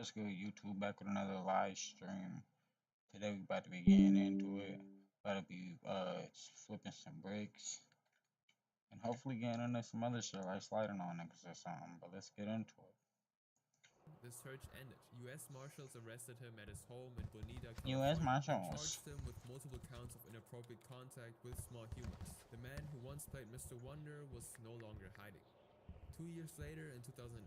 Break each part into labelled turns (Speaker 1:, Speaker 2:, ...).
Speaker 1: Let's go YouTube back with another live stream. Today we about to be getting into it. About to be flipping some bricks and hopefully getting into some other shit like sliding on niggas or something. But let's get into it.
Speaker 2: The search ended. U.S. Marshals arrested him at his home in Bonita,
Speaker 1: U.S.
Speaker 2: California, and
Speaker 1: Marshals.
Speaker 2: charged him with multiple counts of inappropriate contact with small humans. The man who once played Mr. Wonder was no longer hiding. 2 years later, in 2018,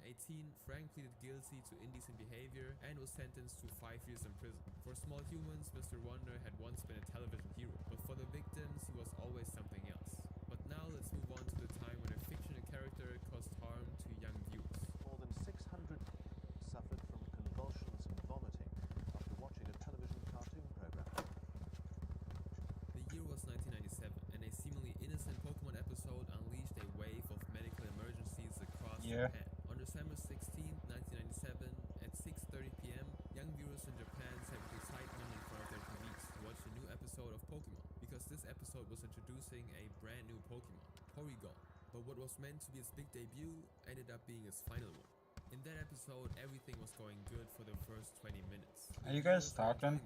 Speaker 2: Frank pleaded guilty to indecent behavior and was sentenced to 5 years in prison. For small humans, Mr. Wonder had once been a television hero, but for the victims, he was always something else. But now let's move on to the time when a fictional character caused harm to young viewers.
Speaker 3: More than 600 suffered from convulsions and vomiting after watching a television cartoon program.
Speaker 2: The year was 1997, and a seemingly innocent Pokemon episode unleashed a wave of medical emergencies across Japan. On December 16, 1997, at 6:30 p.m., young viewers in Japan sat with excitement in front of their TVs to watch a new episode of Pokemon, because this episode was introducing a brand new Pokemon, Porygon. But what was meant to be its big debut ended up being its final one. In that episode, everything was going good for the first 20 minutes.
Speaker 1: Are you guys talking?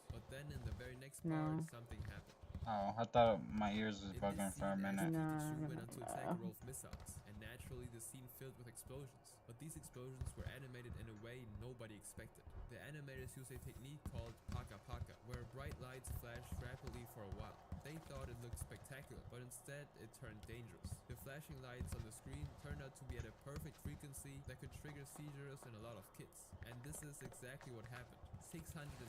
Speaker 2: But then in the very next part, something happened.
Speaker 1: Oh, I thought my ears was
Speaker 2: In
Speaker 1: bugging
Speaker 2: this
Speaker 1: for a
Speaker 2: scene,
Speaker 1: minute.
Speaker 2: Pikachu went on to attack a row of missiles, and naturally the scene filled with explosions. But these explosions were animated in a way nobody expected. The animators used a technique called Paka Paka, where bright lights flashed rapidly for a while. They thought it looked spectacular, but instead it turned dangerous. The flashing lights on the screen turned out to be at a perfect frequency that could trigger seizures in a lot of kids. And this is exactly what happened. 685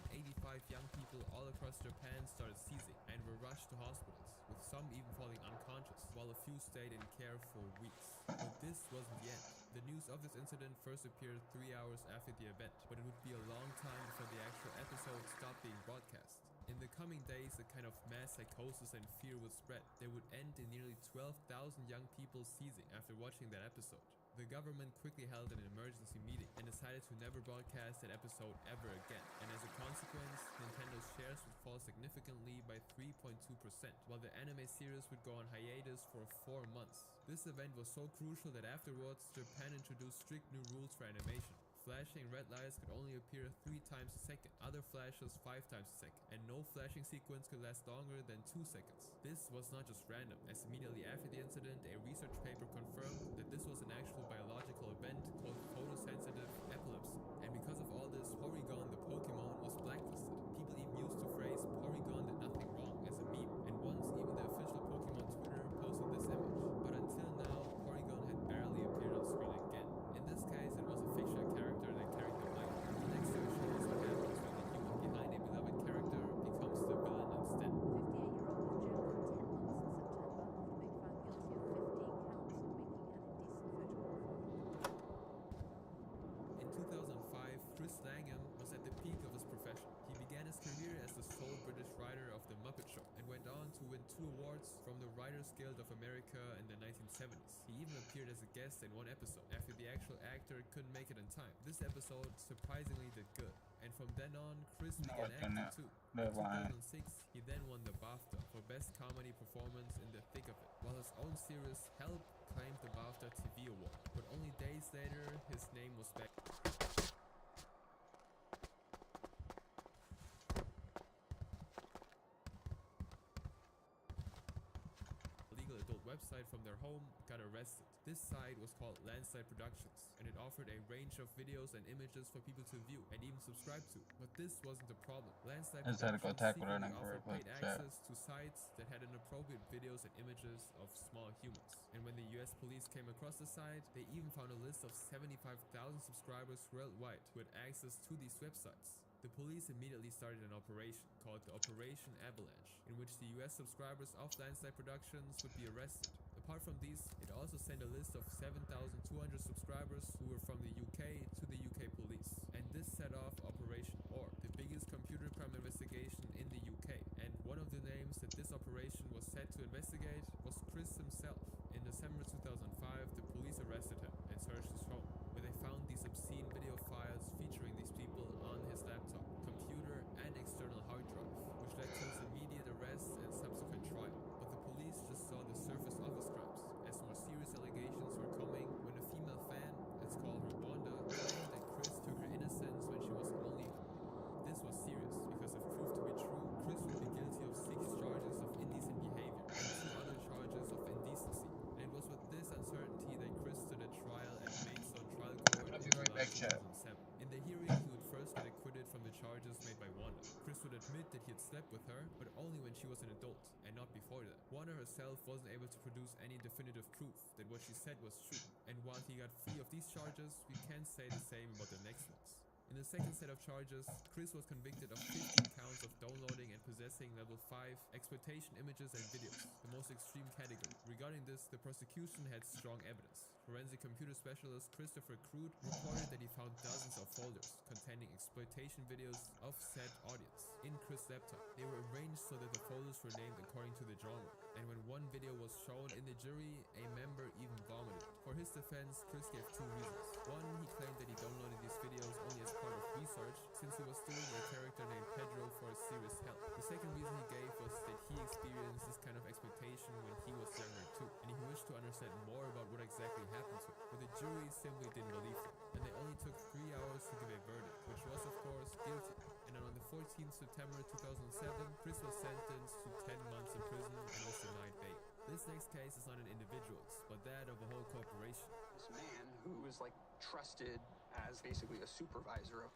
Speaker 2: young people all across Japan started seizing and were rushed to hospitals, with some even falling unconscious, while a few stayed in care for weeks. But this wasn't the end. The news of this incident first appeared 3 hours after the event, but it would be a long time before the actual episode stopped being broadcast. In the coming days, a kind of mass psychosis and fear would spread. They would end in nearly 12,000 young people seizing after watching that episode. The government quickly held an emergency meeting and decided to never broadcast that episode ever again. And as a consequence, Nintendo's shares would fall significantly by 3.2%, while the anime series would go on hiatus for 4 months. This event was so crucial that afterwards, Japan introduced strict new rules for animation. Flashing red lights could only appear 3 times a second, other flashes 5 times a second, and no flashing sequence could last longer than 2 seconds. This was not just random, as immediately after the incident, a research paper confirmed that this was an actual biological event called photosensitive epilepsy. And because of all this, Porygon the Pokemon was blacklisted. People even used the phrase Porygon did nothing wrong as a meme, and once even the official Pokemon Twitter posted this image. But until now, Porygon had barely appeared on screen again. In this case, it was a fictional character that carried the blame. The next show shows what happens when the human behind a beloved character becomes the villain instead.
Speaker 4: 58-year-old Joe Hill, 10 months in September after being found guilty of 15 counts of making an indecent virtual.
Speaker 2: In 2005, Chris Langham was at the peak of his profession. He began his career as the sole British writer of The Muppet Show and went on to win 2 awards from the Writers Guild of America in the 1970s. He even appeared as a guest in one episode after the actual actor couldn't make it in time. This episode surprisingly did good, and from then on, Chris began acting too. In 2006, he then won the BAFTA for Best Comedy Performance in the thick of it, while his own series Help claimed the BAFTA TV award. But only days later, his name was back. Website from their home got arrested. This site was called Landslide Productions, and it offered a range of videos and images for people to view and even subscribe to. But this wasn't the problem. Landslide Productions secretly offered paid access to sites that had inappropriate videos and images of small humans. And when the US police came across the site, they even found a list of 75,000 subscribers worldwide who had access to these websites. The police immediately started an operation called the Operation Avalanche, in which the US subscribers of Landslide Productions would be arrested. Apart from these, it also sent a list of 7,200 subscribers who were from the UK to the UK police. And this set off Operation OR, the biggest computer crime investigation in the UK. And one of the names that this operation was set to investigate was Chris himself. In December 2005, the police arrested him and searched his home, where they found these obscene video files featuring these people on his laptop, computer, and external hard drive, which led to his immediate arrest and subsequent trial. But the police just saw the surface of his crimes, as more serious allegations were coming when a female fan, let's call her Wanda, claimed that Chris took her innocence in
Speaker 1: Check, check.
Speaker 2: 2007. In the hearing, he would first get acquitted from the charges made by Wanda. Chris would admit that he had slept with her, but only when she was an adult, and not before that. Wanda herself wasn't able to produce any definitive proof that what she said was true, and while he got free of these charges, we can't say the same about the next ones. In the second set of charges, Chris was convicted of 15 counts of downloading and possessing level 5 exploitation images and videos, the most extreme category. Regarding this, the prosecution had strong evidence. Forensic computer specialist Christopher Crude reported that he found dozens of folders containing exploitation videos of said audience in Chris' laptop. They were arranged so that the folders were named according to the genre, and when one video was shown in the jury, a member even vomited. For his defense, Chris gave two reasons. One, he claimed that he downloaded these videos only as part of research, since he was doing a character named Pedro for a serious help. The second reason he gave was that he experienced this kind of exploitation when he was younger too, and he wished to understand more about what exactly happened to him, but the jury simply didn't believe him, and they only took 3 hours to give a verdict, which was of course guilty. And on the 14th September 2007, Chris was sentenced to 10 months in prison and was denied bail. This next case is not an individual's, but that of a whole corporation.
Speaker 5: This man who is like trusted as basically a supervisor of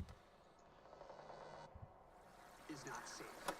Speaker 5: is not safe.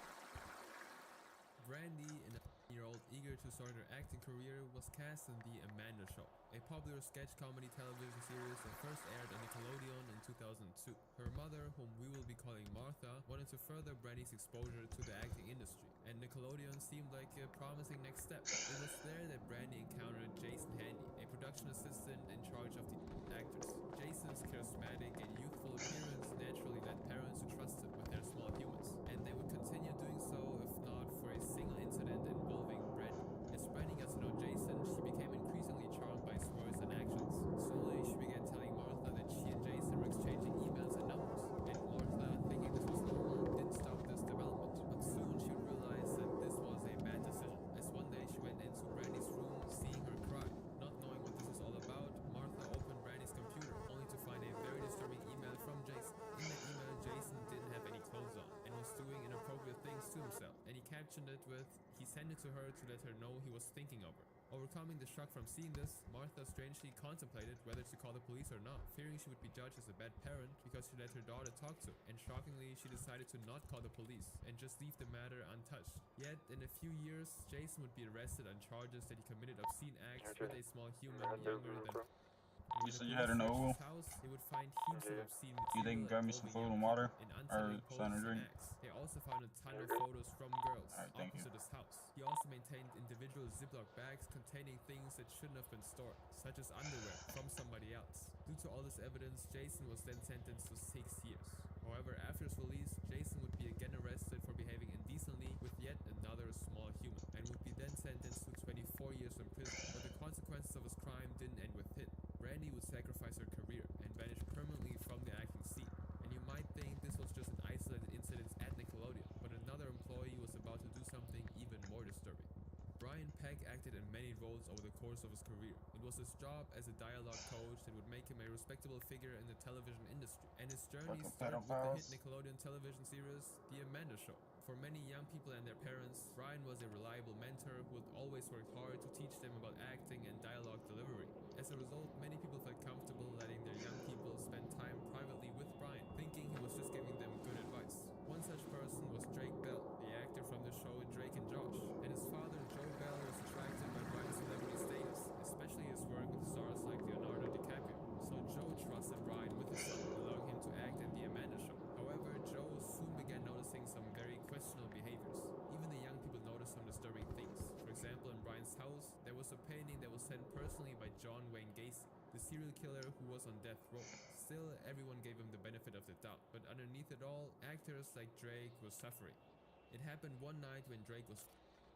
Speaker 2: Brandy, an 18-year-old eager to start her acting career, was cast in The Amanda Show, a popular sketch comedy television series that first aired on Nickelodeon in 2002. Her mother, whom we will be calling Martha, wanted to further Brandy's exposure to the acting industry, and Nickelodeon seemed like a promising next step. It was there that Brandy encountered Jason Handy, a production assistant in charge of the actors. Jason's charismatic and youthful appearance naturally led parents to trust him with their small humans, and they would continue doing so if not for a single incident involving Brandy. As Brandy got to know Jason, she became increasingly charmed by his words and actions. Slowly, she began telling Martha that she and Jason were exchanging emails and numbers, and Martha, thinking this was normal, didn't stop this development. But soon she would realize that this was a bad decision, as one day she went into Brandy's room, seeing her cry. Not knowing what this was all about, Martha opened Brandy's computer, only to find a very disturbing email from Jason. In that email, Jason didn't have any clothes on, and was doing inappropriate things to himself, and he captioned it with, he sent it to her to let her know he was thinking of her. Overcoming the shock from seeing this, Martha strangely contemplated whether to call the police or not, fearing she would be judged as a bad parent because she let her daughter talk to her, and shockingly, she decided to not call the police and just leave the matter untouched. Yet, in a few years, Jason would be arrested on charges that he committed obscene acts with a small human younger than.
Speaker 1: You said you had an oval?
Speaker 2: House, they would find heaps of obscene
Speaker 1: You think you got me some food and water? Or something to drink?
Speaker 2: They also found a ton of photos from girls
Speaker 1: thank you.
Speaker 2: opposite his house. He also maintained individual Ziploc bags containing things that shouldn't have been stored, such as underwear from somebody else. Due to all this evidence, Jason was then sentenced to 6 years. However, after his release, Jason would be again arrested for behaving indecently with yet another small human, and would be then sentenced to 24 years in prison. But the consequences of his crime didn't end with him. Brandy would sacrifice her career and vanish permanently from the acting scene. And you might think this was just an isolated incident at Nickelodeon, but another employee was about to do something even more disturbing. Brian Peck acted in many roles over the course of his career. It was his job as a dialogue coach that would make him a respectable figure in the television industry, and his journey started with the hit Nickelodeon television series, The Amanda Show. For many young people and their parents, Brian was a reliable mentor who had always worked hard to teach them about acting and dialogue delivery. As a result, many people felt comfortable letting their young people spend time privately with Brian, thinking he was just giving them good advice. One such person was Drake Bell, the actor from the show Drake and Josh, and his father, Joe Bell, was attracted by Brian's celebrity status, especially his work with stars like Leonardo DiCaprio. So Joe trusted Brian with his son, allowing him to act in The Amanda Show. However, Joe soon began noticing some very questionable behaviors. Even the young people noticed some disturbing things. For example, in Brian's house, there was a painting that was sent personally by John Wayne Gacy, the serial killer who was on death row. Still, everyone gave him the benefit of the doubt, but underneath it all, actors like Drake were suffering. It happened one night when Drake was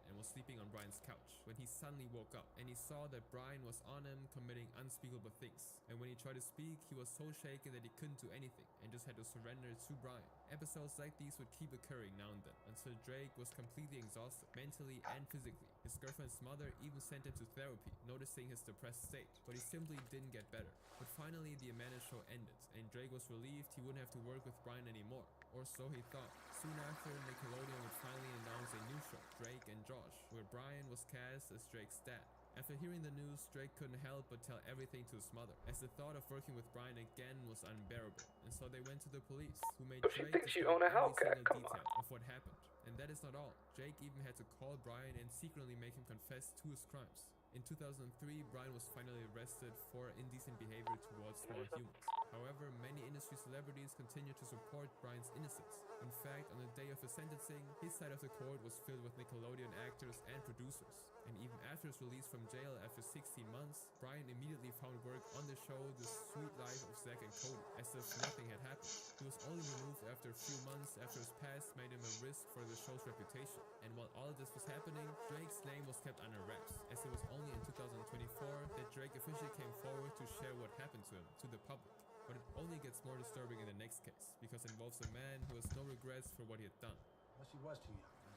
Speaker 2: and was sleeping on Brian's couch, when he suddenly woke up and he saw that Brian was on him committing unspeakable things. And when he tried to speak, he was so shaken that he couldn't do anything and just had to surrender to Brian. Episodes like these would keep occurring now and then, until Drake was completely exhausted, mentally and physically. His girlfriend's mother even sent him to therapy, noticing his depressed state, but he simply didn't get better. But finally, The Amanda Show ended, and Drake was relieved he wouldn't have to work with Brian anymore, or so he thought. Soon after, Nickelodeon would finally announce a new show, Drake and Josh, where Brian was cast as Drake's dad. After hearing the news, Drake couldn't help but tell everything to his mother, as the thought of working with Brian again was unbearable. And so they went to the police, who made
Speaker 6: But she
Speaker 2: Drake
Speaker 6: thinks you
Speaker 2: describe
Speaker 6: own a
Speaker 2: every
Speaker 6: Hellcat,
Speaker 2: single
Speaker 6: come
Speaker 2: detail
Speaker 6: on.
Speaker 2: of what happened. And that is not all. Jake even had to call Brian and secretly make him confess to his crimes. In 2003, Brian was finally arrested for indecent behavior towards small humans. However, many industry celebrities continued to support Brian's innocence. In fact, on the day of his sentencing, his side of the court was filled with Nickelodeon actors and producers. And even after his release from jail after 16 months, Brian immediately found work on the show The Sweet Life of Zack and Cody, as if nothing had happened. He was only removed after a few months after his past made him a risk for the show's reputation. And while all of this was happening, Drake's name was kept under wraps, as it was only in 2024 that Drake officially came forward to share what happened to him to the public. But it only gets more disturbing in the next case, because it involves a man who has no regrets for what he had done.
Speaker 7: Well, she was too young.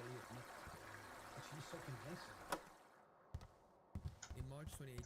Speaker 7: Really admit that. But she was so convincing.
Speaker 2: In March 2018,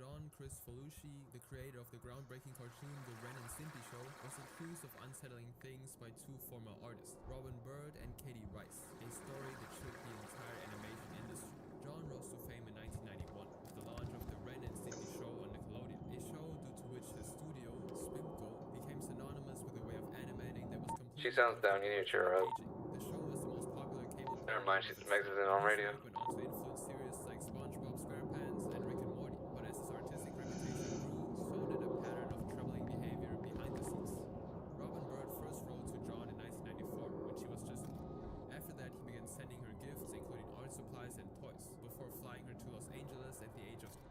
Speaker 2: John Chris Belushi, the creator of the groundbreaking cartoon The Ren and Stimpy Show, was accused of unsettling things by two former artists, Robin Bird and Katie Rice, a story that shook the entire animation industry. John rose to fame in 1991 with the launch of The Ren and Stimpy Show on Nickelodeon, a show due to which his studio, Spimco, became synonymous with a way of animating that was completely
Speaker 6: She sounds down, you need to cheer her up.
Speaker 2: engaging. The show was the most popular cable
Speaker 6: Never mind, she's
Speaker 2: program of its
Speaker 6: Mexican
Speaker 2: time.
Speaker 6: on radio.
Speaker 2: His work went on to influence series like SpongeBob SquarePants and Rick and Morty, but as his artistic reputation grew, so did a pattern of troubling behavior behind the scenes. Robin Bird first wrote to John in 1994 when she was just 8. After that, he began sending her gifts, including art supplies and toys, before flying her to Los Angeles at the age of 10.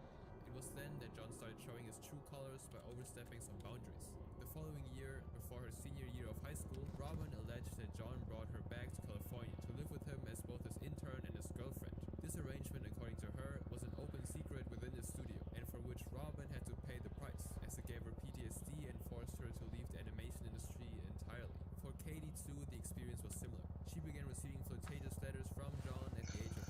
Speaker 2: It was then that John started showing his true colors by overstepping some boundaries. The following year, before her senior year of high school, Robin alleged that John brought her back to California to live with him as both his intern and his girlfriend. This arrangement, according to her, was an open secret within the studio, and for which Robin had to pay the price, as it gave her PTSD and forced her to leave the animation industry entirely. For Katie too, the experience was similar. She began receiving flirtatious letters from John at the age of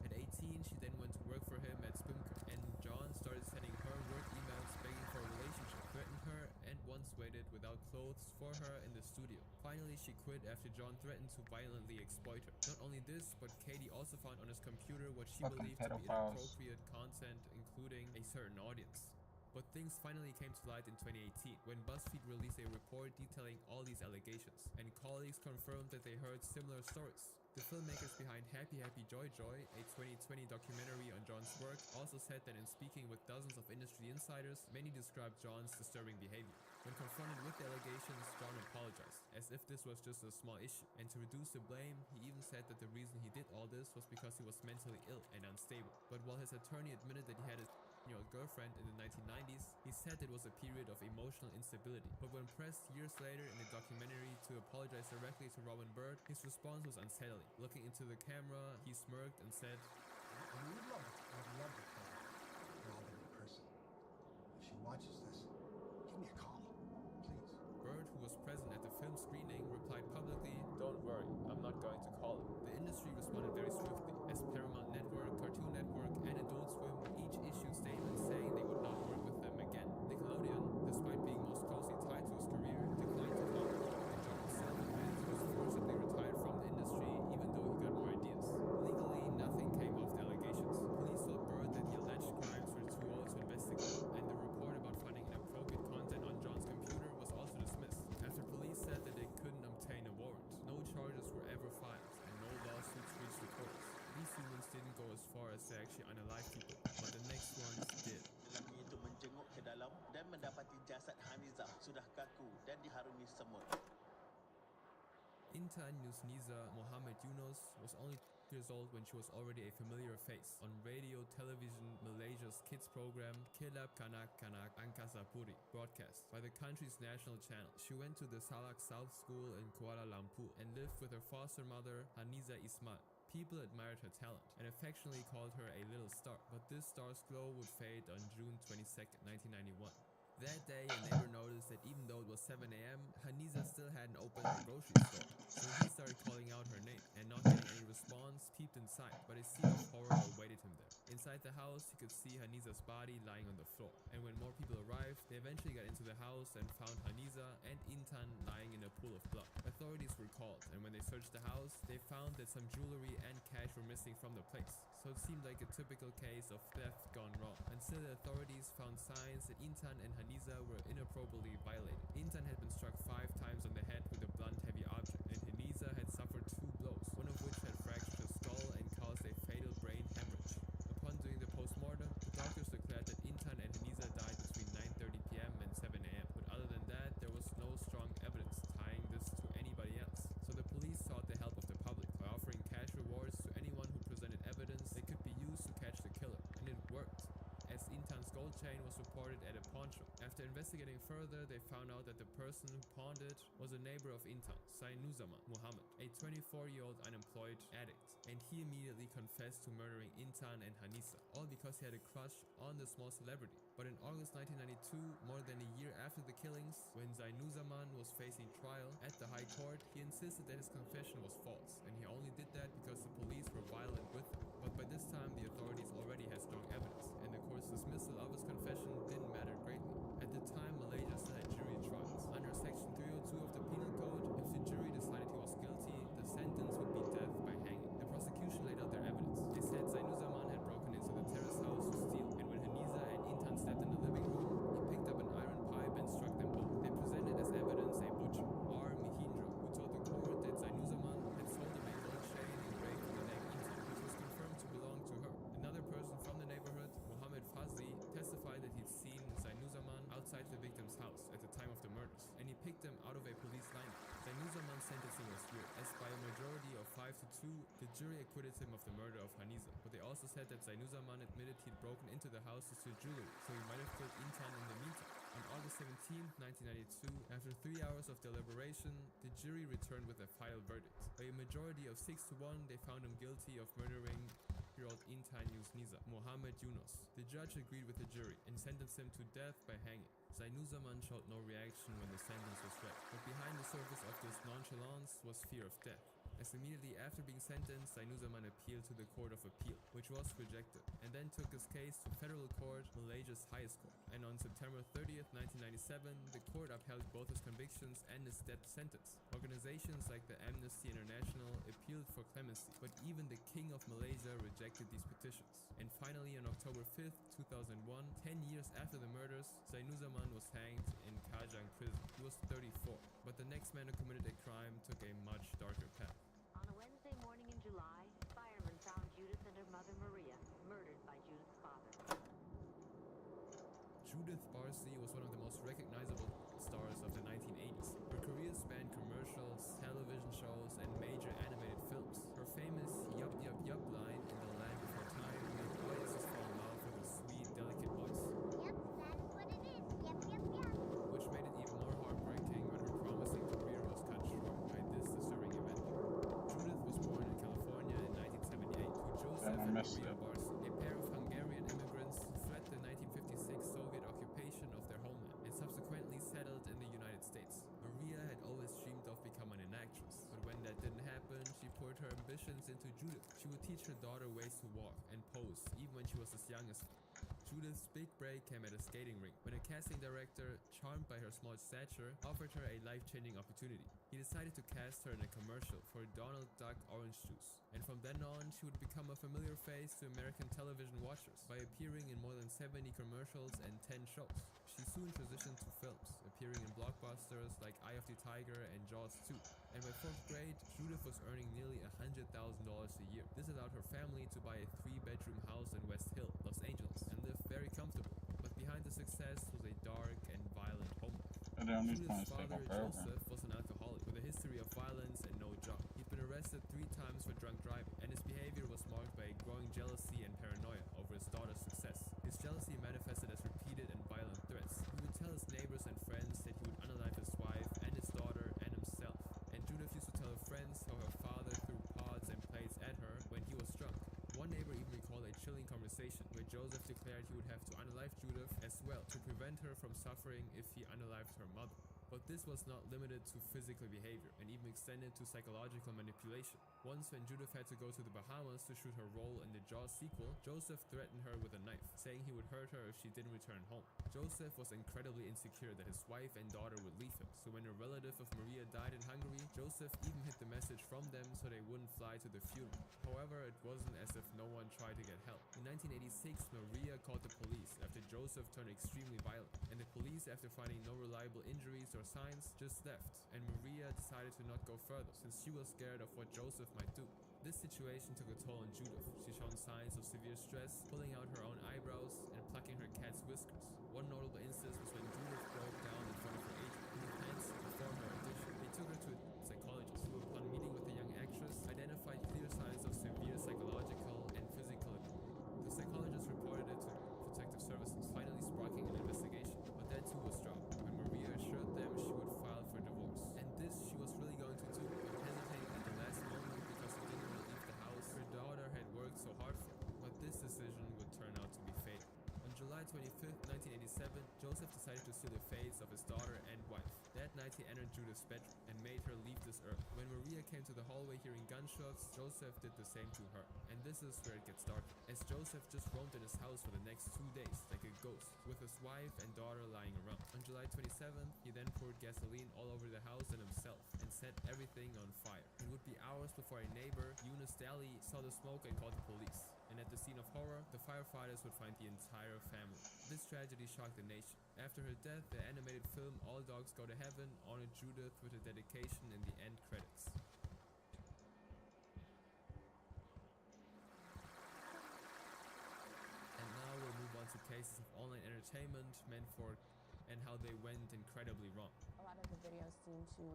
Speaker 2: 10. At 18, she then went to work for him at Spimco, and John started sending her work emails begging for a relationship, threatened her, and once waited without clothes for her in the studio. Finally, she quit after John threatened to violently exploit her. Not only this, but Katie also found on his computer what she
Speaker 1: Fucking
Speaker 2: believed to be
Speaker 1: pedophiles.
Speaker 2: inappropriate content, including a certain audience. But things finally came to light in 2018 when BuzzFeed released a report detailing all these allegations, and colleagues confirmed that they heard similar stories. The filmmakers behind Happy Happy Joy Joy, a 2020 documentary on John's work, also said that in speaking with dozens of industry insiders, many described John's disturbing behavior. When confronted with the allegations, John apologized, as if this was just a small issue, and to reduce the blame, he even said that the reason he did all this was because he was mentally ill and unstable. But while his attorney admitted that he had a girlfriend in the 1990s, he said it was a period of emotional instability. But when pressed years later in the documentary to apologize directly to Robin Bird, his response was unsettling. Looking into the camera, he smirked and said,
Speaker 7: I would love to call Robin in person. If she watches this, give me a call, please.
Speaker 2: Bird, who was present at the film screening, replied publicly, "Don't worry, I'm not going to call him." The industry responded very swiftly, as Paramount Network, Cartoon Network, and Adult Swim each issued statements saying they would not work with them again. Nickelodeon, despite being most closely tied to his career, declined to comment, and John himself admitted he was forcibly retired from the industry even though he got more ideas. Legally, nothing came of the allegations. Police told Bird that the alleged crimes were too old to investigate, and the report about finding inappropriate content on John's computer was also dismissed, after police said that they couldn't obtain a warrant. No charges were ever filed, and no lawsuits reached the courts. These humans didn't go as far as to actually unalive people, but the next ones did.
Speaker 8: Lelaki itu menjenguk ke dalam dan mendapati jasad Hanizah sudah kaku dan diharungi semut.
Speaker 2: Intan Nusniza Mohammed Yunus was only 2 years old when she was already a familiar face on radio, television, Malaysia's kids program Kilap Kanak Kanak Angkasa Puri, broadcast by the country's national channel. She went to the Salak South School in Kuala Lumpur and lived with her foster mother Haniza Ismail. People admired her talent and affectionately called her a little star, but this star's glow would fade on June 22, 1991. That day, a neighbor noticed that even though it was 7 a.m., Haniza still hadn't opened her grocery store. So he started calling out her name, and not getting any response, peeped inside, but a scene of horror awaited him there. Inside the house, he could see Haniza's body lying on the floor, and when more people arrived, they eventually got into the house and found Haniza and Intan lying in a pool of blood. Authorities were called, and when they searched the house, they found that some jewelry and cash were missing from the place. So it seemed like a typical case of theft gone wrong, until the authorities found signs that Intan and Haniza were inappropriately violated. Intan had been struck 5 times on the head with a blunt heavy object, and Haniza had suffered 2 blows, one of which had fractured her skull and caused a fatal brain hemorrhage. Upon doing the post-mortem, the doctors declared that Intan and Haniza died between 9:30 p.m. and 7 a.m. But other than that, there was no strong evidence tying this to anybody else. So the police sought the help of the public by offering cash rewards to anyone who presented evidence that could be used to catch the killer. And it worked, as Intan's gold chain was reported at a pawn shop. After investigating further, they found out that the person who pawned it was a neighbor of Intan, Zainuzaman Muhammad, a 24-year-old unemployed addict. And he immediately confessed to murdering Intan and Haniza, all because he had a crush on the small celebrity. But in August 1992, more than a year after the killings, when Zainuzaman was facing trial at the High Court, he insisted that his confession was false, and he only did that because the police were violent with him. But by this time, the authorities already had strong evidence, and the court's dismissal of his confession didn't matter greatly. At the time, Malaysia still had jury trials. Under Section 302 of the Penal Code, if the jury decided he was guilty, the sentence would be death by hanging. The prosecution laid out their evidence. They said Zainuzaman had broken into the terrace house to steal, and when Haniza and Intan stepped in the living room, he picked up an iron pipe and struck them both. They presented as evidence a butcher, R. Mihindra, who told the court that Zainuzaman had sold him a gold chain engraved with the name Intan, which was confirmed to belong to her. Another person from the neighborhood, Muhammad Fazli, testified that he'd seen Zainuzaman outside the victim's house at the time of the murders, and he picked them out of a police lineup. Zainuzaman's sentencing was weird, as by a majority of 5-2, the jury acquitted him of the murder of Haniza. But they also said that Zainuzaman admitted he'd broken into the house to steal jewelry, so he might have killed Intan in the meantime. On August 17, 1992, after 3 hours of deliberation, the jury returned with a final verdict. By a majority of 6-1, they found him guilty of murdering year-old Intan Yusniza, Muhammad Yunus. The judge agreed with the jury and sentenced him to death by hanging. Zainuzaman showed no reaction when the sentence was read, but behind the surface of this nonchalance was fear of death. As immediately after being sentenced, Zainuzaman appealed to the Court of Appeal, which was rejected, and then took his case to Federal Court, Malaysia's highest court. And on September 30th, 1997, the court upheld both his convictions and his death sentence. Organizations like the Amnesty International appealed for clemency, but even the King of Malaysia rejected these petitions. And finally, on October 5th, 2001, 10 years after the murders, Zainuzaman was hanged in Kajang prison. He was 34, but the next man who committed a crime took a much darker path.
Speaker 6: On a Wednesday morning in July, firemen found Judith and her mother Maria murdered by Judith's father.
Speaker 2: Judith Barsi was one of the most recognizable stars of the 1980s. Her career spanned commercials, television shows, and major animated films. Her famous "Yup Yup Yup" line in The Land Before Time made audiences fall in love with her sweet, delicate voice.
Speaker 9: Yep, that is what it is. Yep, yep, yep.
Speaker 2: Which made it even more heartbreaking when her promising career was cut short by this disturbing event. Judith was born in California in 1978 to Joseph and Maria Barsi, a pair of Hungarian immigrants who fled the 1956 Soviet occupation of their homeland and subsequently settled in the United States. Maria had always dreamed of becoming an actress, but when that didn't happen, she poured her ambitions into Judith. She would teach her daughter ways to walk and pose, even when she was as young as 4. Judith's big break came at a skating rink, when a casting director, charmed by her small stature, offered her a life-changing opportunity. He decided to cast her in a commercial for Donald Duck orange juice, and from then on, she would become a familiar face to American television watchers by appearing in more than 70 commercials and 10 shows. She soon transitioned to films, appearing in blockbusters like Eye of the Tiger and Jaws 2. And by 4th grade, Judith was earning nearly $100,000 a year. This allowed her family to buy a 3-bedroom house in West Hill, Los Angeles, and live very comfortably. But behind the success was a dark and violent home life. Judith's father, Joseph, was an alcoholic with a history of violence and no job. He'd been arrested 3 times for drunk driving, and his behavior was marked by a growing jealousy and paranoia over his daughter's success. His jealousy manifested as repeated and violent threats. He would tell his neighbors and friends that he would unalive his wife and his daughter and himself. And Judith used to tell her friends how her father threw pots and plates at her when he was drunk. One neighbor even recalled a chilling conversation where Joseph declared he would have to unalive Judith as well to prevent her from suffering if he unalived her mother. But this was not limited to physical behavior and even extended to psychological manipulation. Once when Judith had to go to the Bahamas to shoot her role in the Jaws sequel, Joseph threatened her with a knife, saying he would hurt her if she didn't return home. Joseph was incredibly insecure that his wife and daughter would leave him, so when a relative of Maria died in Hungary, Joseph even hid the message from them so they wouldn't fly to the funeral. However, it wasn't as if no one tried to get help. In 1986, Maria called the police after Joseph turned extremely violent, and the police, after finding no reliable injuries or signs, just left, and Maria decided to not go further since she was scared of what Joseph might do. This situation took a toll on Judith. She showed signs of severe stress, pulling out her own eyebrows and plucking her cat's whiskers. One notable instance was when Judith broke down in front of her agent in the pants before her audition. They took her to a psychologist who, upon meeting with the young actress, identified clear signs of severe psychological and physical abuse. The psychologist reported it to protective services, finally sparking an investigation, but that too was dropped when Maria assured them she would file for divorce. And this she was really going to do, but hesitated at the last moment because she didn't want to leave the house her daughter had worked so hard for. But this decision would turn out to be fatal. On July 25th, 1987, Joseph decided to seal the fates of his daughter and wife. That night he entered Judith's bedroom and made her leave this earth. When Maria came to the hallway hearing gunshots, Joseph did the same to her. And this is where it gets started, as Joseph just roamed in his house for the next 2 days like a ghost, with his wife and daughter lying around. On July 27th, he then poured gasoline all over the house and himself and set everything on fire. It would be hours before a neighbor, Eunice Daly, saw the smoke and called the police. And at the scene of horror, the firefighters would find the entire family. This tragedy shocked the nation. After her death, the animated film All Dogs Go to Heaven honored Judith with a dedication in the end credits. And now we'll move on to cases of online entertainment meant for and how they went incredibly wrong.
Speaker 10: A lot of the videos seem to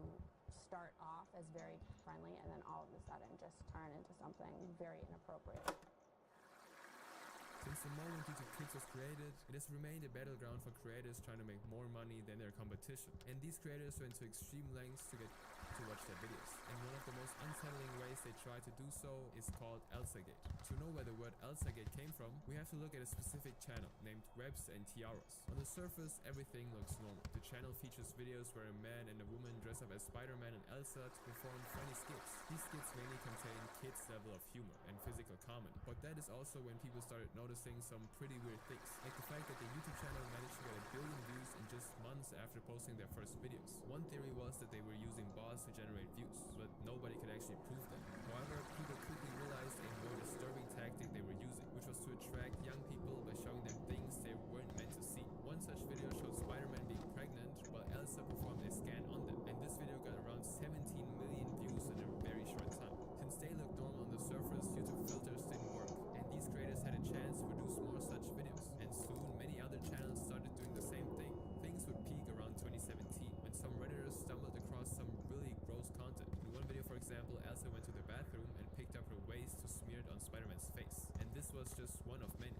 Speaker 10: start off as very friendly and then all of a sudden just turn into something very inappropriate.
Speaker 2: Since the moment YouTube Kids was created, it has remained a battleground for creators trying to make more money than their competition. And these creators went to extreme lengths to get to watch their videos. And one of the most unsettling ways they try to do so is called ElsaGate. To know where the word ElsaGate came from, we have to look at a specific channel named Webs and Tiaras. On the surface, everything looks normal. The channel features videos where a man and a woman dress up as Spider-Man and Elsa to perform funny skits. These skits mainly contain kids' level of humor and physical comedy. But that is also when people started noticing some pretty weird things, like the fact that the YouTube channel managed to get 1 billion views in just months after posting their first videos. One theory was that they were using bots to generate views, but nobody could actually prove that. However, people quickly realized a more disturbing tactic they were using, which was to attract young people by showing them things they weren't meant to see. One such video showed Spider-Man being pregnant while Elsa performed a scan on them, and this video got around 17 million views in a very short time. Since they looked normal on the surface, YouTube filters didn't work, and these creators had a chance to produce more such videos, and soon many other channels started doing the same thing. Things would peak around 2017 when some Redditors stumbled across some really gross content. In one video, for example, Elsa went to the bathroom and picked up her waist to smear it on Spider-Man's face, and this was just one of many.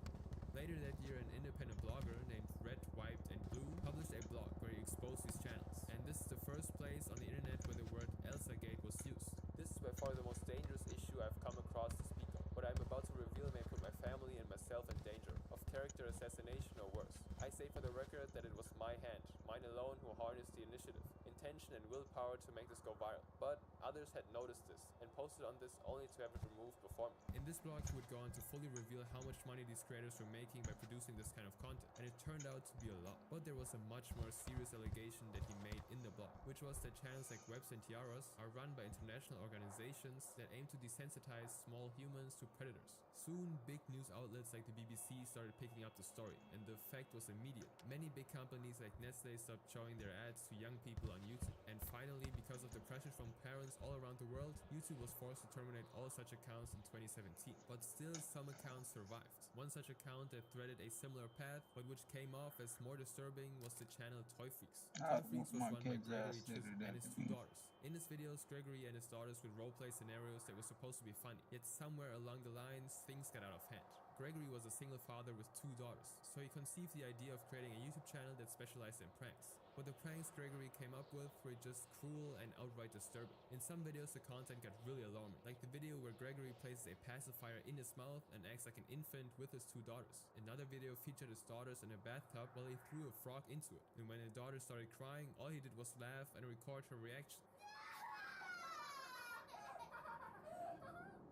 Speaker 2: Later that year, an independent blogger named Red, Wiped and Blue published a blog where he exposed these channels, and this is the first place on the internet where the word ElsaGate was used. This is by far the most dangerous issue I've come across to speak of. What I'm about to reveal may put my family and myself in danger of character assassination or worse. I say for the record that it was my hand, mine alone, who harnessed the initiative, intention and willpower to make this go viral. But others had noticed this and posted on this only to have it removed before me. In this blog, he would go on to fully reveal how much money these creators were making by producing this kind of content, and it turned out to be a lot. But there was a much more serious allegation that he made in the blog, which was that channels like Webs and Tiaras are run by international organizations that aim to desensitize small humans to predators. Soon, big news outlets like the BBC started picking up the story, and the effect was immediate. Many big companies like Nestle stopped showing their ads to young people on YouTube. And finally, because of the pressure from parents all around the world, YouTube was forced to terminate all such accounts in 2017. But still, some accounts survived. One such account that threaded a similar path, but which came off as more disturbing, was the channel Toy Freaks. Toy Freaks was run by Gregory Chisholm and his 2 daughters. In his videos, Gregory and his daughters would roleplay scenarios that were supposed to be funny, yet somewhere along the lines, things got out of hand. Gregory was a single father with 2 daughters, so he conceived the idea of creating a YouTube channel that specialized in pranks. But the pranks Gregory came up with were just cruel and outright disturbing. In some videos, the content got really alarming, like the video where Gregory places a pacifier in his mouth and acts like an infant with his 2 daughters. Another video featured his daughters in a bathtub while he threw a frog into it, and when the daughter started crying, all he did was laugh and record her reaction.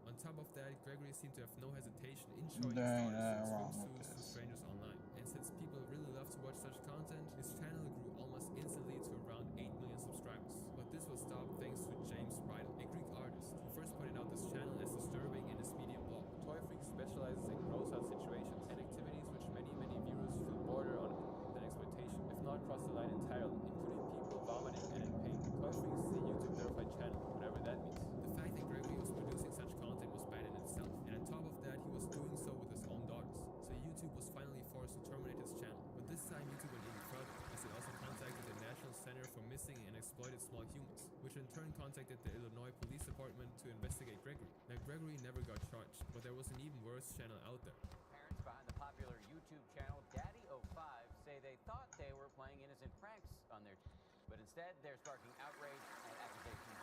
Speaker 2: On top of that, Gregory seemed to have no hesitation in showing his
Speaker 1: There ain't
Speaker 2: daughters
Speaker 1: nothing
Speaker 2: in
Speaker 1: wrong with
Speaker 2: swimsuits to
Speaker 1: this.
Speaker 2: strangers online. And since people really love to watch such content, his channel grew almost instantly to around 8 million subscribers. But this was stopped thanks to James Bridle, a Greek artist, who first pointed out this channel as disturbing in his medium blog. Toy Freak specializes in gross out situations and activities which many viewers feel border on than exploitation, if not cross the line entirely, including people vomiting and in pain. Toy Freak is a YouTube verified channel, whatever that means. The fact that Gregory was producing such content was bad in itself, and on top of that, he was doing so with his own daughters. So YouTube was finally forced to terminate his channel. But this time YouTube went even further, as it also contacted the National Center for Missing and Exploited Small Humans, which in turn contacted the Illinois Police Department to investigate Gregory. Now Gregory never got charged, but there was an even worse channel out there.
Speaker 11: Parents behind the popular YouTube channel Daddy05 say they thought they were playing innocent pranks on their but instead they're sparking outrage and accusations.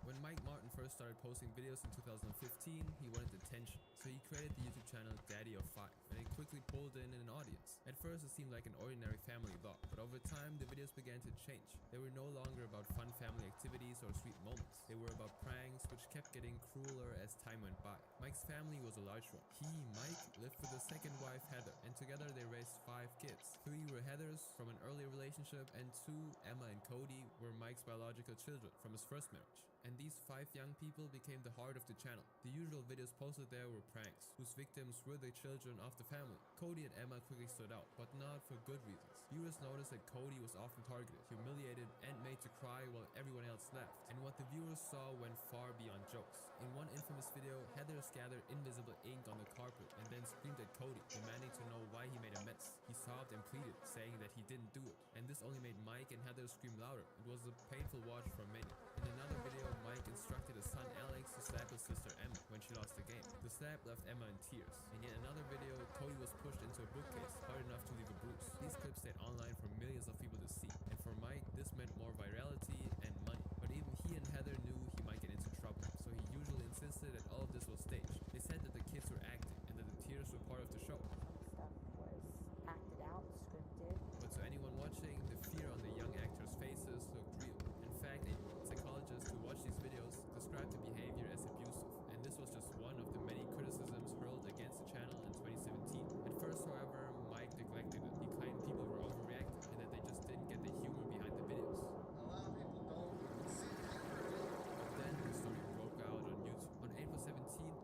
Speaker 2: When Mike Martin first started posting videos in 2015, he wanted attention, so he created the YouTube channel Daddy05, and it quickly pulled in an audience. At first it seemed like an ordinary family vlog, but over time the videos began to change. They were no longer about fun family activities or sweet moments. They were about pranks, which kept getting crueler as time went by. Mike's family was a large one. He, Mike, lived with his second wife Heather, and together they raised 5 kids. 3 were Heather's from an earlier relationship, and 2, Emma and Cody, were Mike's biological children from his first marriage. And these 5 young people became the heart of the channel. The usual videos posted there were pranks, whose victims were the children of the family. Cody and Emma quickly stood out, but not for good reasons. Viewers noticed that Cody was often targeted, humiliated, and made to cry while everyone else laughed. And what the viewers saw went far beyond jokes. In one infamous video, Heather scattered invisible ink on the carpet and then screamed at Cody, demanding to know why he made a mess. He sobbed and pleaded, saying that he didn't do it. And this only made Mike and Heather scream louder. It was a painful watch for many. In another video, Mike instructed his son Alex to slap his sister Emma when she lost the game. The slap left Emma in tears. In yet another video, Cody was pushed into a bookcase hard enough to leave a bruise. These clips stayed online for millions of people to see. And for Mike, this meant more virality and money. But even he and Heather knew he might get into trouble, so he usually insisted that all of this was staged. They said that the kids were acting and that the tears were part of the show.
Speaker 10: Some stuff was acted out, scripted.
Speaker 2: But to anyone watching, the fear on the young actors' faces looked real. In fact, a psychologist who watched these videos described the behavior as abusive, and this was just one of the many criticisms hurled against the channel in 2017. At first, however, Mike neglected it. He claimed people were overreacting and that they just didn't get the humor behind the videos. But then the story broke out on YouTube. On April 17,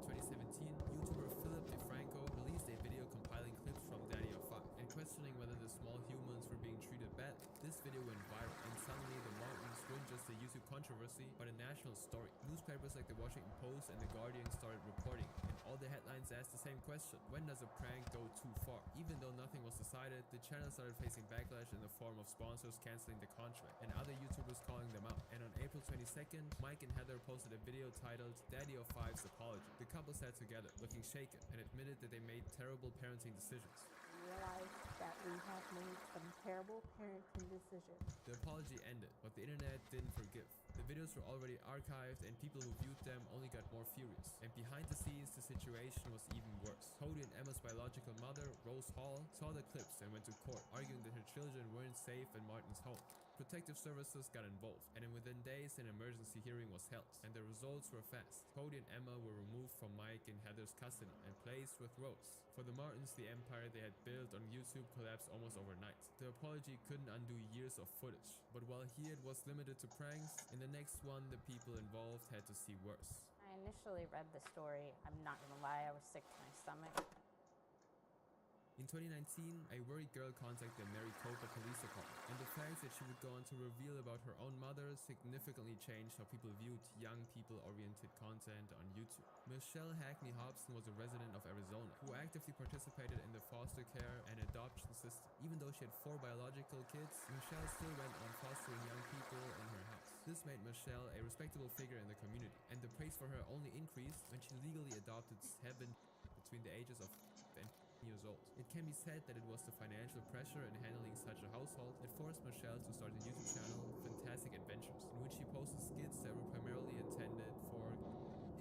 Speaker 2: 2017, YouTuber Philip DeFranco released a video compiling clips from Daddy05 and questioning whether the small humans were being treated badly. This video went viral, and suddenly the Martins weren't just a YouTube controversy, but a national story. Newspapers like the Washington Post and the Guardian started reporting, and all the headlines asked the same question: when does a prank go too far? Even though nothing was decided, the channel started facing backlash in the form of sponsors canceling the contract and other YouTubers calling them out. And on April 22nd, Mike and Heather posted a video titled Daddy05's Apology. The couple sat together, looking shaken, and admitted that they made terrible parenting decisions.
Speaker 10: Realize that we have made some terrible parenting decisions.
Speaker 2: The apology ended, but the internet didn't forgive. The videos were already archived, and people who viewed them only got more furious. And behind the scenes, the situation was even worse. Cody and Emma's biological mother, Rose Hall, saw the clips and went to court, arguing that her children weren't safe in Martin's home. Protective services got involved, and within days an emergency hearing was held, and the results were fast. Cody and Emma were removed from Mike and Heather's custody and placed with Rose. For the Martins, the empire they had built on YouTube collapsed almost overnight. The apology couldn't undo years of footage, but while here it was limited to pranks, in the next one the people involved had to see worse.
Speaker 10: I initially read the story. I'm not gonna lie, I was sick to my stomach.
Speaker 2: In 2019, a worried girl contacted the Maricopa Police Department, and the fact that she would go on to reveal about her own mother significantly changed how people viewed young people-oriented content on YouTube. Michelle Hackney Hobson was a resident of Arizona who actively participated in the foster care and adoption system. Even though she had 4 biological kids, Michelle still went on fostering young people in her house. This made Michelle a respectable figure in the community, and the praise for her only increased when she legally adopted 7 between the ages of and years old. It can be said that it was the financial pressure in handling such a household that forced Michelle to start the YouTube channel Fantastic Adventures, in which she posted skits that were primarily intended for...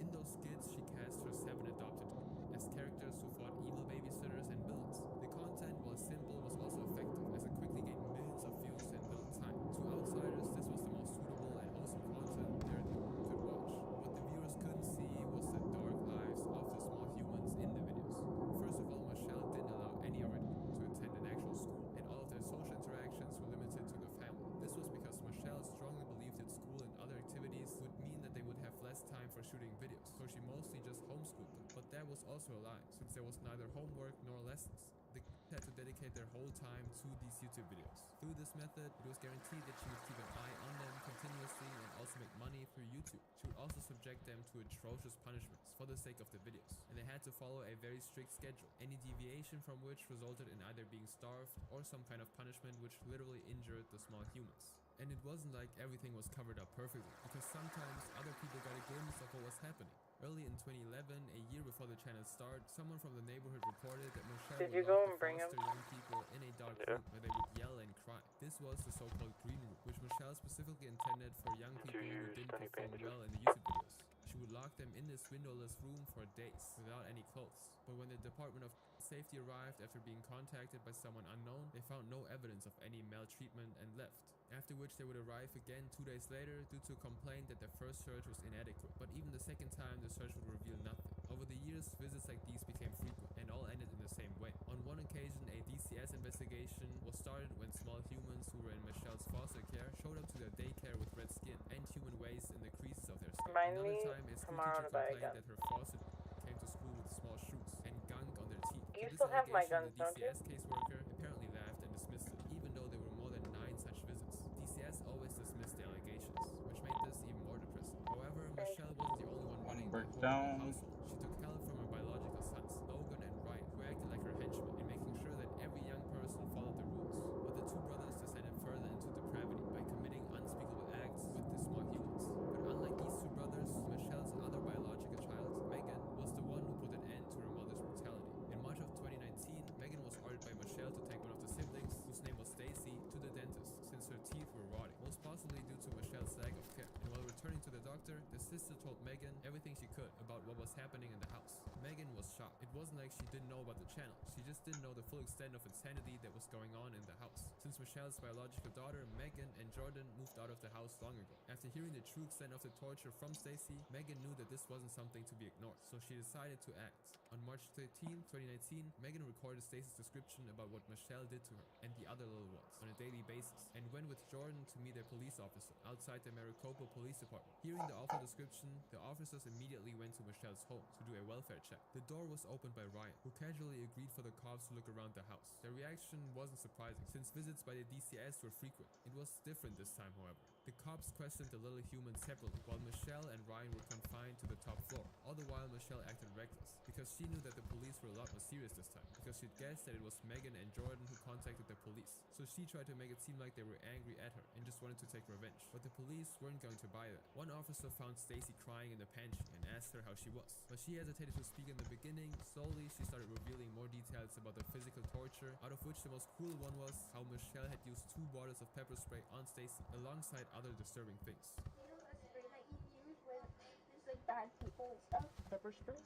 Speaker 2: In those skits, she cast her 7 adopted as characters who fought evil babysitters and villains. The content, while simple, was also effective, as it quickly gained millions of views in little time. To outsiders, this was the most suitable and wholesome content they could watch. What the viewers couldn't see was the dark lives of the small humans in the videos. First of all, Michelle didn't allow any of it to attend an actual school, and all of their social interactions were limited to the family. This was because Michelle strongly believed that school and other activities would mean that they would have less time for shooting videos, so she mostly just homeschooled them. But that was also a lie, since there was neither homework nor lessons. The kids had to dedicate their whole time to these YouTube videos. Through this method, it was guaranteed that she would keep an eye on them continuously and also make money through YouTube. She would also subject them to atrocious punishments for the sake of the videos, and they had to follow a very strict schedule, any deviation from which resulted in either being starved or some kind of punishment which literally injured the small humans. And it wasn't like everything was covered up perfectly, because sometimes other people got a glimpse of what was happening. Early in 2011, a year before the channel started, someone from the neighborhood reported that Michelle would lock the foster young people in a dark room where they would yell and cry. This was the so-called green room, which Michelle specifically intended for young people who didn't perform well in the YouTube videos. She would lock them in this windowless room for days without any clothes. But when the Department of Safety arrived after being contacted by someone unknown, they found no evidence of any maltreatment and left. After which they would arrive again 2 days later due to a complaint that their first search was inadequate. But even the second time, the search would reveal nothing. Over the years, visits like these became frequent and all ended in the same way. On one occasion, a DCS investigation was started when small humans who were in Michelle's foster care showed up to their daycare with red skin and human waste in the creases of their skin. Another time, a school teacher complained that her foster came to school with small shoes and gunk on their teeth.
Speaker 12: You
Speaker 2: To
Speaker 12: still
Speaker 2: this
Speaker 12: have my
Speaker 2: allegation,
Speaker 12: guns,
Speaker 2: the DCS caseworker apparently laughed and dismissed it, even though there were more than 9 such visits. DCS always dismissed the allegations, which made this even more depressing. However, Michelle wasn't the only one running the horrible household. She took help from her biological sons, Logan and Ryan, who acted like her henchmen in making sure that every young person followed the rules. But the two brothers descended further into depravity by committing unspeakable acts with the small humans. But unlike these two brothers, Michelle's other biological child, Megan, was the one who put an end to her mother's brutality. In March of 2019, Megan was ordered by Michelle to take one of the siblings, whose name was Stacy, to the dentist, since her teeth were rotting, most possibly due to Michelle's lack of care. And while returning to the doctor, the sister told Megan everything she could about what was happening in the house. Megan was shocked. It wasn't like she didn't know about the channel. She just didn't know the full extent of insanity that was going on in the house. Since Michelle's biological daughter, Megan, and Jordan moved out of the house long ago. After hearing the true extent of the torture from Stacy, Megan knew that this wasn't something to be ignored, so she decided to act. On March 13, 2019, Megan recorded Stacy's description about what Michelle did to her and the other little ones on a daily basis, and went with Jordan to meet a police officer outside the Maricopa Police Department. Hearing the awful description, the officers immediately went to Michelle's home to do a welfare check. The door was opened by Ryan, who casually agreed for the cops to look around the house. Their reaction wasn't surprising, since visits by the DCS were frequent. It was different this time, however. The cops questioned the little humans separately, while Michelle and Ryan were confined to the top floor. All the while, Michelle acted reckless, because she knew that the police were a lot more serious this time, because she'd guessed that it was Megan and Jordan who contacted the police. So she tried to make it seem like they were angry at her and just wanted to take revenge. But the police weren't going to buy that. One officer found Stacy crying in the pantry and asked her how she was. But she hesitated to speak in the beginning. Slowly, she started revealing more details about the physical torture, out of which the most cruel one was how Michelle had used 2 bottles of pepper spray on Stacy, alongside other disturbing things.
Speaker 9: You know that spray that you use when there's like bad people and stuff?
Speaker 12: Pepper spray?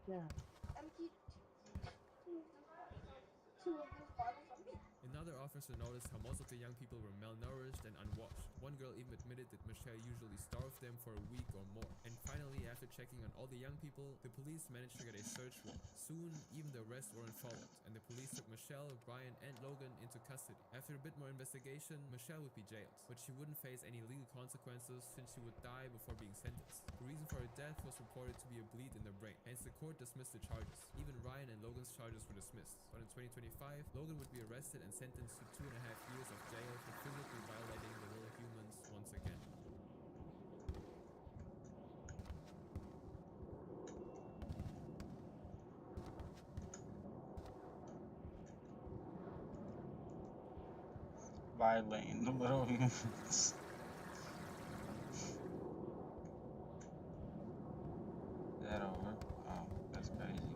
Speaker 12: Yeah.
Speaker 9: Empty two of those bottles on me.
Speaker 2: Another officer noticed how most of the young people were malnourished and unwashed. One girl even admitted that Michelle usually starved them for a week or more. And finally, after checking on all the young people, the police managed to get a search warrant. Soon, even the arrests weren't followed, and the police took Michelle, Brian, and Logan into custody. After a bit more investigation, Michelle would be jailed, but she wouldn't face any legal consequences since she would die before being sentenced. The reason for her death was reported to be a bleed in the brain, hence the court dismissed the charges. Even Ryan and Logan's charges were dismissed. But in 2025, Logan would be arrested and sentenced to 2.5 years of jail for physically violating the little humans once again.
Speaker 1: Violating the little humans. Is that over? Oh, that's crazy.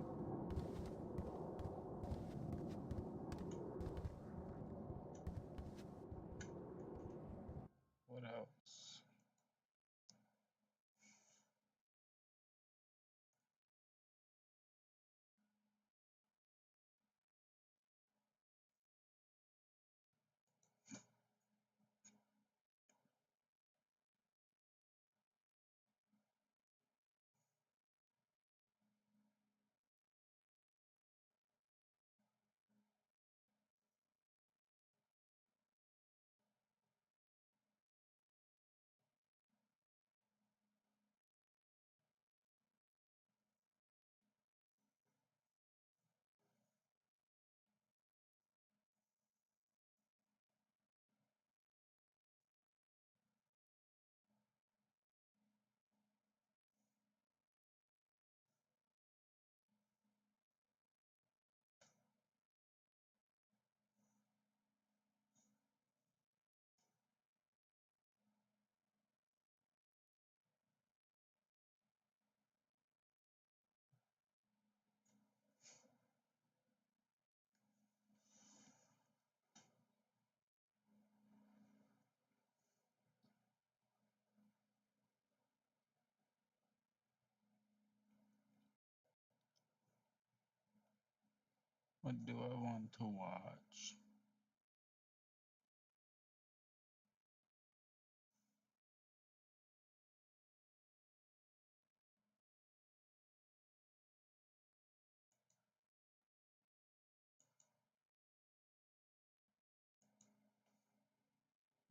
Speaker 1: What do I want to watch?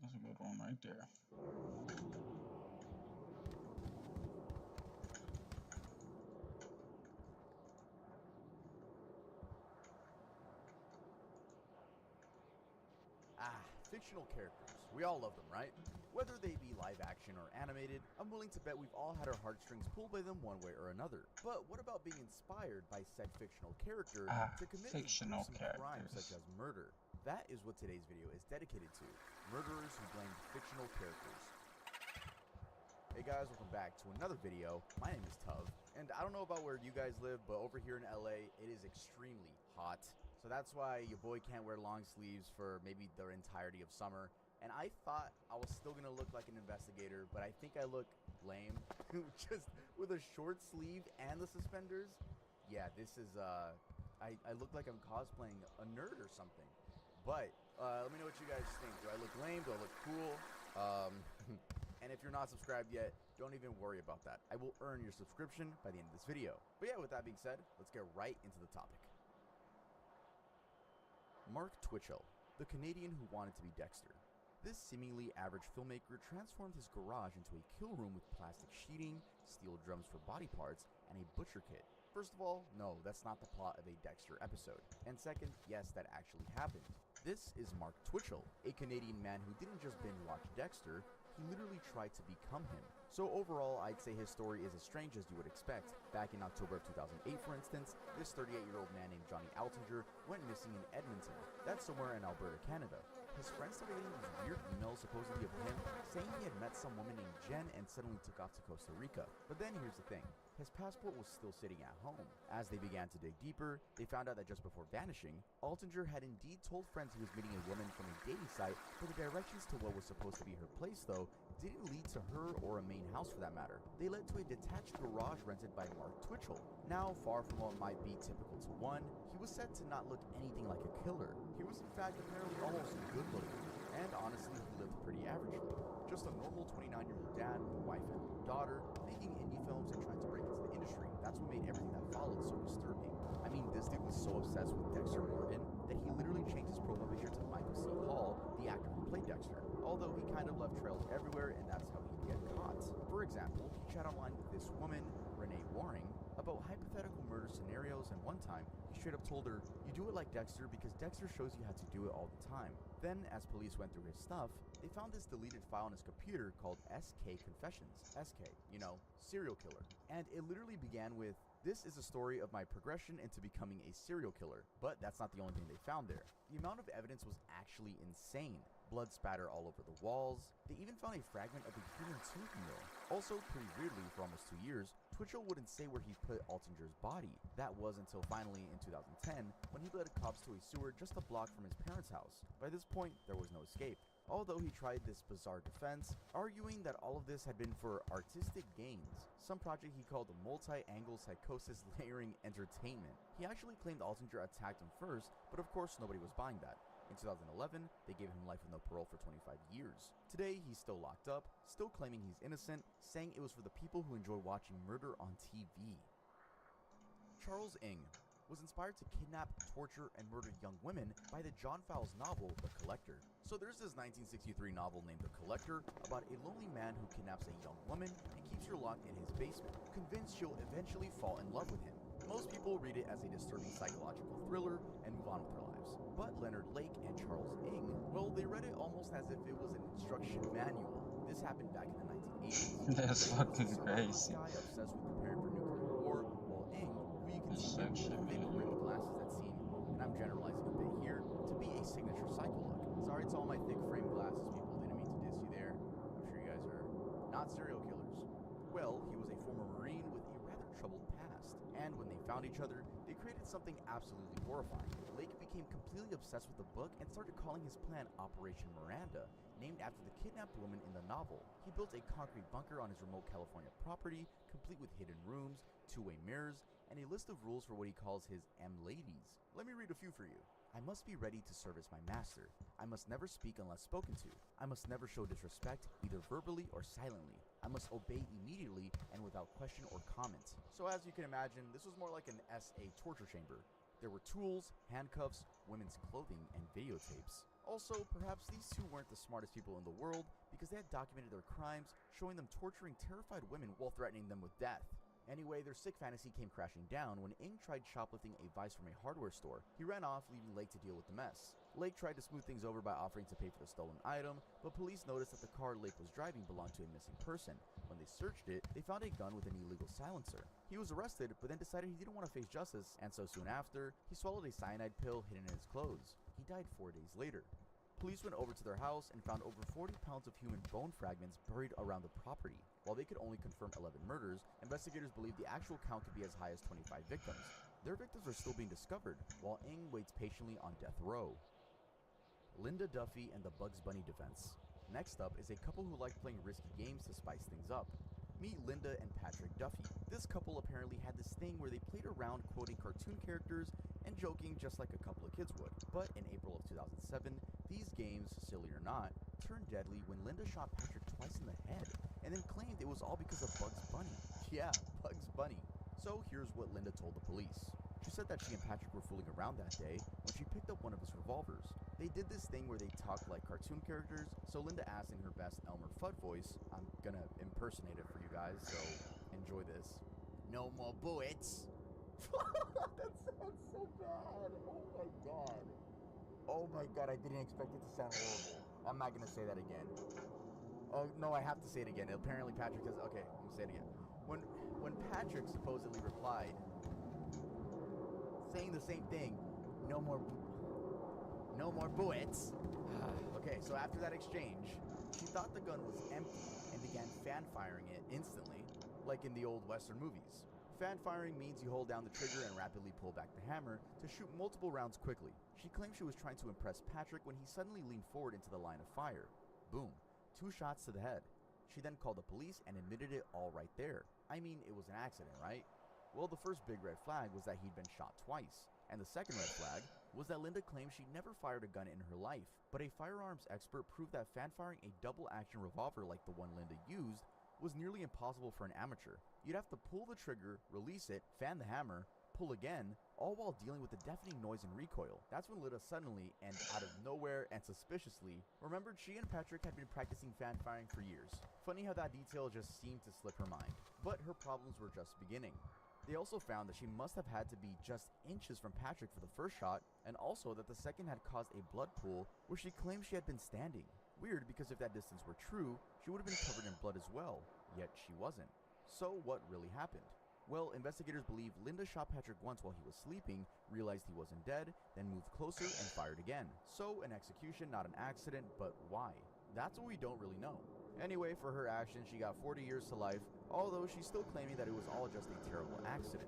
Speaker 1: That's a good one right there.
Speaker 13: Fictional characters. We all love them, right? Whether they be live action or animated, I'm willing to bet we've all had our heartstrings pulled by them one way or another. But what about being inspired by said fictional character to commit a gruesome crime such as murder? That is what today's video is dedicated to. Murderers who blame fictional characters. Hey guys, welcome back to another video. My name is Tuv, and I don't know about where you guys live, but over here in LA, it is extremely hot. So that's why your boy can't wear long sleeves for maybe the entirety of summer. And I thought I was still gonna look like an investigator, but I think I look lame. Just with a short sleeve and the suspenders. Yeah, this is, I look like I'm cosplaying a nerd or something. But, let me know what you guys think. Do I look lame? Do I look cool? And if you're not subscribed yet, don't even worry about that. I will earn your subscription by the end of this video. But yeah, with that being said, let's get right into the topic. Mark Twitchell, the Canadian who wanted to be Dexter. This seemingly average filmmaker transformed his garage into a kill room with plastic sheeting, steel drums for body parts, and a butcher kit. First of all, no, that's not the plot of a Dexter episode. And second, yes, that actually happened. This is Mark Twitchell, a Canadian man who didn't just binge watch Dexter, he literally tried to become him. So overall, I'd say his story is as strange as you would expect. Back in October of 2008, for instance, this 38-year-old man named Johnny Altinger went missing in Edmonton. That's somewhere in Alberta, Canada. His friends started getting these weird emails supposedly of him saying he had met some woman named Jen and suddenly took off to Costa Rica. But then here's the thing. His passport was still sitting at home. As they began to dig deeper, they found out that just before vanishing, Altinger had indeed told friends he was meeting a woman from a dating site, but the directions to what was supposed to be her place, though, didn't lead to her or a main house for that matter. They led to a detached garage rented by Mark Twitchell. Now, far from what might be typical to one, he was said to not look anything like a killer. He was in fact apparently almost good looking, and honestly, he lived pretty averagely. Just a normal 29-year-old dad with a wife and a daughter, making indie films and trying to break into the industry. That's what made everything that followed so disturbing. I mean, this dude was so obsessed with Dexter Morgan that he literally changed his profile picture to Michael C. Hall, the actor who played Dexter. Although he kind of left trails everywhere, and that's how he'd get caught. For example, he chat online with this woman, Renee Waring, about hypothetical murder scenarios, and one time, he straight up told her, "You do it like Dexter because Dexter shows you how to do it all the time." Then, as police went through his stuff, they found this deleted file on his computer called SK Confessions. SK, you know, serial killer. And it literally began with, "This is a story of my progression into becoming a serial killer." But that's not the only thing they found there. The amount of evidence was actually insane. Blood spatter all over the walls. They even found a fragment of a human tooth nail. Also, pretty weirdly, for almost 2 years, Twitchell wouldn't say where he put Altinger's body. That was until finally in 2010, when he led cops to a sewer just a block from his parents' house. By this point, there was no escape. Although he tried this bizarre defense, arguing that all of this had been for artistic gains, some project he called multi-angle psychosis layering entertainment. He actually claimed Altinger attacked him first, but of course nobody was buying that. In 2011, they gave him life with no parole for 25 years. Today, he's still locked up, still claiming he's innocent, saying it was for the people who enjoy watching murder on TV. Charles Ng was inspired to kidnap, torture, and murder young women by the John Fowles novel, The Collector. So there's this 1963 novel named The Collector about a lonely man who kidnaps a young woman and keeps her locked in his basement, convinced she'll eventually fall in love with him. Most people read it as a disturbing psychological thriller and move on with their lives. But Leonard Lake and Charles Ng, well, they read it almost as if it was an instruction manual. This happened back in the 1980s.
Speaker 1: That's fucking crazy.
Speaker 13: Guy obsessed with preparing for nuclear war, while Ng, who you can see here, maybe rimmed glasses that seem, and I'm generalizing a bit here, to be a signature psycho look. Sorry to all my thick frame glasses people, didn't mean to diss you there. I'm sure you guys are not serial killers. Well, he was a former Marine with a rather troubled past, and when they found each other, they created something absolutely horrifying. Lake became completely obsessed with the book and started calling his plan Operation Miranda, named after the kidnapped woman in the novel. He built a concrete bunker on his remote California property, complete with hidden rooms, two-way mirrors, and a list of rules for what he calls his M-ladies. Let me read a few for you. I must be ready to service my master. I must never speak unless spoken to. I must never show disrespect, either verbally or silently. I must obey immediately and without question or comment. So as you can imagine, this was more like an SA torture chamber. There were tools, handcuffs, women's clothing, and videotapes. Also, perhaps these two weren't the smartest people in the world because they had documented their crimes, showing them torturing terrified women while threatening them with death. Anyway, their sick fantasy came crashing down when Ng tried shoplifting a vice from a hardware store. He ran off, leaving Lake to deal with the mess. Lake tried to smooth things over by offering to pay for the stolen item, but police noticed that the car Lake was driving belonged to a missing person. When they searched it, they found a gun with an illegal silencer. He was arrested, but then decided he didn't want to face justice, and so soon after, he swallowed a cyanide pill hidden in his clothes. He died 4 days later. Police went over to their house and found over 40 pounds of human bone fragments buried around the property. While they could only confirm 11 murders, investigators believe the actual count could be as high as 25 victims. Their victims are still being discovered, while Ng waits patiently on death row. Linda Duffy and the Bugs Bunny defense. Next up is a couple who like playing risky games to spice things up. Meet Linda and Patrick Duffy. This couple apparently had this thing where they played around quoting cartoon characters and joking just like a couple of kids would. But in April of 2007, these games, silly or not, turned deadly when Linda shot Patrick twice in the head and then claimed it was all because of Bugs Bunny. Yeah, Bugs Bunny. So here's what Linda told the police. She said that she and Patrick were fooling around that day when she picked up one of his revolvers. They did this thing where they talked like cartoon characters, so Linda asked in her best Elmer Fudd voice, I'm gonna impersonate it for you guys, so enjoy this. No more bullets. That sounds so bad. Oh my god. Oh my god, I didn't expect it to sound horrible. I'm not gonna say that again. Oh no, I have to say it again. Apparently Patrick says, okay, I'm gonna say it again. When Patrick supposedly replied, saying the same thing, no more bullets. Okay, so after that exchange, she thought the gun was empty and began fan firing it instantly, like in the old Western movies. Fan firing means you hold down the trigger and rapidly pull back the hammer to shoot multiple rounds quickly. She claimed she was trying to impress Patrick when he suddenly leaned forward into the line of fire. Boom, 2 shots to the head. She then called the police and admitted it all right there. I mean, it was an accident, right? Well, the first big red flag was that he'd been shot twice. And the second red flag was that Linda claimed she'd never fired a gun in her life. But a firearms expert proved that fan-firing a double-action revolver like the one Linda used was nearly impossible for an amateur. You'd have to pull the trigger, release it, fan the hammer, pull again, all while dealing with the deafening noise and recoil. That's when Linda suddenly, and out of nowhere and suspiciously, remembered she and Patrick had been practicing fan firing for years. Funny how that detail just seemed to slip her mind. But her problems were just beginning. They also found that she must have had to be just inches from Patrick for the first shot, and also that the second had caused a blood pool where she claimed she had been standing. Weird, because if that distance were true, she would have been covered in blood as well, yet she wasn't. So what really happened? Well, investigators believe Linda shot Patrick once while he was sleeping, realized he wasn't dead, then moved closer and fired again. So an execution, not an accident, but why? That's what we don't really know. Anyway, for her actions, she got 40 years to life, although she's still claiming that it was all just a terrible accident.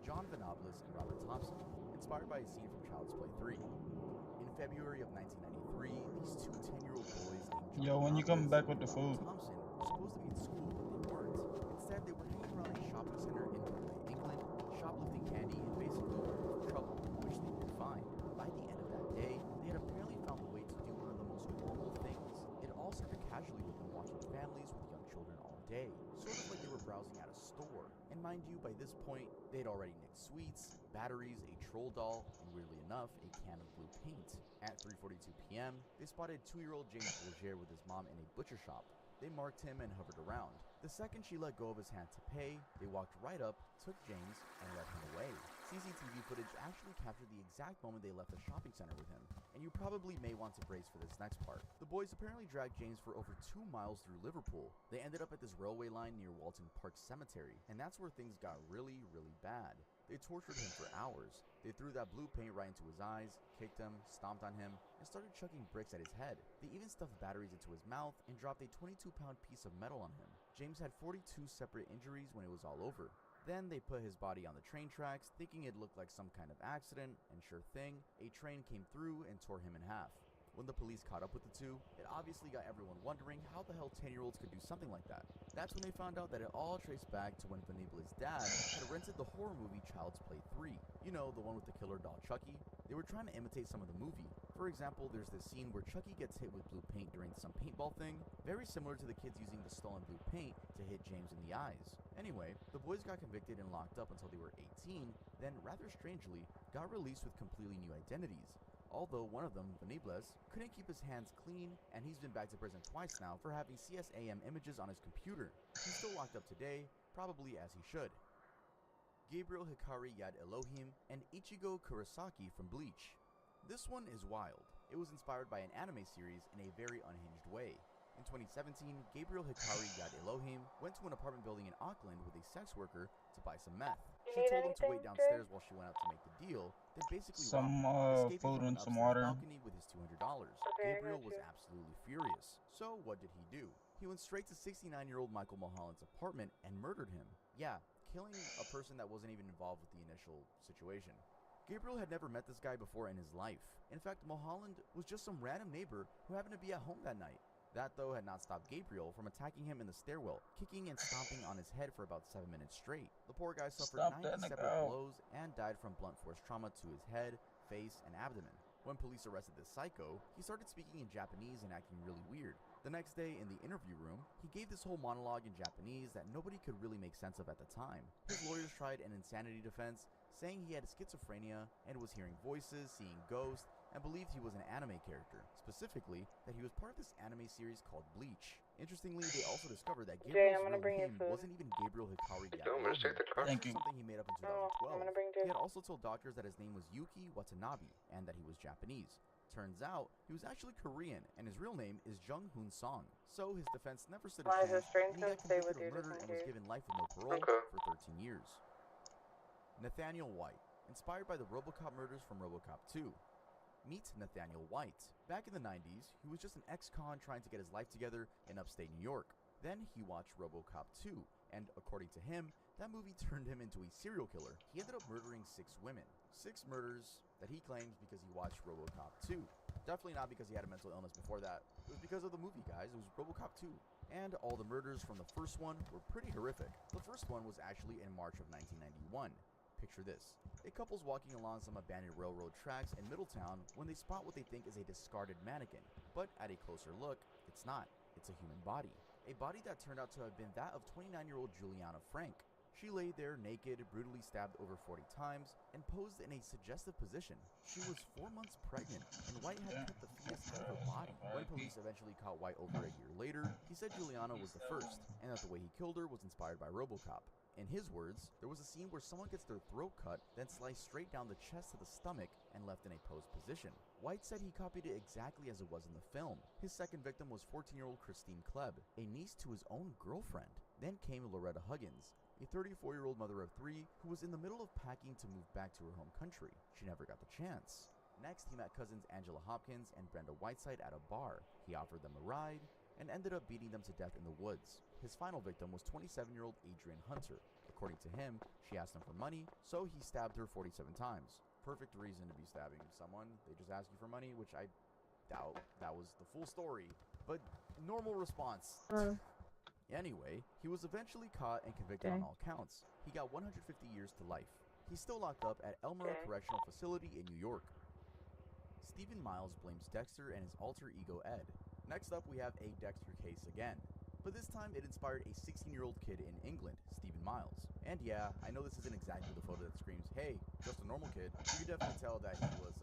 Speaker 13: John Vanopoulos and Robert Thompson, inspired by a scene from Child's Play 3. In February of 1993, these two 10-year-old boys named
Speaker 1: Yo, when you coming back with the food?
Speaker 13: Thompson were supposed to be in school, but they weren't. Instead, they were hanging around a shopping center in Berkeley, England, shoplifting candy and basically looking for trouble, which they did find. By the end of that day, they had apparently found a way to do one of the most normal things. It all started casually with them watching families with young children all day, sort of like they were browsing at a store. And mind you, by this point, they'd already nicked sweets, batteries, a troll doll, and weirdly enough, a can of blue paint. At 3:42 p.m., they spotted 2-year-old James Bourgier with his mom in a butcher shop. They marked him and hovered around. The second she let go of his hand to pay, they walked right up, took James, and led him away. CCTV footage actually captured the exact moment they left the shopping center with him, and you probably may want to brace for this next part. The boys apparently dragged James for over 2 miles through Liverpool. They ended up at this railway line near Walton Park Cemetery, and that's where things got really, really bad. They tortured him for hours. They threw that blue paint right into his eyes, kicked him, stomped on him, and started chucking bricks at his head. They even stuffed batteries into his mouth and dropped a 22-pound piece of metal on him. James had 42 separate injuries when it was all over. Then they put his body on the train tracks, thinking it looked like some kind of accident, and sure thing, a train came through and tore him in half. When the police caught up with the two, it obviously got everyone wondering how the hell 10-year-olds could do something like that. That's when they found out that it all traced back to when Venible's dad had rented the horror movie Child's Play 3. You know, the one with the killer doll Chucky. They were trying to imitate some of the movie. For example, there's this scene where Chucky gets hit with blue paint during some paintball thing, very similar to the kids using the stolen blue paint to hit James in the eyes. Anyway, the boys got convicted and locked up until they were 18, then rather strangely, got released with completely new identities. Although one of them, Venibles, couldn't keep his hands clean, and he's been back to prison twice now for having CSAM images on his computer. He's still locked up today, probably as he should. Gabriel Hikari Yad Elohim and Ichigo Kurosaki from Bleach. This one is wild. It was inspired by an anime series in a very unhinged way. In 2017, Gabriel Hikari Yad Elohim went to an apartment building in Auckland with a sex worker to buy some meth. She told him to wait downstairs while she went up to make the deal, then basically
Speaker 1: some
Speaker 13: escaping
Speaker 1: food
Speaker 13: from
Speaker 1: and
Speaker 13: an
Speaker 1: some
Speaker 13: upstairs
Speaker 1: water.
Speaker 13: balcony with his $200. Gabriel was absolutely furious. So what did he do? He went straight to 69-year-old Michael Mulholland's apartment and murdered him. Yeah, killing a person that wasn't even involved with the initial situation. Gabriel had never met this guy before in his life. In fact, Mulholland was just some random neighbor who happened to be at home that night. That, though, had not stopped Gabriel from attacking him in the stairwell, kicking and stomping on his head for about 7 minutes straight. The poor guy suffered 90 separate blows and died from blunt force trauma to his head, face, and abdomen. When police arrested this psycho, he started speaking in Japanese and acting really weird. The next day, in the interview room, he gave this whole monologue in Japanese that nobody could really make sense of at the time. His lawyers tried an insanity defense, saying he had schizophrenia and was hearing voices, seeing ghosts, and believed he was an anime character, specifically that he was part of this anime series called Bleach. Interestingly, they also discovered that Gabriel's real name wasn't even Gabriel Hikari Yad Elohim. That's something he made up in 2012. He had also told doctors that his name was Yuki Watanabe and that he was Japanese. Turns out, he was actually Korean, and his real name is Jung Hoon Song. So his defense never stood a chance, and he got convicted of murder and was given life with no parole for 13 years. Nathaniel White, inspired by the RoboCop murders from RoboCop 2. Meet Nathaniel White. Back in the 90s, he was just an ex-con trying to get his life together in upstate New York. Then he watched RoboCop 2, and according to him, that movie turned him into a serial killer. He ended up murdering 6 women. 6 murders that he claims because he watched RoboCop 2. Definitely not because he had a mental illness before that. It was because of the movie, guys. It was RoboCop 2. And all the murders from the first one were pretty horrific. The first one was actually in March of 1991. Picture this. A couple's walking along some abandoned railroad tracks in Middletown when they spot what they think is a discarded mannequin. But at a closer look, it's not. It's a human body. A body that turned out to have been that of 29-year-old Juliana Frank. She lay there naked, brutally stabbed over 40 times, and posed in a suggestive position. She was 4 months pregnant, and White had cut the fetus out of her body. When police eventually caught White over a year later, he said Juliana was the first, and that the way he killed her was inspired by RoboCop. In his words, there was a scene where someone gets their throat cut, then sliced straight down the chest to the stomach and left in a posed position. White said he copied it exactly as it was in the film. His second victim was 14-year-old Christine Klebb, a niece to his own girlfriend. Then came Loretta Huggins, a 34-year-old mother of 3 who was in the middle of packing to move back to her home country. She never got the chance. Next, he met cousins Angela Hopkins and Brenda Whiteside at a bar. He offered them a ride and ended up beating them to death in the woods. His final victim was 27-year-old Adrian Hunter. According to him, she asked him for money, so he stabbed her 47 times. Perfect reason to be stabbing someone. They just ask you for money, which I doubt that was the full story, but normal response. Anyway, he was eventually caught and convicted on all counts. He got 150 years to life. He's still locked up at Elmira Correctional Facility in New York. Stephen Miles blames Dexter and his alter ego Ed. Next up, we have a Dexter case again. But this time, it inspired a 16-year-old kid in England, Stephen Miles. And yeah, I know this isn't exactly the photo that screams, hey, just a normal kid. You can definitely tell that he was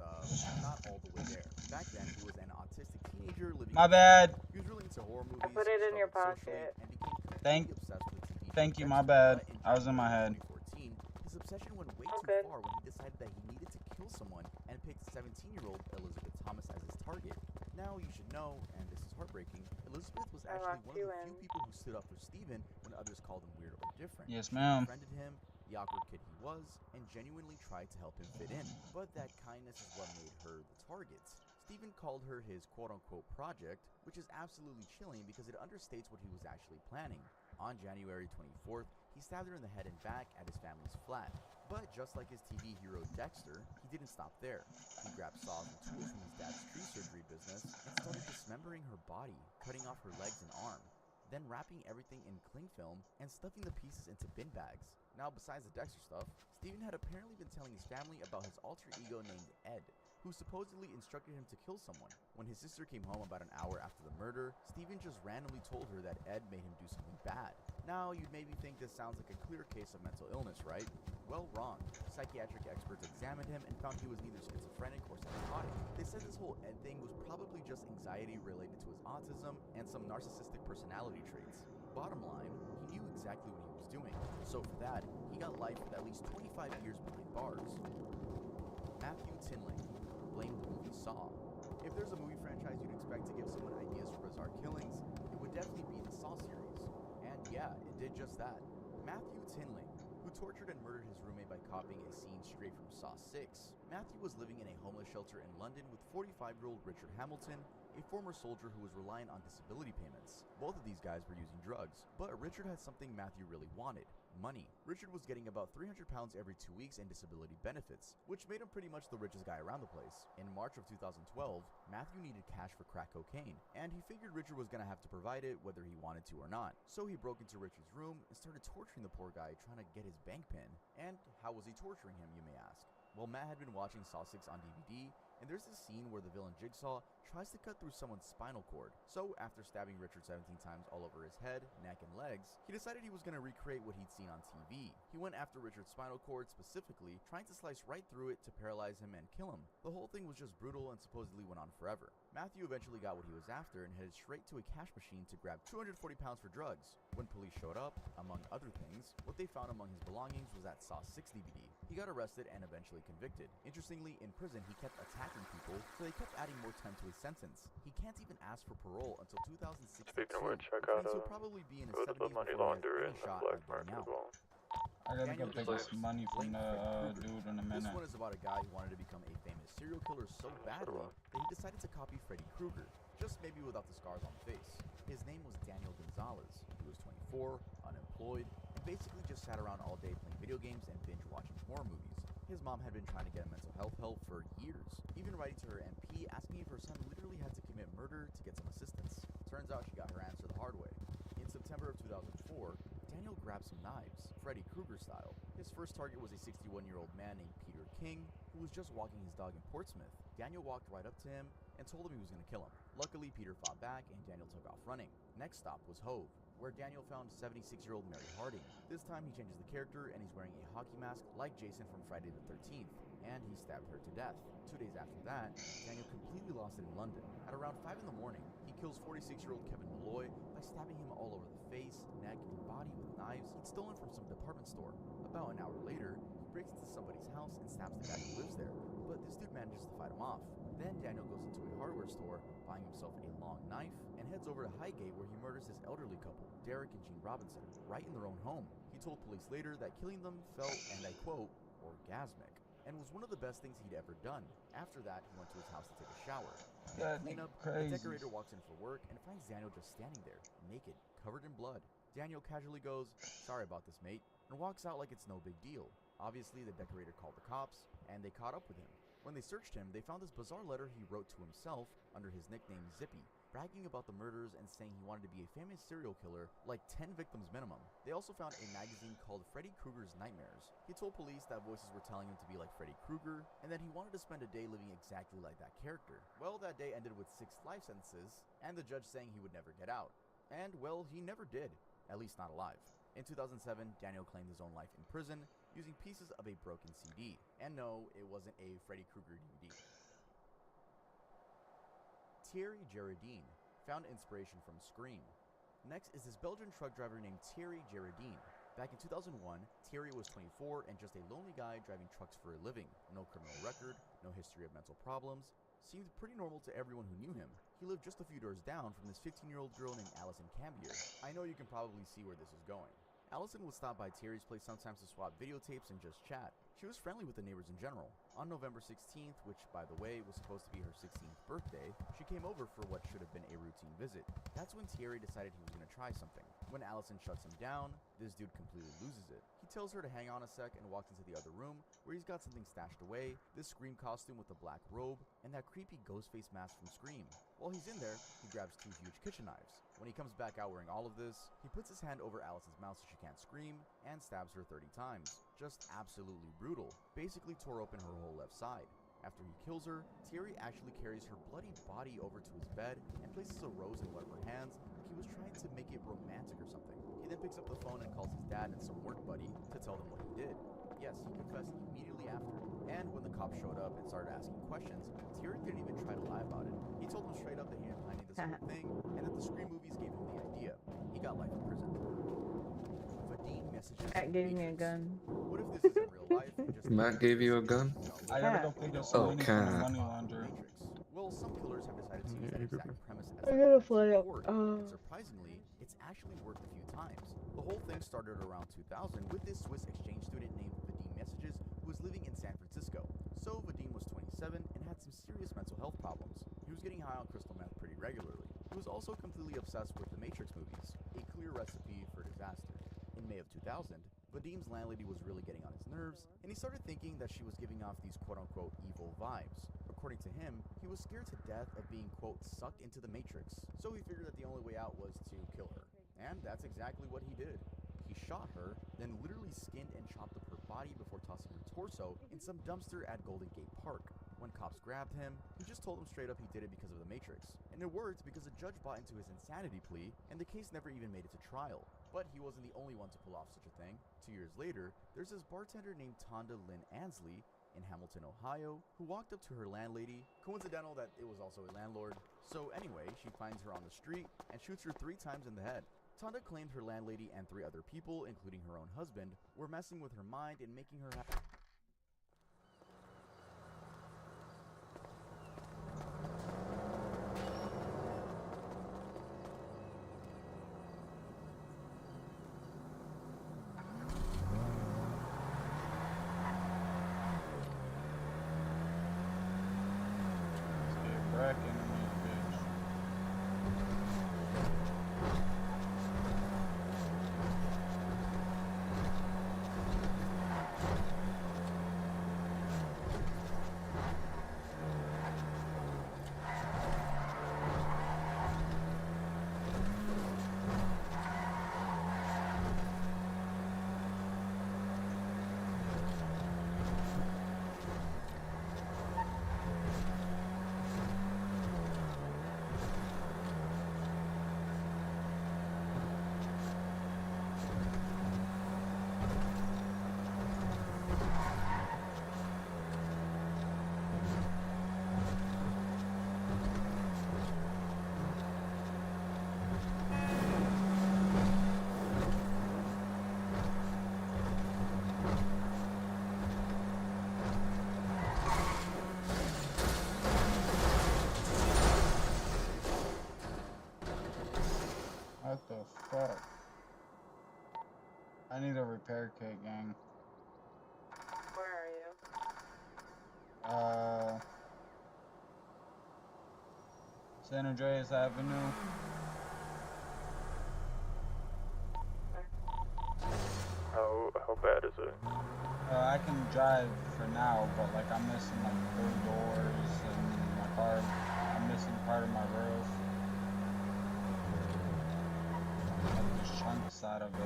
Speaker 13: not all the way there. Back then, he was an autistic teenager living
Speaker 1: My bad.
Speaker 13: He was really into horror movies.
Speaker 10: I put it in your pocket.
Speaker 13: And became completely obsessed with the TV.
Speaker 1: Thank you, my bad. I was in my head.
Speaker 13: 2014, his obsession went way too far when he decided that he needed to kill someone and picked 17-year-old Elizabeth Thomas as his target. Now, you should know, and this is heartbreaking, Elizabeth was actually one of the few people who stood up for Stephen when others called him weird or different.
Speaker 1: Yes, ma'am.
Speaker 13: She befriended him, the awkward kid he was, and genuinely tried to help him fit in. But that kindness is what made her the target. Stephen called her his quote-unquote project, which is absolutely chilling because it understates what he was actually planning. On January 24th, he stabbed her in the head and back at his family's flat. But just like his TV hero Dexter, he didn't stop there. He grabbed saws and tools from his dad's tree surgery business and started dismembering her body, cutting off her legs and arm, then wrapping everything in cling film and stuffing the pieces into bin bags. Now, besides the Dexter stuff, Steven had apparently been telling his family about his alter ego named Ed, who supposedly instructed him to kill someone. When his sister came home about an hour after the murder, Steven just randomly told her that Ed made him do something bad. Now, you'd maybe think this sounds like a clear case of mental illness, right? Well, wrong. Psychiatric experts examined him and found he was neither schizophrenic or psychotic. They said this whole Ed thing was probably just anxiety related to his autism and some narcissistic personality traits. Bottom line, he knew exactly what he was doing. So for that, he got life with at least 25 years behind bars. Matthew Tinling blamed the movie Saw. If there's a movie franchise you'd expect to give someone ideas for bizarre killings, it would definitely be the Saw series. And yeah, it did just that. Matthew Tinling, who tortured and murdered his roommate by copying a scene straight from Saw 6. Matthew was living in a homeless shelter in London with 45-year-old Richard Hamilton, a former soldier who was relying on disability payments. Both of these guys were using drugs, but Richard had something Matthew really wanted: money. Richard was getting about £300 every 2 weeks in disability benefits, which made him pretty much the richest guy around the place. In March of 2012, Matthew needed cash for crack cocaine, and he figured Richard was gonna have to provide it whether he wanted to or not. So he broke into Richard's room and started torturing the poor guy, trying to get his bank pin. And how was he torturing him, you may ask? Well, Matt had been watching Saw 6 on DVD, and there's this scene where the villain Jigsaw tries to cut through someone's spinal cord. So after stabbing Richard 17 times all over his head, neck, and legs, he decided he was going to recreate what he'd seen on TV. He went after Richard's spinal cord specifically, trying to slice right through it to paralyze him and kill him. The whole thing was just brutal and supposedly went on forever. Matthew eventually got what he was after and headed straight to a cash machine to grab 240 pounds for drugs. When police showed up, among other things, what they found among his belongings was that Saw 6 DVD. He got arrested and eventually convicted. Interestingly, in prison, he kept attacking people, so they kept adding more time to his sentence. He can't even ask for parole until 2062,
Speaker 14: Speaking of which, check
Speaker 13: which
Speaker 14: out
Speaker 13: means he'll probably be in his
Speaker 14: go to
Speaker 13: 70s
Speaker 14: the money
Speaker 13: before he has
Speaker 14: laundry
Speaker 13: any
Speaker 14: and
Speaker 13: shot
Speaker 14: black
Speaker 13: at
Speaker 14: market
Speaker 13: getting
Speaker 14: as
Speaker 13: out.
Speaker 14: well.
Speaker 1: I gotta
Speaker 13: Daniel
Speaker 1: go take
Speaker 13: Gonzalez,
Speaker 1: this money from
Speaker 13: blamed
Speaker 1: the
Speaker 13: Freddy Krueger.
Speaker 1: dude in a
Speaker 13: This
Speaker 1: minute.
Speaker 13: one is about a guy who wanted to become a famous serial killer so badly that he decided to copy Freddy Krueger, just maybe without the scars on the face. His name was Daniel Gonzalez. He was 24, unemployed, and basically just sat around all day playing video games and binge watching horror movies. His mom had been trying to get him mental health help for years, even writing to her MP asking if her son literally had to commit murder to get some assistance. Turns out she got her answer the hard way. In September of 2004, Daniel grabbed some knives, Freddy Krueger style. His first target was a 61-year-old man named Peter King, who was just walking his dog in Portsmouth. Daniel walked right up to him and told him he was going to kill him. Luckily, Peter fought back and Daniel took off running. Next stop was Hove, where Daniel found 76-year-old Mary Harding. This time he changes the character and he's wearing a hockey mask like Jason from Friday the 13th, and he stabbed her to death. 2 days after that, Daniel completely lost it in London. At around 5 in the morning, he kills 46-year-old Kevin Malloy by stabbing him all over the face, neck, and body with knives he'd stolen from some department store. About an hour later, he breaks into somebody's house and stabs the guy who lives there, but this dude manages to fight him off. Then Daniel goes into a hardware store, buying himself a long knife, and heads over to Highgate where he murders this elderly couple, Derek and Jean Robinson, right in their own home. He told police later that killing them felt, and I quote, orgasmic, and was one of the best things he'd ever done. After that, he went to his house to take a shower.
Speaker 1: Yeah,
Speaker 13: Clean up, the decorator walks in for work and finds Daniel just standing there, naked, covered in blood. Daniel casually goes, "Sorry about this, mate," and walks out like it's no big deal. Obviously, the decorator called the cops, and they caught up with him. When they searched him, they found this bizarre letter he wrote to himself under his nickname Zippy, bragging about the murders and saying he wanted to be a famous serial killer, like 10 victims minimum. They also found a magazine called Freddy Krueger's Nightmares. He told police that voices were telling him to be like Freddy Krueger, and that he wanted to spend a day living exactly like that character. Well, that day ended with 6 life sentences, and the judge saying he would never get out. And, well, he never did. At least not alive. In 2007, Daniel claimed his own life in prison, using pieces of a broken CD. And no, it wasn't a Freddy Krueger DVD. Thierry Gerardin found inspiration from Scream. Next is this Belgian truck driver named Thierry Gerardin. Back in 2001, Thierry was 24 and just a lonely guy driving trucks for a living. No criminal record, no history of mental problems. Seemed pretty normal to everyone who knew him. He lived just a few doors down from this 15-year-old girl named Alison Cambier. I know you can probably see where this is going. Allison would stop by Thierry's place sometimes to swap videotapes and just chat. She was friendly with the neighbors in general. On November 16th, which by the way was supposed to be her 16th birthday, she came over for what should have been a routine visit. That's when Thierry decided he was going to try something. When Allison shuts him down, this dude completely loses it. He tells her to hang on a sec and walks into the other room where he's got something stashed away, this Scream costume with a black robe, and that creepy Ghostface mask from Scream. While he's in there, he grabs 2 huge kitchen knives. When he comes back out wearing all of this, he puts his hand over Allison's mouth so she can't scream, and stabs her 30 times. Just absolutely brutal. Basically tore open her whole left side. After he kills her, Thierry actually carries her bloody body over to his bed and places a rose in one of her hands like he was trying to make it romantic or something. He then picks up the phone and calls his dad and some work buddy to tell them what he did. Yes, he confessed immediately after. And when the cops showed up and started asking questions, Thierry didn't even try to lie about it. He told them straight up that he didn't plan this whole thing and that the Scream movies gave him the idea. He got life in prison. Vadim messages
Speaker 12: That gave me a gun.
Speaker 13: What if this isn't real life and just
Speaker 14: Matt gave you a gun?
Speaker 1: I gotta go pick up some money from the money laundry.
Speaker 13: Well, some killers have decided to use that exact premise as
Speaker 12: I
Speaker 13: their
Speaker 12: gotta
Speaker 13: defense
Speaker 12: fly up.
Speaker 13: forward, and surprisingly, it's actually worked a few times. The whole thing started around 2000 with this Swiss exchange student named Vadim Messages who was living in San Francisco. So Vadim was 27 and had some serious mental health problems. He was getting high on crystal meth pretty regularly. He was also completely obsessed with the Matrix movies, a clear recipe for disaster. In May of 2000, Vadim's landlady was really getting on his nerves, and he started thinking that she was giving off these quote-unquote evil vibes. According to him, he was scared to death of being, quote, sucked into the Matrix, so he figured that the only way out was to kill her. And that's exactly what he did. He shot her, then literally skinned and chopped up her body before tossing her torso in some dumpster at Golden Gate Park. When cops grabbed him, he just told them straight up he did it because of the Matrix. And it worked because a judge bought into his insanity plea, and the case never even made it to trial. But he wasn't the only one to pull off such a thing. 2 years later, there's this bartender named Tonda Lynn Ansley in Hamilton, Ohio, who walked up to her landlady. Coincidental that it was also a landlord. So anyway, she finds her on the street and shoots her 3 times in the head. Tonda claimed her landlady and 3 other people, including her own husband, were messing with her mind and making her happy.
Speaker 1: What the fuck? I need a repair kit, gang.
Speaker 12: Where are you?
Speaker 1: San Andreas Avenue.
Speaker 15: How bad is it?
Speaker 1: I can drive for now, but like I'm missing like 3 doors and my car. I'm missing part of my roof. Like this chunk side of it.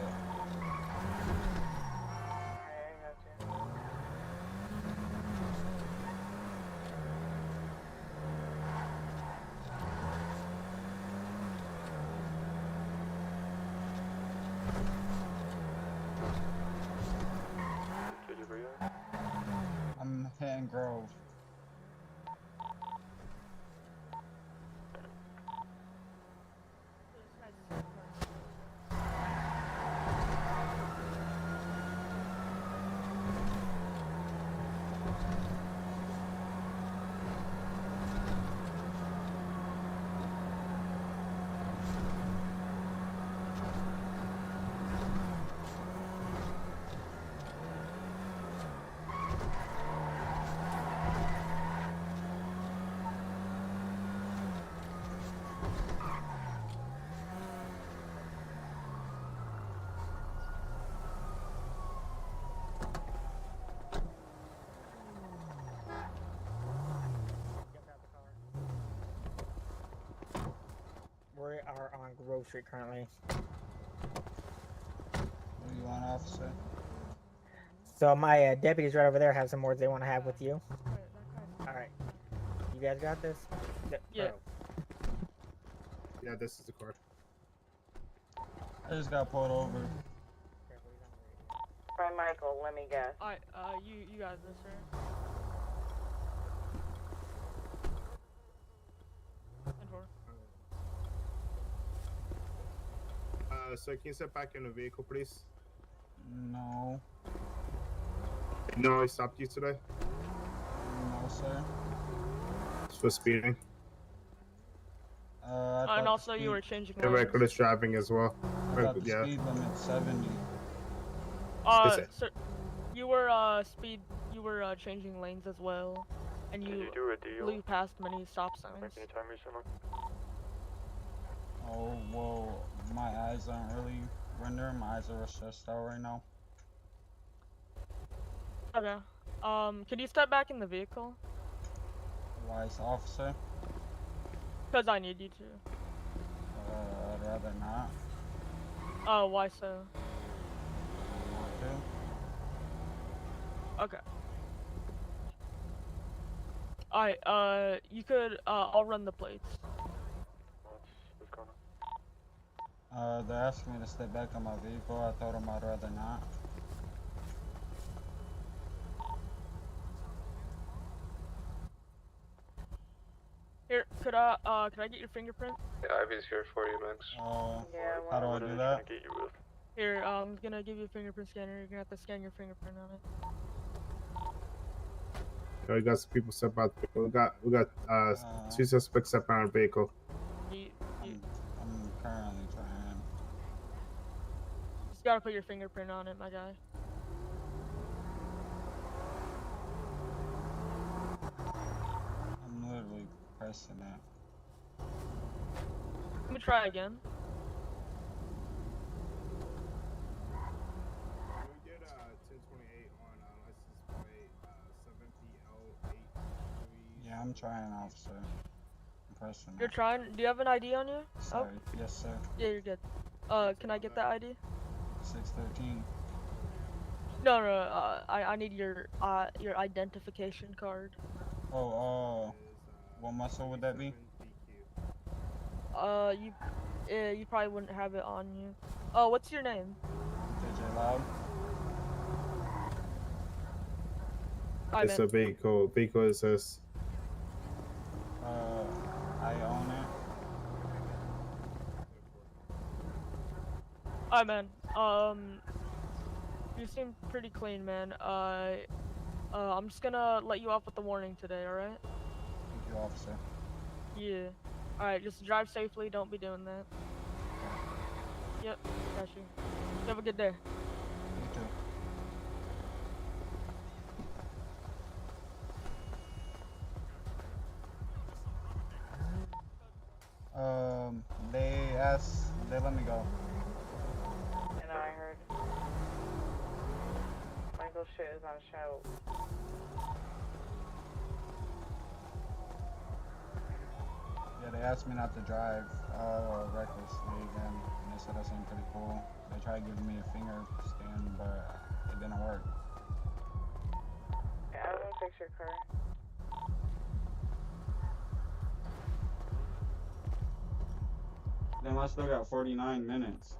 Speaker 1: I'm hitting Grove.
Speaker 14: Grove Street currently.
Speaker 1: What do you want, officer?
Speaker 14: So my deputies right over there have some words they want to have with you. All right. You guys got this?
Speaker 16: Yeah.
Speaker 17: Yeah, this is the card.
Speaker 1: I just got pulled over.
Speaker 12: Alright, Michael, let me guess.
Speaker 16: Alright, you got this, right?
Speaker 17: So can you step back in the vehicle, please?
Speaker 1: No.
Speaker 17: No, I stopped you today.
Speaker 1: No, sir.
Speaker 17: It's for speeding.
Speaker 16: And also you were changing
Speaker 17: And
Speaker 16: lanes.
Speaker 17: reckless driving as well.
Speaker 1: I thought the speed limit's 70.
Speaker 16: Sir, you were changing lanes as well, and you blew past many stop signs.
Speaker 15: Making a time recently?
Speaker 1: Oh, whoa. My eyes aren't really rendering. My eyes are stressed out right now.
Speaker 16: Okay. Can you step back in the vehicle?
Speaker 1: Why is officer?
Speaker 16: Because I need you to.
Speaker 1: I'd rather not.
Speaker 16: Oh, why so?
Speaker 1: Want to.
Speaker 16: Okay. Alright, you could, I'll run the plates.
Speaker 15: What's going on?
Speaker 1: They're asking me to step back on my vehicle. I told them I'd rather not.
Speaker 16: Here, could I get your fingerprint?
Speaker 15: Yeah, Ivy's here for you, Max.
Speaker 1: How do I do that?
Speaker 15: Get you with?
Speaker 16: Here, I'm gonna give you a fingerprint scanner. You're gonna have to scan your fingerprint on it.
Speaker 17: We got some people step out. We got 2 suspects step out of our vehicle.
Speaker 1: I'm currently trying.
Speaker 16: Just gotta put your fingerprint on it, my guy.
Speaker 1: I'm literally pressing it.
Speaker 16: Let me try again.
Speaker 1: Yeah, I'm trying, officer. I'm pressing
Speaker 16: You're
Speaker 1: it.
Speaker 16: trying? Do you have an ID on you?
Speaker 1: Sorry. Yes, sir.
Speaker 16: Yeah, you're good. Can I get that ID?
Speaker 1: 613.
Speaker 16: No, I need your identification card.
Speaker 1: Oh, what muscle would that be?
Speaker 16: You probably wouldn't have it on you. Oh, what's your name?
Speaker 1: JJ Loud.
Speaker 17: It's a vehicle. Vehicle is this.
Speaker 1: I own it.
Speaker 16: Alright, man. You seem pretty clean, man. I'm just gonna let you off with the warning today, alright?
Speaker 1: Thank you, officer.
Speaker 16: Yeah. Alright, just drive safely, don't be doing that. Yep, got you. You have a good day.
Speaker 1: You too. They let me go.
Speaker 12: And I heard Michael shit is on show.
Speaker 1: Yeah, they asked me not to drive recklessly again, and they said that seemed pretty cool. They tried giving me a finger scan, but it didn't work.
Speaker 12: Yeah, I will fix your car.
Speaker 1: Then I still got 49 minutes.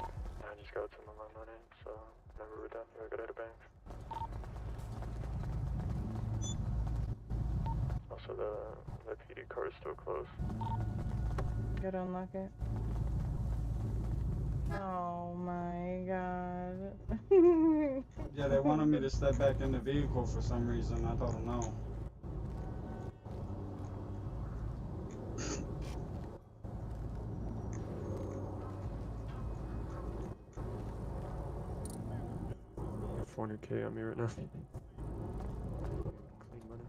Speaker 15: I just got some of my money, so never we're done. I got out of bank. Also, the PD car is still closed.
Speaker 12: Good, unlock it. Oh my god.
Speaker 1: Yeah, they wanted me to step back in the vehicle for some reason. I told them no.
Speaker 15: $400K on me right now. Clean money.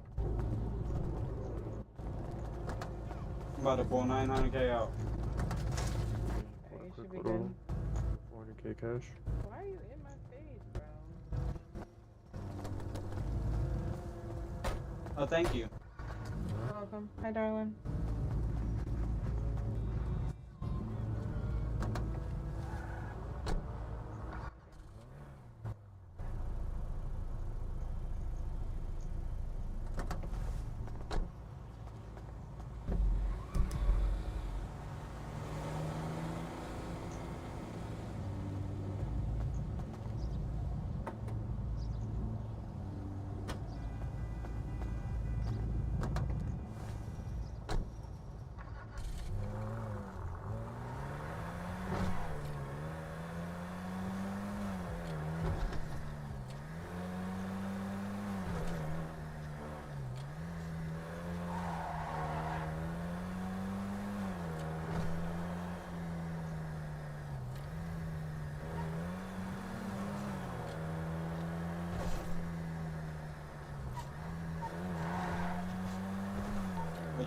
Speaker 1: I'm about to pull 900K out.
Speaker 12: You should be good.
Speaker 15: 400K cash.
Speaker 12: Why are you in my face, bro?
Speaker 1: Oh, thank you.
Speaker 12: You're welcome. Hi, darling.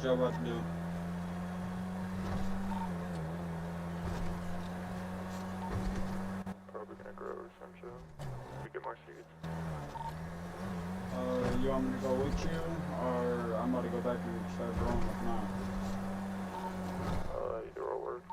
Speaker 1: What y'all about to do?
Speaker 15: Probably gonna grow some shit. We get more seeds.
Speaker 1: You want me to go with you, or I'm about to go back and start growing with mine?
Speaker 15: Either will work.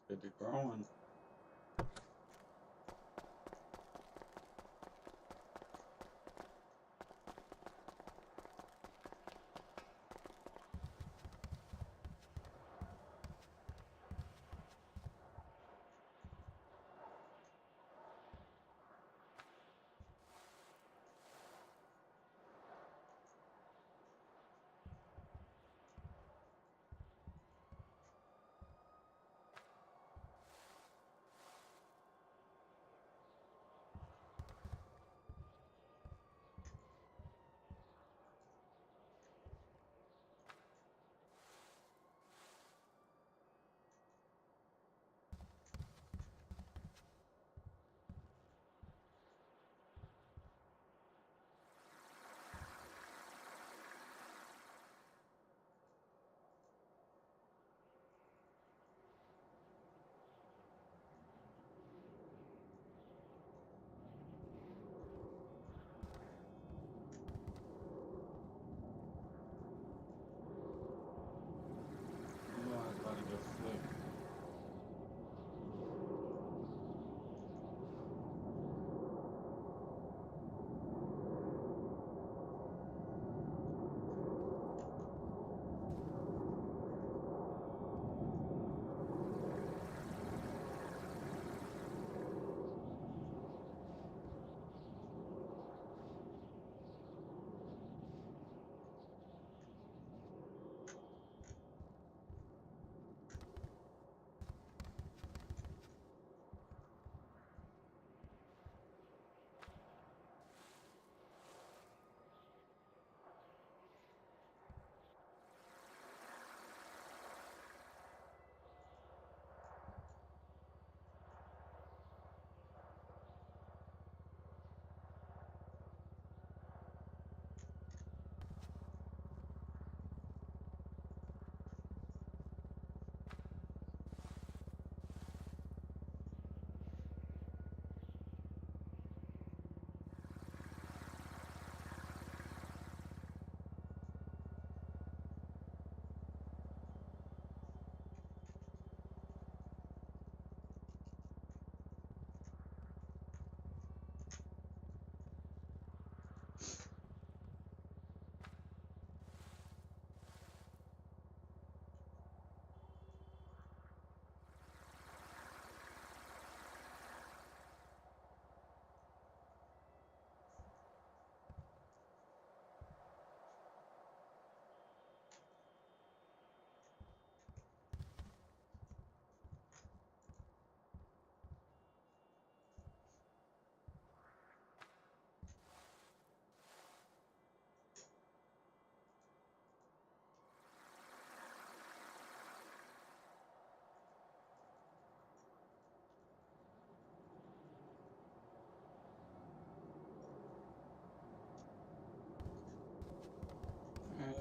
Speaker 1: Good to growing.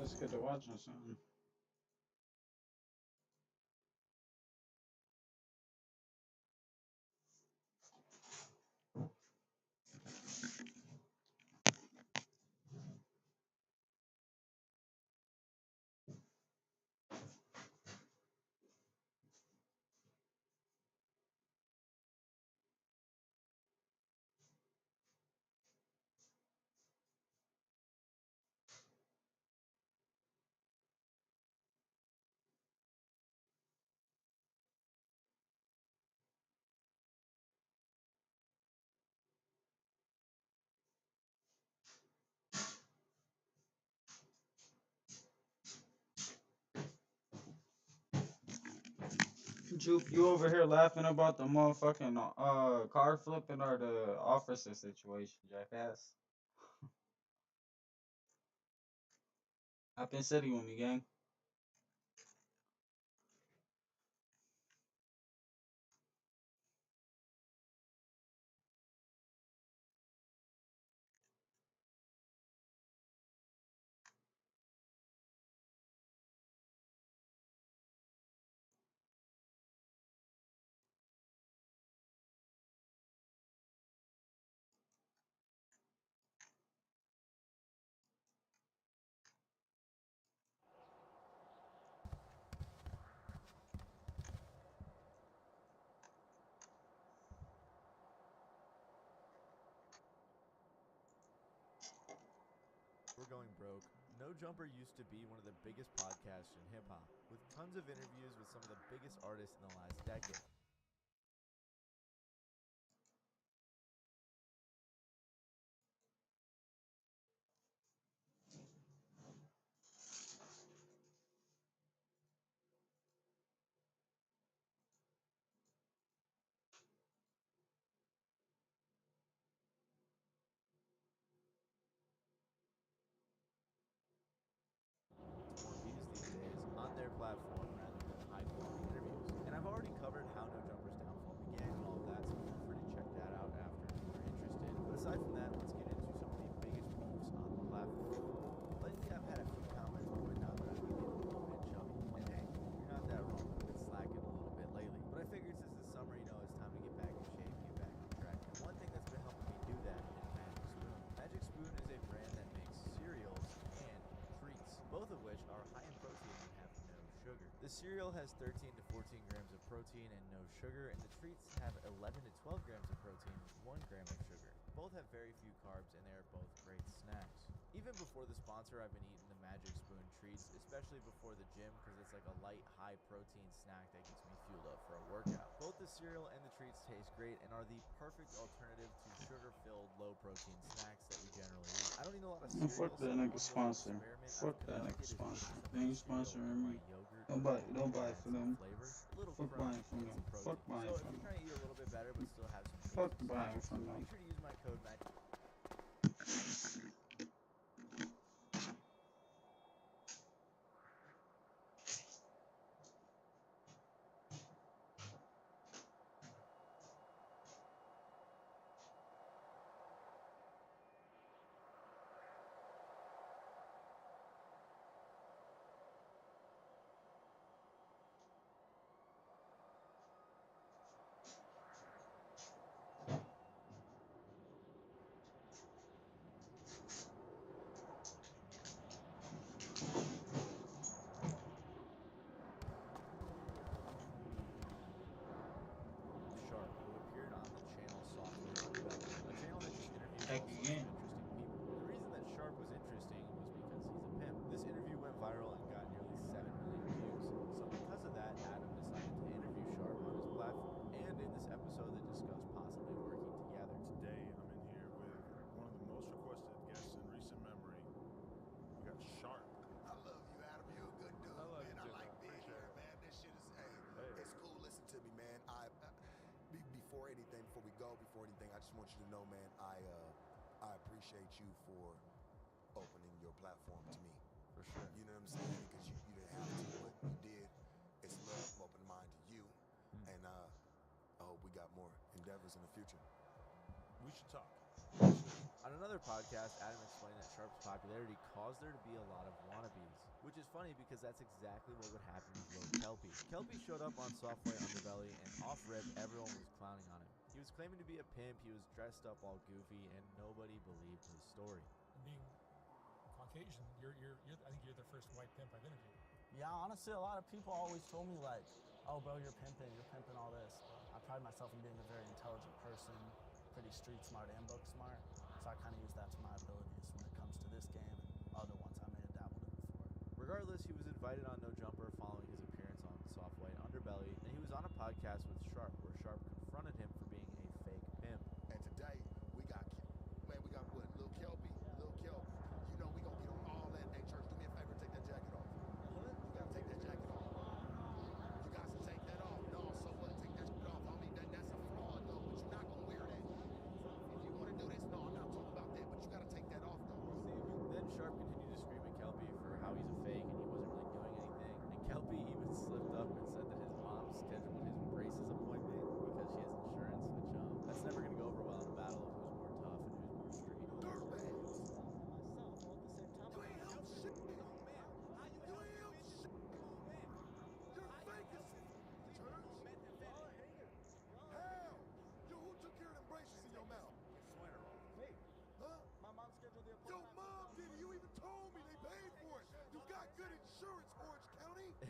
Speaker 1: Let's get to watching something. Juke, you over here laughing about the motherfucking car flipping or the officer situation, jackass? Hop in city with me, gang.
Speaker 13: We're going broke. No Jumper used to be one of the biggest podcasts in hip-hop, with tons of interviews with some of the biggest artists in the last decade. More views these days on their platform rather than high-quality interviews. And I've already covered how No Jumper's downfall began and all of that, so feel free to check that out after if you're interested. But aside from that, let's get into some of the biggest beefs on the platform. Lately, I've had a few comments pointing out that I've been getting a little bit chubby. And hey, you're not that wrong. I've been slacking a little bit lately. But I figured since it's summer, you know, it's time to get back in shape, get back on track. And one thing that's been helping me do that is Magic Spoon. Magic Spoon is a brand that makes cereals and treats, both of which are high in protein and have no sugar. The cereal has 13 to 14 grams of protein and no sugar, and the treats have 11 to 12 grams of protein with 1 gram of sugar. Both have very few carbs, and they are both great snacks. Even before the sponsor, I've been eating the Magic Spoon treats, especially before the gym, because it's like a light, high-protein snack that gets me fueled up for a workout. Both the cereal and the treats taste great and are the perfect alternative to sugar-filled, low-protein snacks that we generally eat. I don't eat a lot of cereal,
Speaker 1: Fuck that nigga sponsor. Fuck that nigga sponsor. They ain't sponsoring me. Don't buy it for them. Fuck buying from them. Fuck buying
Speaker 13: So if
Speaker 1: from
Speaker 13: you're
Speaker 1: them.
Speaker 13: trying to eat a little bit better but still have some
Speaker 1: Fuck
Speaker 13: tasty
Speaker 1: buying
Speaker 13: snacks,
Speaker 1: from them.
Speaker 13: make sure to use my code MAGIC. Sharp, who appeared on the channel Software Undeveloped, a channel that just interviews
Speaker 1: Heck
Speaker 13: all sorts
Speaker 1: again.
Speaker 13: of interesting people. The reason that Sharp was interesting was because he's a pimp. This interview went viral and got nearly 7 million views. So because of that, Adam decided to interview Sharp on his platform, and in this episode they discussed possibly working together.
Speaker 18: Today, I'm in here with one of the most requested guests in recent memory. We got Sharp.
Speaker 19: I love you, Adam. You're a good dude, man. I like being here, man. This shit is, it's cool. Listen to me, man. Before anything, I just want you to know, man, I appreciate you for opening your platform to me.
Speaker 13: For sure.
Speaker 19: You know what I'm saying? Because you didn't have to, but you did. It's love, open mind to you. And I hope we got more endeavors in the future.
Speaker 18: We should talk.
Speaker 13: On another podcast, Adam explained that Sharp's popularity caused there to be a lot of wannabes, which is funny because that's exactly what would happen with Lil Kelpie. Kelpie showed up on Soft White Underbelly, and off-rip, everyone was clowning on him. He was claiming to be a pimp, he was dressed up all goofy, and nobody believed his story.
Speaker 20: Being Caucasian, I think you're the first white pimp I've interviewed.
Speaker 21: Yeah, honestly, a lot of people always told me like, oh bro, you're pimping all this. I pride myself in being a very intelligent person, pretty street smart and book smart. So I kind of use that to my abilities when it comes to this game and other ones I may have dabbled in before.
Speaker 13: Regardless, he was invited on No Jumper following his appearance on Soft White Underbelly, and he was on a podcast with Sharp, where Sharp confronted him for being a fake pimp.
Speaker 19: And today, we got what, Lil Kelpie. You know we gonna get on all that. Hey, Church, do me a favor, take that jacket off. What? You gotta take that jacket off. You guys can take that off. No, so what? Take that shit off. Homie, that's a fraud, though, but you're not gonna wear that. If you wanna do this, no, I'm not talking about that, but you gotta take that off, though.
Speaker 13: Then Sharp continued to scream at Kelpie for how he's a fake and he wasn't really doing anything. And Kelpie even slipped up and said that his mom scheduled his braces appointment because she has insurance, which that's never gonna go over well in a battle of who's more tough and who's more street.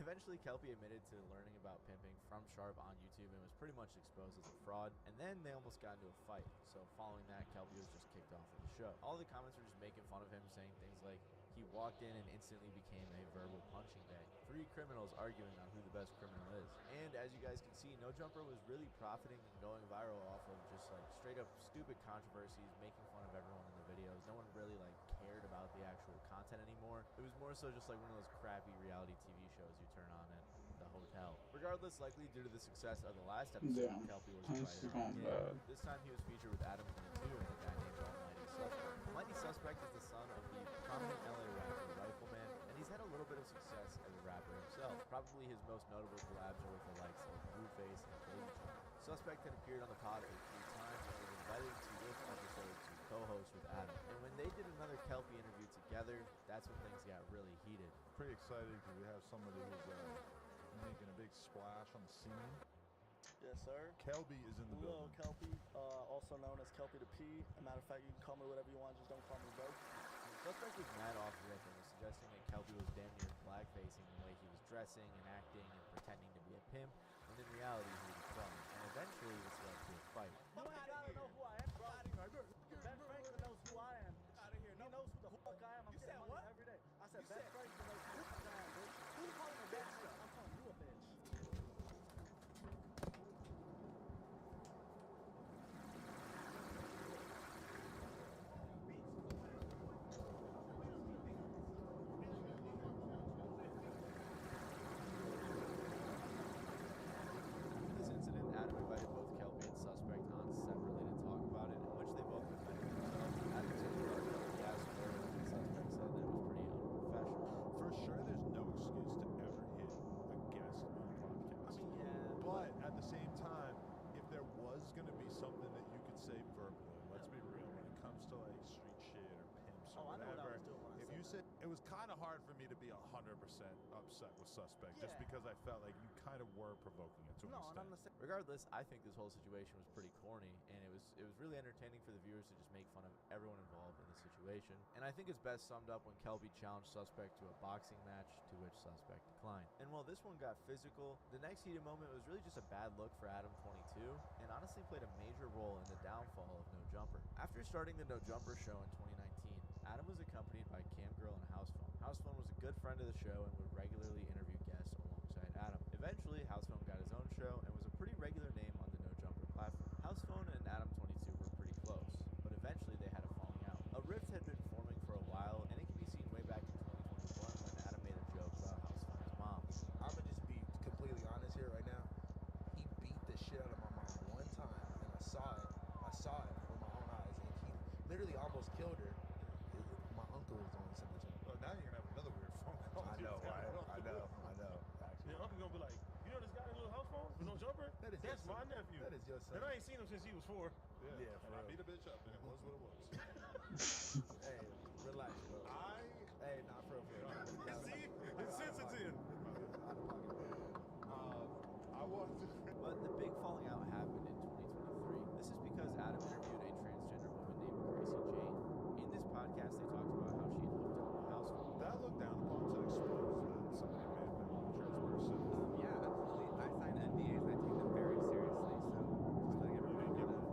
Speaker 13: Eventually, Kelpie admitted to learning about pimping from Sharp on YouTube and was pretty much exposed as a fraud, and then they almost got into a fight. So following that, Kelpie was just kicked off of the show. All the comments were just making fun of him, saying things like, he walked in and instantly became a verbal punching bag. 3 criminals arguing on who the best criminal is. And as you guys can see, No Jumper was really profiting and going viral off of just like straight up stupid controversies, making fun of everyone in the videos. No one really like cared about the actual content anymore. It was more so just like one of those crappy reality TV shows you turn on at the hotel. Regardless, likely due to the success of the last episode, Kelpie was invited on again. This time he was featured with Adam 22 and a guy named Almighty Suspect. Almighty Suspect is the son of the prominent LA rapper Rifleman, and he's had a little bit of success as a rapper himself. Probably his most notable collabs are with the likes of Blueface and Baby Chunk. Suspect had appeared on the pod a few times and was invited to this episode to co-host with Adam. And when they did another Kelpie interview together, that's when things got really heated.
Speaker 18: Pretty excited because we have somebody who's making a big splash on the scene.
Speaker 21: Yes, sir.
Speaker 18: Kelpie is in the
Speaker 21: Hello,
Speaker 18: building.
Speaker 21: Kelpie, also known as Kelpie the P. As a matter of fact, you can call me whatever you want, just don't call me broke.
Speaker 13: Suspect was mad off rip and was suggesting that Kelpie was damn near blackfacing the way he was dressing and acting and pretending to be a pimp, when in reality he was a fraud. And eventually this led to a fight.
Speaker 21: You ain't gotta know who I am, bro. Ben Franklin knows who I am. Out of here. He knows who the fuck I am. I'm getting money every day. I said Ben Franklin knows who the fuck I am, bitch. Who you calling a bitch? I'm calling you a bitch.
Speaker 13: This incident, Adam invited both Kelpie and Suspect on separately to talk about it, in which they both defended themselves. Adam took the Kelpie asked for it, and Suspect said that it was pretty unprofessional.
Speaker 18: For sure, there's no excuse to ever hit a guest on a podcast.
Speaker 21: I mean, yeah.
Speaker 18: But at the same time, if there was going to be something that you could say verbally, let's be real, when it comes to like street shit or pimps or
Speaker 21: I know
Speaker 18: whatever,
Speaker 21: what I was doing when I
Speaker 18: if
Speaker 21: said
Speaker 18: you said, it was kind of hard for me to be 100% upset with Suspect, just because I felt like you kind of were provoking it to an extent.
Speaker 13: Regardless, I think this whole situation was pretty corny, and it was really entertaining for the viewers to just make fun of everyone involved in the situation. And I think it's best summed up when Kelpie challenged Suspect to a boxing match, to which Suspect declined. And while this one got physical, the next heated moment was really just a bad look for Adam 22, and honestly played a major role in the downfall of No Jumper. After starting the No Jumper show in 2019, Adam was accompanied by Camgirl and Housephone. Housephone was a good friend of the show and would regularly interview guests alongside Adam. Eventually, Housephone got his own show and was a pretty regular name on the No Jumper platform. Housephone and Adam 22 were pretty close, but eventually they had a falling out. A rift had been forming for a while, and it can be seen way back in 2021 when Adam made a joke about Housephone's mom.
Speaker 19: I'ma just be completely honest here right now. He beat the shit out of my mom one time, and I saw it with my own eyes, and he literally almost killed her. My uncle was the one who sent it to me.
Speaker 18: Well, now you're gonna have another weird phone call.
Speaker 19: I know, right? I know. Actually.
Speaker 18: Your uncle gonna be like, you know this guy in a little house phone with no jumper? That's my nephew.
Speaker 19: That is your son.
Speaker 18: And I ain't seen him since he was 4.
Speaker 19: Yeah,
Speaker 18: and I beat a bitch up, and it was what it was.
Speaker 13: Hey, relax, bro. Hey, not for real.
Speaker 18: See, it's sensitive. I want to.
Speaker 13: But the big falling out happened in 2023. This is because Adam interviewed a transgender woman named Gracie Jane. In this podcast, they talked about how she had hooked up with House phone.
Speaker 18: That looked down upon to expose that somebody may have been a trans person.
Speaker 3: Yeah, absolutely. I sign NDAs and I take them very seriously, so just letting everybody know that.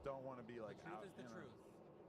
Speaker 18: Don't want to be like
Speaker 3: the truth
Speaker 18: out,
Speaker 3: is the truth.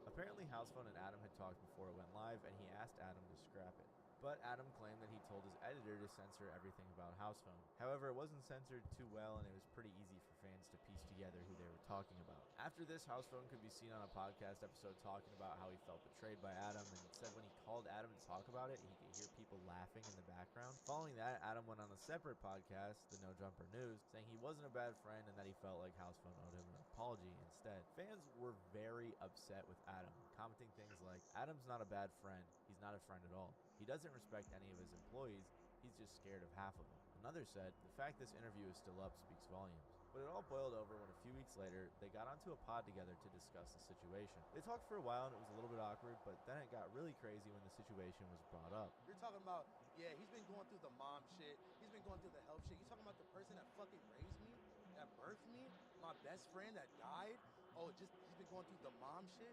Speaker 13: Apparently, Housephone and Adam had talked before it went live, and he asked Adam to scrap it. But Adam claimed that he told his editor to censor everything about Housephone. However, it wasn't censored too well, and it was pretty easy for fans to piece together who they were talking about. After this, Housephone could be seen on a podcast episode talking about how he felt betrayed by Adam, and said when he called Adam to talk about it, he could hear people laughing in the background. Following that, Adam went on a separate podcast, the No Jumper News, saying he wasn't a bad friend and that he felt like Housephone owed him an apology instead. Fans were very upset with Adam, commenting things like, Adam's not a bad friend, he's not a friend at all. He doesn't respect any of his employees, he's just scared of half of them. Another said, the fact this interview is still up speaks volumes. But it all boiled over when a few weeks later, they got onto a pod together to discuss the situation. They talked for a while and it was a little bit awkward, but then it got really crazy when the situation was brought up.
Speaker 21: You're talking about, yeah, he's been going through the mom shit, he's been going through the health shit. You talking about the person that fucking raised me, that birthed me, my best friend that died? Oh, just he's been going through the mom shit?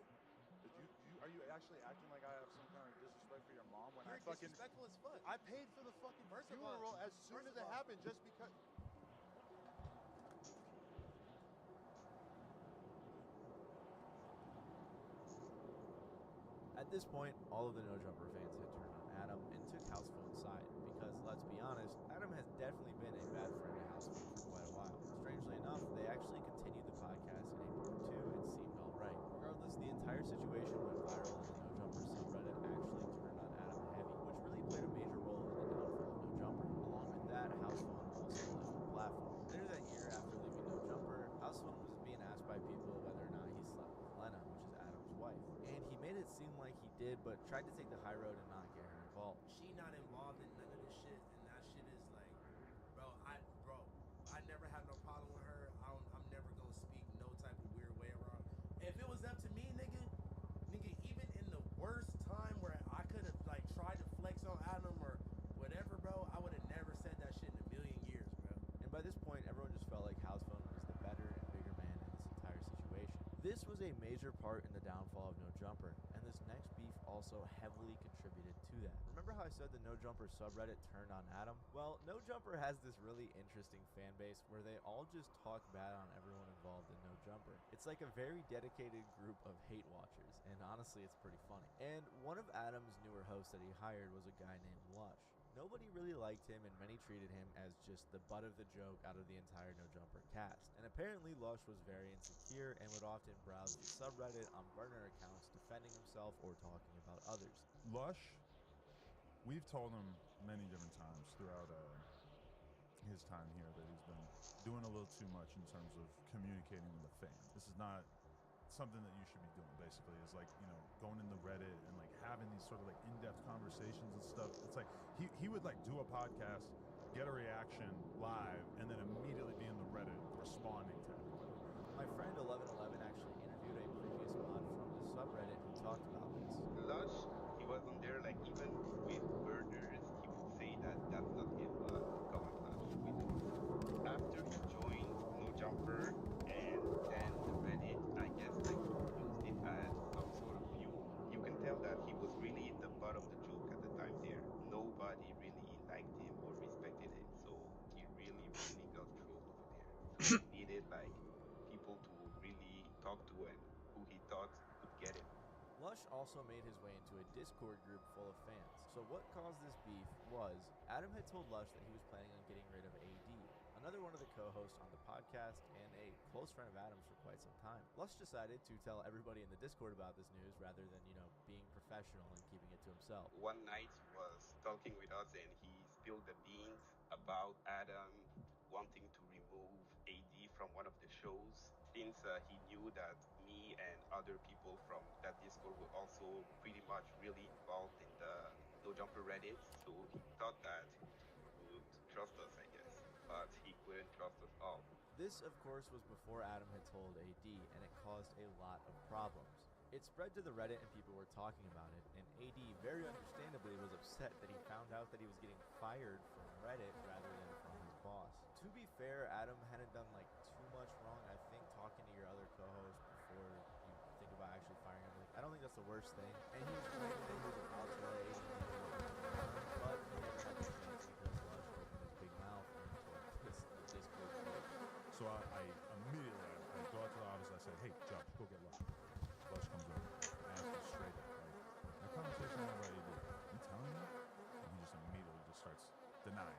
Speaker 18: Are you actually acting like I have some kind of disrespect for your mom when
Speaker 21: You're
Speaker 18: I fucking
Speaker 21: disrespectful as fuck.
Speaker 18: I paid for the fucking funeral as soon as it happened just because.
Speaker 13: At this point, all of the No Jumper fans had turned on Adam and took Housephone's side because, let's be honest, Adam has definitely been a bad friend to Housephone for quite a while. Strangely enough, they actually continued the podcast in a part 2 and seemed alright. Regardless, the entire situation went viral and the No Jumper subreddit actually turned on Adam heavy, which really played a major role in the downfall of No Jumper. Along with that, Housephone also left the platform. Later that year, after leaving No Jumper, Housephone was being asked by people whether or not he slept with Lena, which is Adam's wife. And he made it seem like he did, but tried to take the high road and not get her involved.
Speaker 21: She not involved in none of this shit, and that shit is like, I never had no problem with her. I'm never gonna speak no type of weird way around. If it was up to me, nigga, even in the worst time where I could have like tried to flex on Adam or whatever, bro, I would have never said that shit in a million years, bro.
Speaker 13: And by this point, everyone just felt like Housephone was the better and bigger man in this entire situation. This was a major part in the downfall of No Jumper, and this next beef also heavily contributed to that. Remember how I said the No Jumper subreddit turned on Adam? Well, No Jumper has this really interesting fan base where they all just talk bad on everyone involved in No Jumper. It's like a very dedicated group of hate watchers, and honestly, it's pretty funny. And one of Adam's newer hosts that he hired was a guy named Lush. Nobody really liked him, and many treated him as just the butt of the joke out of the entire No Jumper cast. And apparently Lush was very insecure and would often browse the subreddit on burner accounts defending himself or talking about others.
Speaker 18: Lush, we've told him many different times throughout his time here that he's been doing a little too much in terms of communicating with the fans. This is not something that you should be doing, basically, is like, you know, going in the Reddit and like having these sort of like in-depth conversations and stuff. It's like he would like do a podcast, get a reaction live, and then immediately be in the Reddit responding to everybody.
Speaker 13: My friend 1111 actually interviewed a previous mod from the subreddit who talked about this.
Speaker 22: Lush, he was on there like even with burners, he would say that that's not him, but camouflage with it. After he joined No Jumper and then the Reddit, I guess like used it as some sort of view. You can tell that he was really the butt of the joke at the time there. Nobody really liked him or respected him, so he really got trolled over there. So he needed like people to really talk to and who he thought would get him.
Speaker 13: Lush also made his way into a Discord group full of fans. So what caused this beef was, Adam had told Lush that he was planning on getting rid of AD, another one of the co-hosts on the podcast and a close friend of Adam's for quite some time. Lush decided to tell everybody in the Discord about this news rather than, you know, being professional and keeping it to himself.
Speaker 22: One night he was talking with us and he spilled the beans about Adam wanting to remove AD from one of the shows, since he knew that me and other people from that Discord were also pretty much really involved in the No Jumper Reddit, so he thought that he would trust us, I guess, but he couldn't trust us all.
Speaker 13: This, of course, was before Adam had told AD, and it caused a lot of problems. It spread to the Reddit and people were talking about it, and AD very understandably was upset that he found out that he was getting fired from Reddit rather than from his boss. To be fair, Adam hadn't done like too much wrong. I think talking to your other co-host before you think about actually firing him, like, I don't think that's the worst thing. And he was claiming that he was about to let AD know what was going on, but he never had the chance because Lush opened his big mouth and told the Discord.
Speaker 18: So I immediately I go out to the office. I said, "Hey, Josh, go get Lush." Lush comes over. I asked him straight up, like, "My conversation I had about AD, you telling me?" And he just immediately just starts denying,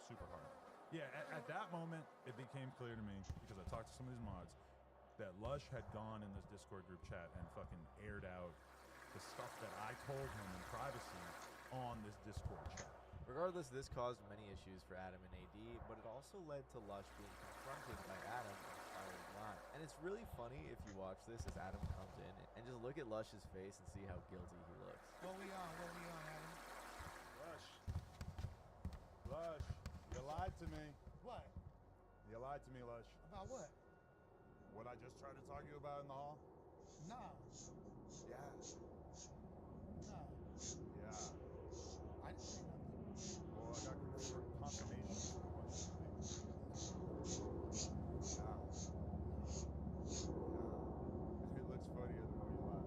Speaker 18: super hard. Yeah, at that moment, it became clear to me, because I talked to some of these mods, that Lush had gone in this Discord group chat and fucking aired out the stuff that I told him in privacy on this Discord chat.
Speaker 13: Regardless, this caused many issues for Adam and AD, but it also led to Lush being confronted by Adam and fired live. And it's really funny if you watch this as Adam comes in and just look at Lush's face and see how guilty he looks.
Speaker 7: What we on, Adam?
Speaker 18: Lush, you lied to me.
Speaker 7: What?
Speaker 18: You lied to me, Lush.
Speaker 7: About what?
Speaker 18: What I just tried to talk to you about in the hall?
Speaker 7: Nah.
Speaker 18: Yeah.
Speaker 7: Nah.
Speaker 18: Yeah.
Speaker 7: I didn't say nothing.
Speaker 18: Well, I got confirmation from a bunch of things. Yeah. It looks funnier the more you laugh.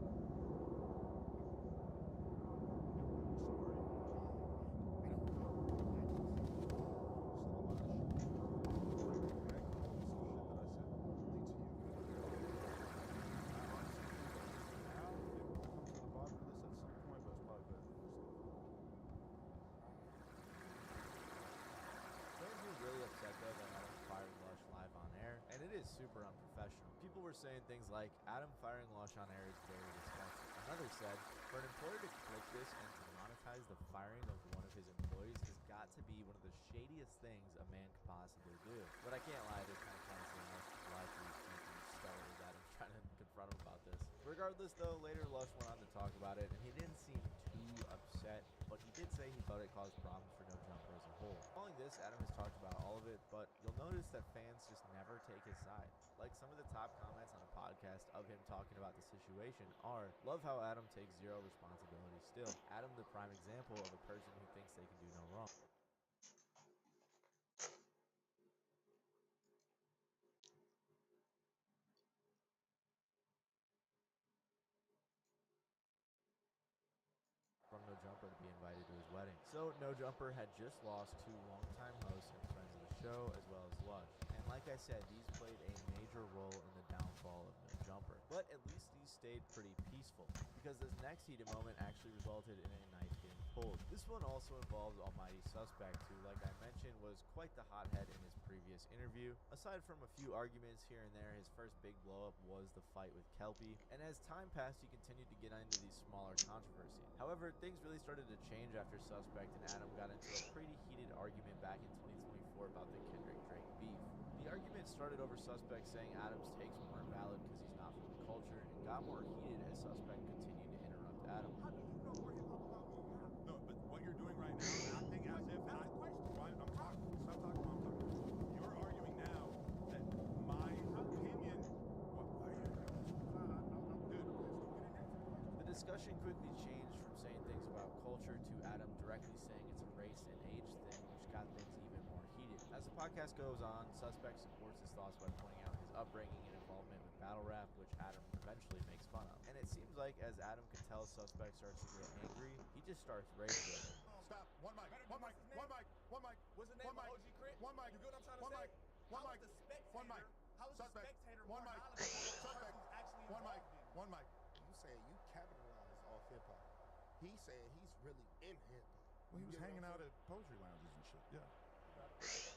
Speaker 13: Super unprofessional. People were saying things like, Adam firing Lush on air is very disgusting. Another said, for an employer to click this and to monetize the firing of one of his employees has got to be one of the shadiest things a man could possibly do. But I can't lie, it is kind of funny seeing Lush live to these people stuttered at him trying to confront him about this. Regardless though, later Lush went on to talk about it, and he didn't seem too upset, but he did say he thought it caused problems for No Jumper as a whole. Following this, Adam has talked about all of it, but you'll notice that fans just never take his side. Like some of the top comments on a podcast of him talking about the situation are, love how Adam takes zero responsibility still. Adam the prime example of a person who thinks they can do no wrong. From No Jumper to be invited to his wedding. So No Jumper had just lost two longtime hosts and friends of the show, as well as Lush. And like I said, these played a major role in the downfall of No Jumper. But at least these stayed pretty peaceful, because this next heated moment actually resulted in a knife getting pulled. This one also involves Almighty Suspect, who, like I mentioned, was quite the hothead in his previous interview. Aside from a few arguments here and there, his first big blow-up was the fight with Kelpie, and as time passed, he continued to get into these smaller controversies. However, things really started to change after Suspect and Adam got into a pretty heated argument back in 2024 about the Kendrick Drake beef. The argument started over Suspect saying Adam's takes weren't valid because he's not from the culture, and got more heated as Suspect continued to interrupt Adam.
Speaker 18: How do you know where you're talking about me? No, but what you're doing right now, acting as if I'm talking. Stop talking while I'm talking. You're arguing now that my opinion.
Speaker 13: The discussion quickly changed from saying things about culture to Adam directly saying it's a race and age thing, which got things even more heated. As the podcast goes on, Suspect supports his thoughts by pointing out his upbringing and involvement with battle rap, which Adam eventually makes fun of. And it seems like as Adam can tell Suspect starts to get angry, he just starts rage with him.
Speaker 18: Stop. One mic. One mic. One mic. One mic.
Speaker 3: What's the name of OG Crit?
Speaker 18: One mic.
Speaker 3: You get what I'm trying to
Speaker 18: one
Speaker 3: say?
Speaker 18: Mic. One mic. One mic.
Speaker 3: How is the spectator
Speaker 18: One
Speaker 3: more
Speaker 18: mic.
Speaker 3: knowledgeable than
Speaker 18: Suspect.
Speaker 3: who's actually
Speaker 18: One mic.
Speaker 3: involved in it?
Speaker 18: One mic.
Speaker 19: You saying you capitalized off hip hop. He's saying he's really in hip hop.
Speaker 18: Well, he was hanging out at poetry lounges and shit. Yeah.
Speaker 3: Who's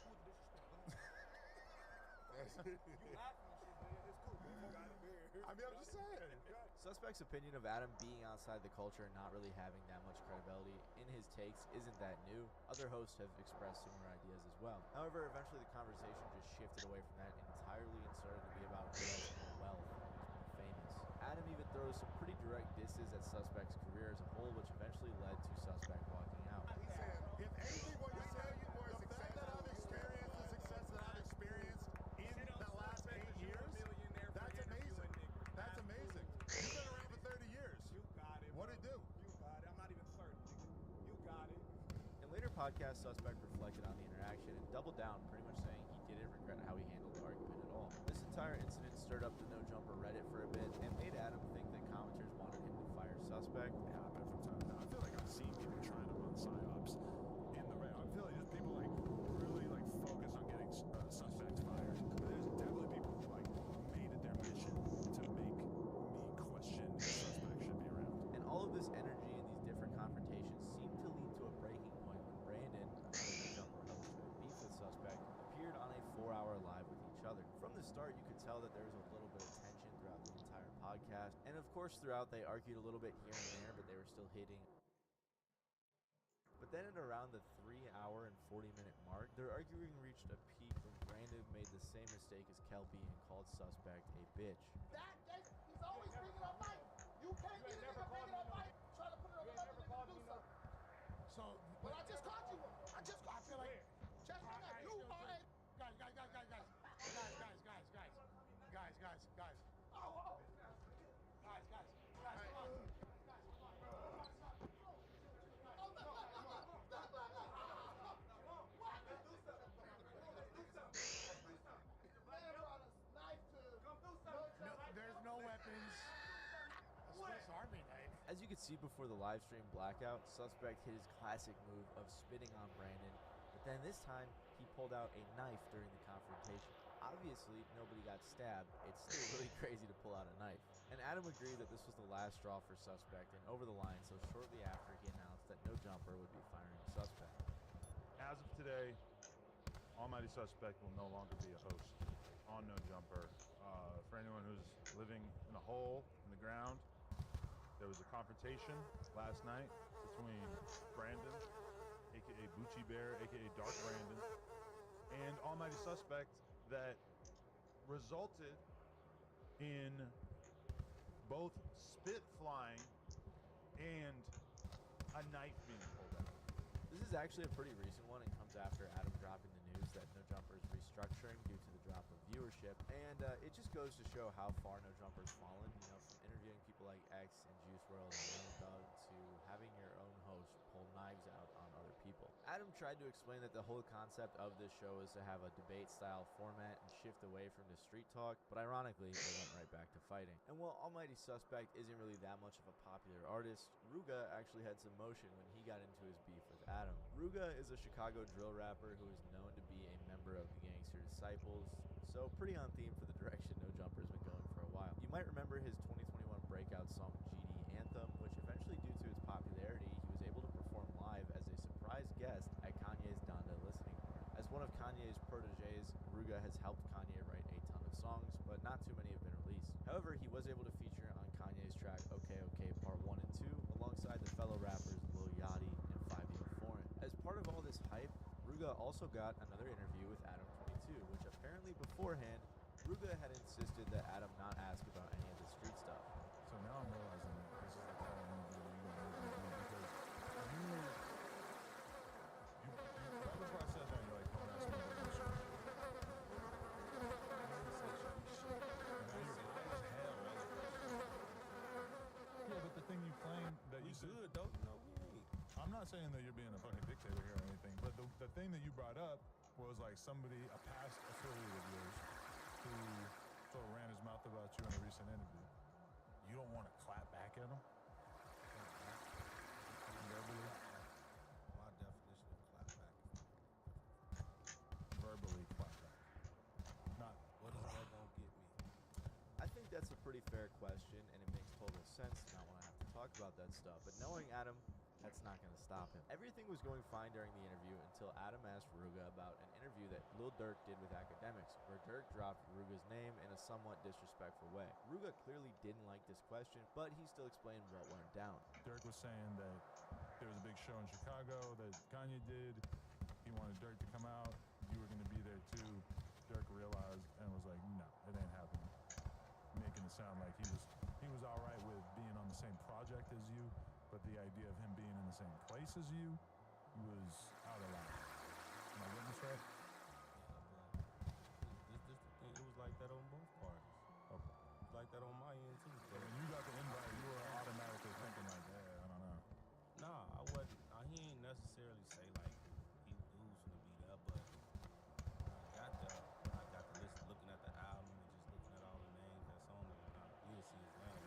Speaker 3: the disrespect? You laughing and shit, but it's cool.
Speaker 18: I mean, I'm just saying.
Speaker 13: Suspect's opinion of Adam being outside the culture and not really having that much credibility in his takes isn't that new. Other hosts have expressed similar ideas as well. However, eventually the conversation just shifted away from that entirely and started to be about who has more wealth and who's more famous. Adam even throws some pretty direct disses at Suspect's career as a whole, which eventually led to Suspect walking out.
Speaker 19: He said, if anything will you tell you more success that I've experienced, the success that I've experienced in the last 8 years, that's amazing. That's amazing. You've been around for 30 years.
Speaker 3: You got it.
Speaker 19: What'd it do?
Speaker 3: You got it. I'm not even 30, nigga. You got it.
Speaker 13: In later podcasts, Suspect reflected on the interaction and doubled down, pretty much saying he didn't regret how he handled the argument at all. This entire incident stirred up the No Jumper Reddit for a bit and made Adam think that commenters wanted him to fire Suspect.
Speaker 18: It happens from time to time. I feel like I've seen people trying to run psyops in the Reddit. I feel like there's people like really like focused on getting Suspects fired. But there's definitely people who like made it their mission to make me question if Suspect should be around.
Speaker 13: And all of this energy and these different confrontations seemed to lead to a breaking point when Brandon, another Jumper host who had beef with Suspect, appeared on a 4-hour live with each other. From the start, you could tell that there was a little bit of tension throughout the entire podcast. And of course, throughout, they argued a little bit here and there, but they were still hitting. But then at around the 3-hour and 40-minute mark, their arguing reached a peak when Brandon made the same mistake as Kelpie and called Suspect a bitch.
Speaker 19: He's always bringing up Mike. You can't get it never bringing up Mike. Try to put it on another nigga to do something. So, but I just caught you one. I feel like, just like you are a... Guys. There's no weapons. Swiss Army knife.
Speaker 13: As you could see before the live stream blackout, Suspect hit his classic move of spitting on Brandon, but then this time he pulled out a knife during the confrontation. Obviously, nobody got stabbed. It's still really crazy to pull out a knife. And Adam agreed that this was the last straw for Suspect and over the line, so shortly after he announced that No Jumper would be firing Suspect.
Speaker 18: As of today, Almighty Suspect will no longer be a host on No Jumper. For anyone who's living in a hole in the ground, there was a confrontation last night between Brandon, aka Bucci Bear, aka Dark Brandon, and Almighty Suspect that resulted in both spit flying and a knife being pulled out.
Speaker 13: This is actually a pretty recent one and comes after Adam dropping the news that No Jumper is restructuring due to the drop of viewership, and it just goes to show how far No Jumper's fallen, you know, from interviewing people like X and Juice WRLD and Young Thug to having your own host pull knives out on other people. Adam tried to explain that the whole concept of this show is to have a debate-style format and shift away from the street talk, but ironically, they went right back to fighting. And while Almighty Suspect isn't really that much of a popular artist, Ruga actually had some motion when he got into his beef with Adam. Ruga is a Chicago drill rapper who is known to be a member of the Gangster Disciples, so pretty on theme for the direction No Jumper's been going for a while. You might remember his 2021 breakout song GD Anthem, which eventually, due to its popularity, he was able to perform live as a surprise guest at Kanye's Donda listening party. As one of Kanye's proteges, Ruga has helped Kanye write a ton of songs, but not too many have been released. However, he was able to feature on Kanye's track OK Part 1 and 2 alongside the fellow rappers Lil Yachty and 5 Foreign. As part of all this hype, Ruga also got another interview with Adam22, which apparently beforehand, Ruga had insisted that Adam not ask about any of the street stuff.
Speaker 18: So now I'm realizing that this is the kind of movie that you're going to do because right before I said that, you're like, don't ask me about this shit. Yeah, but the thing you claim that you said, don't know me. I'm not saying that you're being a fucking dictator here or anything, but the thing that you brought up was like somebody, a past affiliate of yours, who sort of ran his mouth about you in a recent interview. You don't want to clap back at him? Verbally?
Speaker 19: My definition of clap back.
Speaker 18: Verbally clap back. Not,
Speaker 19: what is that gonna get me?
Speaker 13: I think that's a pretty fair question, and it makes total sense to not want to have to talk about that stuff. But knowing Adam, that's not going to stop him. Everything was going fine during the interview until Adam asked Ruga about an interview that Lil Durk did with Academics, where Durk dropped Ruga's name in a somewhat disrespectful way. Ruga clearly didn't like this question, but he still explained what went down.
Speaker 18: Durk was saying that there was a big show in Chicago that Kanye did. He wanted Durk to come out. You were going to be there too. Durk realized and was like, no, it ain't happening. Making it sound like he was all right with being on the same project as you, but the idea of him being in the same place as you was out of line. Am I getting this right?
Speaker 4: It was like that on both parties.
Speaker 18: Okay.
Speaker 4: Like that on my end too.
Speaker 18: So when you got the invite, you were automatically thinking like, I don't know.
Speaker 4: Nah, I wasn't. He ain't necessarily say like he was gonna be there, but when I got the list, looking at the album and just looking at all the names that's on it, and I did see his name.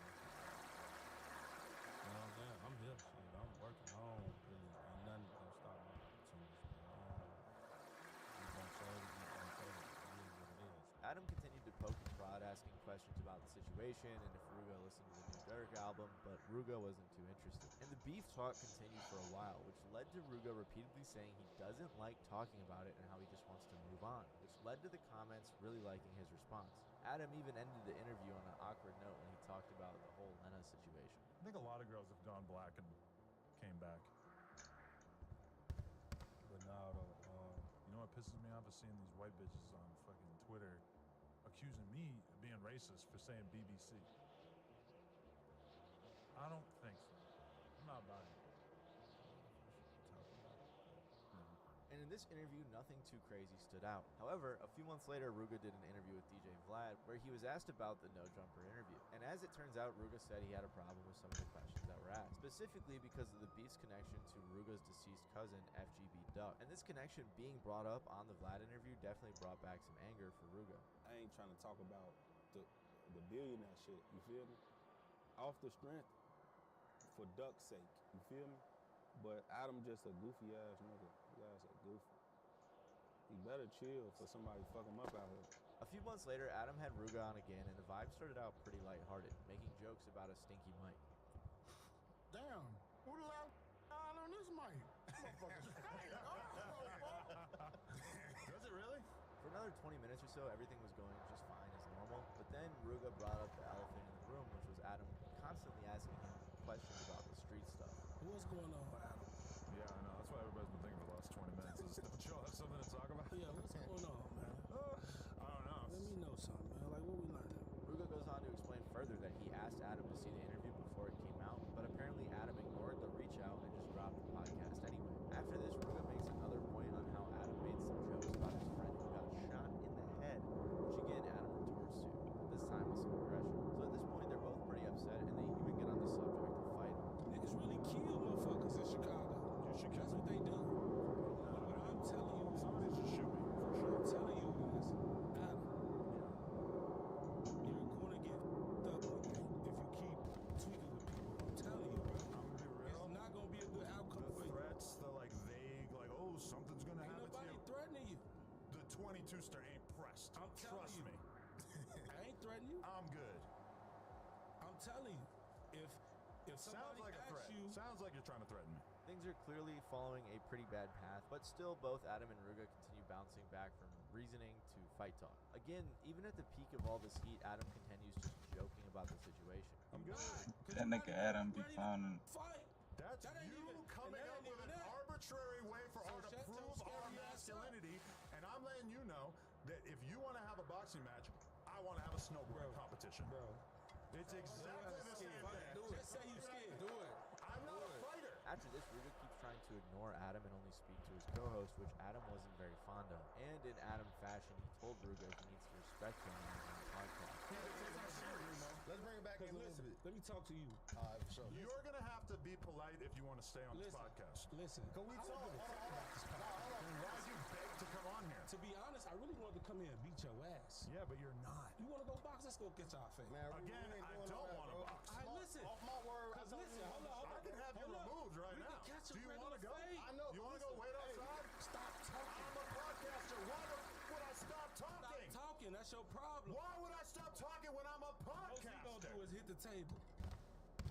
Speaker 4: You know what I'm saying? I'm here. Shit, I'm working home. Really, ain't nothing gonna stop my opportunities. He's gonna show it. He's gonna show it. It is what it is.
Speaker 13: Adam continued to poke and prod, asking questions about the situation and if Ruga listened to the new Durk album, but Ruga wasn't too interested. And the beef talk continued for a while, which led to Ruga repeatedly saying he doesn't like talking about it and how he just wants to move on, which led to the comments really liking his response. Adam even ended the interview on an awkward note when he talked about the whole Lena situation.
Speaker 18: I think a lot of girls have gone black and came back.
Speaker 4: But now though,
Speaker 18: you know what pisses me off is seeing these white bitches on fucking Twitter accusing me of being racist for saying BBC. I don't think so. I'm not buying it.
Speaker 13: And in this interview, nothing too crazy stood out. However, a few months later, Ruga did an interview with DJ Vlad where he was asked about the No Jumper interview. And as it turns out, Ruga said he had a problem with some of the questions that were asked, specifically because of the beef's connection to Ruga's deceased cousin, FGB Duck. And this connection being brought up on the Vlad interview definitely brought back some anger for Ruga.
Speaker 4: I ain't trying to talk about the billionaire shit, you feel me? Off the strength, for Duck's sake, you feel me? But Adam just a goofy ass nigga. You guys are goofy. He better chill for somebody to fuck him up out here.
Speaker 13: A few months later, Adam had Ruga on again, and the vibe started out pretty lighthearted, making jokes about a stinky mic.
Speaker 7: Damn, who the loud on this mic?
Speaker 18: Does it really?
Speaker 13: For another 20 minutes or so, everything was going just fine as normal, but then Ruga brought up the elephant in the room, which was Adam constantly asking him questions about the street stuff.
Speaker 4: What's going on, Adam?
Speaker 18: Yeah, I know. That's why everybody's been thinking for the last 20 minutes. Don't y'all have something to talk about?
Speaker 4: Yeah, what's going on, man?
Speaker 18: I don't know.
Speaker 4: Let me know something, man. Like, what we learning?
Speaker 13: Ruga goes on to explain further that he asked Adam to see the interview before it came out, but apparently Adam ignored the reach out and just dropped the podcast anyway. After this, Ruga makes another point on how Adam made some jokes about his friend who got shot in the head, which again Adam retorts to, but this time with some aggression. So at this point, they're both pretty upset, and they even get on the subject of fighting.
Speaker 4: Niggas really kill motherfuckers in Chicago. That's what they do. What I'm telling you is,
Speaker 18: somebody should shoot me, for sure.
Speaker 4: What I'm telling you is, Adam, you're gonna get fucked up if you keep tweaking with people. I'm telling you, bro.
Speaker 18: I'm gonna be real.
Speaker 4: It's not gonna be a good outcome for
Speaker 18: The
Speaker 4: you.
Speaker 18: threats, the like vague, like, oh, something's gonna
Speaker 4: Ain't
Speaker 18: happen to
Speaker 4: nobody
Speaker 18: you.
Speaker 4: threatening you.
Speaker 18: The 22-ster ain't pressed.
Speaker 4: I'm telling
Speaker 18: Trust
Speaker 4: you.
Speaker 18: me.
Speaker 4: I ain't threatening you.
Speaker 18: I'm good.
Speaker 4: I'm telling you. If
Speaker 18: Sounds
Speaker 4: somebody
Speaker 18: like a
Speaker 4: asks
Speaker 18: threat.
Speaker 4: you,
Speaker 18: Sounds like you're trying to threaten me.
Speaker 13: Things are clearly following a pretty bad path, but still both Adam and Ruga continue bouncing back from reasoning to fight talk. Again, even at the peak of all this heat, Adam continues just joking about the situation.
Speaker 4: I'm good.
Speaker 1: That nigga Adam be finding.
Speaker 4: Fight.
Speaker 18: That's you coming up with an arbitrary way for her to prove our masculinity, and I'm letting you know that if you want to have a boxing match, I want to have a snowboard competition.
Speaker 4: Bro.
Speaker 18: It's exactly the same thing.
Speaker 4: Just say you scared. Do it.
Speaker 18: I'm not a fighter.
Speaker 13: After this, Ruga keeps trying to ignore Adam and only speak to his co-host, which Adam wasn't very fond of. And in Adam fashion, he told Ruga he needs to respect him on his own podcast.
Speaker 4: Let's bring it back in a little bit. Let me talk to you.
Speaker 18: You're going to have to be polite if you want to stay on this podcast.
Speaker 4: Listen.
Speaker 18: Can we talk about this podcast? Why'd you beg to come on here?
Speaker 4: To be honest, I really wanted to come here and beat your ass.
Speaker 18: Yeah, but you're not.
Speaker 4: You want to go box? Let's go get our face.
Speaker 18: Man, again, I don't want to box.
Speaker 4: All right, listen.
Speaker 7: Off my word.
Speaker 4: Cause listen, hold on.
Speaker 18: I can have you removed right now. Do you want to go?
Speaker 4: I know.
Speaker 18: You want to go wait outside?
Speaker 4: Stop talking.
Speaker 18: I'm a podcaster. Why would I stop talking?
Speaker 4: Stop talking. That's your problem.
Speaker 18: Why would I stop talking when I'm a podcaster?
Speaker 4: All you gonna do is hit the table.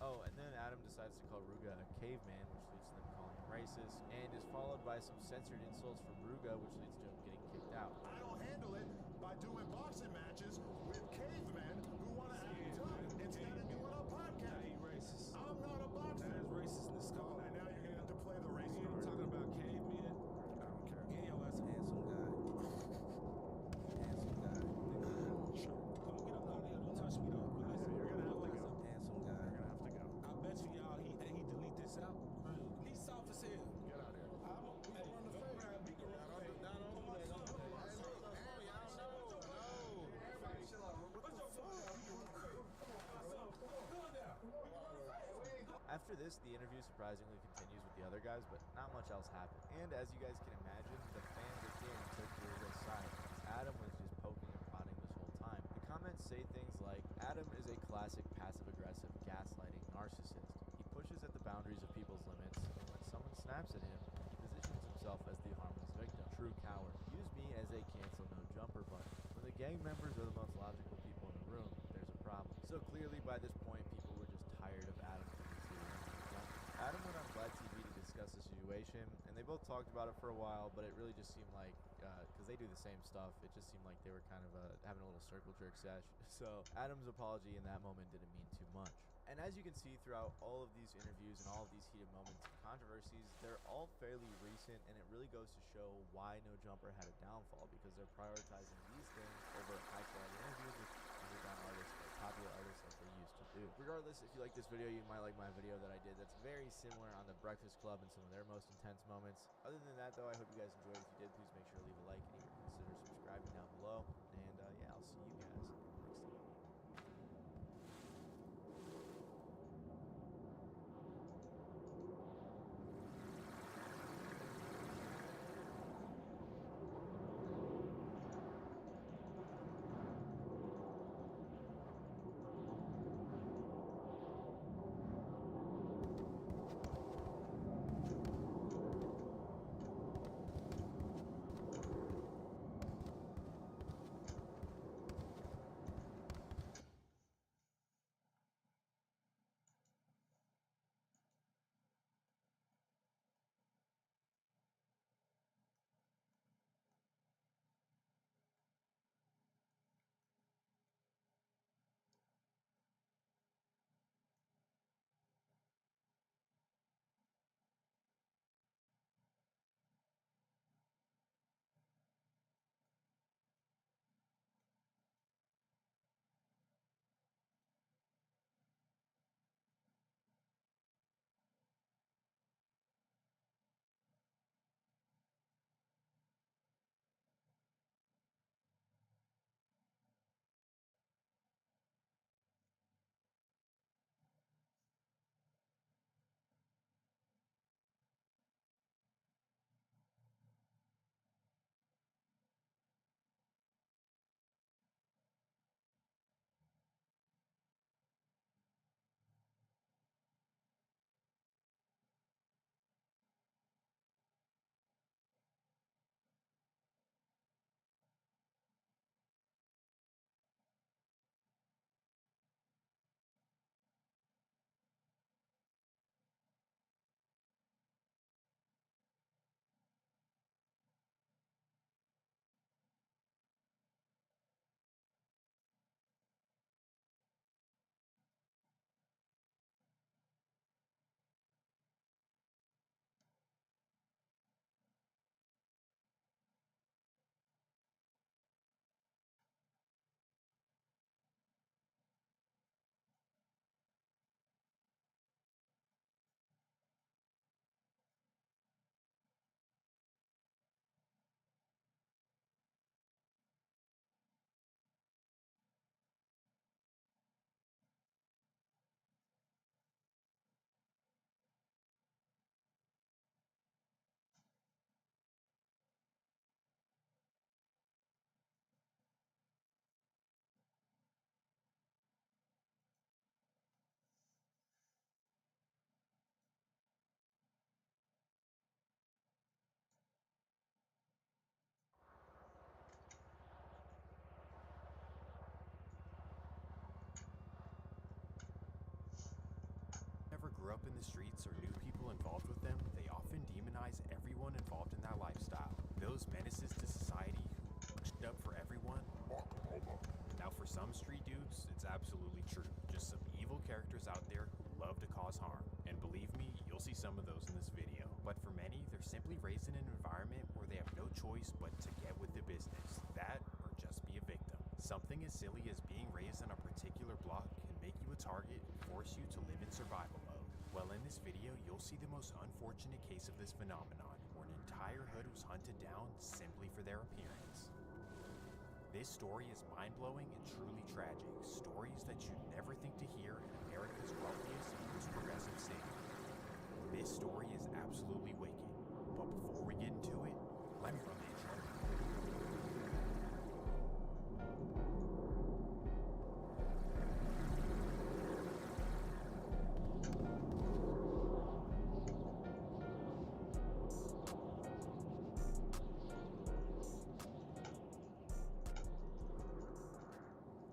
Speaker 5: Oh, and then Adam decides to call Ruga a caveman, which leads to them calling him racist, and is followed by some censored insults from Ruga, which leads to him getting kicked out.
Speaker 7: I don't handle it by doing boxing matches with cavemen who want to act tough instead of doing a podcast.
Speaker 4: Hey, racist.
Speaker 7: I'm not a boxer.
Speaker 4: That is racist in this call.
Speaker 7: And now you're going to have to play the race
Speaker 4: I'm
Speaker 7: card.
Speaker 4: talking about cavemen. I don't care. Yeah, yo, that's a handsome guy. Handsome guy. Sure. Come get up out of here. Don't touch me though. But listen,
Speaker 7: You're gonna have to go.
Speaker 4: handsome guy.
Speaker 7: You're gonna have to go.
Speaker 4: I bet you y'all he delete this out. He's soft as hell.
Speaker 7: Get out of here.
Speaker 4: Don't grab me, girl. Not on me, man. Don't hey, look, y'all know.
Speaker 5: After this, the interview surprisingly continues with the other guys, but not much else happened. And as you guys can imagine, the fans again took Ruga's side, because Adam was just poking and prodding this whole time. The comments say things like, Adam is a classic passive-aggressive, gaslighting narcissist. He pushes at the boundaries of people's limits, and when someone snaps at him, he positions himself as the harmless victim. True coward. Use me as a cancel no jumper button. When the gang members are the most logical people in the room, there's a problem. So clearly by this point, people were just tired of Adam. Adam went on Vlad TV to discuss the situation, and they both talked about it for a while, but it really just seemed like, because they do the same stuff, it just seemed like they were kind of having a little circle jerk sesh. So Adam's apology in that moment didn't mean too much. And as you can see throughout all of these interviews and all of these heated moments and controversies, they're all fairly recent, and it really goes to show why No Jumper had a downfall, because they're prioritizing these things over high-quality interviews with underground artists or popular artists like they used to do. Regardless, if you like this video, you might like my video that I did that's very similar on the Breakfast Club and some of their most intense moments. Other than that, though, I hope you guys enjoyed. If you did, please make sure to leave a like and even consider subscribing down below. And yeah, I'll see you guys next time.
Speaker 6: up in the streets or knew people involved with them, they often demonize everyone involved in that lifestyle. Those menaces to society who stood up for everyone. Now for some street dudes, it's absolutely true. Just some evil characters out there who love to cause harm. And believe me, you'll see some of those in this video. But for many, they're simply raised in an environment where they have no choice but to get with the business. That or just be a victim. Something as silly as being raised on a particular block can make you a target and force you to live in survival mode. Well, in this video, you'll see the most unfortunate case of this phenomenon, where an entire hood was hunted down simply for their appearance. This story is mind-blowing and truly tragic. Stories that you'd never think to hear in America's wealthiest and most progressive city. This story is absolutely wicked. But before we get into it, let me run the intro.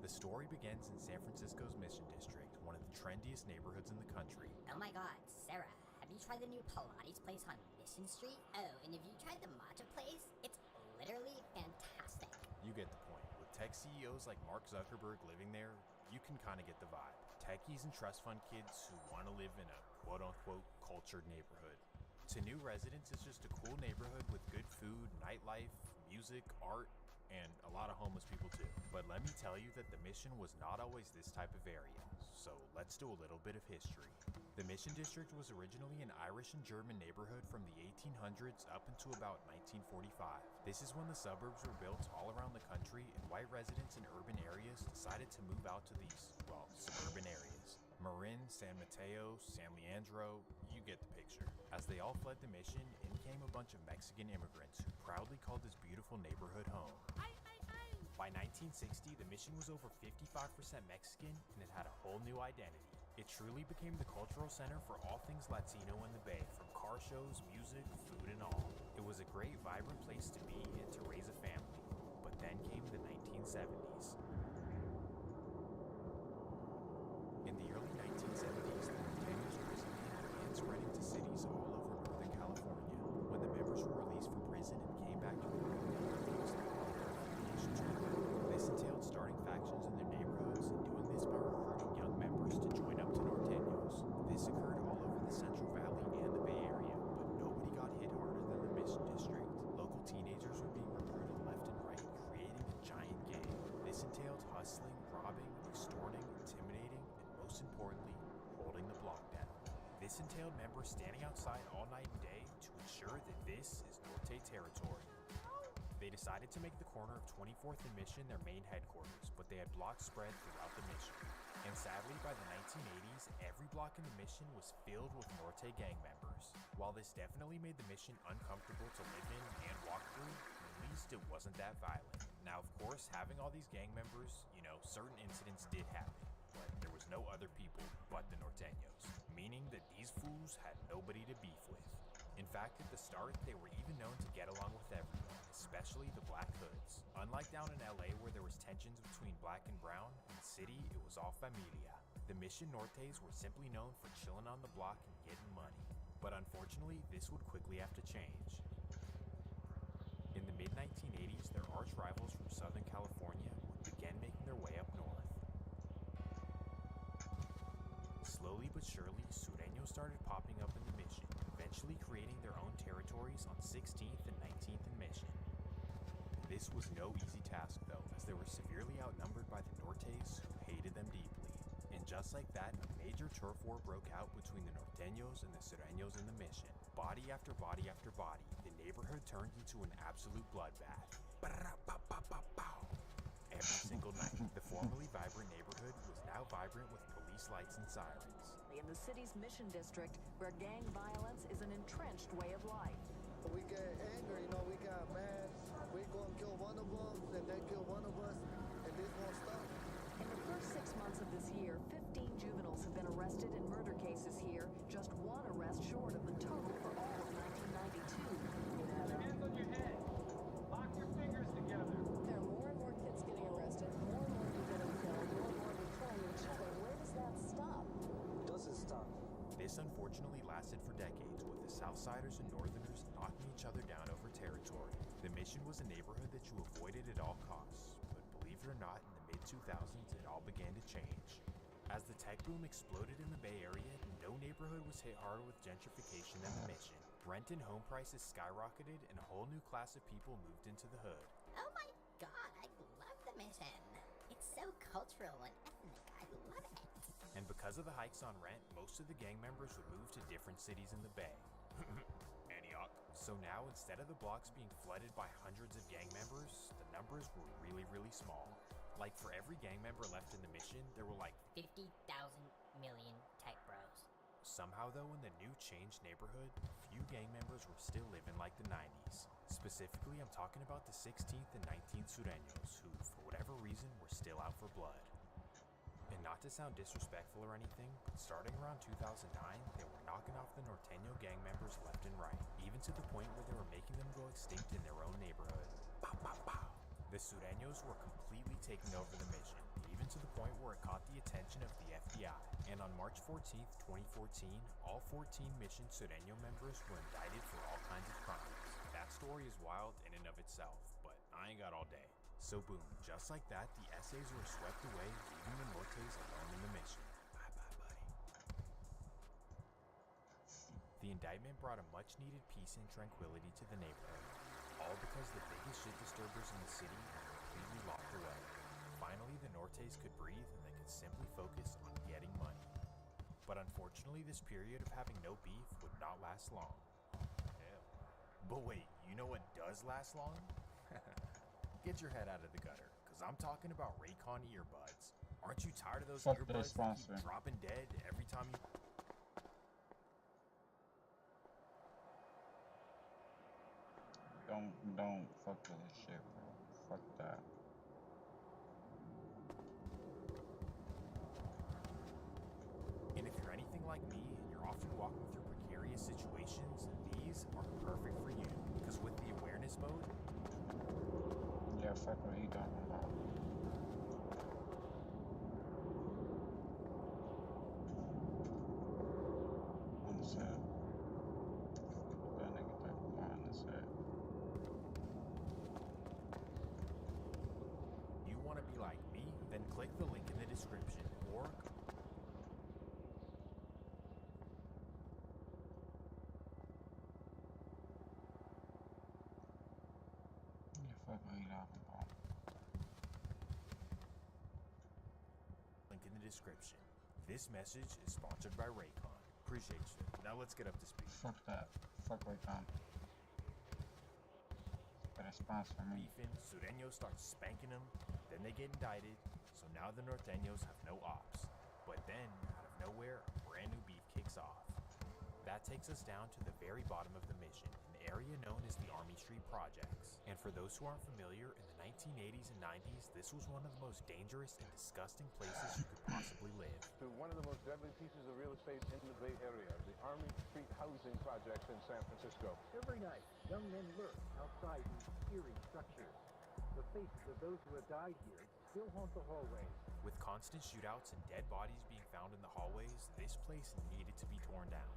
Speaker 6: The story begins in San Francisco's Mission District, one of the trendiest neighborhoods in the country.
Speaker 8: Oh my god, Sarah, have you tried the new Pilates place on Mission Street? Oh, and if you tried the matcha place, it's literally fantastic.
Speaker 6: You get the point. With tech CEOs like Mark Zuckerberg living there, you can kind of get the vibe. Techies and trust fund kids who want to live in a quote-unquote cultured neighborhood. To new residents, it's just a cool neighborhood with good food, nightlife, music, art, and a lot of homeless people too. But let me tell you that the Mission was not always this type of area. So let's do a little bit of history. The Mission District was originally an Irish and German neighborhood from the 1800s up until about 1945. This is when the suburbs were built all around the country and white residents in urban areas decided to move out to these, well, suburban areas. Marin, San Mateo, San Leandro, you get the picture. As they all fled the Mission, in came a bunch of Mexican immigrants who proudly called this beautiful neighborhood home. By 1960, the Mission was over 55% Mexican and it had a whole new identity. It truly became the cultural center for all things Latino in the Bay, from car shows, music, food, and all. It was a great, vibrant place to be and to raise a family. But then came the 1970s. In the early 1970s, the Norteños prison began spreading to cities all over Northern California. When the members were released from prison and came back to their own neighborhoods, they called their affiliations together. This entailed starting factions in their neighborhoods and doing this by recruiting young members to join up to Norteños. This occurred all over the Central Valley and the Bay Area, but nobody got hit harder than the Mission District. Local teenagers were being recruited left and right, creating a giant gang. This entailed hustling, robbing, extorting, intimidating, and most importantly, holding the block down. This entailed members standing outside all night and day to ensure that this is Norte territory. They decided to make the corner of 24th and Mission their main headquarters, but they had blocks spread throughout the Mission. And sadly, by the 1980s, every block in the Mission was filled with Norte gang members. While this definitely made the Mission uncomfortable to live in and walk through, at least it wasn't that violent. Now, of course, having all these gang members, certain incidents did happen, but there was no other people but the Norteños, meaning that these fools had nobody to beef with. In fact, at the start, they were even known to get along with everyone, especially the Black Hoods. Unlike down in LA where there was tensions between black and brown, in the city it was all familia. The Mission Nortes were simply known for chilling on the block and getting money. But unfortunately, this would quickly have to change. In the mid-1980s, their arch rivals from Southern California would begin making their way up north. Slowly but surely, Sureños started popping up in the Mission, eventually creating their own territories on 16th and 19th and Mission. This was no easy task though, as they were severely outnumbered by the Nortes who hated them deeply. And just like that, a major turf war broke out between the Norteños and the Sureños in the Mission. Body after body after body, the neighborhood turned into an absolute bloodbath. Every single night, the formerly vibrant neighborhood was now vibrant with police lights and sirens.
Speaker 23: In the city's Mission District, where gang violence is an entrenched way of life.
Speaker 24: We get angry, we got mad. We go and kill one of them, and they kill one of us, and this won't stop.
Speaker 23: In the first 6 months of this year, 15 juveniles have been arrested in murder cases here, just one arrest short of the total for all of 1992.
Speaker 25: Hands on your head. Lock your fingers together.
Speaker 10: There are more and more kids getting arrested, more and more people getting killed, more and more we're killing each other. Where does that stop?
Speaker 24: Doesn't stop.
Speaker 6: This unfortunately lasted for decades, with the Southsiders and Northerners knocking each other down over territory. The Mission was a neighborhood that you avoided at all costs, but believe it or not, in the mid-2000s it all began to change. As the tech boom exploded in the Bay Area, no neighborhood was hit harder with gentrification than the Mission. Rent and home prices skyrocketed, and a whole new class of people moved into the hood.
Speaker 8: Oh my god, I love the Mission. It's so cultural and ethnic. I love it.
Speaker 6: And because of the hikes on rent, most of the gang members would move to different cities in the Bay. Antioch. So now, instead of the blocks being flooded by hundreds of gang members, the numbers were really, really small. Like, for every gang member left in the Mission, there were like
Speaker 8: 50,000 million tech bros.
Speaker 6: Somehow, though, in the new changed neighborhood, few gang members were still living like the 90s. Specifically, I'm talking about the 16th and 19th Sureños, who, for whatever reason, were still out for blood. And not to sound disrespectful or anything, but starting around 2009, they were knocking off the Norteño gang members left and right, even to the point where they were making them go extinct in their own neighborhood. Pow, pow, pow. The Sureños were completely taking over the Mission, even to the point where it caught the attention of the FBI. And on March 14th, 2014, all 14 Mission Sureño members were indicted for all kinds of crimes. That story is wild in and of itself, but I ain't got all day. So boom, just like that, the essays were swept away, leaving the Nortes alone in the Mission. Bye-bye, buddy. The indictment brought a much-needed peace and tranquility to the neighborhood, all because the biggest shit disturbers in the city were completely locked away. Finally, the Nortes could breathe and they could simply focus on getting money. But unfortunately, this period of having no beef would not last long. Hell. But wait, you know what does last long? Get your head out of the gutter, because I'm talking about Raycon earbuds. Aren't you tired of those earbuds that keep dropping dead every time you...
Speaker 1: Don't fuck with this shit, bro. Fuck that.
Speaker 6: And if you're anything like me, and you're often walking through precarious situations, these are perfect for you. Because with the awareness mode...
Speaker 1: Yeah, fuck what he talking about. On the set. That nigga talking about on the set.
Speaker 6: You want to be like me? Then click the link in the description, or...
Speaker 1: Yeah, fuck what he talking about.
Speaker 6: Link in the description. This message is sponsored by Raycon. Appreciate you. Now let's get up to speed.
Speaker 1: Fuck that. Fuck Raycon. Better sponsor me.
Speaker 6: Beefing, Sureños start spanking them, then they get indicted, so now the Norteños have no ops. But then, out of nowhere, a brand new beef kicks off. That takes us down to the very bottom of the Mission, an area known as the Army Street Projects. And for those who aren't familiar, in the 1980s and 90s, this was one of the most dangerous and disgusting places you could possibly live.
Speaker 2: To one of the most deadly pieces of real estate in the Bay Area, the Army Street Housing Projects in San Francisco.
Speaker 9: Every night, young men lurk outside these eerie structures. The faces of those who have died here still haunt the hallways.
Speaker 6: With constant shootouts and dead bodies being found in the hallways, this place needed to be torn down.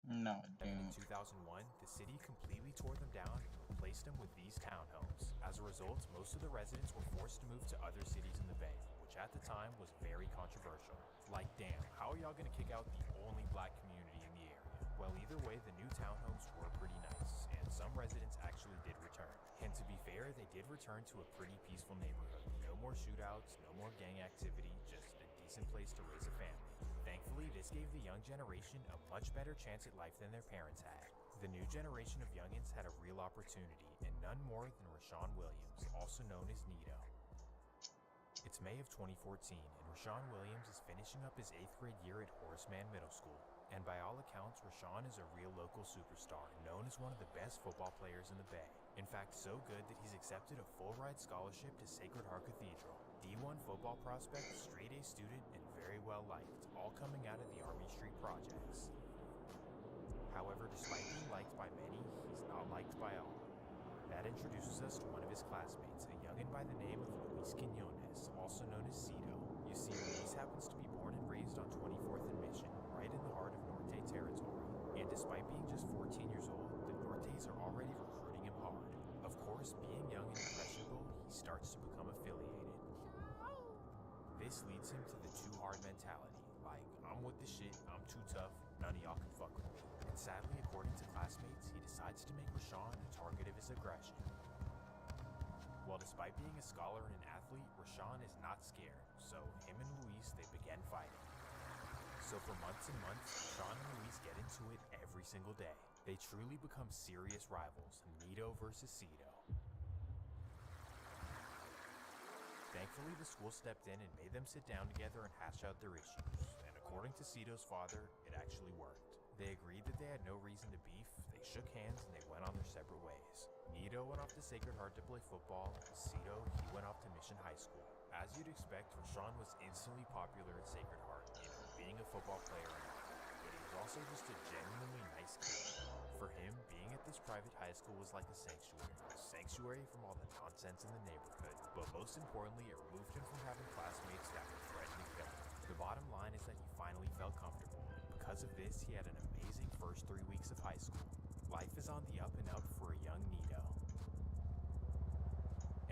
Speaker 1: No, dude.
Speaker 6: In 2001, the city completely tore them down and replaced them with these townhomes. As a result, most of the residents were forced to move to other cities in the Bay, which at the time was very controversial. Like, damn, how are y'all gonna kick out the only black community in the area? Well, either way, the new townhomes were pretty nice, and some residents actually did return. And to be fair, they did return to a pretty peaceful neighborhood. No more shootouts, no more gang activity, just a decent place to raise a family. Thankfully, this gave the young generation a much better chance at life than their parents had. The new generation of youngins had a real opportunity, and none more than Rashawn Williams, also known as Nito. It's May of 2014, and Rashawn Williams is finishing up his 8th grade year at Horace Mann Middle School. And by all accounts, Rashawn is a real local superstar, known as one of the best football players in the Bay. In fact, so good that he's accepted a full-ride scholarship to Sacred Heart Cathedral. D1 football prospect, straight-A student, and very well-liked, all coming out of the Army Street Projects. However, despite being liked by many, he's not liked by all. That introduces us to one of his classmates, a youngin' by the name of Luis Quinones, also known as Cito. You see, Luis happens to be born and raised on 24th and Mission, right in the heart of North starts to become affiliated. This leads him to the too hard mentality, like, I'm with the shit, I'm too tough, none of y'all can fuck with me. And sadly, according to classmates, he decides to make Rashawn a target of his aggression. Well, despite being a scholar and an athlete, Rashawn is not scared, so him and Luis, they begin fighting. So for months and months, Rashawn and Luis get into it every single day. They truly become serious rivals, Nito versus Cito. Thankfully, the school stepped in and made them sit down together and hash out their issues, and according to Cito's father, it actually worked. They agreed that they had no reason to beef, they shook hands, and they went on their separate ways. Nito went off to Sacred Heart to play football, Cito, he went off to Mission High School. As you'd expect, Rashawn was instantly popular at Sacred Heart, being a football player and all, but he was also just a genuinely nice kid. For him, being at this private high school was like a sanctuary from all the nonsense in the neighborhood. But most importantly, it removed him from having classmates that would threaten to kill him. The bottom line is that he finally felt comfortable. Because of this, he had an amazing first 3 weeks of high school. Life is on the up and up for a young Nito.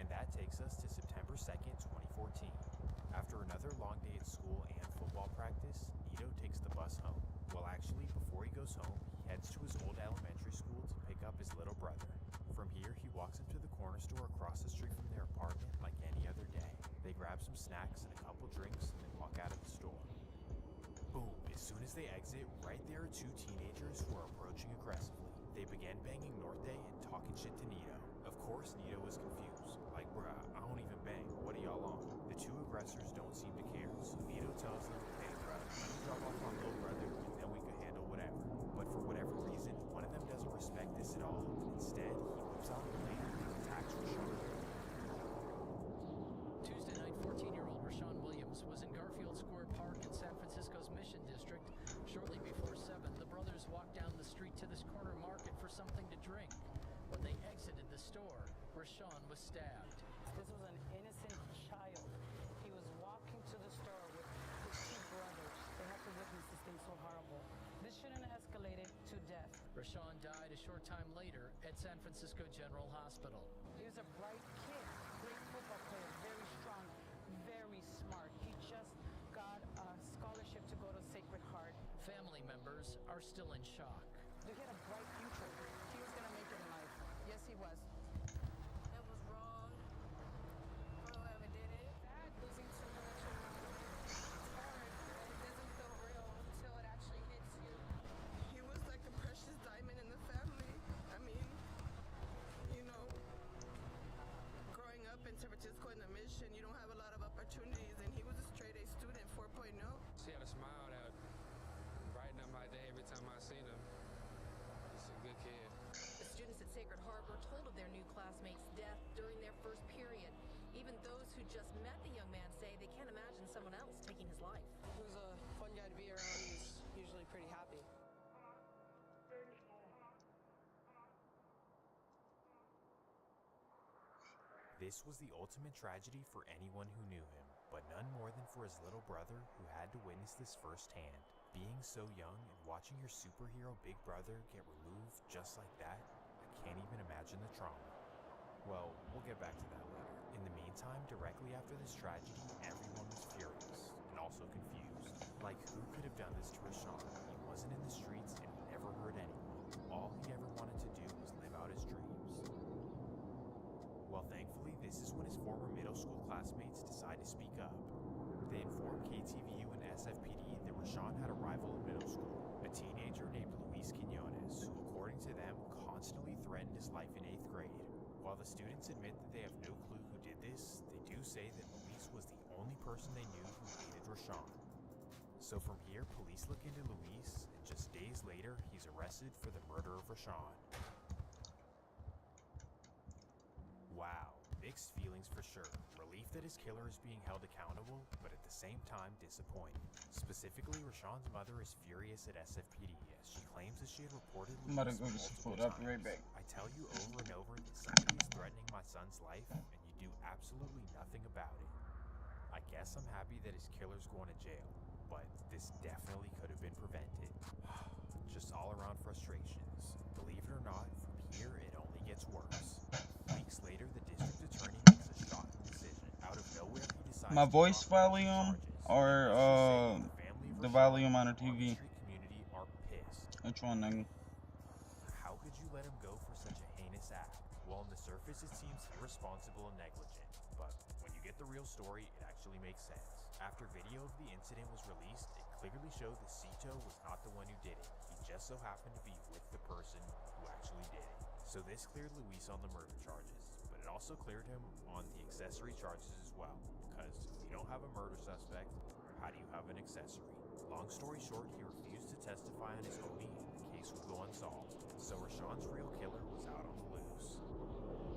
Speaker 6: And that takes us to September 2nd, 2014. After another long day at school and football practice, Nito takes the bus home. Well, actually, before he goes home, he heads to his old elementary school to pick up his little brother. From here, he walks up to the corner store across the street from their apartment like any other day. They grab some snacks and a couple drinks and then walk out of the store. Boom, as soon as they exit, right there are two teenagers who are approaching aggressively. They began banging Norte and talking shit to Nito. Of course, Nito was confused. Like, bruh, I don't even bang, what are y'all on? The two aggressors don't seem to care, so Nito tells them, hey bruh, let me drop off my little brother and then we can handle whatever. But for whatever reason, one of them doesn't respect this at all, and instead, he whips out a blade and attacks Rashawn.
Speaker 11: Tuesday night, 14-year-old Rashawn Williams was in Garfield Square Park in San Francisco's Mission District. Shortly before 7, the brothers walked down the street to this corner market for something to drink. When they exited the store, Rashawn was stabbed.
Speaker 12: This was an innocent child. He was walking to the store with his two brothers. They had to witness this thing so horrible. This shouldn't have escalated to death.
Speaker 11: Rashawn died a short time later at San Francisco General Hospital.
Speaker 12: He was a bright kid, great football player, very strong, very smart. He just got a scholarship to go to Sacred Heart.
Speaker 11: Family members are still in shock.
Speaker 12: He had a bright future. He was going to make it in life. Yes, he was.
Speaker 14: It was wrong for whoever did it. Sad losing someone that you love. It's hard, but it doesn't feel real until it actually hits you. He was like a precious diamond in the family. I mean, you know, growing up in San Francisco in the Mission, you don't have a lot of opportunities, and he was a straight A student, 4.0.
Speaker 16: She had a smile that brightened up my day every time I seen him. He's a good kid.
Speaker 17: The students at Sacred Heart were told of their new classmate's death during their first period. Even those who just met the young man say they can't imagine someone else taking his life.
Speaker 14: He was a fun guy to be around. He's usually pretty happy.
Speaker 6: This was the ultimate tragedy for anyone who knew him, but none more than for his little brother who had to witness this firsthand. Being so young and watching your superhero big brother get removed just like that, I can't even imagine the trauma. Well, we'll get back to that later. In the meantime, directly after this tragedy, everyone was furious and also confused. Like, who could have done this to Rashawn? He wasn't in the streets and he never hurt anyone. All he ever wanted to do was live out his dreams. Well, thankfully, this is when his former middle school classmates decide to speak up. They informed KTVU and SFPD that Rashawn had a rival in middle school, a teenager named Luis Quinones, who, according to them, constantly threatened his life in 8th grade. While the students admit that they have no clue who did this, they do say that Luis was the only person they knew who hated Rashawn. So from here, police look into Luis, and just days later, he's arrested for the murder of Rashawn. Wow, mixed feelings for sure. Relief that his killer is being held accountable, but at the same time disappointed. Specifically, Rashawn's mother is furious at SFPD as she claims that she had reported Luis multiple times. I tell you over and over that somebody is threatening my son's life, and you do absolutely nothing about it. I guess I'm happy that his killer's going to jail, but this definitely could have been prevented. Just all around frustrations. Believe it or not, from here it only gets worse. Weeks later, the district attorney makes a shocking
Speaker 1: My voice volume or the volume on the TV?
Speaker 6: Community are pissed.
Speaker 1: Which one, nigga?
Speaker 6: How could you let him go for such a heinous act? Well, on the surface, it seems irresponsible and negligent, but when you get the real story, it actually makes sense. After video of the incident was released, it clearly showed that Cito was not the one who did it. He just so happened to be with the person who actually did it. So this cleared Luis on the murder charges, but it also cleared him on the accessory charges as well, because if you don't have a murder suspect, how do you have an accessory? Long story short, he refused to testify on his homie, and the case would go unsolved. So Rashawn's real killer was out on the loose.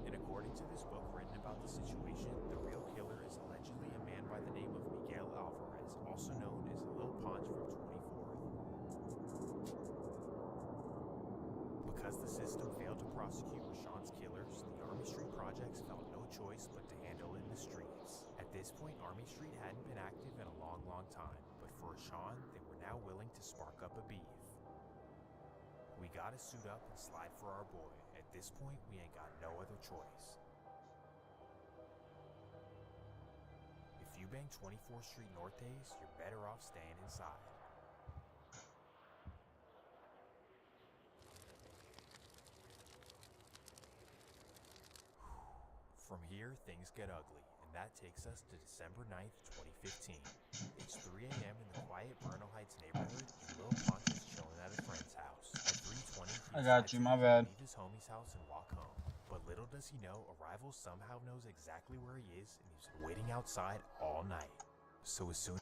Speaker 6: And according to this book written about the situation, the real killer is allegedly a man by the name of Miguel Alvarez, also known as Lil Ponch from 24th. Because the system failed to prosecute Rashawn's killers, the Army Street Projects felt no choice but to handle it in the streets. At this point, Army Street hadn't been active in a long, long time, but for Rashawn, they were now willing to spark up a beef. We gotta suit up and slide for our boy. At this point, we ain't got no other choice. If you bang 24th Street Nortes, you're better off staying inside. From here, things get ugly, and that takes us to December 9th, 2015. It's 3 a.m. in the quiet Bernal Heights neighborhood, and Lil Ponch is chilling at a friend's house. At 3:20,
Speaker 1: I got you, my bad.
Speaker 6: Leave his homie's house and walk home. But little does he know, a rival somehow knows exactly where he is, and he's waiting outside all night. So as soon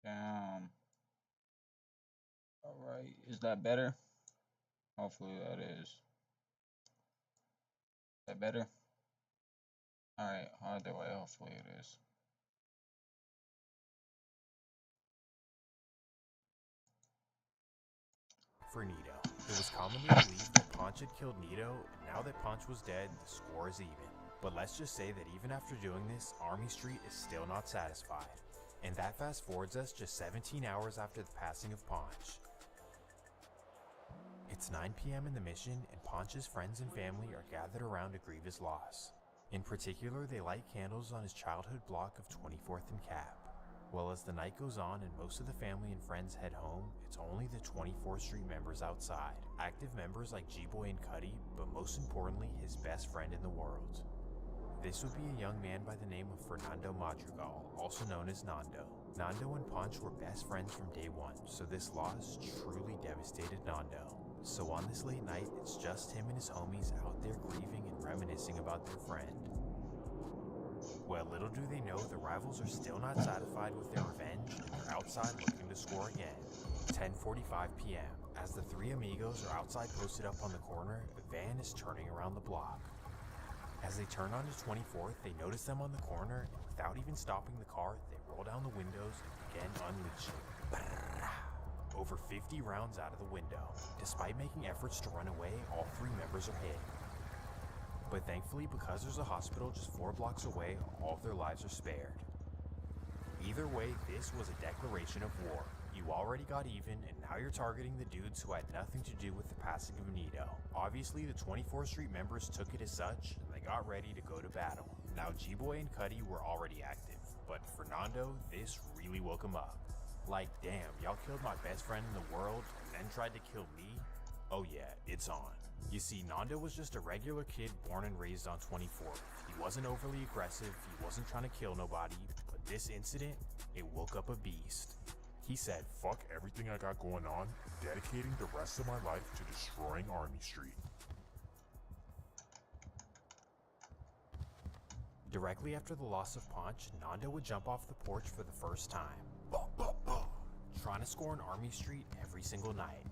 Speaker 1: Damn. Alright, is that better? Hopefully that is. Is that better? Alright, either way, hopefully it is.
Speaker 6: for Nito. It was commonly believed that Ponch had killed Nito, and now that Ponch was dead, the score is even. But let's just say that even after doing this, Army Street is still not satisfied. And that fast forwards us just 17 hours after the passing of Ponch. It's 9 p.m. in the mission, and Ponch's friends and family are gathered around to grieve his loss. In particular, they light candles on his childhood block of 24th and Cap. Well, as the night goes on and most of the family and friends head home, it's only the 24th Street members outside. Active members like G-Boy and Cuddy, but most importantly, his best friend in the world. This would be a young man by the name of Fernando Madrigal, also known as Nando. Nando and Ponch were best friends from day one, so this loss truly devastated Nando. So on this late night, it's just him and his homies out there grieving and reminiscing about their friend. Well, little do they know, the rivals are still not satisfied with their revenge, and they're outside looking to score again. 10:45 p.m. As the three amigos are outside posted up on the corner, a van is turning around the block. As they turn onto 24th, they notice them on the corner, and without even stopping the car, they roll down the windows and begin unleashing. Over 50 rounds out of the window. Despite making efforts to run away, all three members are hit. But thankfully, because there's a hospital just 4 blocks away, all of their lives are spared. Either way, this was a declaration of war. You already got even, and now you're targeting the dudes who had nothing to do with the passing of Nito. Obviously, the 24th Street members took it as such, and they got ready to go to battle. Now, G-Boy and Cuddy were already active, but Fernando, this really woke him up. Like, damn, y'all killed my best friend in the world, and then tried to kill me? Oh yeah, it's on. You see, Nando was just a regular kid born and raised on 24th. He wasn't overly aggressive, he wasn't trying to kill nobody, but this incident, it woke up a beast. He said,
Speaker 3: "Fuck everything I got going on, dedicating the rest of my life to destroying Army Street."
Speaker 6: Directly after the loss of Ponch, Nando would jump off the porch for the first time. Trying to score an Army Street every single night.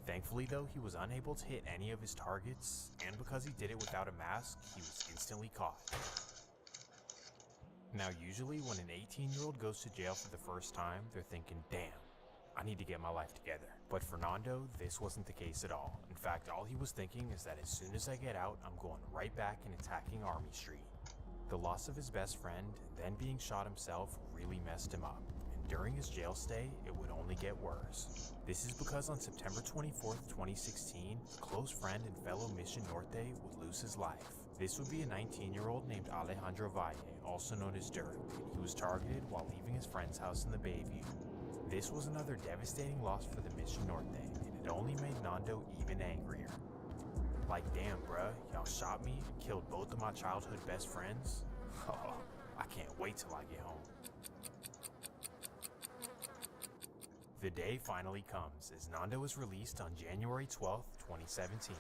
Speaker 6: Thankfully though, he was unable to hit any of his targets, and because he did it without a mask, he was instantly caught. Now usually when an 18-year-old goes to jail for the first time, they're thinking, damn, I need to get my life together. But for Nando, this wasn't the case at all. In fact, all he was thinking is that as soon as I get out, I'm going right back and attacking Army Street. The loss of his best friend, and then being shot himself, really messed him up. During his jail stay, it would only get worse. This is because on September 24th, 2016, a close friend and fellow Mission Norte would lose his life. This would be a 19-year-old named Alejandro Valle, also known as Dirk, and he was targeted while leaving his friend's house in the Bayview. This was another devastating loss for the Mission Norte, and it only made Nando even angrier. Like, damn bruh, y'all shot me and killed both of my childhood best friends? Oh, I can't wait till I get home. The day finally comes as Nando is released on January 12th, 2017.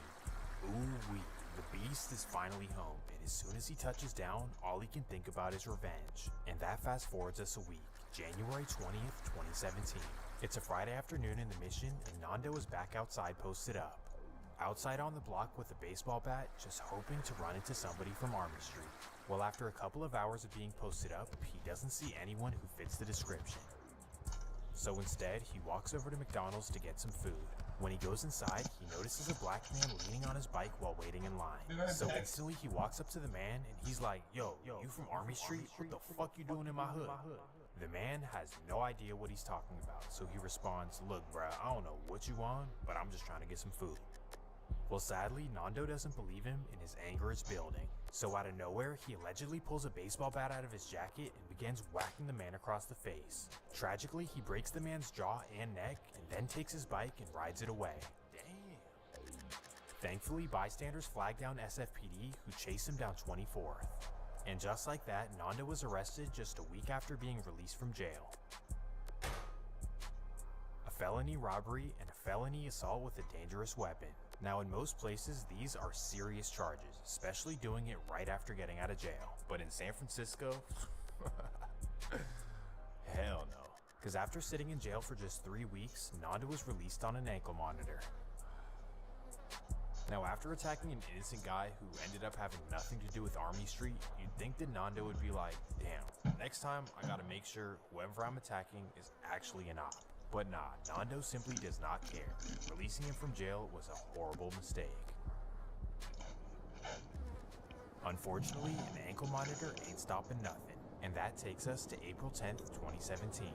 Speaker 6: Ooh-wee, the beast is finally home, and as soon as he touches down, all he can think about is revenge. And that fast forwards us a week, January 20th, 2017. It's a Friday afternoon in the Mission, and Nando is back outside posted up. Outside on the block with a baseball bat, just hoping to run into somebody from Army Street. Well, after a couple of hours of being posted up, he doesn't see anyone who fits the description. So instead, he walks over to McDonald's to get some food. When he goes inside, he notices a black man leaning on his bike while waiting in line. So instantly, he walks up to the man and he's like, yo, you from Army Street? What the fuck you doing in my hood? The man has no idea what he's talking about, so he responds, look bruh, I don't know what you want, but I'm just trying to get some food. Well, sadly, Nando doesn't believe him and his anger is building. So out of nowhere, he allegedly pulls a baseball bat out of his jacket and begins whacking the man across the face. Tragically, he breaks the man's jaw and neck and then takes his bike and rides it away. Damn. Thankfully, bystanders flag down SFPD who chase him down 24th. And just like that, Nando was arrested just a week after being released from jail. A felony robbery and a felony assault with a dangerous weapon. Now in most places, these are serious charges, especially doing it right after getting out of jail. But in San Francisco, hell no. Because after sitting in jail for just 3 weeks, Nando was released on an ankle monitor. Now after attacking an innocent guy who ended up having nothing to do with Army Street, you'd think that Nando would be like, damn, next time I gotta make sure whoever I'm attacking is actually an op. But nah, Nando simply does not care. Releasing him from jail was a horrible mistake. Unfortunately, an ankle monitor ain't stopping nothing. And that takes us to April 10th, 2017.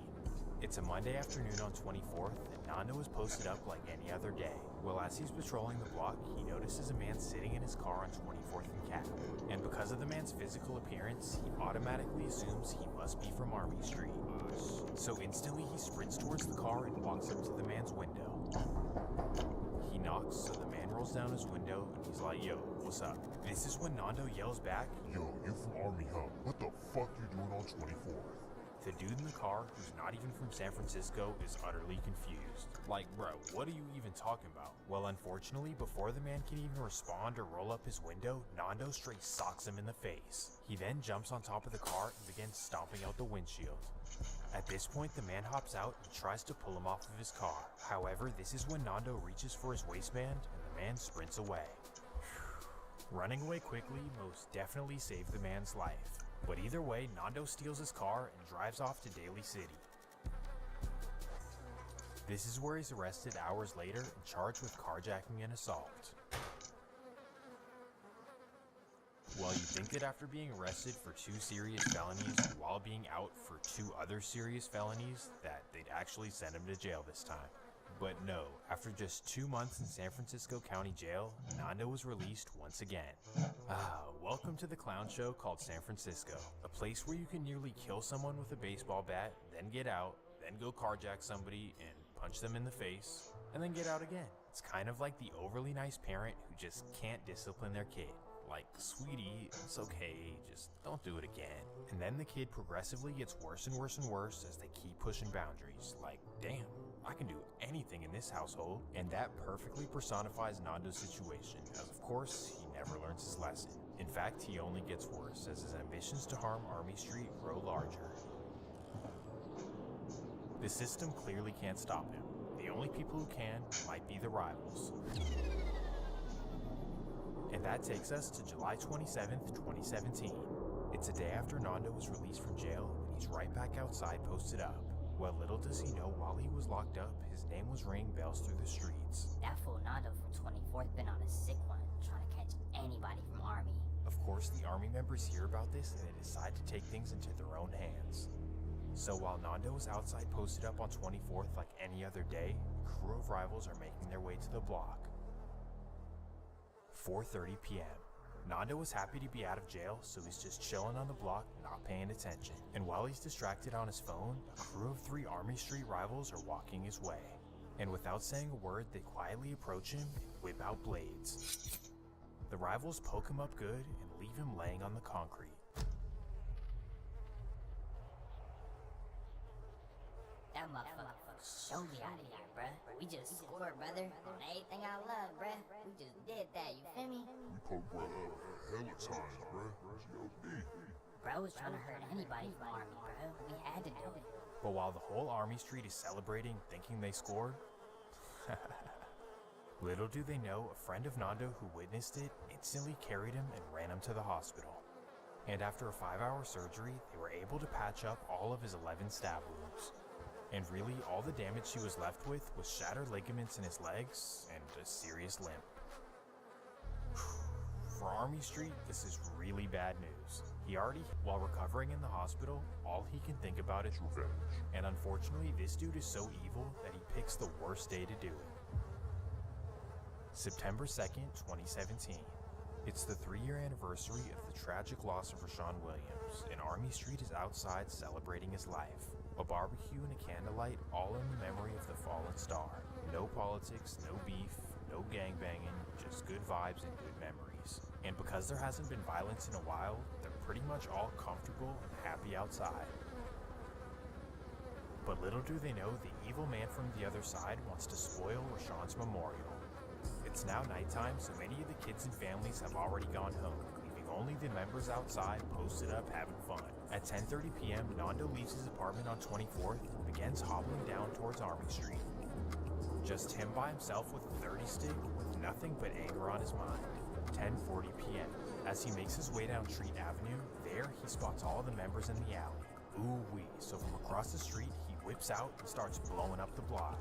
Speaker 6: It's a Monday afternoon on 24th, and Nando is posted up like any other day. Well, as he's patrolling the block, he notices a man sitting in his car on 24th and Cap. And because of the man's physical appearance, he automatically assumes he must be from Army Street. So instantly he sprints towards the car and walks up to the man's window. He knocks, so the man rolls down his window and he's like, yo, what's up? This is when Nando yells back,
Speaker 3: yo, you from Army, huh? What the fuck you doing on 24th?
Speaker 6: The dude in the car, who's not even from San Francisco, is utterly confused. Like, bro, what are you even talking about? Well, unfortunately, before the man can even respond or roll up his window, Nando straight socks him in the face. He then jumps on top of the car and begins stomping out the windshield. At this point, the man hops out and tries to pull him off of his car. However, this is when Nando reaches for his waistband and the man sprints away. Running away quickly most definitely saved the man's life. But either way, Nando steals his car and drives off to Daly City. This is where he's arrested hours later and charged with carjacking and assault. Well, you'd think that after being arrested for 2 serious felonies while being out for 2 other serious felonies, that they'd actually send him to jail this time. But no, after just 2 months in San Francisco County Jail, Nando was released once again. Welcome to the clown show called San Francisco, a place where you can nearly kill someone with a baseball bat, then get out, then go carjack somebody and punch them in the face, and then get out again. It's kind of like the overly nice parent who just can't discipline their kid. Like, sweetie, it's okay, just don't do it again. And then the kid progressively gets worse and worse and worse as they keep pushing boundaries. Like, damn, I can do anything in this household. And that perfectly personifies Nando's situation, as of course, he never learns his lesson. In fact, he only gets worse as his ambitions to harm Army Street grow larger. The system clearly can't stop him. The only people who can might be the rivals. And that takes us to July 27th, 2017. It's a day after Nando was released from jail, and he's right back outside posted up. Well, little does he know, while he was locked up, his name was ringing bells through the streets.
Speaker 8: That fool Nando from 24th been on a sick one, trying to catch anybody from Army.
Speaker 6: Of course, the Army members hear about this, and they decide to take things into their own hands. So while Nando is outside posted up on 24th like any other day, a crew of rivals are making their way to the block. 4:30 p.m. Nando was happy to be out of jail, so he's just chilling on the block, not paying attention. And while he's distracted on his phone, a crew of 3 Army Street rivals are walking his way. And without saying a word, they quietly approach him and whip out blades. The rivals poke him up good and leave him laying on the concrete.
Speaker 8: That motherfucker showed me out of here, bruh. We just scored, brother. On everything I love, bruh. We just did that, you feel me?
Speaker 3: We poked bro hella times, bruh. G.O.D.
Speaker 8: Bro was trying to hurt anybody from Army, bro. We had to do it.
Speaker 6: But while the whole Army Street is celebrating, thinking they scored, little do they know, a friend of Nando who witnessed it instantly carried him and ran him to the hospital. And after a 5-hour surgery, they were able to patch up all of his 11 stab wounds. And really, all the damage he was left with was shattered ligaments in his legs and a serious limp. For Army Street, this is really bad news. He already, while recovering in the hospital, all he can think about is revenge. And unfortunately, this dude is so evil that he picks the worst day to do it. September 2nd, 2017. It's the 3-year anniversary of the tragic loss of Rashawn Williams, and Army Street is outside celebrating his life. A barbecue and a candlelight, all in the memory of the fallen star. No politics, no beef, no gangbanging, just good vibes and good memories. And because there hasn't been violence in a while, they're pretty much all comfortable and happy outside. But little do they know, the evil man from the other side wants to spoil Rashawn's memorial. It's now nighttime, so many of the kids and families have already gone home, leaving only the members outside posted up having fun. At 10:30 p.m., Nando leaves his apartment on 24th and begins hobbling down towards Army Street. Just him by himself with a 30 stick with nothing but anger on his mind. 10:40 p.m. As he makes his way down Treat Avenue, there he spots all the members in the alley. Ooh-wee, so from across the street, he whips out and starts blowing up the block.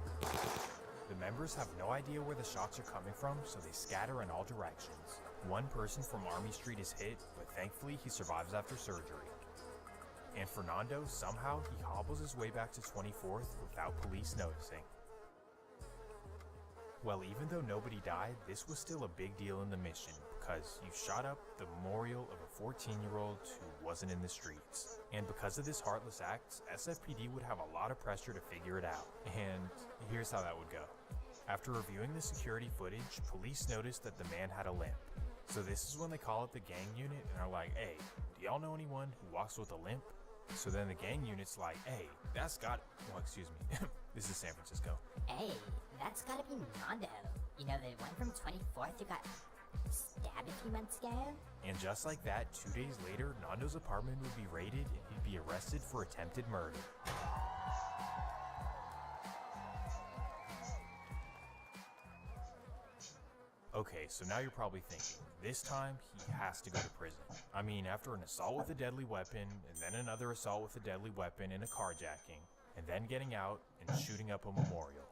Speaker 6: The members have no idea where the shots are coming from, so they scatter in all directions. One person from Army Street is hit, but thankfully he survives after surgery. And Fernando, somehow he hobbles his way back to 24th without police noticing. Well, even though nobody died, this was still a big deal in the mission, because you shot up the memorial of a 14-year-old who wasn't in the streets. And because of this heartless act, SFPD would have a lot of pressure to figure it out. And here's how that would go. After reviewing the security footage, police noticed that the man had a limp. So this is when they call up the gang unit and are like, hey, do y'all know anyone who walks with a limp? So then the gang unit's like, hey, that's got, well, excuse me, this is San Francisco.
Speaker 8: Hey, that's gotta be Nando. You know, the one from 24th who got stabbed a few months ago?
Speaker 6: And just like that, 2 days later, Nando's apartment would be raided and he'd be arrested for attempted murder. Okay, so now you're probably thinking, this time he has to go to prison. I mean, after an assault with a deadly weapon, and then another assault with a deadly weapon and a carjacking, and then getting out and shooting up a memorial.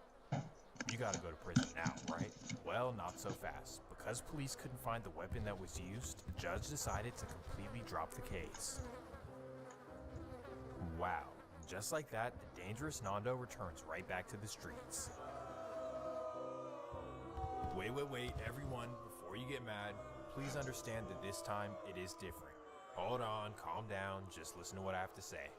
Speaker 6: You gotta go to prison now, right? Well, not so fast. Because police couldn't find the weapon that was used, the judge decided to completely drop the case. Wow, and just like that, the dangerous Nando returns right back to the streets. Wait, everyone, before you get mad, please understand that this time it is different. Hold on, calm down, just listen to what I have to say.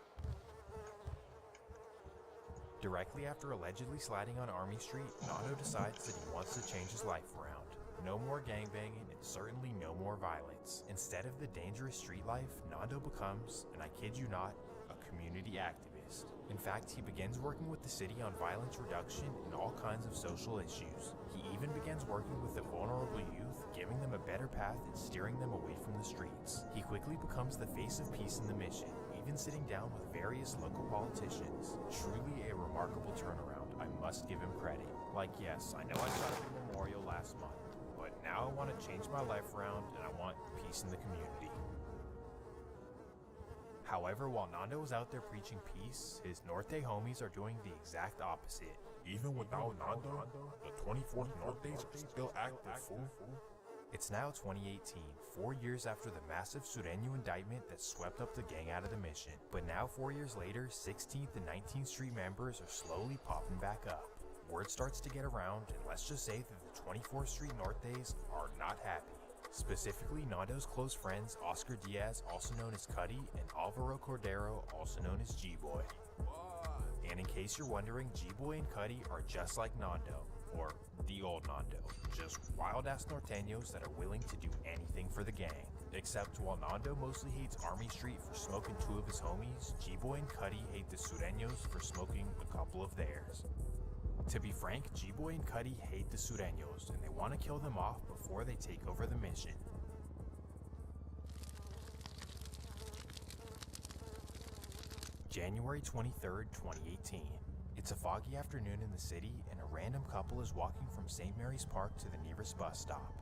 Speaker 6: Directly after allegedly sliding on Army Street, Nando decides that he wants to change his life around. No more gangbanging and certainly no more violence. Instead of the dangerous street life, Nando becomes, and I kid you not, a community activist. In fact, he begins working with the city on violence reduction and all kinds of social issues. He even begins working with the vulnerable youth, giving them a better path and steering them away from the streets. He quickly becomes the face of peace in the mission, even sitting down with various local politicians. Truly a remarkable turnaround, I must give him credit. Like, yes, I know I shot up a memorial last month, but now I want to change my life around and I want peace in the community. However, while Nando is out there preaching peace, his Norte homies are doing the exact opposite.
Speaker 3: Even without Nando, the 24th Nortes are still active, fool.
Speaker 6: It's now 2018, 4 years after the massive Sureño indictment that swept up the gang out of the mission. But now 4 years later, 16th and 19th Street members are slowly popping back up. Word starts to get around, and let's just say that the 24th Street Nortes are not happy. specifically Nando's close friends Oscar Diaz, also known as Cuddy, and Alvaro Cordero, also known as G-Boy. And in case you're wondering, G-Boy and Cuddy are just like Nando, or the old Nando, just wild-ass norteños that are willing to do anything for the gang. Except while Nando mostly hates Army Street for smoking 2 of his homies, G-Boy and Cuddy hate the Sureños for smoking a couple of theirs. To be frank, G-Boy and Cuddy hate the Sureños, and they want to kill them off before they take over the mission. January 23rd, 2018. It's a foggy afternoon in the city, and a random couple is walking from St. Mary's Park to the nearest bus stop.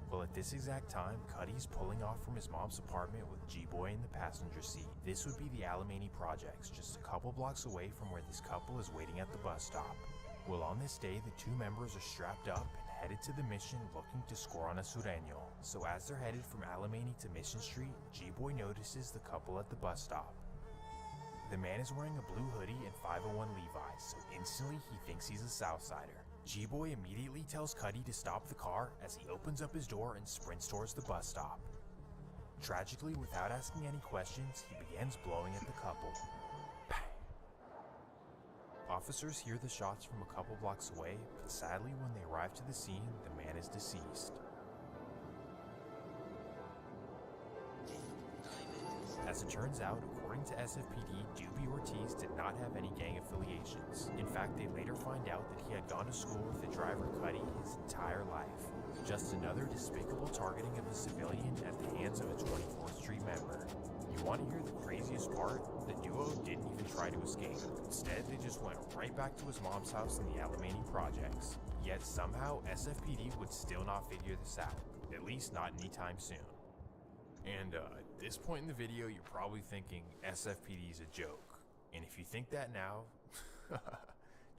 Speaker 6: Well, at this exact time, Cuddy's pulling off from his mom's apartment with G-Boy in the passenger seat. This would be the Alamany Projects, just a couple blocks away from where this couple is waiting at the bus stop. Well, on this day, the two members are strapped up and headed to the mission looking to score on a Sureño. So as they're headed from Alamany to Mission Street, G-Boy notices the couple at the bus stop. The man is wearing a blue hoodie and 501 Levi's, so instantly he thinks he's a Southsider. G-Boy immediately tells Cuddy to stop the car as he opens up his door and sprints towards the bus stop. Tragically, without asking any questions, he begins blowing at the couple. Bang. Officers hear the shots from a couple blocks away, but sadly when they arrive to the scene, the man is deceased. As it turns out, according to SFPD, Doobie Ortiz did not have any gang affiliations. In fact, they later find out that he had gone to school with the driver Cuddy his entire life. Just another despicable targeting of a civilian at the hands of a 24th Street member. You want to hear the craziest part? The duo didn't even try to escape. Instead, they just went right back to his mom's house in the Alamany Projects. Yet somehow, SFPD would still not figure this out. At least not anytime soon. And at this point in the video, you're probably thinking SFPD is a joke. And if you think that now,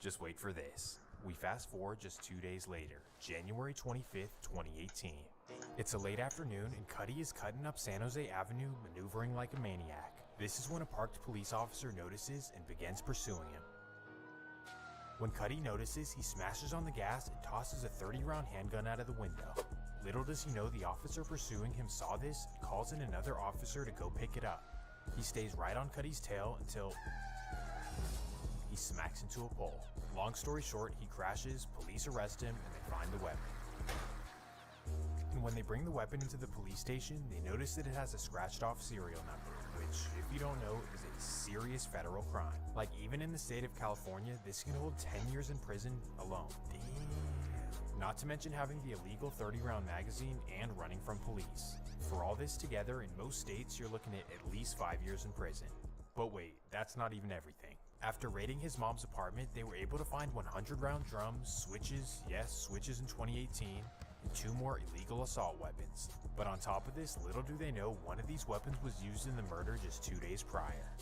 Speaker 6: just wait for this. We fast forward just 2 days later, January 25th, 2018. It's a late afternoon and Cuddy is cutting up San Jose Avenue, maneuvering like a maniac. This is when a parked police officer notices and begins pursuing him. When Cuddy notices, he smashes on the gas and tosses a 30-round handgun out of the window. Little does he know the officer pursuing him saw this and calls in another officer to go pick it up. He stays right on Cuddy's tail until he smacks into a pole. Long story short, he crashes, police arrest him, and they find the weapon. And when they bring the weapon into the police station, they notice that it has a scratched off serial number, which, if you don't know, is a serious federal crime. Like, even in the state of California, this can hold 10 years in prison alone. Damn. Not to mention having the illegal 30-round magazine and running from police. For all this together, in most states, you're looking at least 5 years in prison. But wait, that's not even everything. After raiding his mom's apartment, they were able to find 100-round drums, switches, yes, switches in 2018, and 2 more illegal assault weapons. But on top of this, little do they know, one of these weapons was used in the murder just 2 days prior.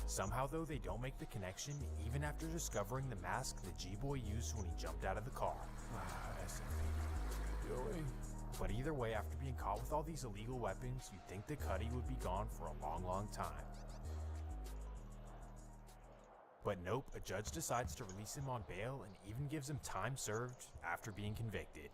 Speaker 6: Somehow though, they don't make the connection, even after discovering the mask that G-Boy used when he jumped out of the car. But either way, after being caught with all these illegal weapons, you'd think that Cuddy would be gone for a long, long time. But nope, a judge decides to release him on bail and even gives him time served after being convicted.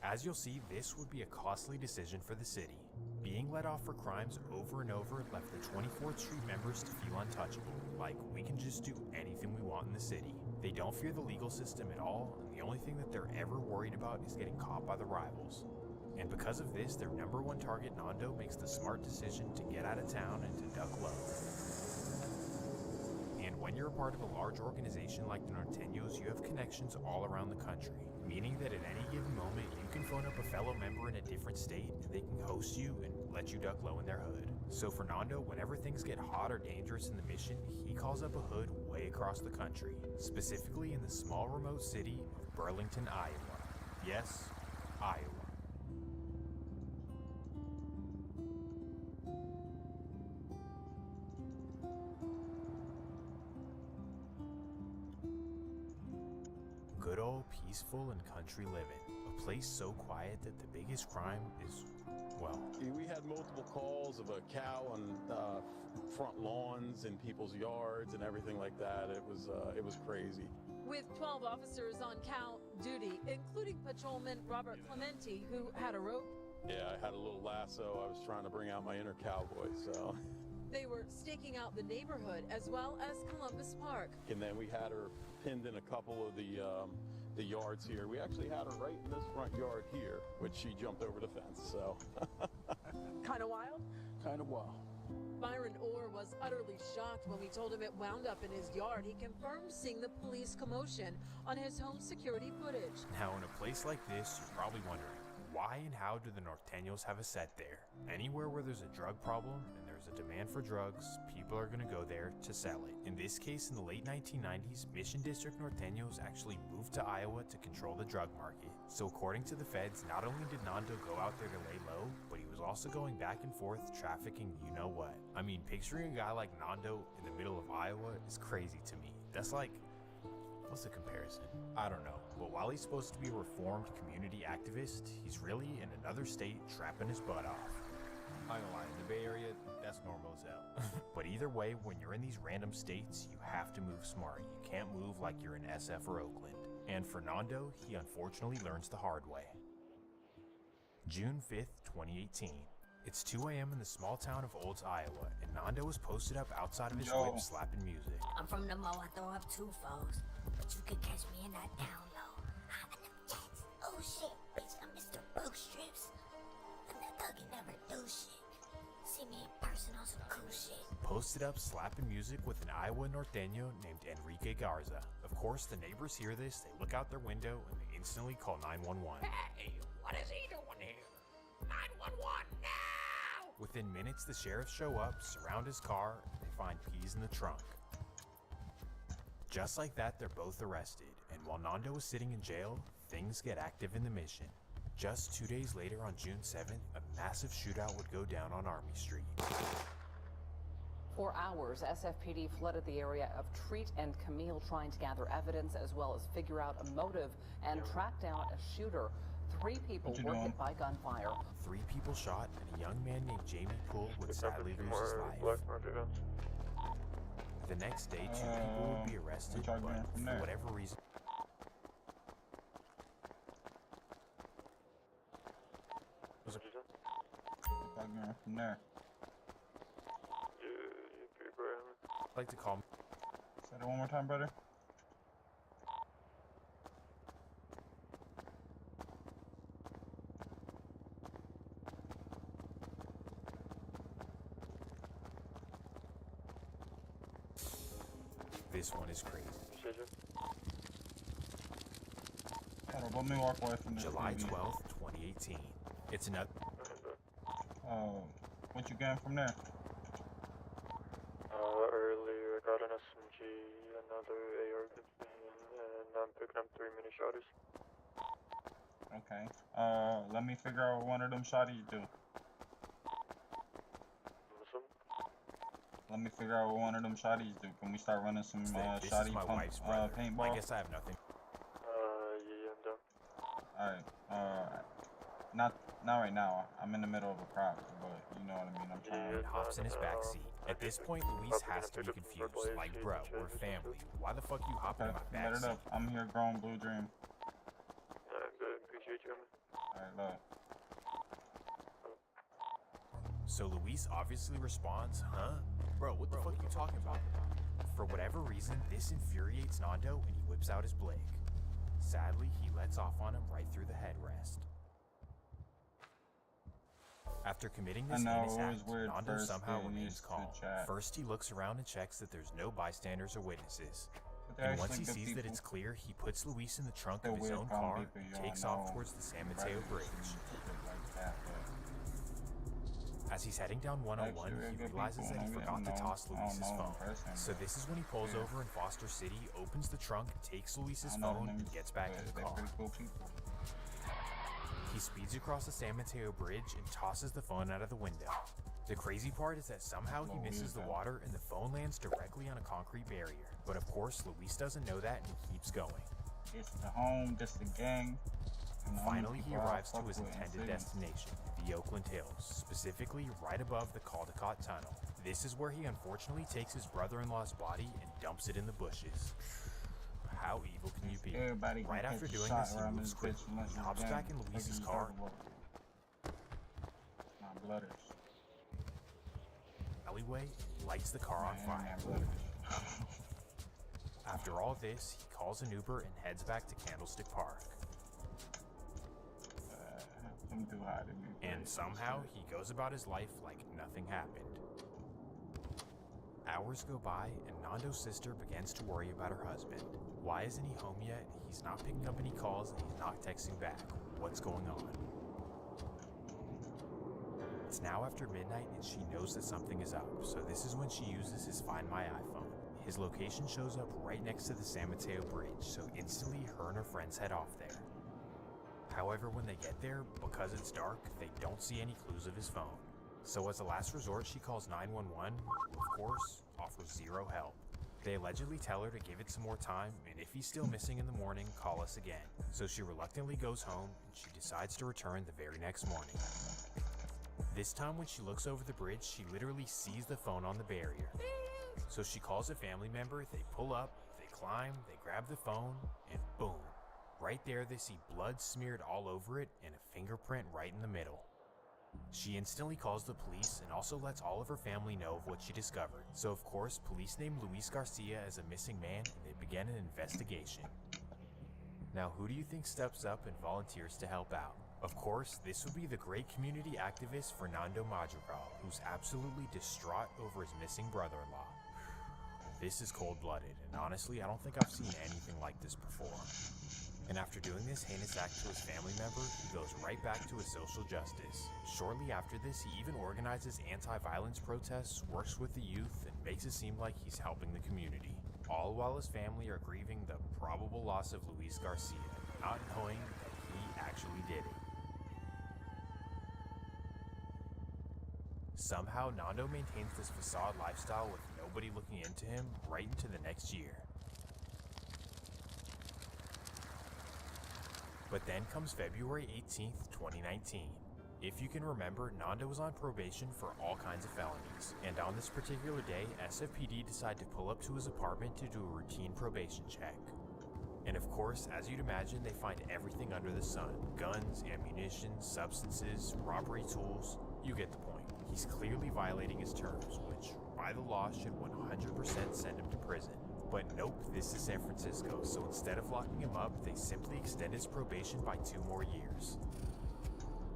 Speaker 6: As you'll see, this would be a costly decision for the city. Being let off for crimes over and over left the 24th Street members to feel untouchable, like we can just do anything we want in the city. They don't fear the legal system at all, and the only thing that they're ever worried about is getting caught by the rivals. And because of this, their number one target, Nando, makes the smart decision to get out of town and to duck low. And when you're a part of a large organization like the Norteños, you have connections all around the country, meaning that at any given moment, you can phone up a fellow member in a different state and they can host you and let you duck low in their hood. So for Nando, whenever things get hot or dangerous in the mission, he calls up a hood way across the country, specifically in the small remote city of Burlington, Iowa. Yes, Iowa. Good old peaceful and country living. A place so quiet that the biggest crime is, well...
Speaker 4: We had multiple calls of a cow on
Speaker 15: front lawns in people's yards and everything like that. It was crazy.
Speaker 17: With 12 officers on count duty, including patrolman Robert Clemente, who had a rope.
Speaker 15: Yeah, I had a little lasso. I was trying to bring out my inner cowboy, so.
Speaker 17: They were staking out the neighborhood as well as Columbus Park.
Speaker 15: And then we had her pinned in a couple of the yards here. We actually had her right in this front yard here, which she jumped over the fence, so.
Speaker 17: Kind of wild?
Speaker 15: Kind of wild.
Speaker 17: Byron Orr was utterly shocked when we told him it wound up in his yard. He confirmed seeing the police commotion on his home security footage.
Speaker 6: Now, in a place like this, you're probably wondering, why and how do the Norteños have a set there? Anywhere where there's a drug problem and there's a demand for drugs, people are going to go there to sell it. In this case, in the late 1990s, Mission District Norteños actually moved to Iowa to control the drug market. So according to the feds, not only did Nando go out there to lay low, but he was also going back and forth trafficking you-know-what. I mean, picturing a guy like Nando in the middle of Iowa is crazy to me. That's like, what's the comparison? I don't know. But while he's supposed to be a reformed community activist, he's really in another state trapping his butt off. I ain't gonna lie, in the Bay Area, that's normal as hell. But either way, when you're in these random states, you have to move smart. You can't move like you're in SF or Oakland. And for Nando, he unfortunately learns the hard way. June 5th, 2018. It's 2 a.m. in the small town of Olds, Iowa, and Nando is posted up outside of his whip slapping music.
Speaker 8: I'm from the Mo, I throw up 2 foes, but you can catch me in that down low. I'm in them jets. Oh shit, bitch, I'm Mr. Bootstrips. I'm that thug and never do shit. See me in person on some cool shit.
Speaker 6: Posted up slapping music with an Iowa Norteño named Enrique Garza. Of course, the neighbors hear this, they look out their window, and they instantly call 911.
Speaker 11: Hey, what is he doing here? 911 now!
Speaker 6: Within minutes, the sheriffs show up, surround his car, and they find peas in the trunk. Just like that, they're both arrested, and while Nando is sitting in jail, things get active in the mission. Just 2 days later, on June 7th, a massive shootout would go down on Army Street.
Speaker 19: For hours, SFPD flooded the area of Treat and Camille, trying to gather evidence as well as figure out a motive and track down a shooter. 3 people were hit by gunfire.
Speaker 6: 3 people shot, and a young man named Jamie Poole would sadly lose his life. The next day, 2 people would be arrested, but for whatever reason...
Speaker 1: From there.
Speaker 6: I'd like to call...
Speaker 1: Say that one more time, brother.
Speaker 6: This one is crazy.
Speaker 1: Hold on, let me walk away from this.
Speaker 6: July
Speaker 1: TV.
Speaker 6: 12th, 2018. It's another...
Speaker 1: What you getting from there?
Speaker 20: Earlier I got an SMG, another AR-15, and I'm picking up 3 mini shotties.
Speaker 1: Okay. Let me figure out what one of them shotties do. Let me figure out what one of them shotties do. Can we start running some
Speaker 6: this
Speaker 1: shotty
Speaker 6: is my
Speaker 1: pump,
Speaker 6: wife's brother.
Speaker 1: paintball?
Speaker 6: I guess I have nothing.
Speaker 20: Yeah, I'm done.
Speaker 1: Alright. Not right now. I'm in the middle of a crop, but you know what I mean. I'm trying.
Speaker 6: And hops in his backseat. At this point, Luis has to be confused. Like, bro, we're family. Why the fuck you hopping in my
Speaker 1: Let it
Speaker 6: backseat?
Speaker 1: up. I'm here growing Blue Dream.
Speaker 20: Good, appreciate you.
Speaker 1: Alright, look.
Speaker 6: So Luis obviously responds, huh? Bro, what the fuck you talking about? For whatever reason, this infuriates Nando and he whips out his Blake. Sadly, he lets off on him right through the headrest. After committing this heinous act, Nando somehow remains calm. First, he looks around and checks that there's no bystanders or witnesses. And once he sees that it's clear, he puts Luis in the trunk of his own car and takes off towards the San Mateo Bridge. As he's heading down 101, he realizes that he forgot to toss Luis's phone. So this is when he pulls over in Foster City, opens the trunk, takes Luis's phone, and gets back in the car. He speeds across the San Mateo Bridge and tosses the phone out of the window. The crazy part is that somehow he misses the water and the phone lands directly on a concrete barrier. But of course, Luis doesn't know that and he keeps going.
Speaker 1: It's the home, just the gang.
Speaker 6: Finally, he arrives to his intended destination, the Oakland Hills, specifically right above the Caldecott Tunnel. This is where he unfortunately takes his brother-in-law's body and dumps it in the bushes. How evil can you be?
Speaker 1: Everybody
Speaker 6: Right after doing this, he moves quickly. He hops back in Luis's car.
Speaker 1: My blooders.
Speaker 6: Alleyway and lights the car on fire. After all this, he calls an Uber and heads back to Candlestick Park. And somehow, he goes about his life like nothing happened. Hours go by, and Nando's sister begins to worry about her husband. Why isn't he home yet? He's not picking up any calls, and he's not texting back. What's going on? It's now after midnight, and she knows that something is up, so this is when she uses his Find My iPhone. His location shows up right next to the San Mateo Bridge, so instantly her and her friends head off there. However, when they get there, because it's dark, they don't see any clues of his phone. So as a last resort, she calls 911, who of course offers zero help. They allegedly tell her to give it some more time, and if he's still missing in the morning, call us again. So she reluctantly goes home, and she decides to return the very next morning. This time when she looks over the bridge, she literally sees the phone on the barrier. So she calls a family member, they pull up, they climb, they grab the phone, and boom. Right there they see blood smeared all over it and a fingerprint right in the middle. She instantly calls the police and also lets all of her family know of what she discovered. So of course, police named Luis Garcia as a missing man and they begin an investigation. Now who do you think steps up and volunteers to help out? Of course, this would be the great community activist Fernando Madrigal, who's absolutely distraught over his missing brother-in-law. This is cold-blooded, and honestly, I don't think I've seen anything like this before. And after doing this heinous act to his family member, he goes right back to his social justice. Shortly after this, he even organizes anti-violence protests, works with the youth, and makes it seem like he's helping the community. All while his family are grieving the probable loss of Luis Garcia, not knowing that he actually did it. Somehow, Nando maintains this facade lifestyle with nobody looking into him right into the next year. But then comes February 18th, 2019. If you can remember, Nando was on probation for all kinds of felonies, and on this particular day, SFPD decided to pull up to his apartment to do a routine probation check. And of course, as you'd imagine, they find everything under the sun. Guns, ammunition, substances, robbery tools, you get the point. He's clearly violating his terms, which, by the law, should 100% send him to prison. But nope, this is San Francisco, so instead of locking him up, they simply extend his probation by 2 more years.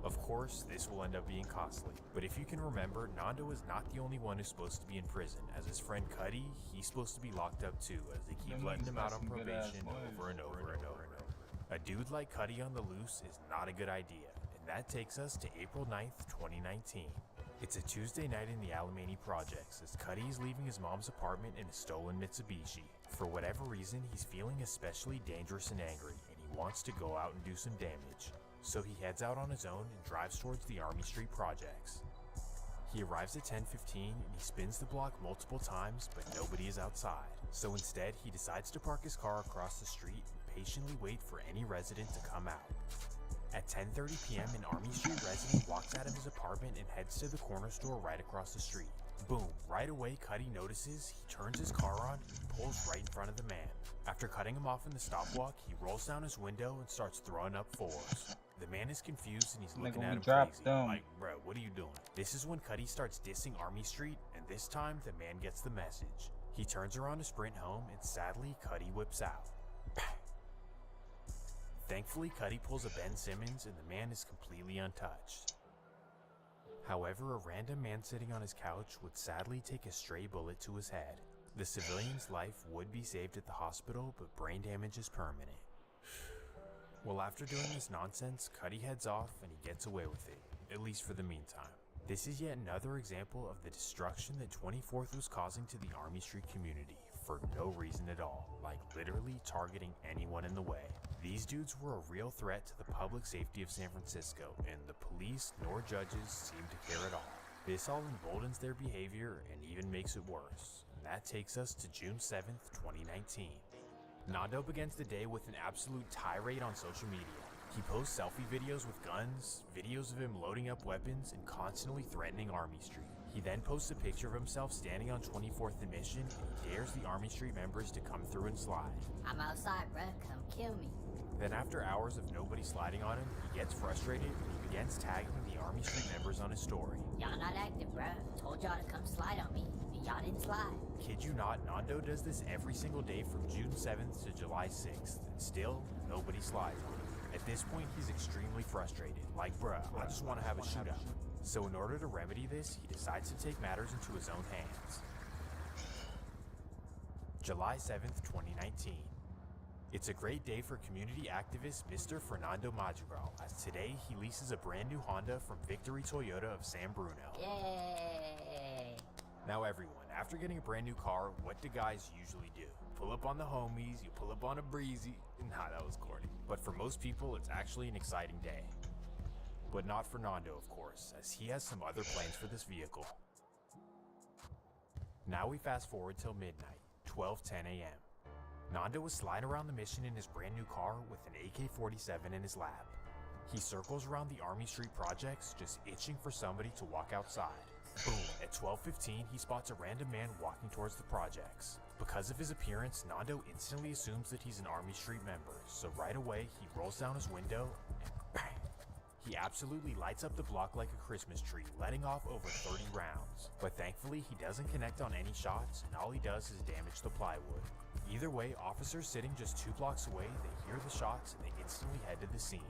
Speaker 6: Of course, this will end up being costly, but if you can remember, Nando is not the only one who's supposed to be in prison, as his friend Cuddy, he's supposed to be locked up too, as they keep letting him out on probation over and over and over and over. A dude like Cuddy on the loose is not a good idea, and that takes us to April 9th, 2019. It's a Tuesday night in the Alamany Projects as Cuddy is leaving his mom's apartment in a stolen Mitsubishi. For whatever reason, he's feeling especially dangerous and angry, and he wants to go out and do some damage. So he heads out on his own and drives towards the Army Street Projects. He arrives at 10:15 and he spins the block multiple times, but nobody is outside. So instead, he decides to park his car across the street and patiently wait for any resident to come out. At 10:30 p.m., an Army Street resident walks out of his apartment and heads to the corner store right across the street. Boom, right away Cuddy notices, he turns his car on, and pulls right in front of the man. After cutting him off in the stop walk, he rolls down his window and starts throwing up 4s. The man is confused and he's looking at him crazy, like, bro, what are you doing? This is when Cuddy starts dissing Army Street, and this time the man gets the message. He turns around to sprint home, and sadly, Cuddy whips out. Thankfully, Cuddy pulls a Ben Simmons and the man is completely untouched. However, a random man sitting on his couch would sadly take a stray bullet to his head. The civilian's life would be saved at the hospital, but brain damage is permanent. Well, after doing this nonsense, Cuddy heads off and he gets away with it, at least for the meantime. This is yet another example of the destruction that 24th was causing to the Army Street community, for no reason at all, like literally targeting anyone in the way. These dudes were a real threat to the public safety of San Francisco, and the police nor judges seem to care at all. This all emboldens their behavior and even makes it worse. And that takes us to June 7th, 2019. Nando begins the day with an absolute tirade on social media. He posts selfie videos with guns, videos of him loading up weapons, and constantly threatening Army Street. He then posts a picture of himself standing on 24th and Mission, and he dares the Army Street members to come through and slide.
Speaker 8: I'm outside, bruh. Come kill me.
Speaker 6: Then after hours of nobody sliding on him, he gets frustrated and he begins tagging the Army Street members on his story.
Speaker 8: Y'all not active, bruh. Told y'all to come slide on me, and y'all didn't slide.
Speaker 6: Kid you not, Nando does this every single day from June 7th to July 6th, and still, nobody slides on him. At this point, he's extremely frustrated. Like, bruh, I just want to have a shootout. So in order to remedy this, he decides to take matters into his own hands. July 7th, 2019. It's a great day for community activist Mr. Fernando Madrigal, as today he leases a brand new Honda from Victory Toyota of San Bruno.
Speaker 8: Yay!
Speaker 6: Now everyone, after getting a brand new car, what do guys usually do? Pull up on the homies, you pull up on a breezy. Nah, that was corny. But for most people, it's actually an exciting day. But not for Nando, of course, as he has some other plans for this vehicle. Now we fast forward till midnight, 12:10 a.m. Nando was sliding around the Mission in his brand new car with an AK-47 in his lap. He circles around the Army Street projects, just itching for somebody to walk outside. Boom, at 12:15 he spots a random man walking towards the projects. Because of his appearance, Nando instantly assumes that he's an Army Street member, so right away he rolls down his window and bang! He absolutely lights up the block like a Christmas tree, letting off over 30 rounds. But thankfully he doesn't connect on any shots, and all he does is damage the plywood. Either way, officers sitting just 2 blocks away, they hear the shots and they instantly head to the scene.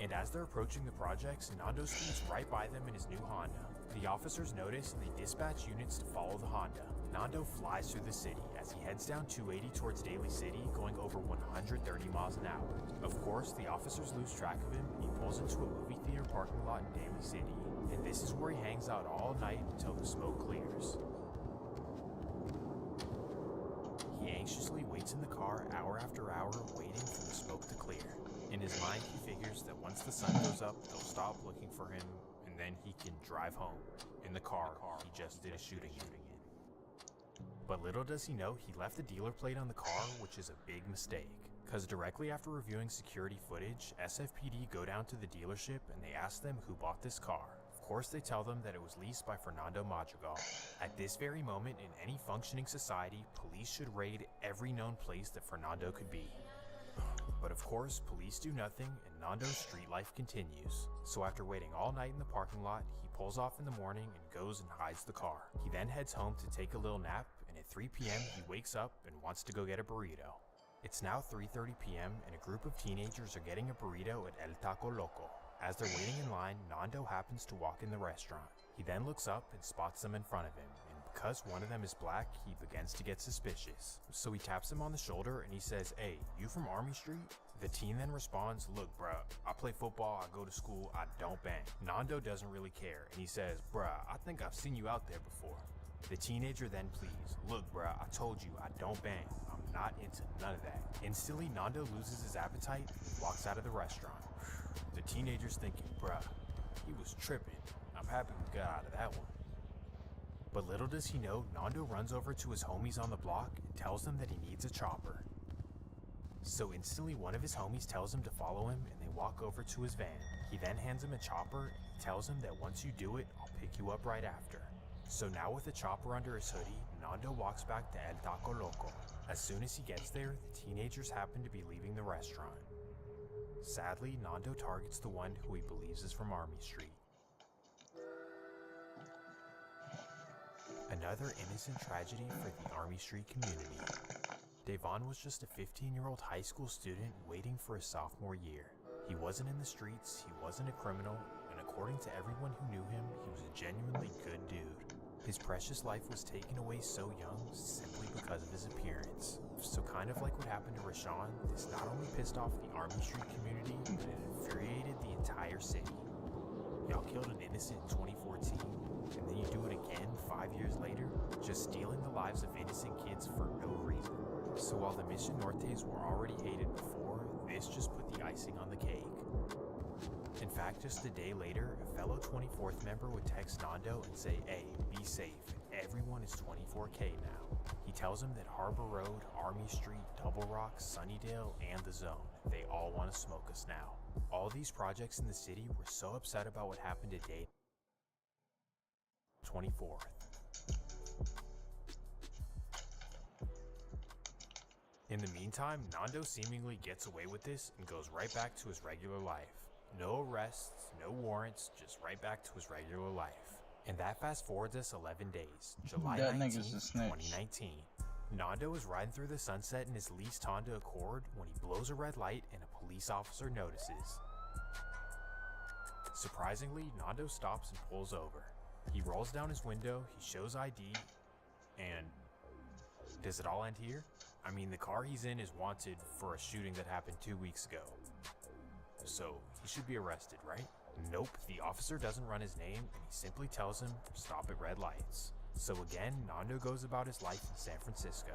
Speaker 6: And as they're approaching the projects, Nando speeds right by them in his new Honda. The officers notice and they dispatch units to follow the Honda. Nando flies through the city as he heads down 280 towards Daly City, going over 130 miles an hour. Of course, the officers lose track of him and he pulls into a movie theater parking lot in Daly City. And this is where he hangs out all night until the smoke clears. He anxiously waits in the car hour after hour, waiting for the smoke to clear. In his mind, he figures that once the sun goes up, they'll stop looking for him, and then he can drive home in the car he just did a shooting in. But little does he know, he left the dealer plate on the car, which is a big mistake. Cause directly after reviewing security footage, SFPD go down to the dealership and they ask them who bought this car. Of course they tell them that it was leased by Fernando Madrigal. At this very moment, in any functioning society, police should raid every known place that Fernando could be. But of course, police do nothing and Nando's street life continues. So after waiting all night in the parking lot, he pulls off in the morning and goes and hides the car. He then heads home to take a little nap, and at 3 p.m. he wakes up and wants to go get a burrito. It's now 3:30 p.m. and a group of teenagers are getting a burrito at El Taco Loco. As they're waiting in line, Nando happens to walk in the restaurant. He then looks up and spots them in front of him, and because one of them is black, he begins to get suspicious. So he taps him on the shoulder and he says, "Hey, you from Army Street?" The teen then responds, "Look, bruh, I play football, I go to school, I don't bang." Nando doesn't really care, and he says, "Bruh, I think I've seen you out there before." The teenager then pleads, "Look, bruh, I told you, I don't bang. I'm not into none of that." Instantly, Nando loses his appetite and walks out of the restaurant. The teenager's thinking, "Bruh, he was tripping. I'm happy we got out of that one." But little does he know, Nando runs over to his homies on the block and tells them that he needs a chopper. So instantly one of his homies tells him to follow him and they walk over to his van. He then hands him a chopper and he tells him that once you do it, I'll pick you up right after. So now with a chopper under his hoodie, Nando walks back to El Taco Loco. As soon as he gets there, the teenagers happen to be leaving the restaurant. Sadly, Nando targets the one who he believes is from Army Street. Another innocent tragedy for the Army Street community. Devon was just a 15-year-old high school student waiting for his sophomore year. He wasn't in the streets, he wasn't a criminal, and according to everyone who knew him, he was a genuinely good dude. His precious life was taken away so young simply because of his appearance. So kind of like what happened to Rashawn, this not only pissed off the Army Street community, but it infuriated the entire city. Y'all killed an innocent in 2014, and then you do it again 5 years later, just stealing the lives of innocent kids for no reason. So while the Mission Nortes were already hated before, this just put the icing on the cake. In fact, just a day later, a fellow 24th member would text Nando and say, "Hey, be safe, everyone is 24K now." He tells him that Harbor Road, Army Street, Double Rock, Sunnydale, and the Zone, they all want to smoke us now. All these projects in the city were so upset about what happened to Dade 24th. In the meantime, Nando seemingly gets away with this and goes right back to his regular life. No arrests, no warrants, just right back to his regular life. And that fast forwards us 11 days, July
Speaker 1: That
Speaker 6: 19th,
Speaker 1: nigga's a snitch.
Speaker 6: 2019. Nando is riding through the sunset in his leased Honda Accord when he blows a red light and a police officer notices. Surprisingly, Nando stops and pulls over. He rolls down his window, he shows ID, and does it all end here? I mean, the car he's in is wanted for a shooting that happened 2 weeks ago. So, he should be arrested, right? Nope, the officer doesn't run his name, and he simply tells him, stop at red lights. So again, Nando goes about his life in San Francisco.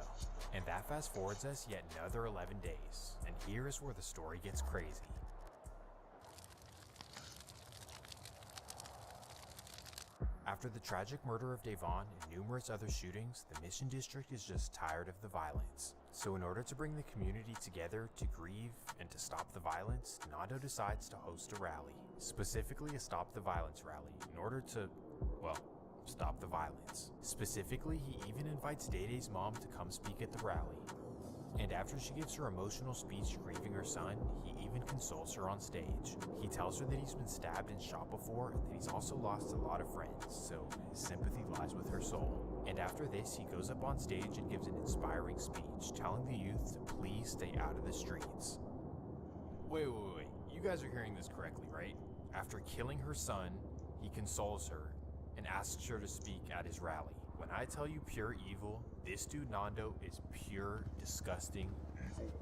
Speaker 6: And that fast forwards us yet another 11 days. And here is where the story gets crazy. After the tragic murder of Devon and numerous other shootings, the Mission District is just tired of the violence. So in order to bring the community together to grieve and to stop the violence, Nando decides to host a rally. Specifically a Stop the Violence rally, in order to, well, stop the violence. Specifically, he even invites Day-Day's mom to come speak at the rally. And after she gives her emotional speech grieving her son, he even consoles her on stage. He tells her that he's been stabbed and shot before and that he's also lost a lot of friends, so his sympathy lies with her soul. And after this, he goes up on stage and gives an inspiring speech, telling the youth to please stay out of the streets. Wait. You guys are hearing this correctly, right? After killing her son, he consoles her and asks her to speak at his rally. When I tell you pure evil, this dude Nando is pure, disgusting evil.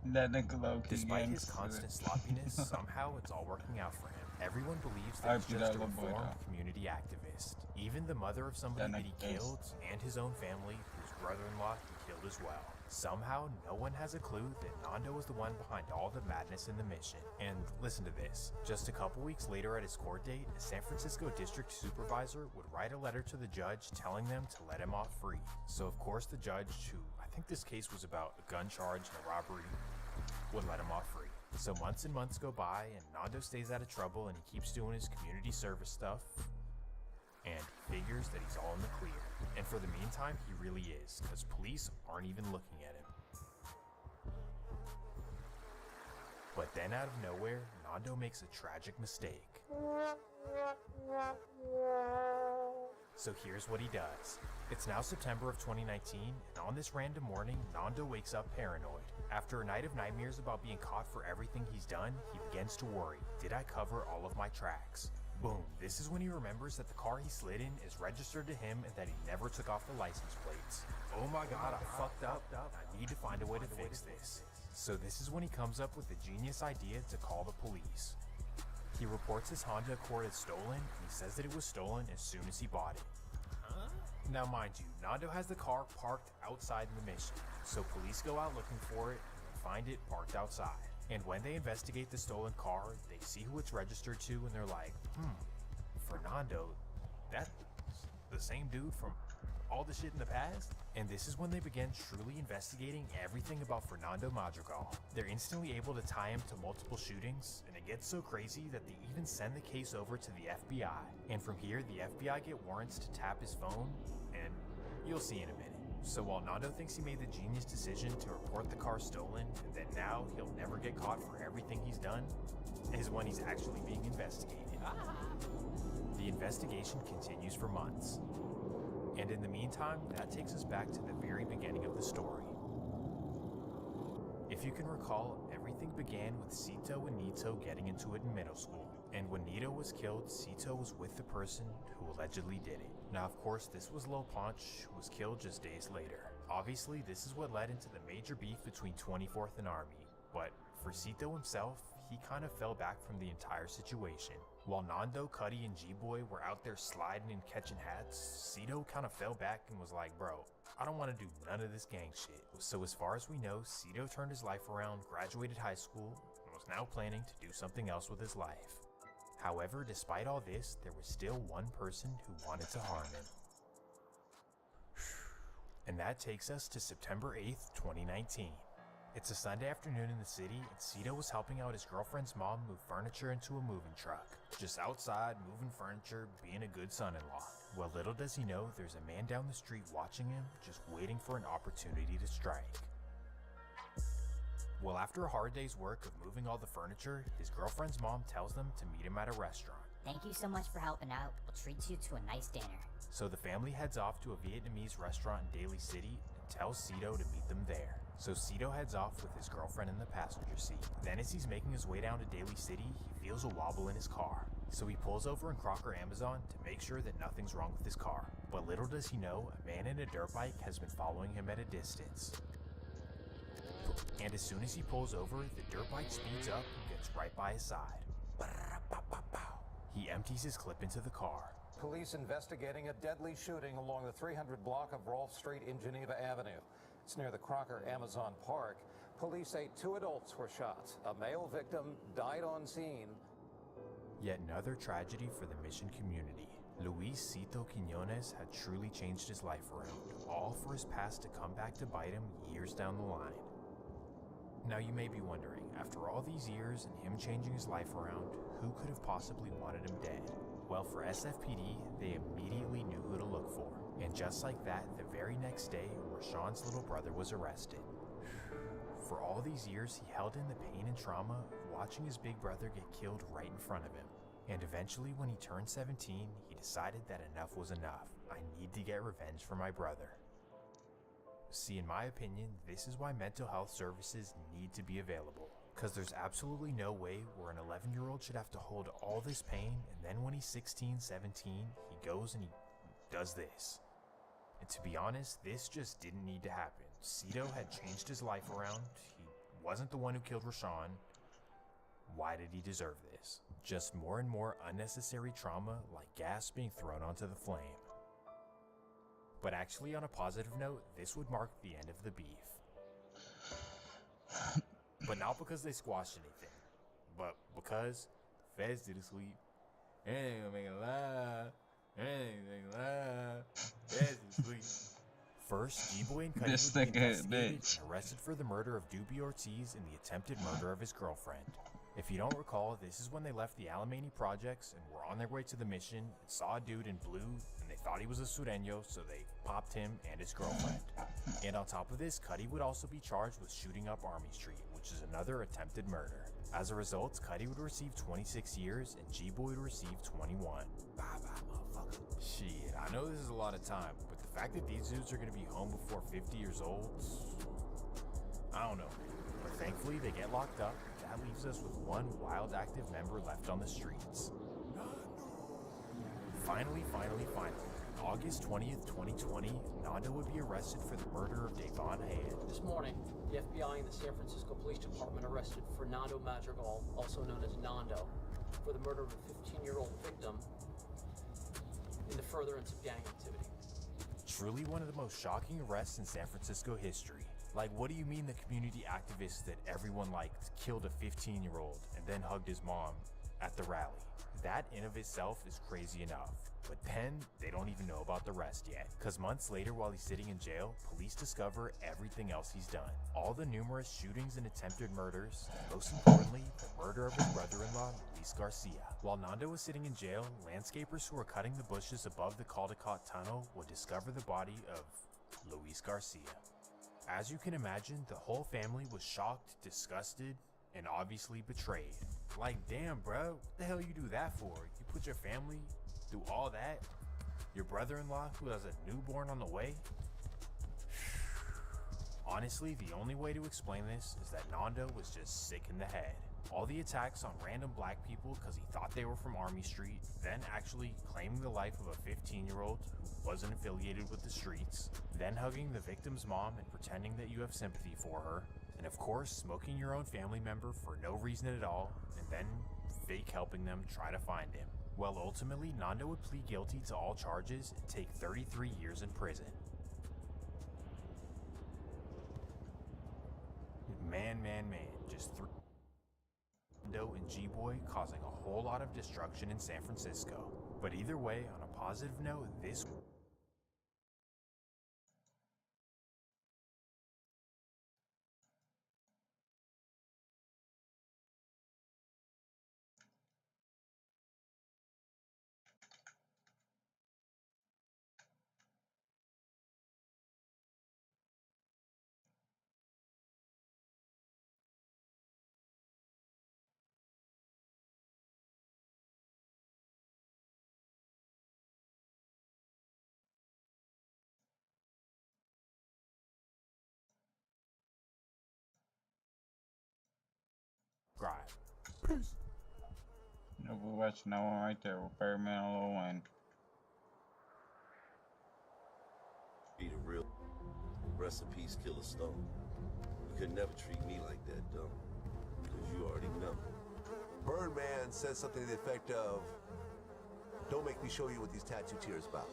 Speaker 1: That nigga low-key
Speaker 6: Despite his
Speaker 1: gangster.
Speaker 6: constant sloppiness, somehow it's all working out for him. Everyone believes that he's
Speaker 1: RP
Speaker 6: just
Speaker 1: that
Speaker 6: a
Speaker 1: little boy,
Speaker 6: reformed
Speaker 1: though.
Speaker 6: community activist. Even the mother of somebody that he
Speaker 1: That nigga
Speaker 6: killed, and his own family, whose brother-in-law he killed as well. Somehow, no one has a clue that Nando was the one behind all the madness in the mission. And listen to this. Just a couple weeks later at his court date, a San Francisco district supervisor would write a letter to the judge telling them to let him off free. So of course the judge, who I think this case was about a gun charge and a robbery, would let him off free. So months and months go by and Nando stays out of trouble and he keeps doing his community service stuff and figures that he's all in the clear. And for the meantime, he really is, because police aren't even looking at him. But then out of nowhere, Nando makes a tragic mistake. So here's what he does. It's now September of 2019, and on this random morning, Nando wakes up paranoid. After a night of nightmares about being caught for everything he's done, he begins to worry. Did I cover all of my tracks? Boom. This is when he remembers that the car he slid in is registered to him and that he never took off the license plates. Oh my god, I fucked up. I need to find a way to fix this. So this is when he comes up with the genius idea to call the police. He reports his Honda Accord as stolen, and he says that it was stolen as soon as he bought it. Now mind you, Nando has the car parked outside in the mission, so police go out looking for it and they find it parked outside. And when they investigate the stolen car, they see who it's registered to and they're like, Fernando, that's the same dude from all the shit in the past? And this is when they begin truly investigating everything about Fernando Madrigal. They're instantly able to tie him to multiple shootings, and it gets so crazy that they even send the case over to the FBI. And from here, the FBI get warrants to tap his phone, and you'll see in a minute. So while Nando thinks he made the genius decision to report the car stolen, and that now he'll never get caught for everything he's done, is when he's actually being investigated. The investigation continues for months. And in the meantime, that takes us back to the very beginning of the story. If you can recall, everything began with Cito and Nito getting into it in middle school. And when Nito was killed, Cito was with the person who allegedly did it. Now of course, this was Lil Ponch, who was killed just days later. Obviously, this is what led into the major beef between 24th and Army. But for Cito himself, he kind of fell back from the entire situation. While Nando, Cuddy, and G-Boy were out there sliding and catching hats, Cito kind of fell back and was like, bro, I don't want to do none of this gang shit. So as far as we know, Cito turned his life around, graduated high school, and was now planning to do something else with his life. However, despite all this, there was still one person who wanted to harm him. And that takes us to September 8th, 2019. It's a Sunday afternoon in the city, and Cito was helping out his girlfriend's mom move furniture into a moving truck. Just outside, moving furniture, being a good son-in-law. Well, little does he know there's a man down the street watching him, just waiting for an opportunity to strike. Well, after a hard day's work of moving all the furniture, his girlfriend's mom tells them to meet him at a restaurant.
Speaker 8: Thank you so much for helping out. We'll treat you to a nice dinner.
Speaker 6: So the family heads off to a Vietnamese restaurant in Daly City and tells Cito to meet them there. So Cito heads off with his girlfriend in the passenger seat. Then as he's making his way down to Daly City, he feels a wobble in his car. So he pulls over in Crocker Amazon to make sure that nothing's wrong with his car. But little does he know, a man in a dirt bike has been following him at a distance. And as soon as he pulls over, the dirt bike speeds up and gets right by his side. He empties his clip into the car.
Speaker 7: Police investigating a deadly shooting along the 300 block of Rolfe Street in Geneva Avenue. It's near the Crocker Amazon Park. Police say 2 adults were shot. A male victim died on scene.
Speaker 6: Yet another tragedy for the Mission community. Luis Cito Quiñones had truly changed his life around, all for his past to come back to bite him years down the line. Now you may be wondering, after all these years and him changing his life around, who could have possibly wanted him dead? Well, for SFPD, they immediately knew who to look for. And just like that, the very next day, Rashawn's little brother was arrested. For all these years, he held in the pain and trauma of watching his big brother get killed right in front of him. And eventually, when he turned 17, he decided that enough was enough. I need to get revenge for my brother. See, in my opinion, this is why mental health services need to be available. Because there's absolutely no way where an 11-year-old should have to hold all this pain, and then when he's 16, 17, he goes and he does this. And to be honest, this just didn't need to happen. Cito had changed his life around. He wasn't the one who killed Rashawn. Why did he deserve this? Just more and more unnecessary trauma, like gas being thrown onto the flame. But actually, on a positive note, this would mark the end of the beef. But not because they squashed anything, but because Feds did a sweep. Ain't gonna make a lie. Ain't gonna lie. Feds did a sweep. First, D-Boy and Cuddy
Speaker 1: This
Speaker 6: would be
Speaker 1: nigga,
Speaker 6: investigated
Speaker 1: bitch.
Speaker 6: and arrested for the murder of Doobie Ortiz and the attempted murder of his girlfriend. If you don't recall, this is when they left the Alamany projects and were on their way to the mission and saw a dude in blue and they thought he was a Sureño, so they popped him and his girlfriend. And on top of this, Cuddy would also be charged with shooting up Army Street, which is another attempted murder. As a result, Cuddy would receive 26 years and G-Boy would receive 21. Bye bye, motherfucker. Shit, I know this is a lot of time, but the fact that these dudes are gonna be home before 50 years old, I don't know. But thankfully, they get locked up. That leaves us with one wild active member left on the streets. Finally, on August 20th, 2020, Nando would be arrested for the murder of Davon Hand.
Speaker 13: This morning, the FBI and the San Francisco Police Department arrested Fernando Madrigal, also known as Nando, for the murder of a 15-year-old victim in the furtherance of gang activity.
Speaker 6: Truly one of the most shocking arrests in San Francisco history. Like, what do you mean the community activist that everyone liked killed a 15-year-old and then hugged his mom at the rally? That in of itself is crazy enough. But then, they don't even know about the rest yet. Cause months later while he's sitting in jail, police discover everything else he's done. All the numerous shootings and attempted murders, and most importantly, the murder of his brother-in-law, Luis Garcia. While Nando was sitting in jail, landscapers who were cutting the bushes above the Caldecott Tunnel would discover the body of Luis Garcia. As you can imagine, the whole family was shocked, disgusted, and obviously betrayed. Like, damn, bro, what the hell you do that for? You put your family through all that? Your brother-in-law who has a newborn on the way? Honestly, the only way to explain this is that Nando was just sick in the head. All the attacks on random black people because he thought they were from Army Street, then actually claiming the life of a 15-year-old who wasn't affiliated with the streets, then hugging the victim's mom and pretending that you have sympathy for her, and of course smoking your own family member for no reason at all, and then fake helping them try to find him. Well, ultimately, Nando would plead guilty to all charges and take 33 years in prison. Man, just Nando and G-Boy causing a whole lot of destruction in San Francisco. But either way, on a positive note, this subscribe.
Speaker 15: Peace.
Speaker 1: You know, we're watching that one right there with Birdman and Lil Wayne.
Speaker 5: Be the real. Rest in peace, Killer Stone. You could never treat me like that, dumb. Because you already know.
Speaker 18: Birdman says something to the effect of, "Don't make me show you what these tattoo tears about."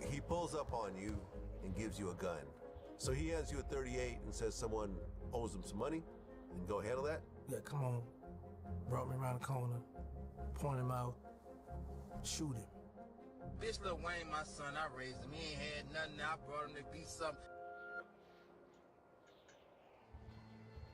Speaker 18: He pulls up on you and gives you a gun. So he hands you a 38 and says someone owes him some money, and go handle that?
Speaker 21: Yeah, come on. Brought me around the corner, point him out, shoot him.
Speaker 22: Bitch, Lil Wayne, my son, I raised him. He ain't had nothing. I brought him to be something.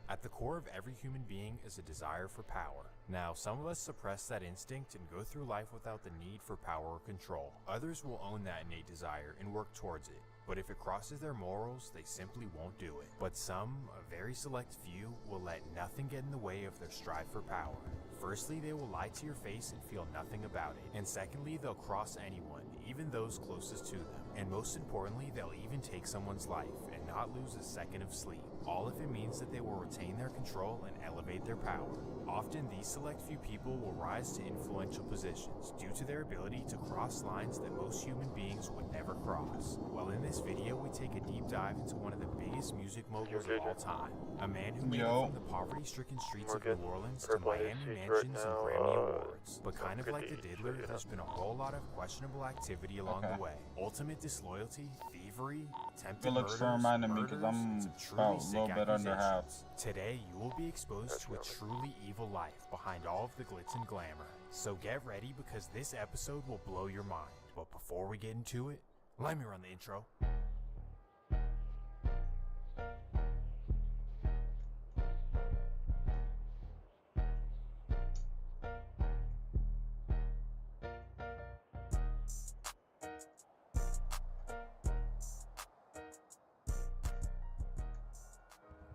Speaker 6: At the core of every human being is a desire for power. Now, some of us suppress that instinct and go through life without the need for power or control. Others will own that innate desire and work towards it. But if it crosses their morals, they simply won't do it. But some, a very select few, will let nothing get in the way of their strive for power. Firstly, they will lie to your face and feel nothing about it. And secondly, they'll cross anyone, even those closest to them. And most importantly, they'll even take someone's life and not lose a second of sleep. All if it means that they will retain their control and elevate their power. Often, these select few people will rise to influential positions due to their ability to cross lines that most human beings would never cross. Well, in this video, we take a deep dive into one of the biggest music moguls of all time. A man who made it from the poverty-stricken streets of New Orleans to Miami mansions and Grammy Awards. But kind of like the Diddler, there's been a whole lot of questionable activity along the way. Ultimate disloyalty, thievery, attempted murders,
Speaker 1: because I'm about a little bit under half.
Speaker 6: Today, you will be exposed to a truly evil life behind all of the glitz and glamour. So get ready, because this episode will blow your mind. But before we get into it, let me run the intro.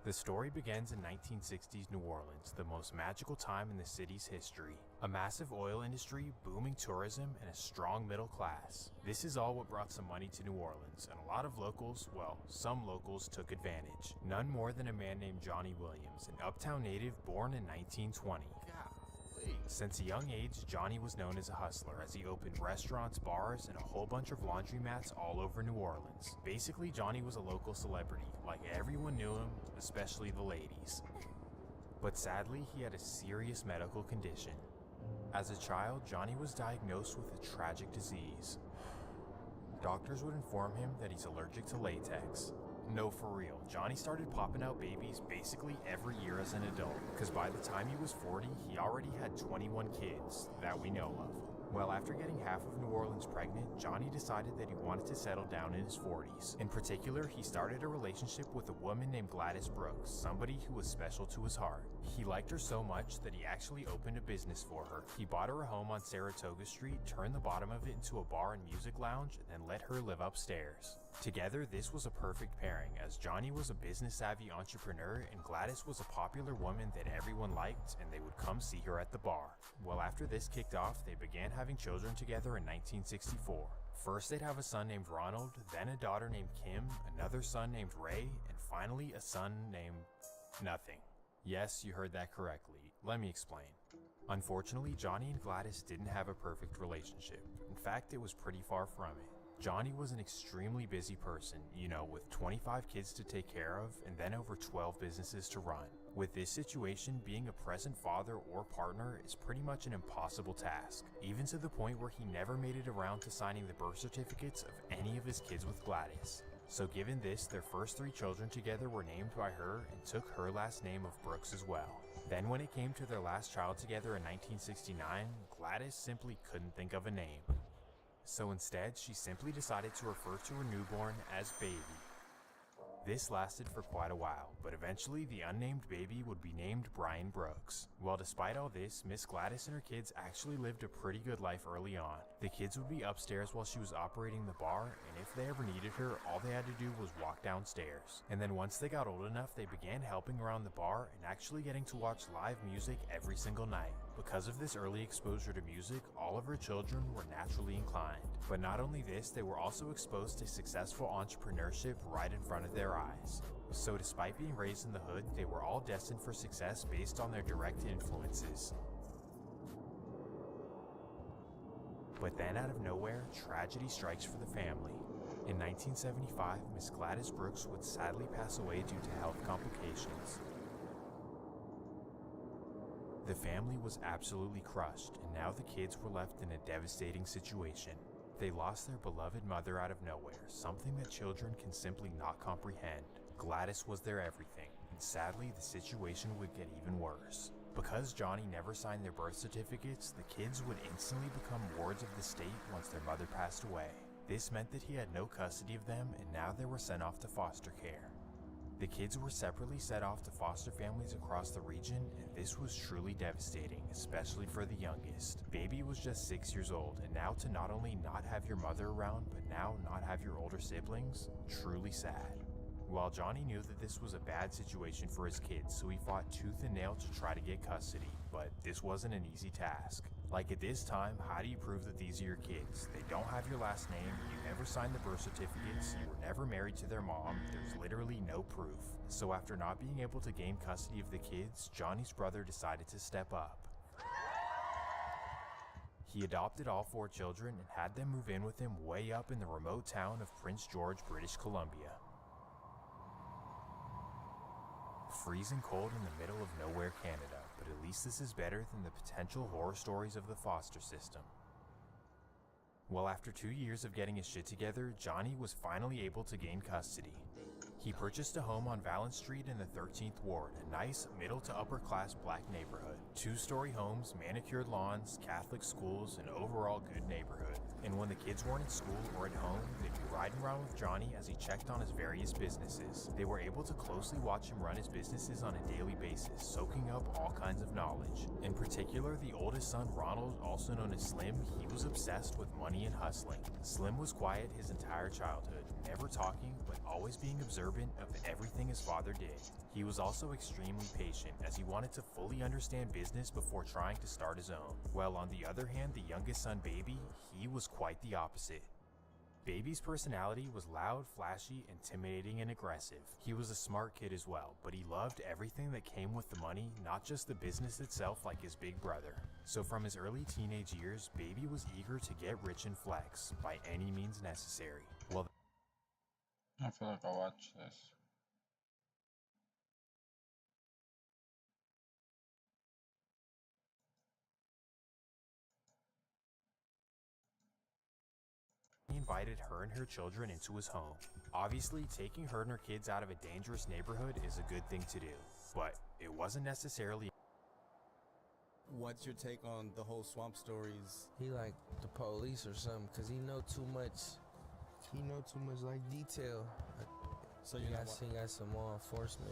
Speaker 6: The story begins in 1960s New Orleans, the most magical time in the city's history. A massive oil industry, booming tourism, and a strong middle class. This is all what brought some money to New Orleans, and a lot of locals, well, some locals took advantage. None more than a man named Johnny Williams, an uptown native born in 1920. Since a young age, Johnny was known as a hustler as he opened restaurants, bars, and a whole bunch of laundromats all over New Orleans. Basically, Johnny was a local celebrity, like everyone knew him, especially the ladies. But sadly, he had a serious medical condition. As a child, Johnny was diagnosed with a tragic disease. Doctors would inform him that he's allergic to latex. No, for real, Johnny started popping out babies basically every year as an adult, because by the time he was 40, he already had 21 kids that we know of. Well, after getting half of New Orleans pregnant, Johnny decided that he wanted to settle down in his 40s. In particular, he started a relationship with a woman named Gladys Brooks, somebody who was special to his heart. He liked her so much that he actually opened a business for her. He bought her a home on Saratoga Street, turned the bottom of it into a bar and music lounge, and then let her live upstairs. Together, this was a perfect pairing, as Johnny was a business-savvy entrepreneur and Gladys was a popular woman that everyone liked, and they would come see her at the bar. Well, after this kicked off, they began having children together in 1964. First, they'd have a son named Ronald, then a daughter named Kim, another son named Ray, and finally a son named nothing. Yes, you heard that correctly. Let me explain. Unfortunately, Johnny and Gladys didn't have a perfect relationship. In fact, it was pretty far from it. Johnny was an extremely busy person, you know, with 25 kids to take care of and then over 12 businesses to run. With this situation, being a present father or partner is pretty much an impossible task, even to the point where he never made it around to signing the birth certificates of any of his kids with Gladys. So given this, their first 3 children together were named by her and took her last name of Brooks as well. Then when it came to their last child together in 1969, Gladys simply couldn't think of a name. So instead, she simply decided to refer to her newborn as Baby. This lasted for quite a while, but eventually the unnamed baby would be named Brian Brooks. Well, despite all this, Miss Gladys and her kids actually lived a pretty good life early on. The kids would be upstairs while she was operating the bar, and if they ever needed her, all they had to do was walk downstairs. And then once they got old enough, they began helping around the bar and actually getting to watch live music every single night. Because of this early exposure to music, all of her children were naturally inclined. But not only this, they were also exposed to successful entrepreneurship right in front of their eyes. So despite being raised in the hood, they were all destined for success based on their direct influences. But then out of nowhere, tragedy strikes for the family. In 1975, Miss Gladys Brooks would sadly pass away due to health complications. The family was absolutely crushed, and now the kids were left in a devastating situation. They lost their beloved mother out of nowhere, something that children can simply not comprehend. Gladys was their everything, and sadly the situation would get even worse. Because Johnny never signed their birth certificates, the kids would instantly become wards of the state once their mother passed away. This meant that he had no custody of them, and now they were sent off to foster care. The kids were separately sent off to foster families across the region, and this was truly devastating, especially for the youngest. Baby was just 6 years old, and now to not only not have your mother around, but now not have your older siblings, truly sad. While Johnny knew that this was a bad situation for his kids, so he fought tooth and nail to try to get custody, but this wasn't an easy task. Like at this time, how do you prove that these are your kids? They don't have your last name, you never signed the birth certificates, you were never married to their mom, there's literally no proof. So after not being able to gain custody of the kids, Johnny's brother decided to step up. He adopted all 4 children and had them move in with him way up in the remote town of Prince George, British Columbia. Freezing cold in the middle of nowhere, Canada, but at least this is better than the potential horror stories of the foster system. Well, after 2 years of getting his shit together, Johnny was finally able to gain custody. He purchased a home on Valence Street in the 13th Ward, a nice middle to upper class black neighborhood. 2-story homes, manicured lawns, Catholic schools, an overall good neighborhood. And when the kids weren't at school or at home, they'd be riding around with Johnny as he checked on his various businesses. They were able to closely watch him run his businesses on a daily basis, soaking up all kinds of knowledge. In particular, the oldest son, Ronald, also known as Slim, he was obsessed with money and hustling. Slim was quiet his entire childhood, never talking, but always being observant of everything his father did. He was also extremely patient, as he wanted to fully understand business before trying to start his own. While on the other hand, the youngest son, Baby, he was quite the opposite. Baby's personality was loud, flashy, intimidating, and aggressive. He was a smart kid as well, but he loved everything that came with the money, not just the business itself like his big brother. So from his early teenage years, Baby was eager to get rich and flex, by any means necessary. Well,
Speaker 1: I feel like I'll watch this.
Speaker 6: he invited her and her children into his home. Obviously, taking her and her kids out of a dangerous neighborhood is a good thing to do, but it wasn't necessarily.
Speaker 2: What's your take on the whole Swamp stories?
Speaker 10: He like the police or something, cause he know too much. He know too much like detail.
Speaker 2: So
Speaker 10: he got some law enforcement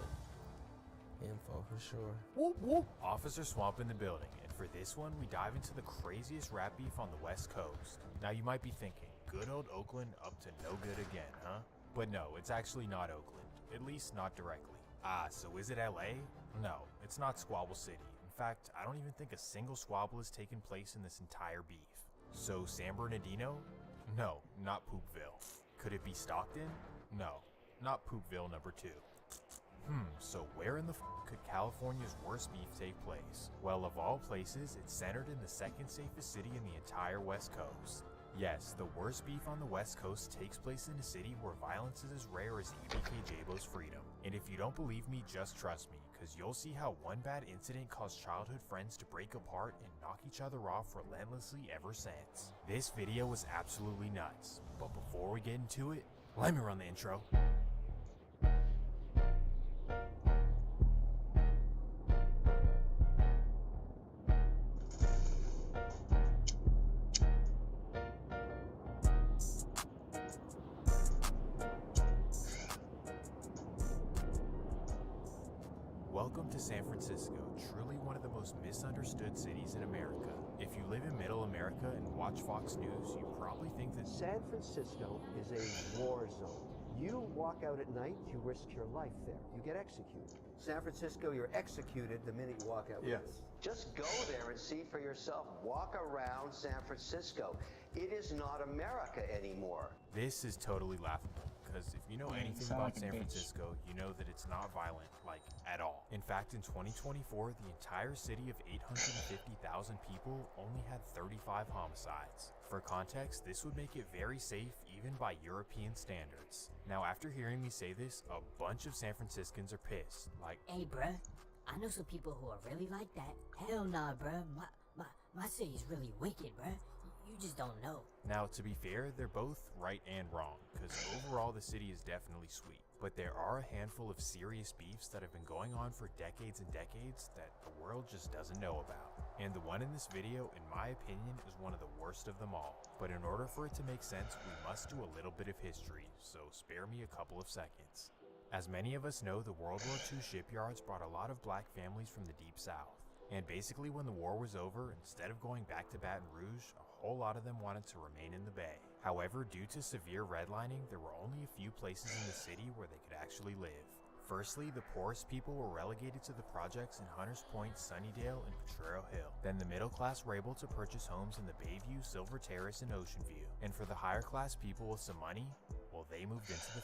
Speaker 10: info for sure.
Speaker 6: Whoop, whoop. Officer Swamp in the building, and for this one, we dive into the craziest rap beef on the West Coast. Now you might be thinking, good old Oakland up to no good again, huh? But no, it's actually not Oakland, at least not directly. Ah, so is it LA? No, it's not Squabble City. In fact, I don't even think a single squabble has taken place in this entire beef. So San Bernardino? No, not Poopville. Could it be Stockton? No, not Poopville number 2. So where in the could California's worst beef take place? Well, of all places, it's centered in the second safest city in the entire West Coast. Yes, the worst beef on the West Coast takes place in a city where violence is as rare as EBK J-Bo's freedom. And if you don't believe me, just trust me, because you'll see how one bad incident caused childhood friends to break apart and knock each other off relentlessly ever since. This video was absolutely nuts, but before we get into it, let me run the intro. Welcome to San Francisco, truly one of the most misunderstood cities in America. If you live in Middle America and watch Fox News, you probably think that
Speaker 23: San Francisco is a war zone. You walk out at night, you risk your life there. You get executed. San Francisco, you're executed the minute you walk out.
Speaker 2: Yes.
Speaker 23: Just go there and see for yourself. Walk around San Francisco. It is not America anymore.
Speaker 6: this is totally laughable, because if you know
Speaker 1: Yeah, you
Speaker 6: anything
Speaker 1: sound
Speaker 6: about
Speaker 1: like a
Speaker 6: San
Speaker 1: bitch.
Speaker 6: Francisco, you know that it's not violent, like, at all. In fact, in 2024, the entire city of 850,000 people only had 35 homicides. For context, this would make it very safe even by European standards. Now, after hearing me say this, a bunch of San Franciscans are pissed. Like,
Speaker 8: Hey, bruh, I know some people who are really like that. Hell nah, bruh. My city's really wicked, bruh. You just don't know.
Speaker 6: now, to be fair, they're both right and wrong, because overall the city is definitely sweet. But there are a handful of serious beefs that have been going on for decades and decades that the world just doesn't know about. And the one in this video, in my opinion, is one of the worst of them all. But in order for it to make sense, we must do a little bit of history, so spare me a couple of seconds. As many of us know, the World War II shipyards brought a lot of black families from the Deep South. And basically when the war was over, instead of going back to Baton Rouge, a whole lot of them wanted to remain in the Bay. However, due to severe redlining, there were only a few places in the city where they could actually live. Firstly, the poorest people were relegated to the projects in Hunters Point, Sunnydale, and Potrero Hill. Then the middle class were able to purchase homes in the Bayview, Silver Terrace, and Ocean View. And for the higher class people with some money, well, they moved into the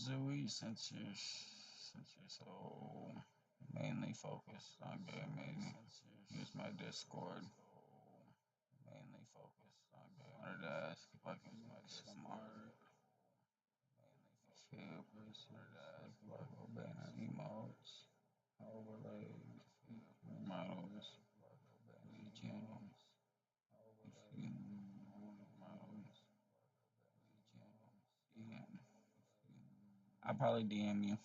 Speaker 1: Zooey, since you're so mainly focused on gaming, use my Discord. Mainly focused on gaming. I wanted to ask if I could use my smart. Feel personal to ask if I could ban emotes, overlays, models, channels. I'll probably DM you.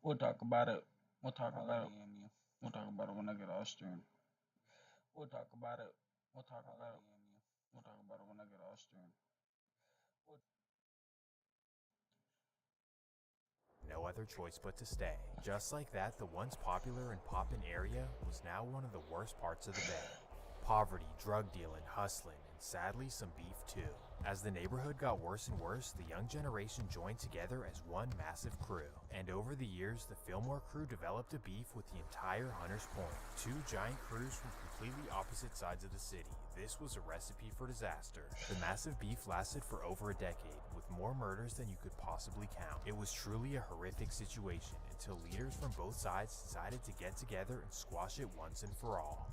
Speaker 1: We'll talk about it. We'll talk about it. We'll talk about it when I get off stream. We'll talk about it. We'll talk about it. We'll talk about it when I get off stream.
Speaker 6: no other choice but to stay. Just like that, the once popular and poppin' area was now one of the worst parts of the Bay. Poverty, drug dealing, hustling, and sadly some beef too. As the neighborhood got worse and worse, the young generation joined together as one massive crew. And over the years, the Fillmore crew developed a beef with the entire Hunters Point. Two giant crews from completely opposite sides of the city. This was a recipe for disaster. The massive beef lasted for over a decade, with more murders than you could possibly count. It was truly a horrific situation until leaders from both sides decided to get together and squash it once and for all.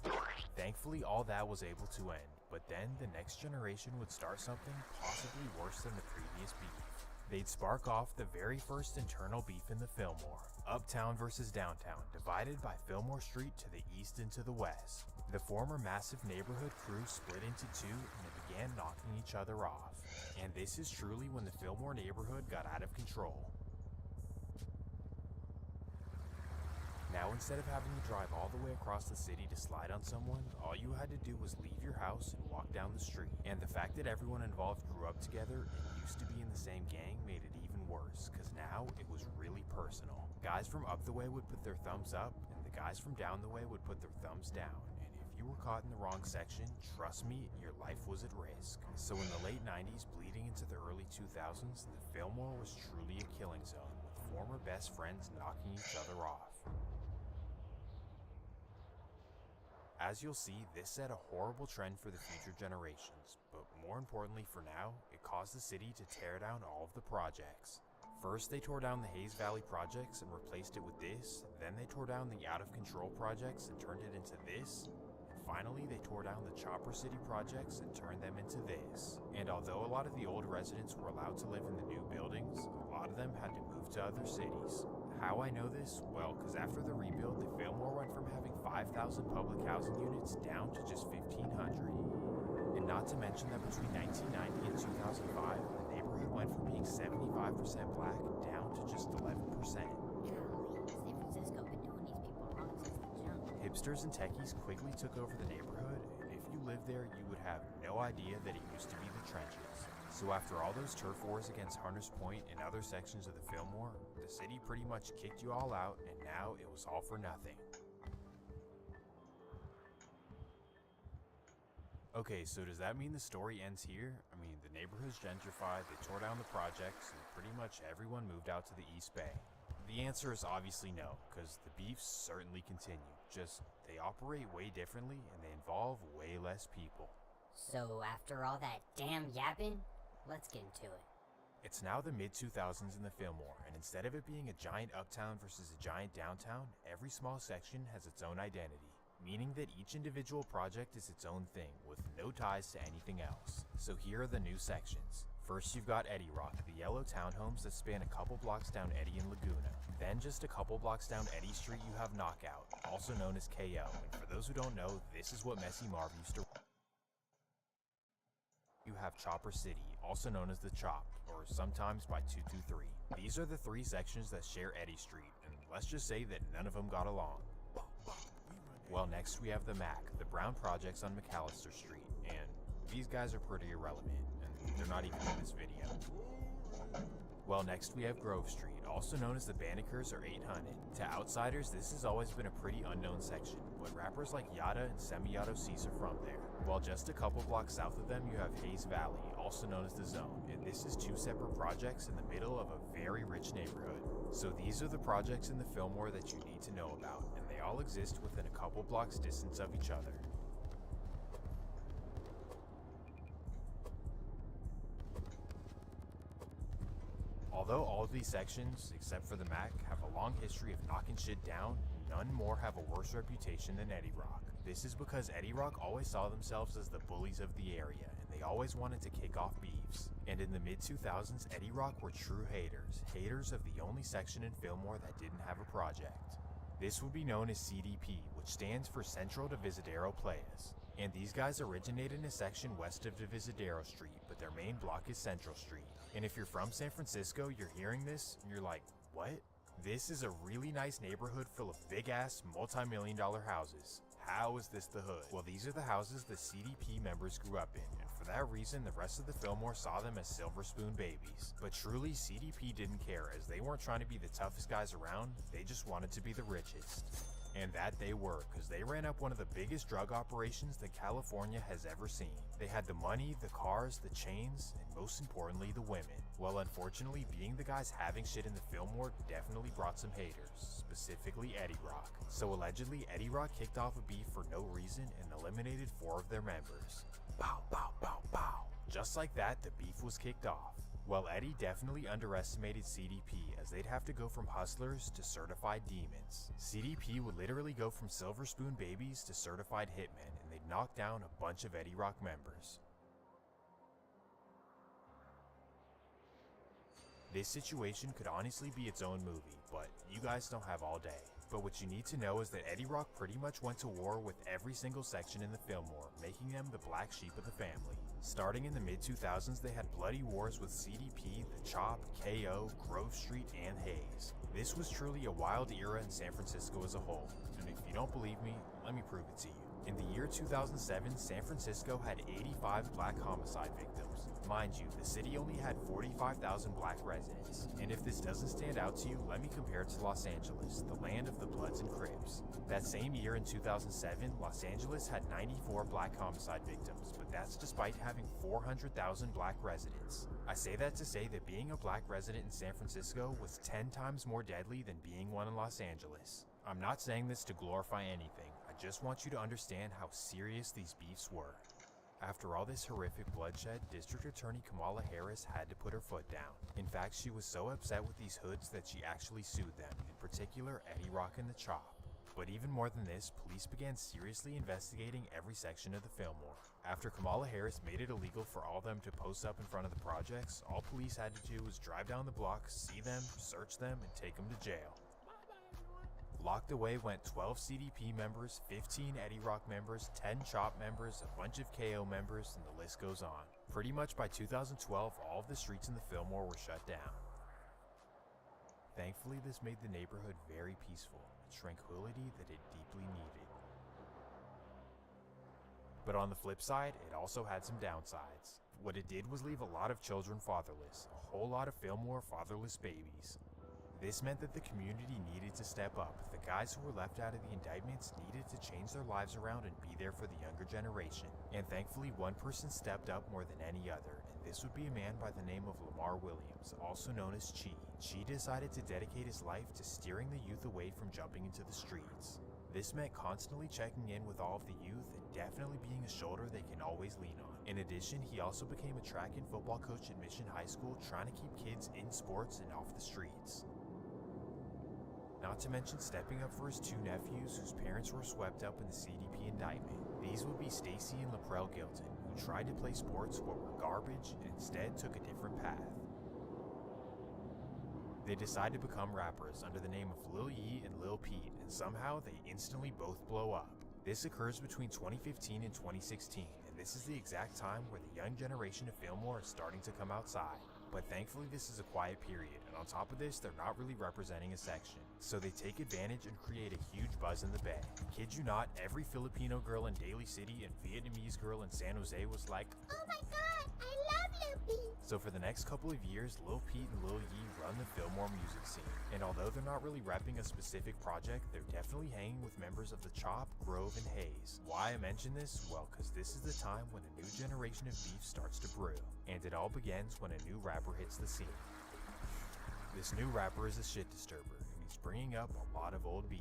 Speaker 6: Thankfully, all that was able to end, but then the next generation would start something possibly worse than the previous beef. They'd spark off the very first internal beef in the Fillmore. Uptown versus downtown, divided by Fillmore Street to the east and to the west. The former massive neighborhood crew split into two and they began knocking each other off. And this is truly when the Fillmore neighborhood got out of control. Now instead of having to drive all the way across the city to slide on someone, all you had to do was leave your house and walk down the street. And the fact that everyone involved grew up together and used to be in the same gang made it even worse, because now it was really personal. Guys from up the way would put their thumbs up, and the guys from down the way would put their thumbs down. And if you were caught in the wrong section, trust me, your life was at risk. So in the late 90s, bleeding into the early 2000s, the Fillmore was truly a killing zone, with former best friends knocking each other off. As you'll see, this set a horrible trend for the future generations, but more importantly for now, it caused the city to tear down all of the projects. First, they tore down the Hayes Valley projects and replaced it with this, then they tore down the Out of Control projects and turned it into this, and finally they tore down the Chopper City projects and turned them into this. And although a lot of the old residents were allowed to live in the new buildings, a lot of them had to move to other cities. How I know this? Well, because after the rebuild, the Fillmore went from having 5,000 public housing units down to just 1,500. And not to mention that between 1990 and 2005, the neighborhood went from being 75% black down to just 11%. Hipsters and techies quickly took over the neighborhood, and if you lived there, you would have no idea that it used to be the trenches. So after all those turf wars against Hunters Point and other sections of the Fillmore, the city pretty much kicked you all out, and now it was all for nothing. Okay, so does that mean the story ends here? I mean, the neighborhood's gentrified, they tore down the projects, and pretty much everyone moved out to the East Bay. The answer is obviously no, because the beefs certainly continue. Just, they operate way differently, and they involve way less people.
Speaker 8: So after all that damn yapping, let's get into it.
Speaker 6: It's now the mid-2000s in the Fillmore, and instead of it being a giant uptown versus a giant downtown, every small section has its own identity. Meaning that each individual project is its own thing, with no ties to anything else. So here are the new sections. First you've got Eddie Rock, the yellow townhomes that span a couple blocks down Eddy and Laguna. Then just a couple blocks down Eddy Street you have Knockout, also known as KO, and for those who don't know, this is what Messy Marv used to... You have Chopper City, also known as the Chop, or sometimes by 223. These are the three sections that share Eddy Street, and let's just say that none of them got along. Well, next we have the MAC, the brown projects on McAllister Street, and these guys are pretty irrelevant, and they're not even in this video. Well, next we have Grove Street, also known as the Banneker's or 800. To outsiders, this has always been a pretty unknown section, but rappers like Yada and Semi-Auto Cease are from there. While just a couple blocks south of them, you have Hayes Valley, also known as the Zone, and this is two separate projects in the middle of a very rich neighborhood. So these are the projects in the Fillmore that you need to know about, and they all exist within a couple blocks distance of each other. Although all of these sections, except for the MAC, have a long history of knocking shit down, none more have a worse reputation than Eddie Rock. This is because Eddie Rock always saw themselves as the bullies of the area, and they always wanted to kick off beefs. And in the mid-2000s, Eddie Rock were true haters of the only section in Fillmore that didn't have a project. This would be known as CDP, which stands for Central Divisadero Playas. And these guys originate in a section west of Divisadero Street, but their main block is Central Street. And if you're from San Francisco, you're hearing this, and you're like, what? This is a really nice neighborhood full of big-ass, multi-million-dollar houses. How is this the hood? Well, these are the houses the CDP members grew up in, and for that reason, the rest of the Fillmore saw them as silver spoon babies. But truly, CDP didn't care, as they weren't trying to be the toughest guys around, they just wanted to be the richest. And that they were, because they ran up one of the biggest drug operations that California has ever seen. They had the money, the cars, the chains, and most importantly, the women. Well, unfortunately, being the guys having shit in the Fillmore definitely brought some haters, specifically Eddie Rock. So allegedly, Eddie Rock kicked off a beef for no reason and eliminated 4 of their members. Pow, pow, pow, pow. Just like that, the beef was kicked off. Well, Eddie definitely underestimated CDP, as they'd have to go from hustlers to certified demons. CDP would literally go from silver spoon babies to certified hitmen, and they'd knock down a bunch of Eddie Rock members. This situation could honestly be its own movie, but you guys don't have all day. But what you need to know is that Eddie Rock pretty much went to war with every single section in the Fillmore, making them the black sheep of the family. Starting in the mid-2000s, they had bloody wars with CDP, The Chop, KO, Grove Street, and Hayes. This was truly a wild era in San Francisco as a whole, and if you don't believe me, let me prove it to you. In the year 2007, San Francisco had 85 black homicide victims. Mind you, the city only had 45,000 black residents. And if this doesn't stand out to you, let me compare it to Los Angeles, the land of the Bloods and Crips. That same year in 2007, Los Angeles had 94 black homicide victims, but that's despite having 400,000 black residents. I say that to say that being a black resident in San Francisco was 10 times more deadly than being one in Los Angeles. I'm not saying this to glorify anything, I just want you to understand how serious these beefs were. After all this horrific bloodshed, District Attorney Kamala Harris had to put her foot down. In fact, she was so upset with these hoods that she actually sued them, in particular Eddie Rock and The Chop. But even more than this, police began seriously investigating every section of the Fillmore. After Kamala Harris made it illegal for all of them to post up in front of the projects, all police had to do was drive down the block, see them, search them, and take them to jail. Locked away went 12 CDP members, 15 Eddie Rock members, 10 Chop members, a bunch of KO members, and the list goes on. Pretty much by 2012, all of the streets in the Fillmore were shut down. Thankfully, this made the neighborhood very peaceful, a tranquility that it deeply needed. But on the flip side, it also had some downsides.
Speaker 9: what it did was leave a lot of children fatherless, a whole lot of Fillmore fatherless babies. This meant that the community needed to step up. The guys who were left out of the indictments needed to change their lives around and be there for the younger generation. And thankfully, one person stepped up more than any other, and this would be a man by the name of Lamar Williams, also known as Chi. Chi decided to dedicate his life to steering the youth away from jumping into the streets. This meant constantly checking in with all of the youth and definitely being a shoulder they can always lean on. In addition, he also became a track and football coach at Mission High School, trying to keep kids in sports and off the streets. Not to mention stepping up for his two nephews whose parents were swept up in the CDP indictment. These would be Stacy and Laprel Gilton, who tried to play sports but were garbage and instead took a different path. They decide to become rappers under the name of Lil Yee and Lil Peep, and somehow they instantly both blow up. This occurs between 2015 and 2016, and this is the exact time where the young generation of Fillmore is starting to come outside. But thankfully this is a quiet period, and on top of this, they're not really representing a section. So they take advantage and create a huge buzz in the Bay. Kid you not, every Filipino girl in Daly City and Vietnamese girl in San Jose was like, "Oh my god, I love Lil Peep." So for the next couple of years, Lil Peep and Lil Yee run the Fillmore music scene. And although they're not really repping a specific project, they're definitely hanging with members of the Chop, Grove, and Hayes. Why I mention this? Well, because this is the time when a new generation of beef starts to brew. And it all begins when a new rapper hits the scene. This new rapper is a shit disturber, and he's bringing up a lot of old beef.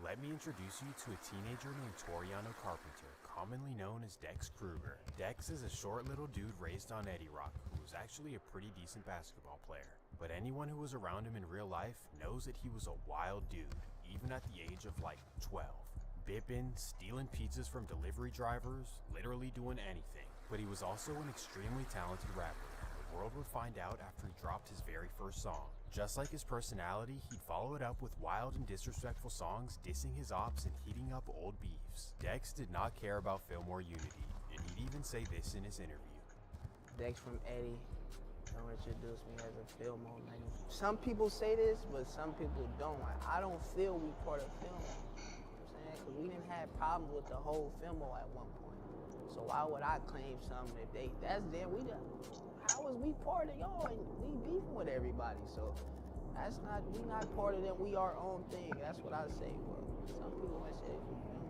Speaker 9: Let me introduce you to a teenager named Toriano Carpenter, commonly known as Dex Kruger. Dex is a short little dude raised on Eddie Rock, who was actually a pretty decent basketball player. But anyone who was around him in real life knows that he was a wild dude, even at the age of like 12. Bippin', stealing pizzas from delivery drivers, literally doing anything. But he was also an extremely talented rapper. The world would find out after he dropped his very first song. Just like his personality, he'd follow it up with wild and disrespectful songs, dissing his ops and heating up old beefs. Dex did not care about Fillmore unity, and he'd even say this in his interview.
Speaker 12: Dex from Eddie don't introduce me as a Fillmore nigga. Some people say this, but some people don't. Like, I don't feel we part of Fillmore. Because we didn't have problems with the whole Fillmore at one point. So why would I claim something if that's them? How is we part of y'all and we beefing with everybody? So we not part of them, we our own thing. That's what I say. Well, some people might say,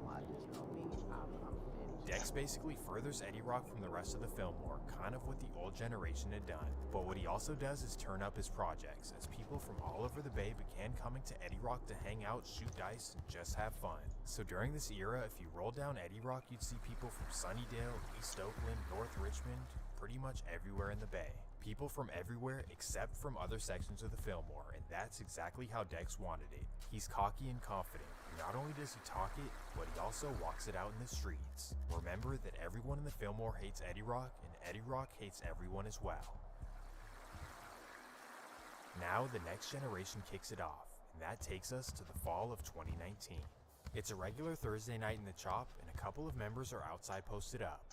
Speaker 12: I just know me, I'm finished.
Speaker 9: Dex basically furthers Eddie Rock from the rest of the Fillmore, kind of what the old generation had done. But what he also does is turn up his projects, as people from all over the Bay began coming to Eddie Rock to hang out, shoot dice, and just have fun. So during this era, if you rolled down Eddie Rock, you'd see people from Sunnydale, East Oakland, North Richmond, pretty much everywhere in the Bay. People from everywhere except from other sections of the Fillmore, and that's exactly how Dex wanted it. He's cocky and confident. Not only does he talk it, but he also walks it out in the streets. Remember that everyone in the Fillmore hates Eddie Rock, and Eddie Rock hates everyone as well. Now the next generation kicks it off, and that takes us to the fall of 2019. It's a regular Thursday night in the Chop, and a couple of members are outside posted up.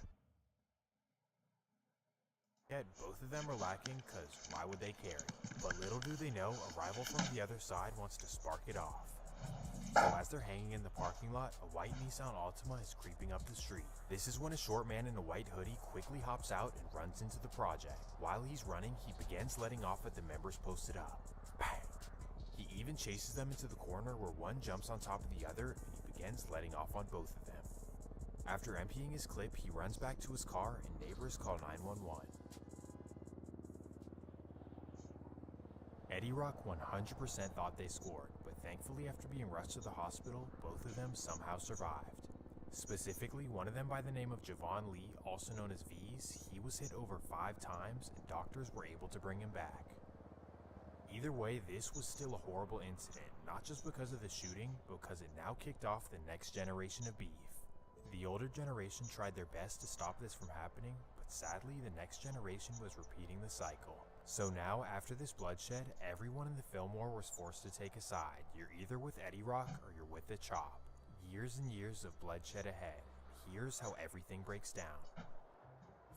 Speaker 9: Yet both of them are lacking, cause why would they carry? But little do they know, a rival from the other side wants to spark it off. So as they're hanging in the parking lot, a white Nissan Altima is creeping up the street. This is when a short man in a white hoodie quickly hops out and runs into the project. While he's running, he begins letting off at the members posted up. Bang! He even chases them into the corner where one jumps on top of the other, and he begins letting off on both of them. After emptying his clip, he runs back to his car and neighbors call 911. Eddie Rock 100% thought they scored, but thankfully after being rushed to the hospital, both of them somehow survived. Specifically, one of them by the name of Javon Lee, also known as V's, he was hit over 5 times and doctors were able to bring him back. Either way, this was still a horrible incident, not just because of the shooting, but because it now kicked off the next generation of beef. The older generation tried their best to stop this from happening, but sadly the next generation was repeating the cycle. So now, after this bloodshed, everyone in the Fillmore was forced to take a side. You're either with Eddie Rock or you're with the Chop. Years and years of bloodshed ahead. Here's how everything breaks down.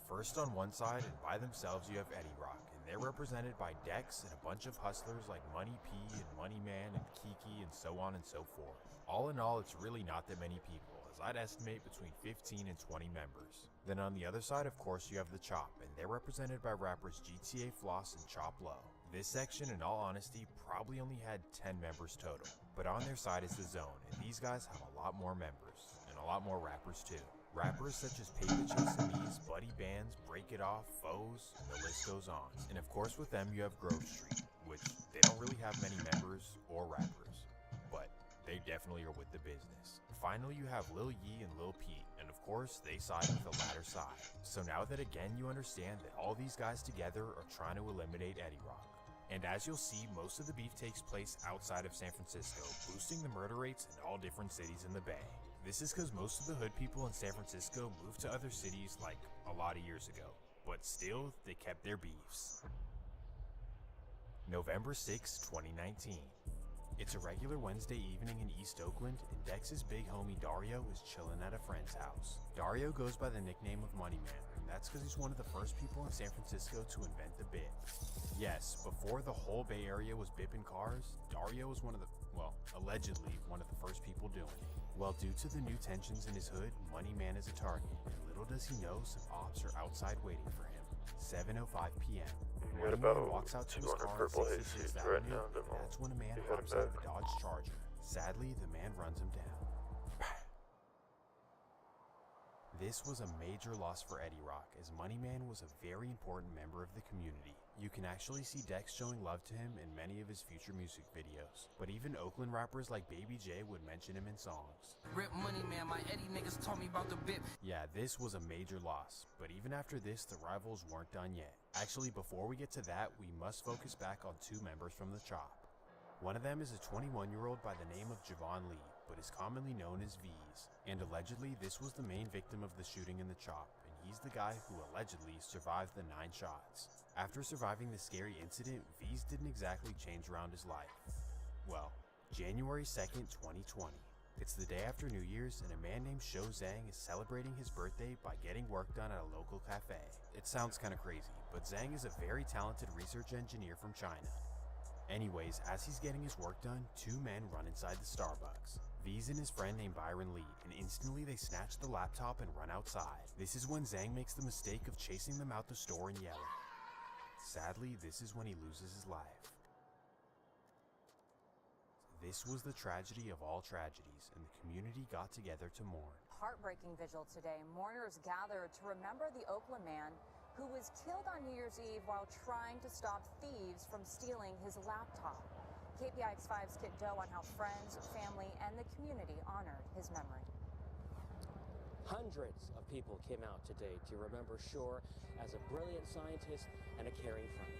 Speaker 9: First on one side and by themselves you have Eddie Rock, and they're represented by Dex and a bunch of hustlers like Money P and Money Man and Kiki and so on and so forth. All in all, it's really not that many people, as I'd estimate between 15 and 20 members. Then on the other side, of course, you have the Chop, and they're represented by rappers GTA Floss and Chop Low. This section, in all honesty, probably only had 10 members total. But on their side is the Zone, and these guys have a lot more members, and a lot more rappers too. Rappers such as Paper Chase and Me's, Buddy Bands, Break It Off, Foes, and the list goes on. And of course with them you have Grove Street, which they don't really have many members or rappers, but they definitely are with the business. Finally you have Lil Yee and Lil Peep, and of course they side with the latter side. So now that again you understand that all these guys together are trying to eliminate Eddie Rock. And as you'll see, most of the beef takes place outside of San Francisco, boosting the murder rates in all different cities in the Bay. This is because most of the hood people in San Francisco moved to other cities like a lot of years ago, but still, they kept their beefs. November 6, 2019. It's a regular Wednesday evening in East Oakland, and Dex's big homie Dario is chilling at a friend's house. Dario goes by the nickname of Money Man, and that's because he's one of the first people in San Francisco to invent the bip. Yes, before the whole Bay Area was bipping cars, Dario was one of the, well, allegedly one of the first people doing it. Well, due to the new tensions in his hood, Money Man is a target, and little does he know some ops are outside waiting for him. 7:05 p.m. Money Man walks out to his car on 66th Avenue, and that's when a man hops out of a Dodge Charger. Sadly, the man runs him down. This was a major loss for Eddie Rock, as Money Man was a very important member of the community. You can actually see Dex showing love to him in many of his future music videos, but even Oakland rappers like Baby J would mention him in songs.
Speaker 3: Rip Money Man, my Eddie niggas told me about the bip.
Speaker 9: Yeah, this was a major loss, but even after this, the rivals weren't done yet. Actually, before we get to that, we must focus back on two members from the Chop. One of them is a 21-year-old by the name of Javon Lee, but is commonly known as V's. And allegedly, this was the main victim of the shooting in the Chop, and he's the guy who allegedly survived the 9 shots. After surviving the scary incident, V's didn't exactly change around his life. Well, January 2nd, 2020. It's the day after New Year's, and a man named Shou Zhang is celebrating his birthday by getting work done at a local cafe. It sounds kinda crazy, but Zhang is a very talented research engineer from China. Anyways, as he's getting his work done, 2 men run inside the Starbucks. V's and his friend named Byron Lee, and instantly they snatch the laptop and run outside. This is when Zhang makes the mistake of chasing them out the store and yelling. Sadly, this is when he loses his life. This was the tragedy of all tragedies, and the community got together to mourn.
Speaker 19: Heartbreaking vigil today. Mourners gathered to remember the Oakland man who was killed on New Year's Eve while trying to stop thieves from stealing his laptop. KPIX5's Kit Doe on how friends, family, and the community honored his memory.
Speaker 14: Hundreds of people came out today to remember Shor as a brilliant scientist and a caring friend.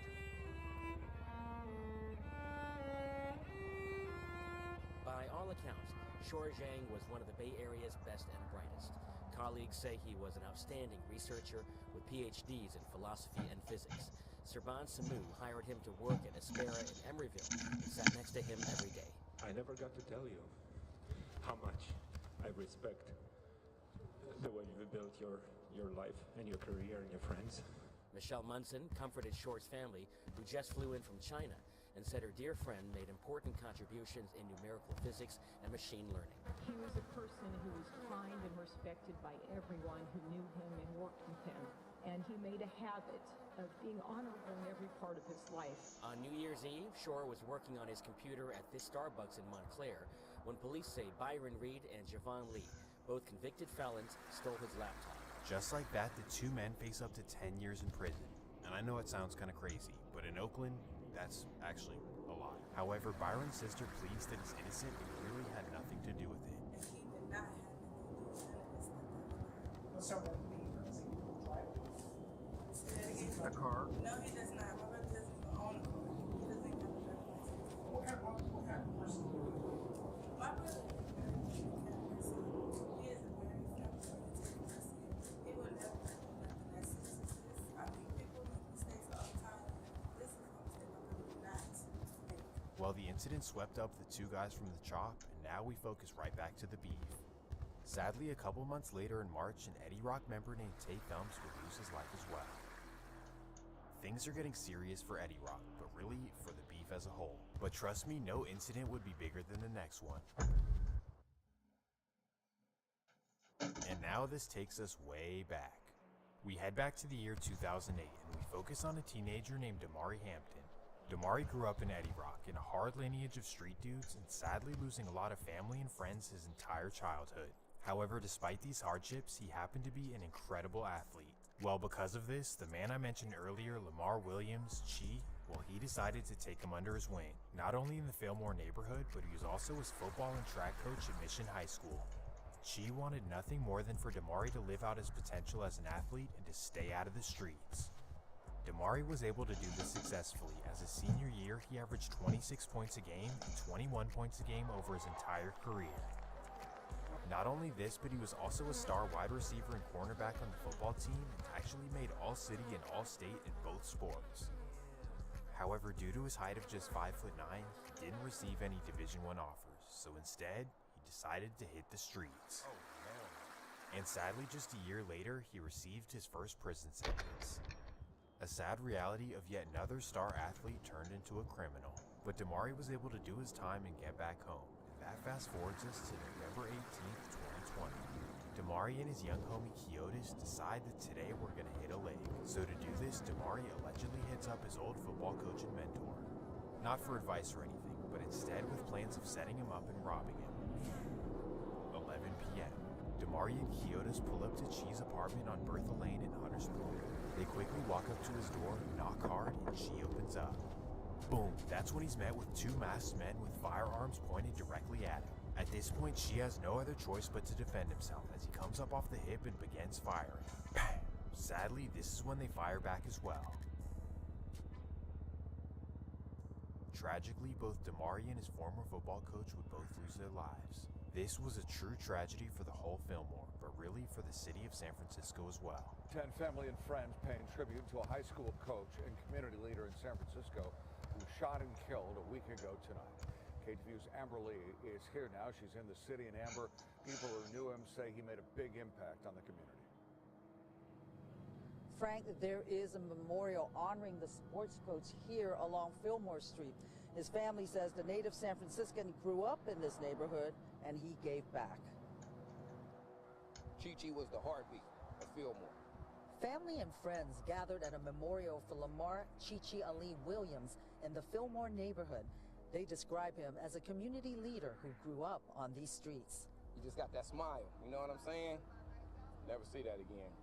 Speaker 14: By all accounts, Shor Zhang was one of the Bay Area's best and brightest. Colleagues say he was an outstanding researcher with PhDs in philosophy and physics. Serban Samu hired him to work at Aspera in Emeryville and sat next to him every day.
Speaker 16: I never got to tell you how much I respect the way you built your life and your career and your friends.
Speaker 14: Michelle Munson comforted Shor's family, who just flew in from China, and said her dear friend made important contributions in numerical physics and machine learning.
Speaker 24: He was a person who was kind and respected by everyone who knew him and worked with him. And he made a habit of being honorable in every part of his life.
Speaker 14: On New Year's Eve, Shor was working on his computer at this Starbucks in Montclair when police say Byron Reed and Javon Lee, both convicted felons, stole his laptop.
Speaker 9: Just like that, the 2 men face up to 10 years in prison. And I know it sounds kind of crazy, but in Oakland, that's actually a lot. However, Byron's sister pleads that he's innocent and really had nothing to do with it.
Speaker 25: He did not have anything to do with it.
Speaker 26: So that would be
Speaker 25: a car? No, he does not. My brother doesn't even own a car. He doesn't even have a driver's license.
Speaker 26: What kind of person do you live? My
Speaker 25: brother is a very kind person. He is a very friendly person. He would never do nothing that's sensitive. I mean, people make mistakes all the time. This is a mistake my brother would not make.
Speaker 9: Well, the incident swept up the 2 guys from the Chop, and now we focus right back to the beef. Sadly, a couple months later in March, an Eddie Rock member named Tay Thumps would lose his life as well. Things are getting serious for Eddie Rock, but really for the beef as a whole. But trust me, no incident would be bigger than the next one. now this takes us way back. We head back to the year 2008 and we focus on a teenager named Damari Hampton. Damari grew up in Eddie Rock in a hard lineage of street dudes and sadly losing a lot of family and friends his entire childhood. However, despite these hardships, he happened to be an incredible athlete. Well, because of this, the man I mentioned earlier, Lamar Williams, Chi, well, he decided to take him under his wing, not only in the Fillmore neighborhood, but he was also his football and track coach at Mission High School. Chi wanted nothing more than for Damari to live out his potential as an athlete and to stay out of the streets. Damari was able to do this successfully. As his senior year, he averaged 26 points a game and 21 points a game over his entire career. Not only this, but he was also a star wide receiver and cornerback on the football team and actually made All-City and All-State in both sports. However, due to his height of just 5'9", he didn't receive any Division I offers, so instead, he decided to hit the streets. And sadly, just a year later, he received his first prison sentence. A sad reality of yet another star athlete turned into a criminal. But Damari was able to do his time and get back home. And that fast forwards us to November 18th, 2020. Damari and his young homie Kiotis decide that today we're gonna hit a lake. So to do this, Damari allegedly hits up his old football coach and mentor. Not for advice or anything, but instead with plans of setting him up and robbing him. 11 p.m. Damari and Kiotis pull up to Chi's apartment on Bertha Lane in Hunters Point. They quickly walk up to his door, knock hard, and Chi opens up. Boom, that's when he's met with two masked men with firearms pointed directly at him. At this point, Chi has no other choice but to defend himself as he comes up off the hip and begins firing. Bang! Sadly, this is when they fire back as well. Tragically, both Damari and his former football coach would both lose their lives. This was a true tragedy for the whole Fillmore, but really for the city of San Francisco as well.
Speaker 4: 10 family and friends paying tribute to a high school coach and community leader in San Francisco who was shot and killed a week ago tonight. KTVU's Amber Lee is here now. She's in the city, and Amber, people who knew him say he made a big impact on the community.
Speaker 7: Frank, there is a memorial honoring the sports coach here along Fillmore Street. His family says the native San Franciscan grew up in this neighborhood and he gave back.
Speaker 11: Chi-Chi was the heartbeat of Fillmore.
Speaker 7: Family and friends gathered at a memorial for Lamar Chi-Chi Ali Williams in the Fillmore neighborhood. They describe him as a community leader who grew up on these streets.
Speaker 11: You just got that smile, you know what I'm saying? Never see that again.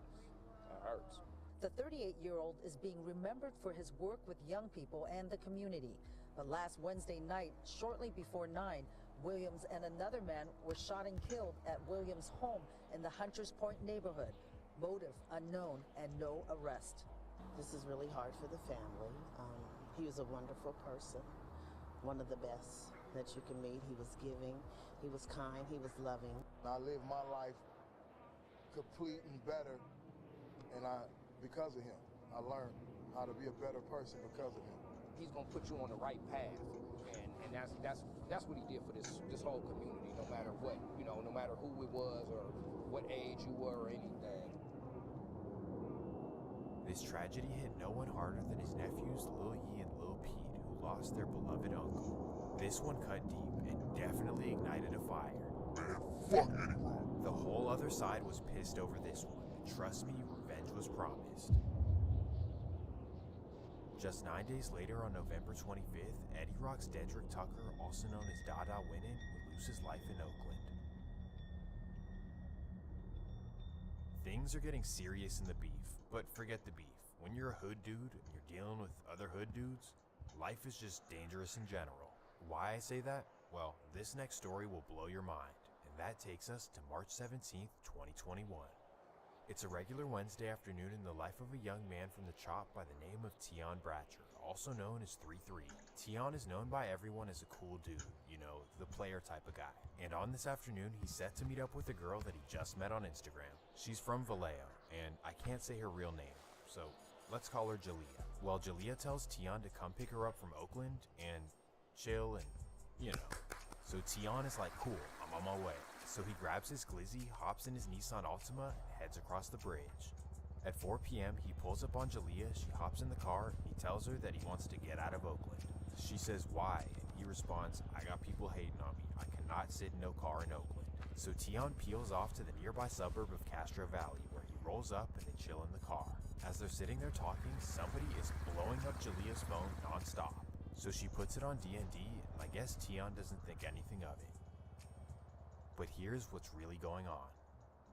Speaker 11: That hurts.
Speaker 7: The 38-year-old is being remembered for his work with young people and the community. But last Wednesday night, shortly before 9, Williams and another man were shot and killed at Williams' home in the Hunters Point neighborhood. Motive unknown and no arrest.
Speaker 13: This is really hard for the family. He was a wonderful person, one of the best that you can meet. He was giving, he was kind, he was loving.
Speaker 17: I lived my life complete and better, and because of him, I learned how to be a better person because of him.
Speaker 11: He's gonna put you on the right path, and that's what he did for this whole community. No matter what, you know, no matter who it was or what age you were or anything.
Speaker 9: This tragedy hit no one harder than his nephews Lil Yee and Lil Pete, who lost their beloved uncle. This one cut deep and definitely ignited a fire. The whole other side was pissed over this one, and trust me, revenge was promised. Just 9 days later, on November 25th, Eddie Rock's Dedrick Tucker, also known as Dada Winnan, would lose his life in Oakland. Things are getting serious in the beef, but forget the beef. When you're a hood dude and you're dealing with other hood dudes, life is just dangerous in general. Why I say that? Well, this next story will blow your mind, and that takes us to March 17th, 2021. It's a regular Wednesday afternoon in the life of a young man from the Chop by the name of Tion Bratcher, also known as 3-3. Tion is known by everyone as a cool dude, you know, the player type of guy. And on this afternoon, he's set to meet up with a girl that he just met on Instagram. She's from Vallejo, and I can't say her real name, so let's call her Jalea. Well, Jalea tells Tion to come pick her up from Oakland and chill and, you know. So Tion is like, cool, I'm on my way. So he grabs his glizzy, hops in his Nissan Altima, and heads across the bridge. At 4 p.m., he pulls up on Jalea, she hops in the car, and he tells her that he wants to get out of Oakland. She says, why? And he responds, I got people hating on me. I cannot sit in no car in Oakland. So Tion peels off to the nearby suburb of Castro Valley, where he rolls up and they chill in the car. As they're sitting there talking, somebody is blowing up Jalia's phone non-stop. So she puts it on D&D, and I guess Tion doesn't think anything of it. But here's what's really going on.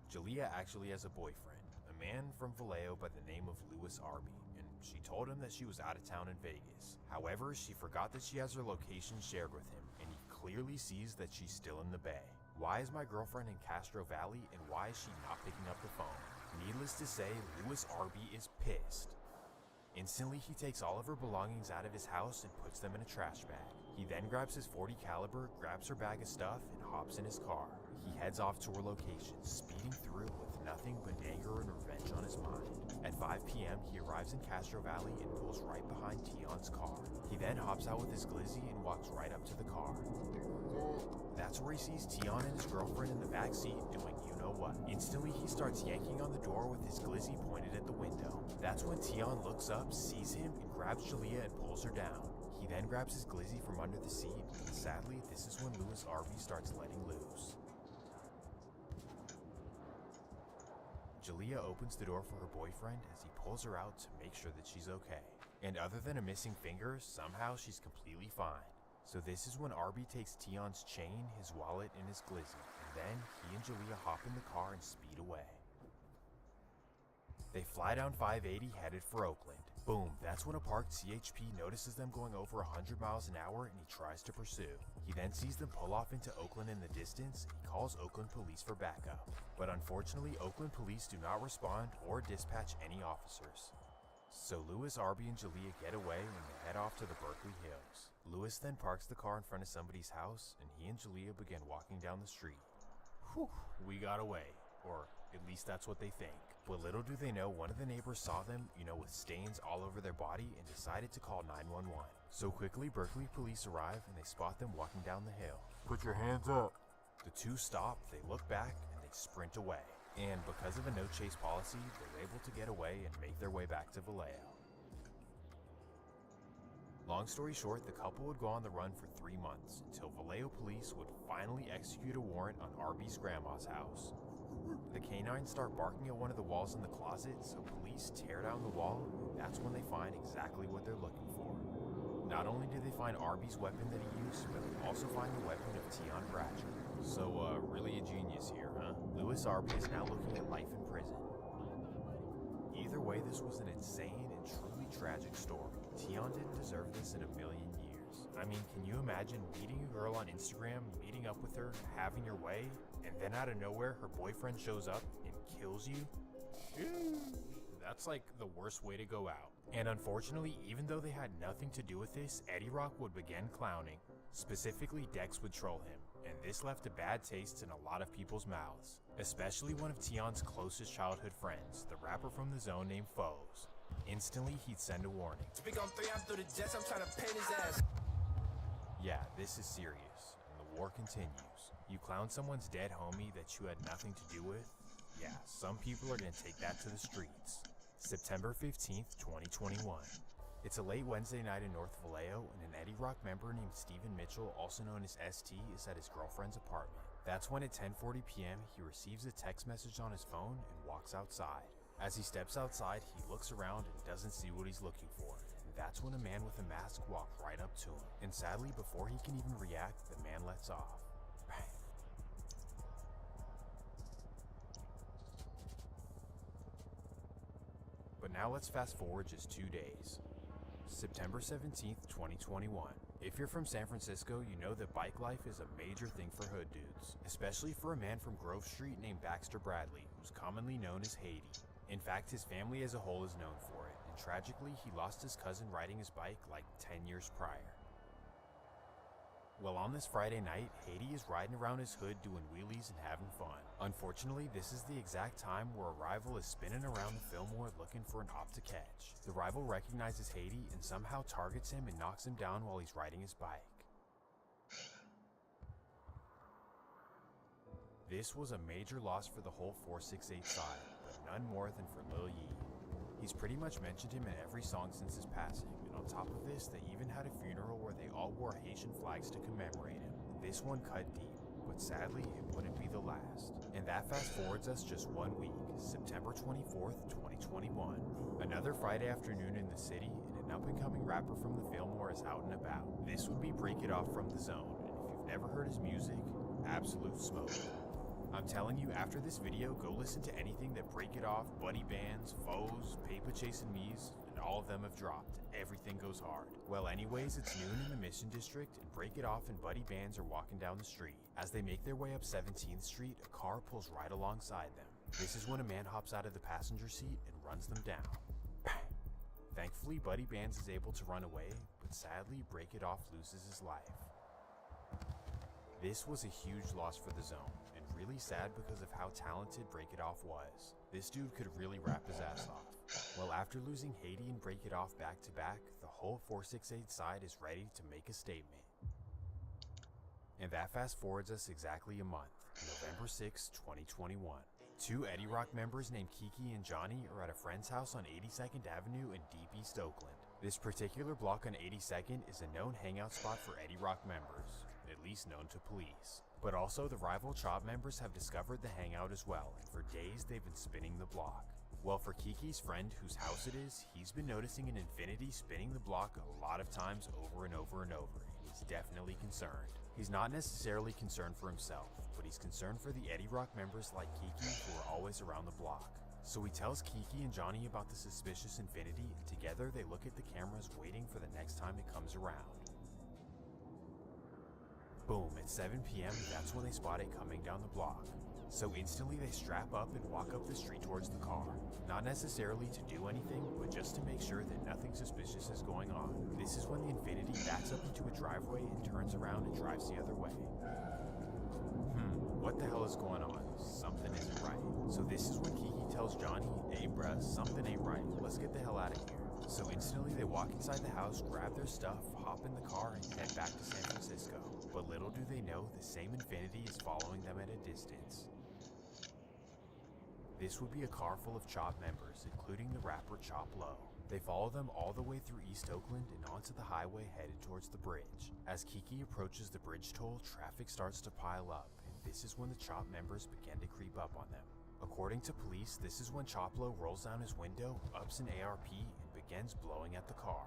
Speaker 9: Jalia actually has a boyfriend, a man from Vallejo by the name of Louis Arby, and she told him that she was out of town in Vegas. However, she forgot that she has her location shared with him, and he clearly sees that she's still in the Bay. Why is my girlfriend in Castro Valley, and why is she not picking up the phone? Needless to say, Louis Arby is pissed. Instantly, he takes all of her belongings out of his house and puts them in a trash bag. He then grabs his .40 caliber, grabs her bag of stuff, and hops in his car. He heads off to her location, speeding through with nothing but anger and revenge on his mind. At 5 p.m., he arrives in Castro Valley and pulls right behind Tion's car. He then hops out with his glizzy and walks right up to the car. That's where he sees Tion and his girlfriend in the back seat doing you-know-what. Instantly, he starts yanking on the door with his glizzy pointed at the window. That's when Tion looks up, sees him, and grabs Jalia and pulls her down. He then grabs his glizzy from under the seat, and sadly, this is when Louis Arby starts letting loose. Jalia opens the door for her boyfriend as he pulls her out to make sure that she's okay. And other than a missing finger, somehow she's completely fine. So this is when Arby takes Tion's chain, his wallet, and his glizzy, and then he and Jalia hop in the car and speed away. They fly down 580 headed for Oakland. Boom, that's when a parked CHP notices them going over 100 miles an hour and he tries to pursue. He then sees them pull off into Oakland in the distance and he calls Oakland police for backup. But unfortunately, Oakland police do not respond or dispatch any officers. So Louis, Arby, and Jalia get away and they head off to the Berkeley Hills. Louis then parks the car in front of somebody's house and he and Jalia begin walking down the street. Whew, we got away. Or at least that's what they think. But little do they know, one of the neighbors saw them, with stains all over their body and decided to call 911. So quickly, Berkeley police arrive and they spot them walking down the hill.
Speaker 5: Put your hands up.
Speaker 9: The two stop, they look back, and they sprint away. And because of a no-chase policy, they're able to get away and make their way back to Vallejo. Long story short, the couple would go on the run for 3 months until Vallejo police would finally execute a warrant on Arby's grandma's house. The canines start barking at one of the walls in the closet, so police tear down the wall, and that's when they find exactly what they're looking for. Not only do they find Arby's weapon that he used, but they also find the weapon of Tion Bratcher. So, really a genius here, huh? Louis Arby is now looking at life in prison. Either way, this was an insane and truly tragic story. Tion didn't deserve this in a million years. I mean, can you imagine meeting a girl on Instagram, meeting up with her, having your way, and then out of nowhere, her boyfriend shows up and kills you? That's like the worst way to go out. And unfortunately, even though they had nothing to do with this, Eddie Rock would begin clowning. Specifically, Dex would troll him, and this left a bad taste in a lot of people's mouths. Especially one of Tion's closest childhood friends, the rapper from the zone named Foes. Instantly, he'd send a warning.
Speaker 3: Speak on 3, I'm through the jets, I'm trying to paint his ass.
Speaker 9: Yeah, this is serious, and the war continues. You clown someone's dead homie that you had nothing to do with? Yeah, some people are gonna take that to the streets. September 15th, 2021. It's a late Wednesday night in North Vallejo, and an Eddie Rock member named Stephen Mitchell, also known as ST, is at his girlfriend's apartment. That's when at 10:40 p.m. he receives a text message on his phone and walks outside. As he steps outside, he looks around and doesn't see what he's looking for. And that's when a man with a mask walks right up to him. And sadly, before he can even react, the man lets off. But now let's fast forward just 2 days. September 17th, 2021. If you're from San Francisco, you know that bike life is a major thing for hood dudes, especially for a man from Grove Street named Baxter Bradley, who's commonly known as Haiti. In fact, his family as a whole is known for it, and tragically, he lost his cousin riding his bike like 10 years prior. Well, on this Friday night, Haiti is riding around his hood doing wheelies and having fun. Unfortunately, this is the exact time where a rival is spinning around the Fillmore looking for an op to catch. The rival recognizes Haiti and somehow targets him and knocks him down while he's riding his bike. This was a major loss for the whole 468 side, but none more than for Lil Yee. He's pretty much mentioned him in every song since his passing, and on top of this, they even had a funeral where they all wore Haitian flags to commemorate him. This one cut deep, but sadly, it wouldn't be be the last. And that fast forwards us just 1 week, September 24th, 2021. Another Friday afternoon in the city, and an up-and-coming rapper from the Fillmore is out and about. This would be Break It Off from the Zone, and if you've never heard his music, absolute smoke. I'm telling you, after this video, go listen to anything that Break It Off, Buddy Bands, Foes, Paper Chasing Me's, and all of them have dropped. Everything goes hard. Well, anyways, it's noon in the Mission District, and Break It Off and Buddy Bands are walking down the street. As they make their way up 17th Street, a car pulls right alongside them. This is when a man hops out of the passenger seat and runs them down. Thankfully, Buddy Bands is able to run away, but sadly, Break It Off loses his life. This was a huge loss for the zone, and really sad because of how talented Break It Off was. This dude could really rap his ass off. Well, after losing Haiti and Break It Off back to back, the whole 468 side is ready to make a statement. And that fast forwards us exactly a month, November 6, 2021. Two Eddie Rock members named Kiki and Johnny are at a friend's house on 82nd Avenue in Deep East Oakland. This particular block on 82nd is a known hangout spot for Eddie Rock members, at least known to police. But also the rival Chop members have discovered the hangout as well, and for days they've been spinning the block. Well, for Kiki's friend whose house it is, he's been noticing an Infiniti spinning the block a lot of times over and over and over, and he's definitely concerned. He's not necessarily concerned for himself, but he's concerned for the Eddie Rock members like Kiki who are always around the block. So he tells Kiki and Johnny about the suspicious Infiniti, and together they look at the cameras waiting for the next time it comes around. Boom, at 7 p.m, that's when they spot it coming down the block. So instantly they strap up and walk up the street towards the car. Not necessarily to do anything, but just to make sure that nothing suspicious is going on. This is when the Infiniti backs up into a driveway and turns around and drives the other way. What the hell is going on? Something isn't right. So this is when Kiki tells Johnny, hey bruh, something ain't right. Let's get the hell out of here. So instantly they walk inside the house, grab their stuff, hop in the car, and head back to San Francisco. But little do they know, the same Infiniti is following them at a distance. This would be a car full of Chop members, including the rapper Chop Low. They follow them all the way through East Oakland and onto the highway headed towards the bridge. As Kiki approaches the bridge toll, traffic starts to pile up, and this is when the Chop members begin to creep up on them. According to police, this is when Chop Low rolls down his window, ups an ARP, and begins blowing at the car.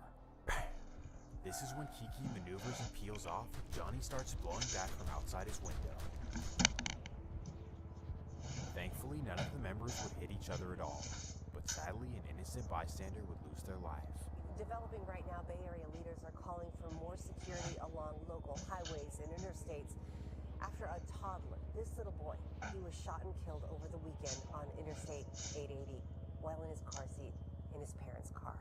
Speaker 9: This is when Kiki maneuvers and peels off, and Johnny starts blowing back from outside his window. Thankfully, none of the members would hit each other at all, but sadly, an innocent bystander would lose their life.
Speaker 5: Developing right now, Bay Area leaders are calling for more security along local highways and interstates after a toddler, this little boy, he was shot and killed over the weekend on Interstate 880 while in his car seat in his parents' car.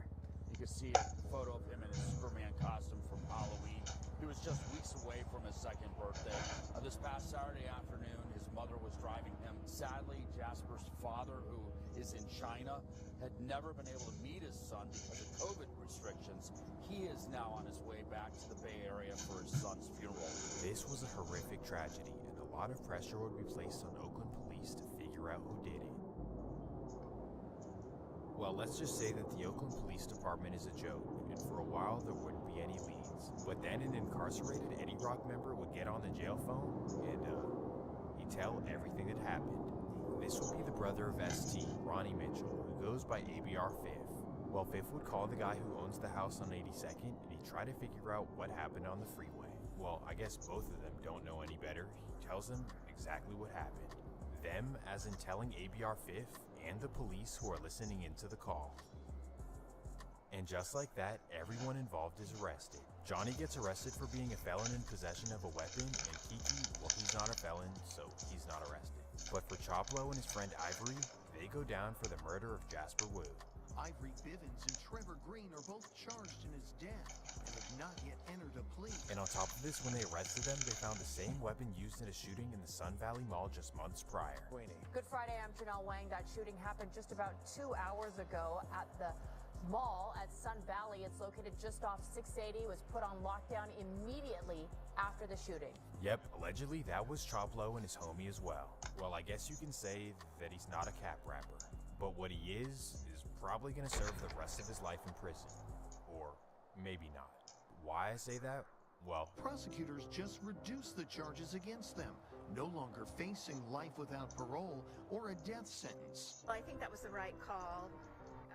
Speaker 15: You can see a photo of him in his Superman costume from Halloween. He was just weeks away from his second birthday. This past Saturday afternoon, his mother was driving him. Sadly, Jasper's father, who is in China, had never been able to meet his son because of COVID restrictions. He is now on his way back to the Bay Area for his son's funeral.
Speaker 9: This was a horrific tragedy, and a lot of pressure would be placed on Oakland police to figure out who did it. Well, let's just say that the Oakland Police Department is a joke, and for a while there wouldn't be any leads. But then an incarcerated Eddie Rock member would get on the jail phone, and he'd tell everything that happened. This would be the brother of ST, Ronnie Mitchell, who goes by ABR Fifth. Well, Fifth would call the guy who owns the house on 82nd, and he'd try to figure out what happened on the freeway. Well, I guess both of them don't know any better. He tells them exactly what happened. Them, as in telling ABR Fifth and the police who are listening into the call. And just like that, everyone involved is arrested. Johnny gets arrested for being a felon in possession of a weapon, and Kiki, well, he's not a felon, so he's not arrested. But for Chop Low and his friend Ivory, they go down for the murder of Jasper Wu.
Speaker 18: Ivory Bivens and Trevor Green are both charged in his death and have not yet entered a plea.
Speaker 9: And on top of this, when they arrested them, they found the same weapon used in a shooting in the Sun Valley Mall just months prior.
Speaker 20: Good Friday, I'm Janelle Wang. That shooting happened just about 2 hours ago at the mall at Sun Valley. It's located just off 680. It was put on lockdown immediately after the shooting.
Speaker 9: Yep, allegedly that was Chop Low and his homie as well. Well, I guess you can say that he's not a cap rapper. But what he is probably gonna serve the rest of his life in prison. Or maybe not. Why I say that? Well,
Speaker 18: prosecutors just reduced the charges against them. no longer facing life without parole or a death sentence.
Speaker 1: I think that was the right call.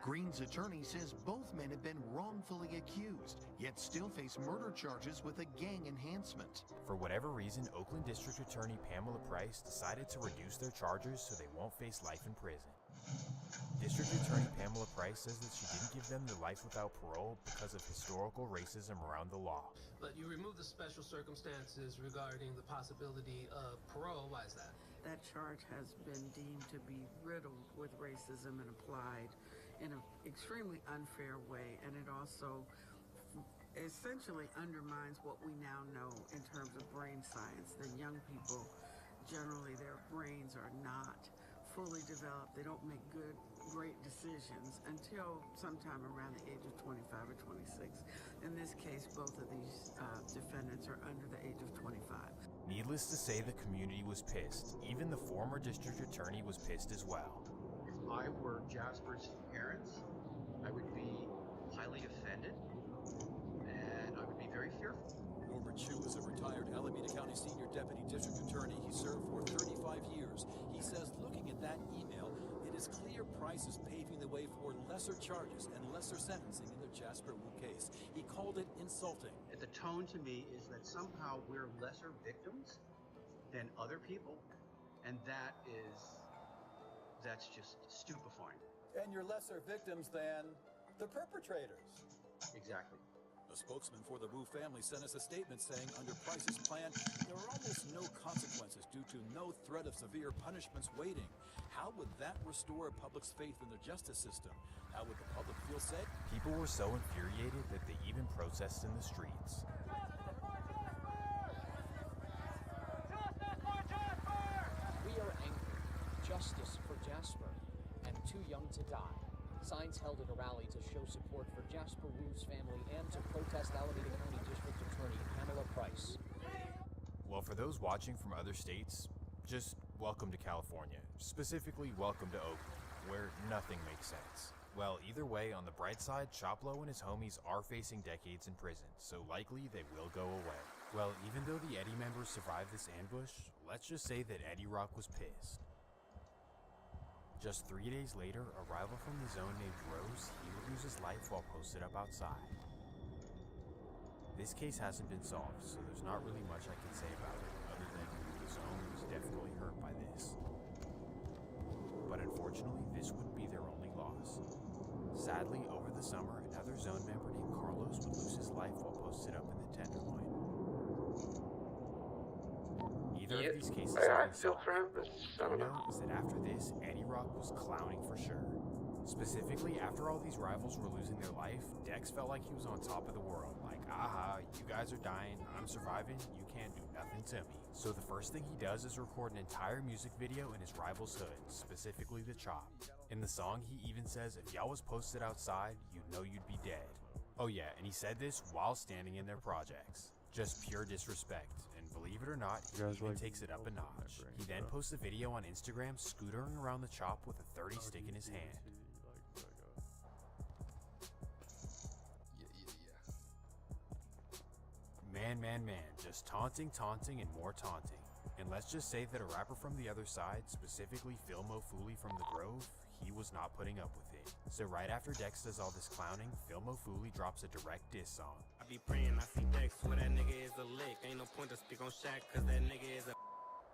Speaker 18: Green's attorney says both men have been wrongfully accused, yet still face murder charges with a gang enhancement.
Speaker 9: For whatever reason, Oakland District Attorney Pamela Price decided to reduce their charges so they won't face life in prison. District Attorney Pamela Price says that she didn't give them the life without parole because of historical racism around the law.
Speaker 2: But you remove the special circumstances regarding the possibility of parole. Why is that?
Speaker 10: That charge has been deemed to be riddled with racism and applied in an extremely unfair way, and it also essentially undermines what we now know in terms of brain science, that young people, generally their brains are not fully developed. They don't make great decisions until sometime around the age of 25 or 26. In this case, both of these defendants are under the age of 25.
Speaker 9: Needless to say, the community was pissed. Even the former district attorney was pissed as well.
Speaker 21: If I were Jasper's parents, I would be highly offended, and I would be very fearful.
Speaker 22: Norbert Chu is a retired Alameda County Senior Deputy District Attorney. He served for 35 years. He says, looking at that email, it is clear Price is paving the way for lesser charges and lesser sentencing in the Jasper Wu case. He called it insulting.
Speaker 21: The tone to me is that somehow we're lesser victims than other people, and that's just stupefying.
Speaker 22: And you're lesser victims than the perpetrators.
Speaker 21: Exactly.
Speaker 22: A spokesman for the Wu family sent us a statement saying under Price's plan, there are almost no consequences due to no threat of severe punishments waiting. How would that restore public's faith in the justice system? How would the public feel safe?
Speaker 9: People were so infuriated that they even protested in the streets.
Speaker 23: We are angry. Justice for Jasper. And too young to die. Signs held at a rally to show support for Jasper Wu's family and to protest Alameda County District Attorney Pamela Price.
Speaker 9: Well, for those watching from other states, just welcome to California. Specifically, welcome to Oakland, where nothing makes sense. Well, either way, on the bright side, Choplo and his homies are facing decades in prison, so likely they will go away. Well, even though the Eddie members survived this ambush, let's just say that Eddie Rock was pissed. Just 3 days later, a rival from the zone named Rose, he would lose his life while posted up outside. This case hasn't been solved, so there's not really much I can say about it, other than the zone was definitely hurt by this. But unfortunately, this wouldn't be their only loss. Sadly, over the summer, another zone member named Carlos would lose his life while posted up in the Tenderloin. Neither of these cases have been solved. All we know is that after this, Eddie Rock was clowning for sure. Specifically, after all these rivals were losing their life, Dex felt like he was on top of the world. Like, aha, you guys are dying, I'm surviving, you can't do nothing to me. So the first thing he does is record an entire music video in his rival's hood, specifically the Chop. In the song, he even says if y'all was posted outside, you know you'd be dead. Oh yeah, and he said this while standing in their projects. Just pure disrespect, and believe it or not, he even takes it up a notch. He then posts a video on Instagram scootering around the Chop with a 30 stick in his hand. Man, just taunting, and more taunting. And let's just say that a rapper from the other side, specifically Filmo Fooley from The Grove, he was not putting up with it. So right after Dex does all this clowning, Filmo Fooley drops a direct diss song.
Speaker 27: I be praying I see Dex where that nigga is a lick. Ain't no point to speak on Shaq cause that nigga is a...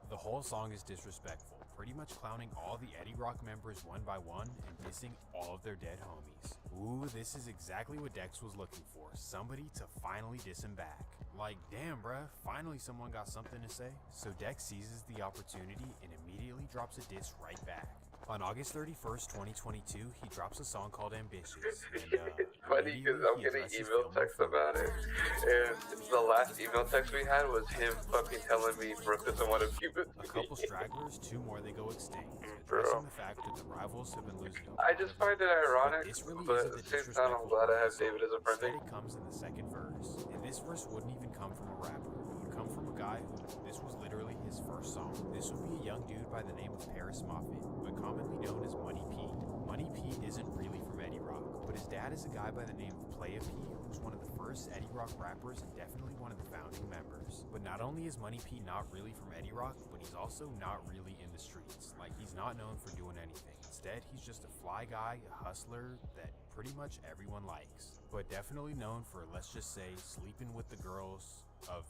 Speaker 9: The whole song is disrespectful, pretty much clowning all the Eddie Rock members one by one and dissing all of their dead homies. Ooh, this is exactly what Dex was looking for, somebody to finally diss him back. Like, damn bruh, finally someone got something to say. So Dex seizes the opportunity and immediately drops a diss right back. On August 31st, 2022, he drops a song called Ambitious. And,
Speaker 28: it's funny because I'm getting email texts about it. And the last email text we had was him fucking telling me Brooke doesn't want to be with me.
Speaker 9: A couple stragglers, 2 more they go extinct. Addressing the fact that the rivals have been losing.
Speaker 28: I just find it ironic, but at the same time I'm glad I have David as a friend.
Speaker 9: Instead it comes in the second verse. And this verse wouldn't even come from a rapper. It would come from a guy who, this was literally his first song. This would be a young dude by the name of Paris Moffett, but commonly known as Money Pete. Money Pete isn't really from Eddie Rock. but his dad is a guy by the name of Playa P, who's one of the first Eddie Rock rappers and definitely one of the founding members. But not only is Money P not really from Eddie Rock, but he's also not really in the streets. Like, he's not known for doing anything. Instead, he's just a fly guy, a hustler that pretty much everyone likes. But definitely known for, let's just say, sleeping with the girls of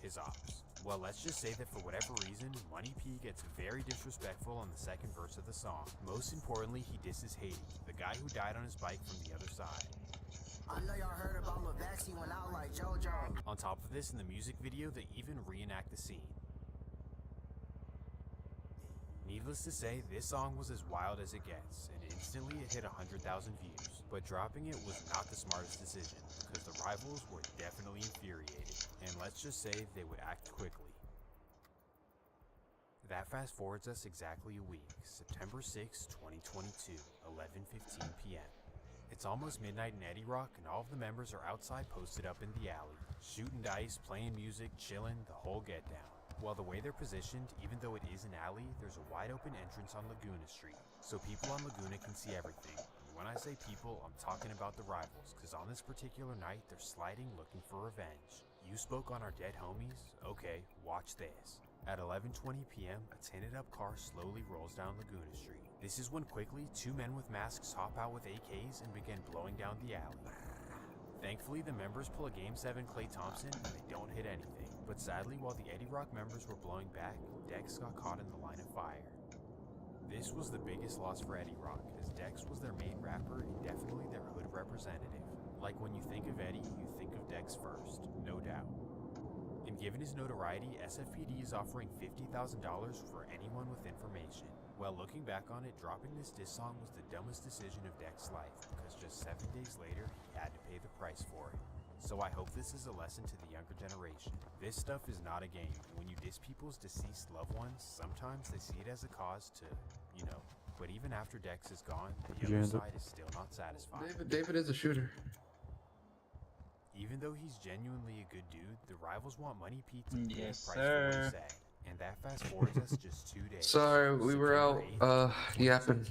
Speaker 9: his ops. Well, let's just say that for whatever reason, Money P gets very disrespectful on the second verse of the song. Most importantly, he disses Haiti, the guy who died on his bike from the other side.
Speaker 6: I know y'all heard about Lil Vax, he went out like JoJo.
Speaker 9: On top of this, in the music video, they even reenact the scene. Needless to say, this song was as wild as it gets, and instantly it hit 100,000 views. But dropping it was not the smartest decision, because the rivals were definitely infuriated, and let's just say they would act quickly. That fast forwards us exactly a week, September 6, 2022, 11:15 p.m. It's almost midnight in Eddie Rock, and all of the members are outside posted up in the alley, shooting dice, playing music, chilling, the whole get down. While the way they're positioned, even though it is an alley, there's a wide open entrance on Laguna Street, so people on Laguna can see everything. And when I say people, I'm talking about the rivals, because on this particular night, they're sliding looking for revenge. You spoke on our dead homies? Okay, watch this. At 11:20 p.m., a tinted up car slowly rolls down Laguna Street. This is when quickly, two men with masks hop out with AKs and begin blowing down the alley. Thankfully, the members pull a Game 7 Klay Thompson and they don't hit anything. But sadly, while the Eddie Rock members were blowing back, Dex got caught in the line of fire. This was the biggest loss for Eddie Rock, as Dex was their main rapper and definitely their hood representative. Like when you think of Eddie, you think of Dex first, no doubt. And given his notoriety, SFPD is offering $50,000 for anyone with information. Well, looking back on it, dropping this diss song was the dumbest decision of Dex's life, because just 7 days later, he had to pay the price for it. So I hope this is a lesson to the younger generation. This stuff is not a game. When you diss people's deceased loved ones, sometimes they see it as a cause to, you know. But even after Dex is gone, the other side is still not satisfied.
Speaker 28: David is a shooter.
Speaker 9: Even though he's genuinely a good dude, the rivals want Money P to pay
Speaker 8: Yes,
Speaker 9: the price for what he
Speaker 8: sir.
Speaker 9: said. And that fast forwards us just 2 days.
Speaker 28: Sorry, we were out yapping.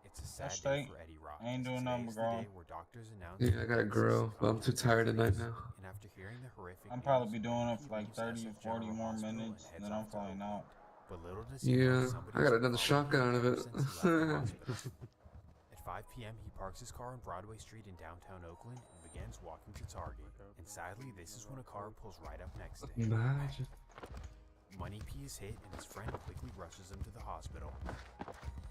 Speaker 9: It's a sad
Speaker 8: That's
Speaker 9: day
Speaker 8: straight.
Speaker 9: for Eddie Rock.
Speaker 8: I ain't doing
Speaker 9: Today
Speaker 8: nothing
Speaker 9: is
Speaker 8: but
Speaker 9: the
Speaker 8: growing.
Speaker 9: day where doctors announce
Speaker 28: Yeah, I gotta grow, but I'm too tired tonight now.
Speaker 9: And after hearing the horrific
Speaker 8: I'm probably
Speaker 9: news,
Speaker 8: be doing it
Speaker 9: he
Speaker 8: for like
Speaker 9: leaves
Speaker 8: 30
Speaker 9: SF
Speaker 8: or 40
Speaker 9: General
Speaker 8: more
Speaker 9: Hospital and
Speaker 8: minutes,
Speaker 9: heads
Speaker 8: and then I'm
Speaker 9: off to
Speaker 8: flying
Speaker 9: Oakland.
Speaker 8: out.
Speaker 9: But little does he know
Speaker 28: Yeah,
Speaker 9: somebody
Speaker 28: I got
Speaker 9: was
Speaker 28: another
Speaker 9: following
Speaker 28: shotgun out of
Speaker 9: him
Speaker 28: it.
Speaker 9: since he left the hospital. At 5 p.m., he parks his car on Broadway Street in downtown Oakland and begins walking to Target. And sadly, this is when a car pulls right up next to him.
Speaker 28: Imagine.
Speaker 9: Money P is hit, and his friend quickly rushes him to the hospital.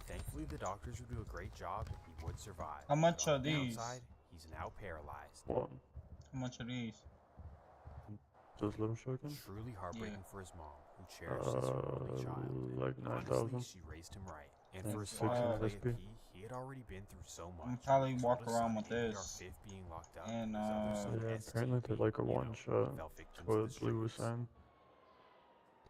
Speaker 9: Thankfully, the doctors would do a great job, and he would survive.
Speaker 8: How much
Speaker 9: But
Speaker 8: are
Speaker 9: on the
Speaker 8: these?
Speaker 9: downside, he's now paralyzed.
Speaker 12: What?
Speaker 8: How much are these?
Speaker 12: Just little shotgun?
Speaker 9: Truly heartbreaking
Speaker 8: Yeah.
Speaker 9: for his mom, who cherished his only child.
Speaker 12: Like
Speaker 9: Honestly,
Speaker 12: 9,000.
Speaker 9: she raised him right. And
Speaker 12: Thanks.
Speaker 9: for his
Speaker 12: 16
Speaker 9: father, Playa
Speaker 12: SP.
Speaker 9: P, he had already been through so much.
Speaker 8: I'm probably
Speaker 9: He
Speaker 8: walk
Speaker 9: told us
Speaker 8: around
Speaker 9: on
Speaker 8: with
Speaker 9: ADR
Speaker 8: this.
Speaker 9: 5th being locked up,
Speaker 8: And,
Speaker 9: his other son,
Speaker 12: Yeah,
Speaker 9: ST,
Speaker 12: apparently they're like a
Speaker 9: you know,
Speaker 12: one shot.
Speaker 9: fell victim
Speaker 12: What
Speaker 9: to the
Speaker 12: Blue was
Speaker 9: streets.
Speaker 12: saying.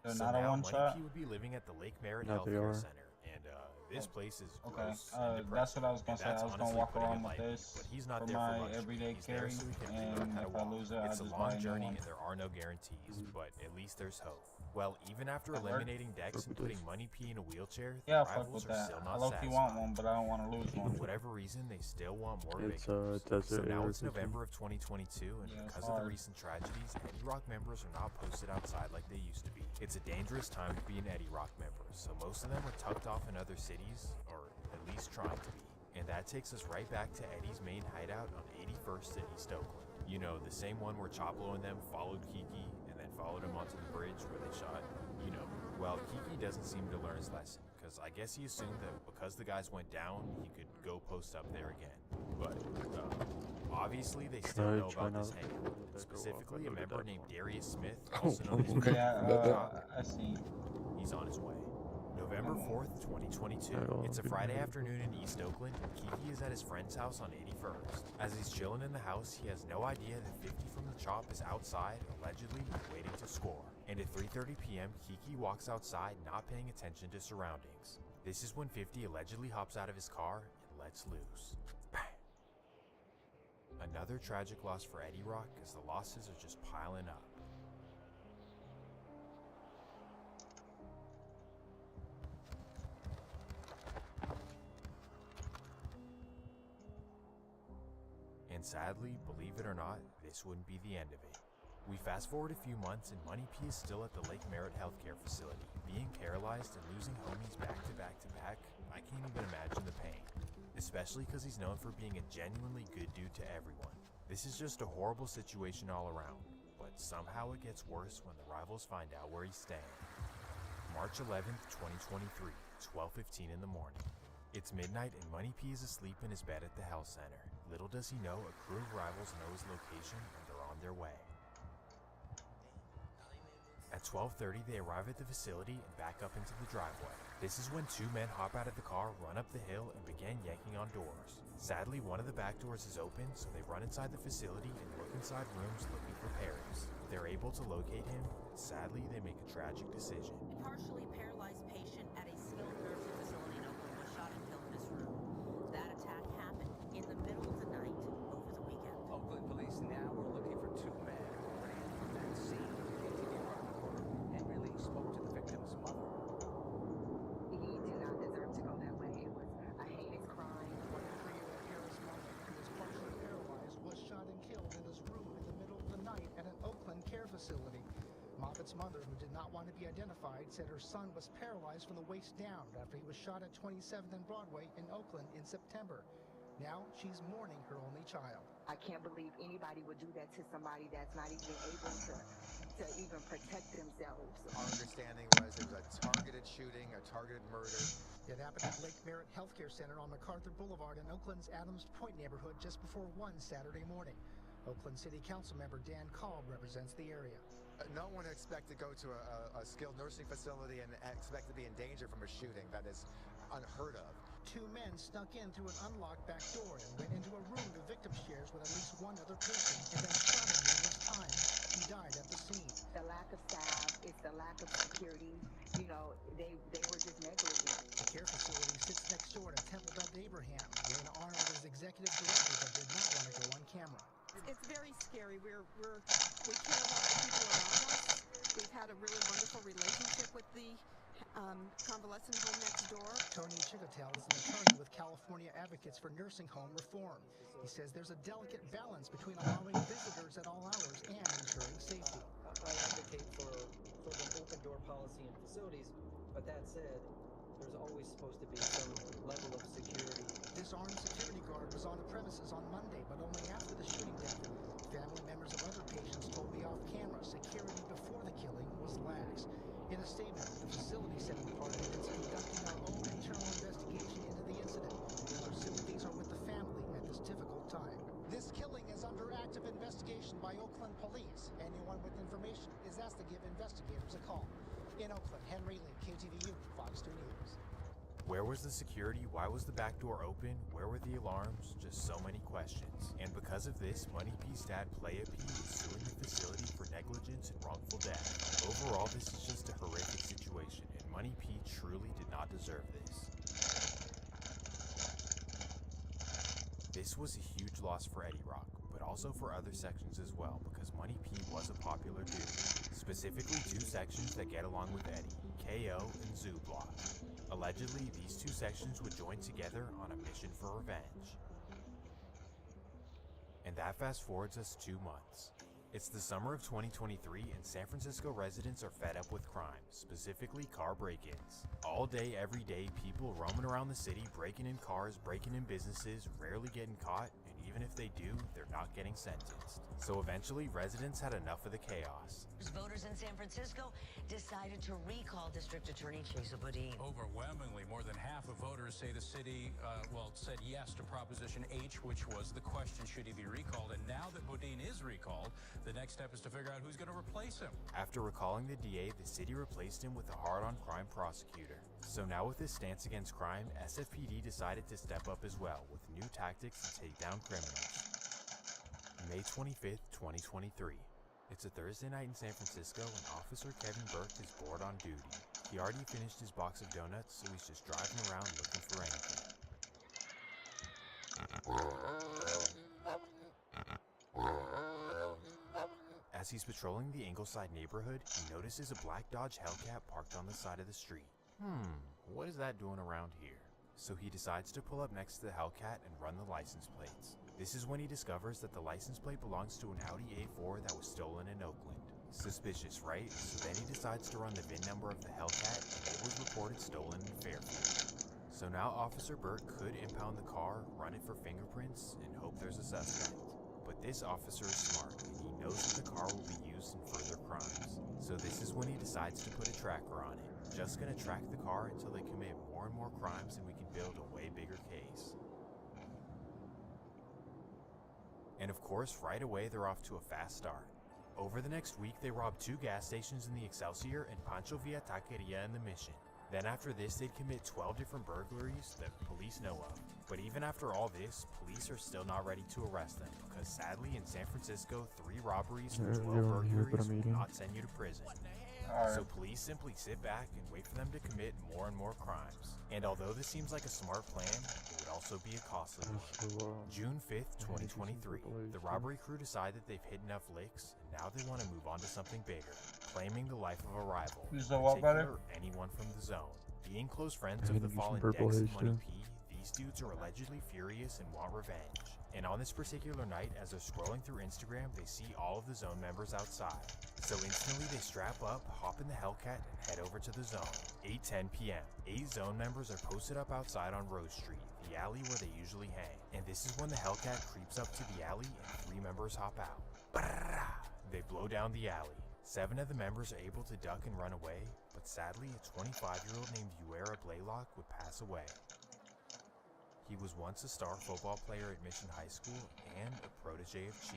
Speaker 8: They're
Speaker 9: So
Speaker 8: not a
Speaker 9: now
Speaker 8: one
Speaker 9: Money
Speaker 8: shot?
Speaker 9: P would be living at the Lake Merritt
Speaker 12: Yeah, they
Speaker 9: Healthcare
Speaker 12: are.
Speaker 9: Center, and this place is
Speaker 8: Okay,
Speaker 9: gross and
Speaker 8: that's what I was
Speaker 9: depressing,
Speaker 8: gonna
Speaker 9: and
Speaker 8: say. I
Speaker 9: that's
Speaker 8: was gonna
Speaker 9: honestly
Speaker 8: walk
Speaker 9: putting it
Speaker 8: around with
Speaker 9: lightly,
Speaker 8: this
Speaker 9: but he's not
Speaker 8: for
Speaker 9: there for
Speaker 8: my
Speaker 9: luxury.
Speaker 8: everyday
Speaker 9: He's there
Speaker 8: carry,
Speaker 9: so he can
Speaker 8: and
Speaker 9: relearn how to
Speaker 8: if I
Speaker 9: walk.
Speaker 8: lose it, I
Speaker 9: It's a
Speaker 8: just buy
Speaker 9: long
Speaker 8: a new
Speaker 9: journey,
Speaker 8: one.
Speaker 9: and there are no guarantees, but at least there's hope. Well, even after
Speaker 8: That work?
Speaker 9: eliminating Dex and putting Money P in a wheelchair, the
Speaker 8: Yeah, I fuck
Speaker 9: rivals
Speaker 8: with
Speaker 9: are
Speaker 8: that.
Speaker 9: still
Speaker 8: I
Speaker 9: not
Speaker 8: low-key want
Speaker 9: satisfied.
Speaker 8: one, but I don't want to lose one.
Speaker 9: For whatever reason, they still want more
Speaker 12: It's
Speaker 9: victims.
Speaker 12: desert
Speaker 9: So now
Speaker 12: area
Speaker 9: it's November of 2022, and
Speaker 8: Yeah, it's
Speaker 9: because of the
Speaker 8: hard.
Speaker 9: recent tragedies, Eddie Rock members are not posted outside like they used to be. It's a dangerous time to be an Eddie Rock member, so most of them are tucked off in other cities, or at least trying to be. And that takes us right back to Eddie's main hideout on 81st in East Oakland. You know, the same one where Choplo and them followed Kiki, and then followed him onto the bridge where they shot, you know. Well, Kiki doesn't seem to learn his lesson, because I guess he assumed that because the guys went down, he could go post up there again. But, obviously they still know about this hangout. Specifically, a member named Darius Smith, also known as
Speaker 28: okay.
Speaker 8: Yeah, I see.
Speaker 9: He's on his way. November 4th, 2022. It's a Friday afternoon in East Oakland, and Kiki is at his friend's house on 81st. As he's chilling in the house, he has no idea that 50 from the chop is outside, allegedly waiting to score. And at 3:30 p.m., Kiki walks outside, not paying attention to surroundings. This is when 50 allegedly hops out of his car and lets loose. Bang! Another tragic loss for Eddie Rock, as the losses are just piling up. And sadly, believe it or not, this wouldn't be the end of it. We fast forward a few months and Money P is still at the Lake Merritt Healthcare Facility. Being paralyzed and losing homies back to back to back, I can't even imagine the pain. Especially because he's known for being a genuinely good dude to everyone. This is just a horrible situation all around, but somehow it gets worse when the rivals find out where he's staying. March 11th, 2023, 12:15 in the morning. It's midnight and Money P is asleep in his bed at the health center. Little does he know, a crew of rivals know his location and they're on their way. At 12:30, they arrive at the facility and back up into the driveway. This is when two men hop out of the car, run up the hill, and begin yanking on doors. Sadly, one of the back doors is open, so they run inside the facility and look inside rooms looking for Paris. They're able to locate him, but sadly, they make a tragic decision.
Speaker 4: A partially paralyzed patient at a skilled nursing facility in Oakland was shot and killed in his room. That attack happened in the middle of the night over the weekend.
Speaker 7: Oakland police now are looking for two men who ran from that scene. KTV reporter Henry Lee spoke to the victim's mother.
Speaker 14: He did not deserve to go that way. It was a heinous crime.
Speaker 16: 23-year-old Harris Martin, who was partially paralyzed, was shot and killed in his room in the middle of the night at an Oakland care facility. Moffitt's mother, who did not want to be identified, said her son was paralyzed from the waist down after he was shot at 27th and Broadway in Oakland in September. Now she's mourning her only child.
Speaker 14: I can't believe anybody would do that to somebody that's not even able to even protect themselves.
Speaker 19: Our understanding was it was a targeted shooting, a targeted murder.
Speaker 16: It happened at Lake Merritt Healthcare Center on MacArthur Boulevard in Oakland's Adams Point neighborhood just before 1 Saturday morning. Oakland City Council member Dan Cobb represents the area.
Speaker 19: No one expect to go to a skilled nursing facility and expect to be in danger from a shooting. That is unheard of.
Speaker 16: Two men snuck in through an unlocked back door and went into a room the victim shares with at least one other patient and then shot him numerous times. He died at the scene.
Speaker 14: The lack of staff, it's the lack of security. You know, they were just negligent.
Speaker 16: The care facility sits next door to Temple Beth Abraham. Raina Arnold is executive director but did not want to go on camera.
Speaker 24: It's very scary. We care about the people around us. We've had a really wonderful relationship with the convalescent home next door.
Speaker 16: Tony Chicotel is an attorney with California Advocates for Nursing Home Reform. He says there's a delicate balance between allowing visitors at all hours and ensuring safety.
Speaker 25: I advocate for an open door policy in facilities, but that said, there's always supposed to be some level of security.
Speaker 16: This armed security guard was on the premises on Monday, but only after the shooting death. Family members of other patients told me off camera security before the killing was lax. In a statement, the facility said in part that it's conducting our own internal investigation into the incident. Our sympathies are with the family at this difficult time. This killing is under active investigation by Oakland Police. Anyone with information is asked to give investigators a call. In Oakland, Henry Lee, KTVU, Fox 2 News.
Speaker 9: Where was the security? Why was the back door open? Where were the alarms? Just so many questions. And because of this, Money P's dad, Playa P, is suing the facility for negligence and wrongful death. Overall, this is just a horrific situation, and Money P truly did not deserve this. This was a huge loss for Eddie Rock, but also for other sections as well, because Money P was a popular dude. Specifically, two sections that get along with Eddie, KO and Zoo Block. Allegedly, these two sections would join together on a mission for revenge. And that fast forwards us 2 months. It's the summer of 2023 and San Francisco residents are fed up with crime, specifically car break-ins. All day, every day, people roaming around the city, breaking in cars, breaking in businesses, rarely getting caught, and even if they do, they're not getting sentenced. So eventually, residents had enough of the chaos.
Speaker 26: Voters in San Francisco decided to recall District Attorney Chesa Boudin.
Speaker 29: Overwhelmingly, more than half of voters say the city, said yes to Proposition H, which was the question, should he be recalled? And now that Boudin is recalled, the next step is to figure out who's going to replace him.
Speaker 9: After recalling the DA, the city replaced him with a hard-on-crime prosecutor. So now with his stance against crime, SFPD decided to step up as well, with new tactics to take down criminals. May 25th, 2023. It's a Thursday night in San Francisco and Officer Kevin Burke is bored on duty. He already finished his box of donuts, so he's just driving around looking for anything. As he's patrolling the Ingleside neighborhood, he notices a black Dodge Hellcat parked on the side of the street. What is that doing around here? So he decides to pull up next to the Hellcat and run the license plates. This is when he discovers that the license plate belongs to an Audi A4 that was stolen in Oakland. Suspicious, right? So then he decides to run the VIN number of the Hellcat, and it was reported stolen in Fairfield. So now Officer Burt could impound the car, run it for fingerprints, and hope there's a suspect. But this officer is smart, and he knows that the car will be used in further crimes. So this is when he decides to put a tracker on it. Just gonna track the car until they commit more and more crimes and we can build a way bigger case. And of course, right away they're off to a fast start. Over the next week, they robbed 2 gas stations in the Excelsior and Pancho Villa Taqueria in the Mission. Then after this, they'd commit 12 different burglaries that police know of. But even after all this, police are still not ready to arrest them, because sadly in San Francisco, 3 robberies and 12 burglaries will not send you to prison. So police simply sit back and wait for them to commit more and more crimes. And although this seems like a smart plan, it would also be a costly one. June 5th, 2023, the robbery crew decide that they've hit enough licks, and now they want to move on to something bigger, claiming the life of a rival, in particular anyone from the zone. Being close friends of the fallen Dex and Money P, these dudes are allegedly furious and want revenge. And on this particular night, as they're scrolling through Instagram, they see all of the zone members outside. So instantly they strap up, hop in the Hellcat, and head over to the zone. 8:10 p.m. 8 zone members are posted up outside on Rose Street, the alley where they usually hang. And this is when the Hellcat creeps up to the alley and 3 members hop out. They blow down the alley. 7 of the members are able to duck and run away, but sadly a 25-year-old named Uera Blaylock would pass away. He was once a star football player at Mission High School and a protege of Chi.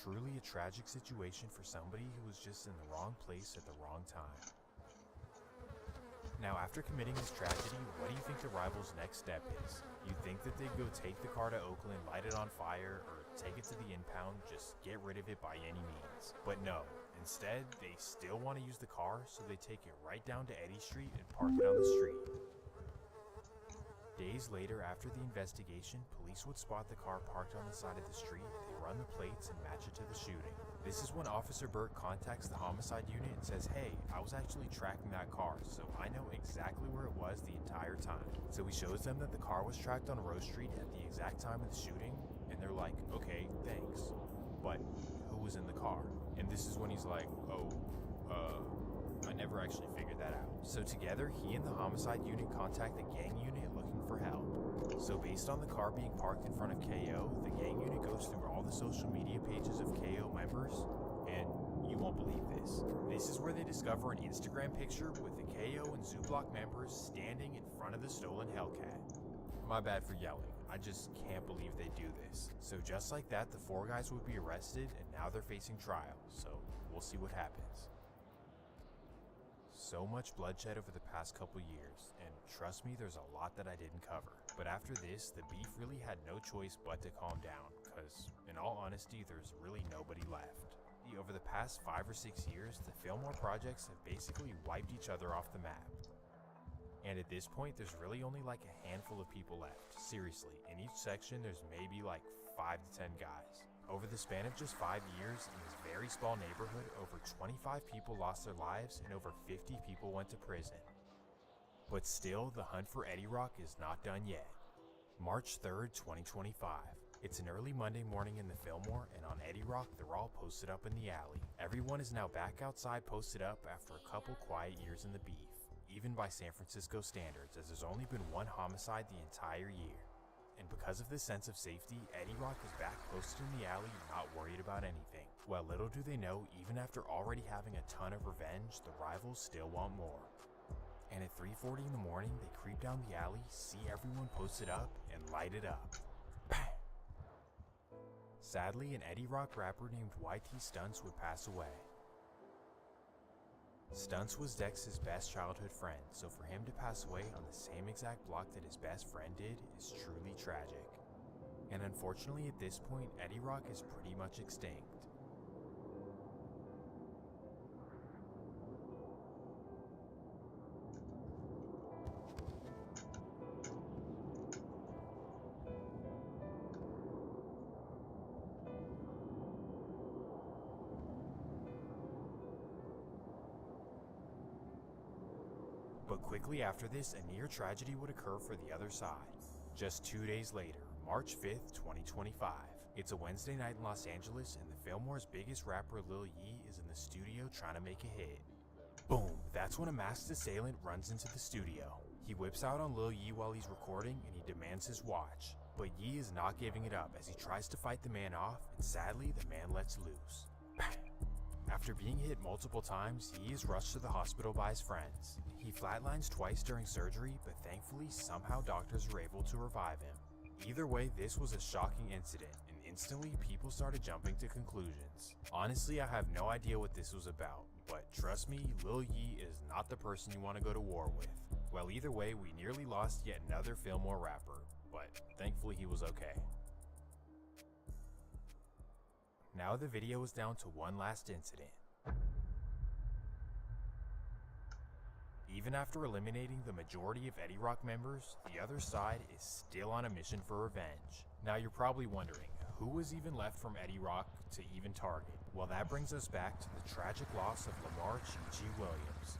Speaker 9: Truly a tragic situation for somebody who was just in the wrong place at the wrong time. Now after committing this tragedy, what do you think the rival's next step is? You'd think that they'd go take the car to Oakland, light it on fire, or take it to the impound, just get rid of it by any means. But no, instead, they still want to use the car, so they take it right down to Eddy Street and park it on the street. Days later, after the investigation, police would spot the car parked on the side of the street, they run the plates and match it to the shooting. This is when Officer Burt contacts the homicide unit and says, hey, I was actually tracking that car, so I know exactly where it was the entire time. So he shows them that the car was tracked on Rose Street at the exact time of the shooting, and they're like, okay, thanks. But who was in the car? And this is when he's like, I never actually figured that out. So together, he and the homicide unit contact the gang unit looking for help. So based on the car being parked in front of KO, the gang unit goes through all the social media pages of KO members, and you won't believe this. This is where they discover an Instagram picture with the KO and Zooblock members standing in front of the stolen Hellcat. My bad for yelling. I just can't believe they do this. So just like that, the 4 guys would be arrested, and now they're facing trial. So we'll see what happens. So much bloodshed over the past couple years, and trust me, there's a lot that I didn't cover. But after this, the beef really had no choice but to calm down, because in all honesty, there's really nobody left. Over the past 5 or 6 years, the Fillmore projects have basically wiped each other off the map. And at this point, there's really only like a handful of people left. Seriously, in each section, there's maybe like 5 to 10 guys. Over the span of just 5 years, in this very small neighborhood, over 25 people lost their lives and over 50 people went to prison. But still, the hunt for Eddie Rock is not done yet. March 3rd, 2025. It's an early Monday morning in the Fillmore, and on Eddie Rock, they're all posted up in the alley. Everyone is now back outside posted up after a couple quiet years in the beef, even by San Francisco standards, as there's only been 1 homicide the entire year. And because of this sense of safety, Eddie Rock is back posted in the alley, not worried about anything. Well, little do they know, even after already having a ton of revenge, the rivals still want more. And at 3:40 in the morning, they creep down the alley, see everyone posted up, and light it up. Bang! Sadly, an Eddie Rock rapper named YT Stunts would pass away. Stunts was Dex's best childhood friend, so for him to pass away on the same exact block that his best friend did is truly tragic. And unfortunately at this point, Eddie Rock is pretty much extinct. But quickly after this, a near tragedy would occur for the other side. Just 2 days later, March 5th, 2025. It's a Wednesday night in Los Angeles, and the Fillmore's biggest rapper Lil Yee is in the studio trying to make a hit. Boom! That's when a masked assailant runs into the studio. He whips out on Lil Yee while he's recording, and he demands his watch. But Yee is not giving it up as he tries to fight the man off, and sadly, the man lets loose. After being hit multiple times, Yee is rushed to the hospital by his friends. He flatlines twice during surgery, but thankfully, somehow doctors were able to revive him. Either way, this was a shocking incident, and instantly people started jumping to conclusions. Honestly, I have no idea what this was about, but trust me, Lil Yee is not the person you want to go to war with. Well, either way, we nearly lost yet another Fillmore rapper, but thankfully he was okay. Now the video is down to one last incident. Even after eliminating the majority of Eddie Rock members, the other side is still on a mission for revenge. Now you're probably wondering, who was even left from Eddie Rock to even target? Well, that brings us back to the tragic loss of Lamar Chi Williams.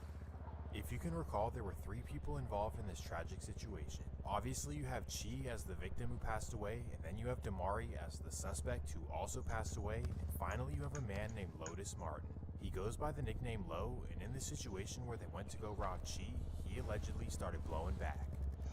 Speaker 9: If you can recall, there were 3 people involved in this tragic situation. Obviously, you have Chi as the victim who passed away, and then you have Damari as the suspect who also passed away, and finally you have a man named Lotus Martin. He goes by the nickname Low, and in the situation where they went to go rob Chi, he allegedly started blowing back.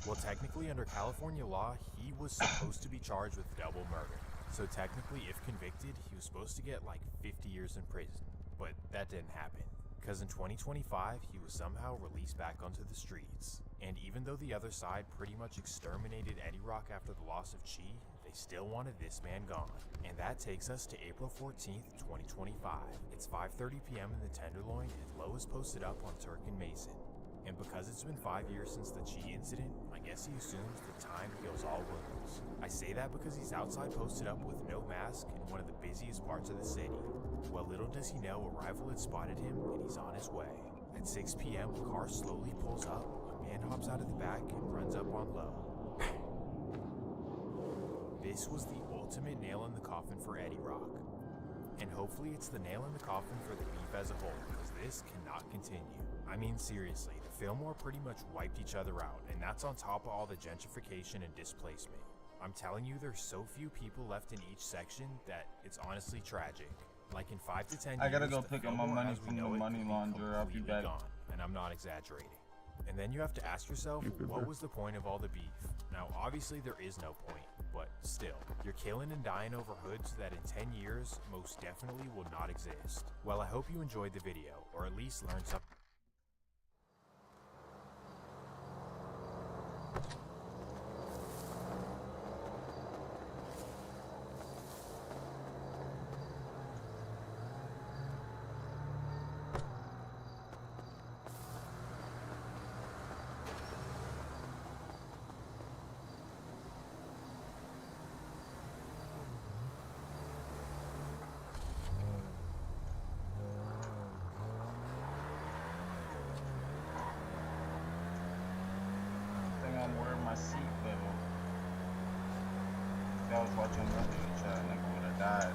Speaker 9: Well, technically under California law, he was supposed to be charged with double murder. So technically, if convicted, he was supposed to get like 50 years in prison, but that didn't happen. Because in 2025, he was somehow released back onto the streets. And even though the other side pretty much exterminated Eddie Rock after the loss of Chi, they still wanted this man gone. And that takes us to April 14th, 2025. It's 5:30 p.m. in the Tenderloin, and Lowe is posted up on Turk and Mason. And because it's been 5 years since the Chi incident, I guess he assumes that time heals all wounds. I say that because he's outside posted up with no mask in one of the busiest parts of the city. Well, little does he know, a rival had spotted him and he's on his way. At 6 p.m., the car slowly pulls up, a man hops out of the back and runs up on Lowe. This was the ultimate nail in the coffin for Eddie Rock. And hopefully it's the nail in the coffin for the beef as a whole, because this cannot continue. I mean, seriously, the Fillmore pretty much wiped each other out, and that's on top of all the gentrification and displacement. I'm telling you, there's so few people left in each section that it's honestly tragic. Like in 5 to 10 years,
Speaker 8: I gotta go pick up my
Speaker 9: Fillmore
Speaker 8: money
Speaker 9: as we
Speaker 8: from the
Speaker 9: know it
Speaker 8: money
Speaker 9: could be
Speaker 8: launderer. I'll be
Speaker 9: completely
Speaker 8: back.
Speaker 9: gone, and I'm not exaggerating. And then you have to ask yourself, what was the point of all the beef? Now, obviously there is no point, but still, you're killing and dying over hoods that in 10 years most definitely will not exist. Well, I hope you enjoyed the video, or at least learned something.
Speaker 8: I'm wearing my seatbelt. If I was watching earlier, chat, nigga would have died.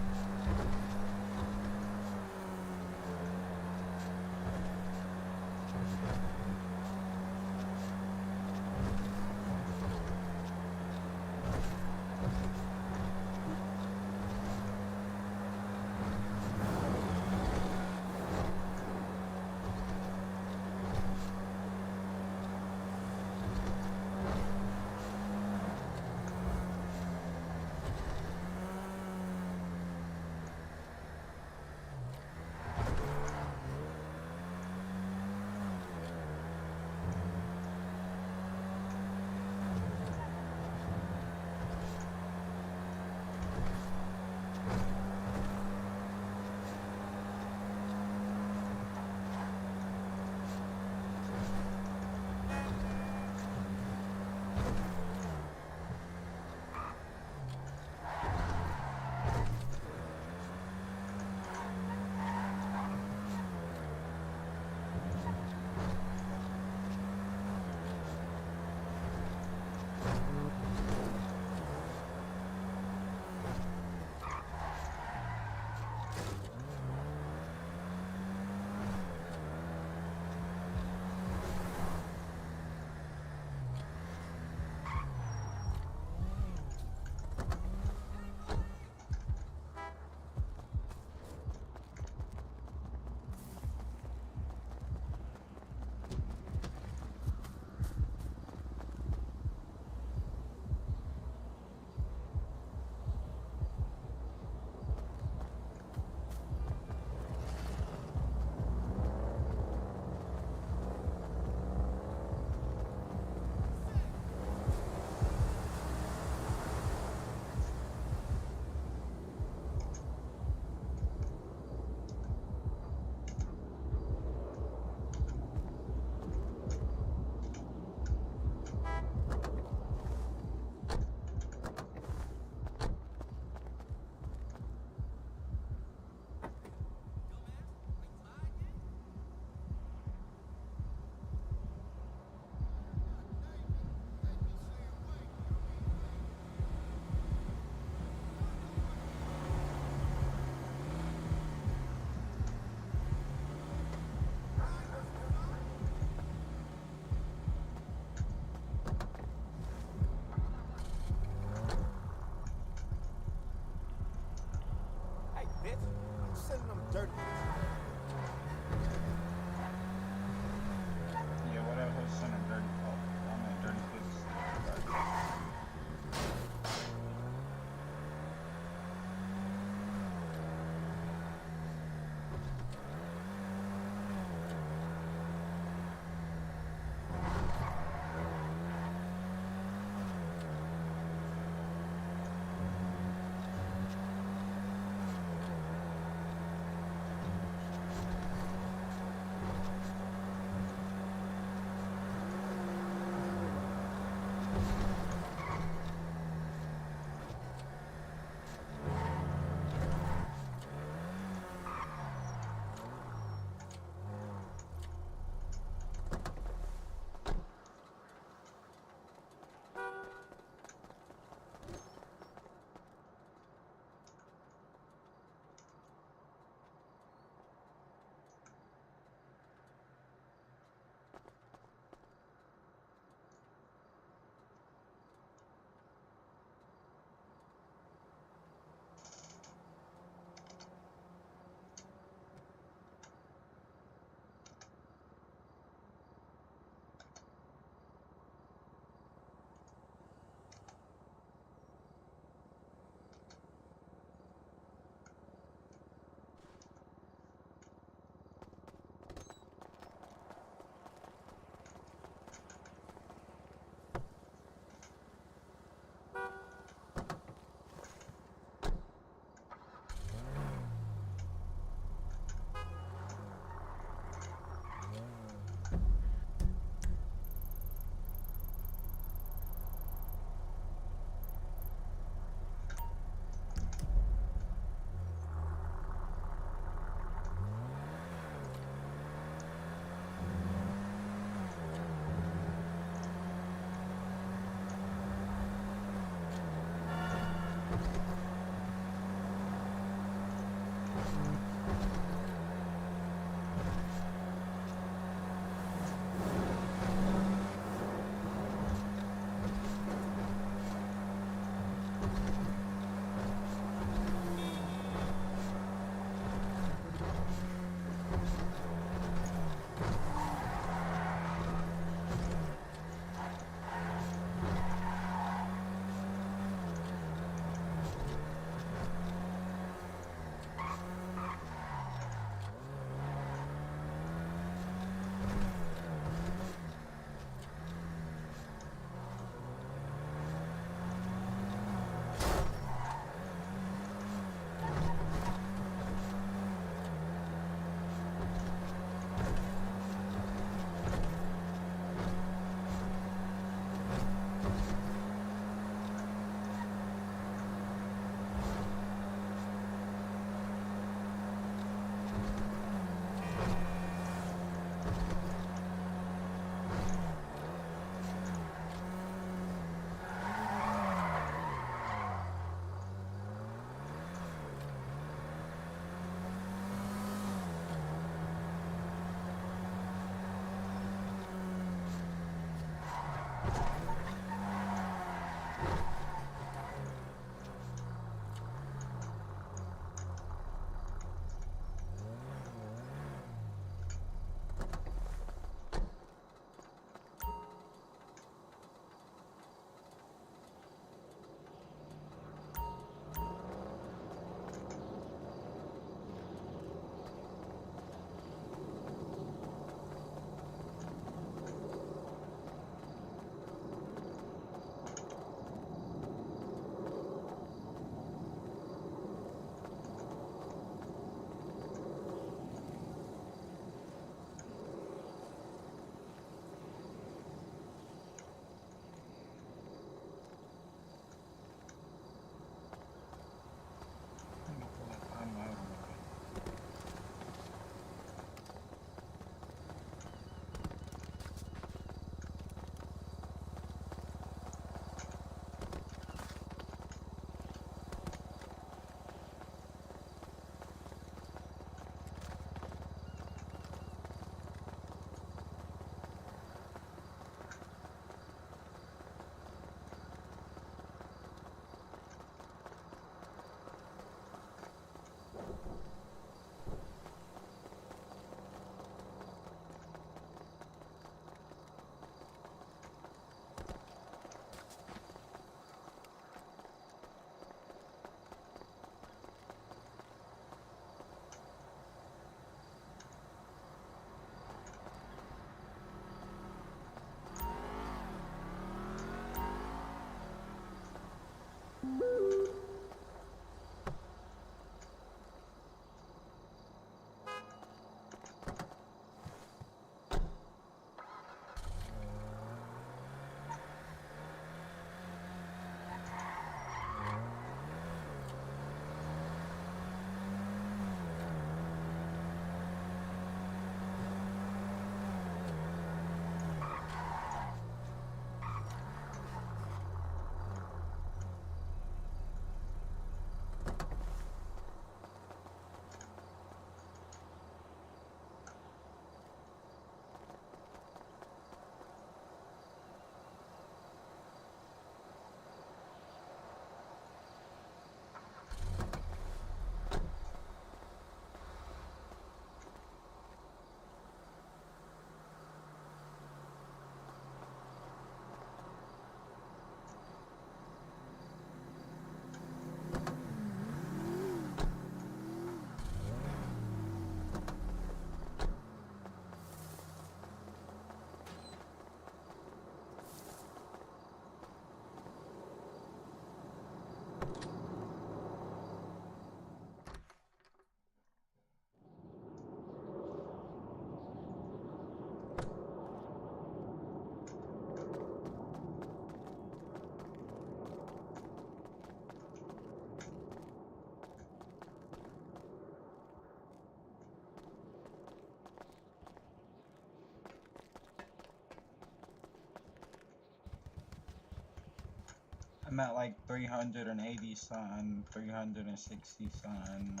Speaker 8: I'm at like 380 something, 360 something,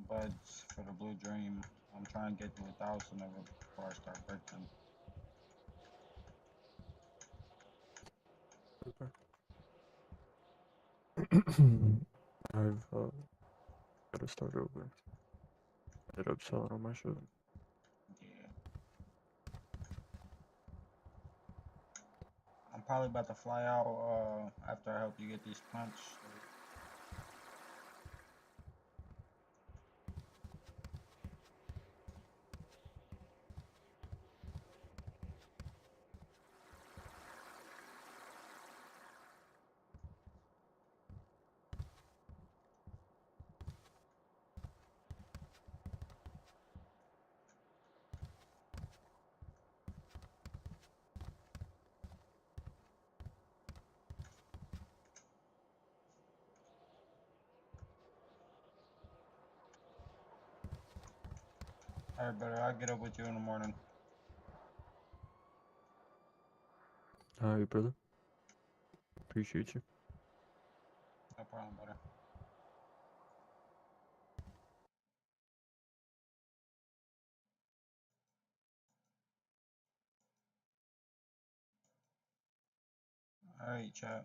Speaker 8: buds for the Blue Dream. I'm trying to get to 1,000 of it before I start breaking.
Speaker 12: I've gotta start over. Ended up selling all my shit.
Speaker 8: Yeah. I'm probably about to fly out after I help you get these punch. Alright, brother, I'll get up with you in the morning.
Speaker 12: Alright, brother. Appreciate you.
Speaker 8: No problem, brother. Alright, chat.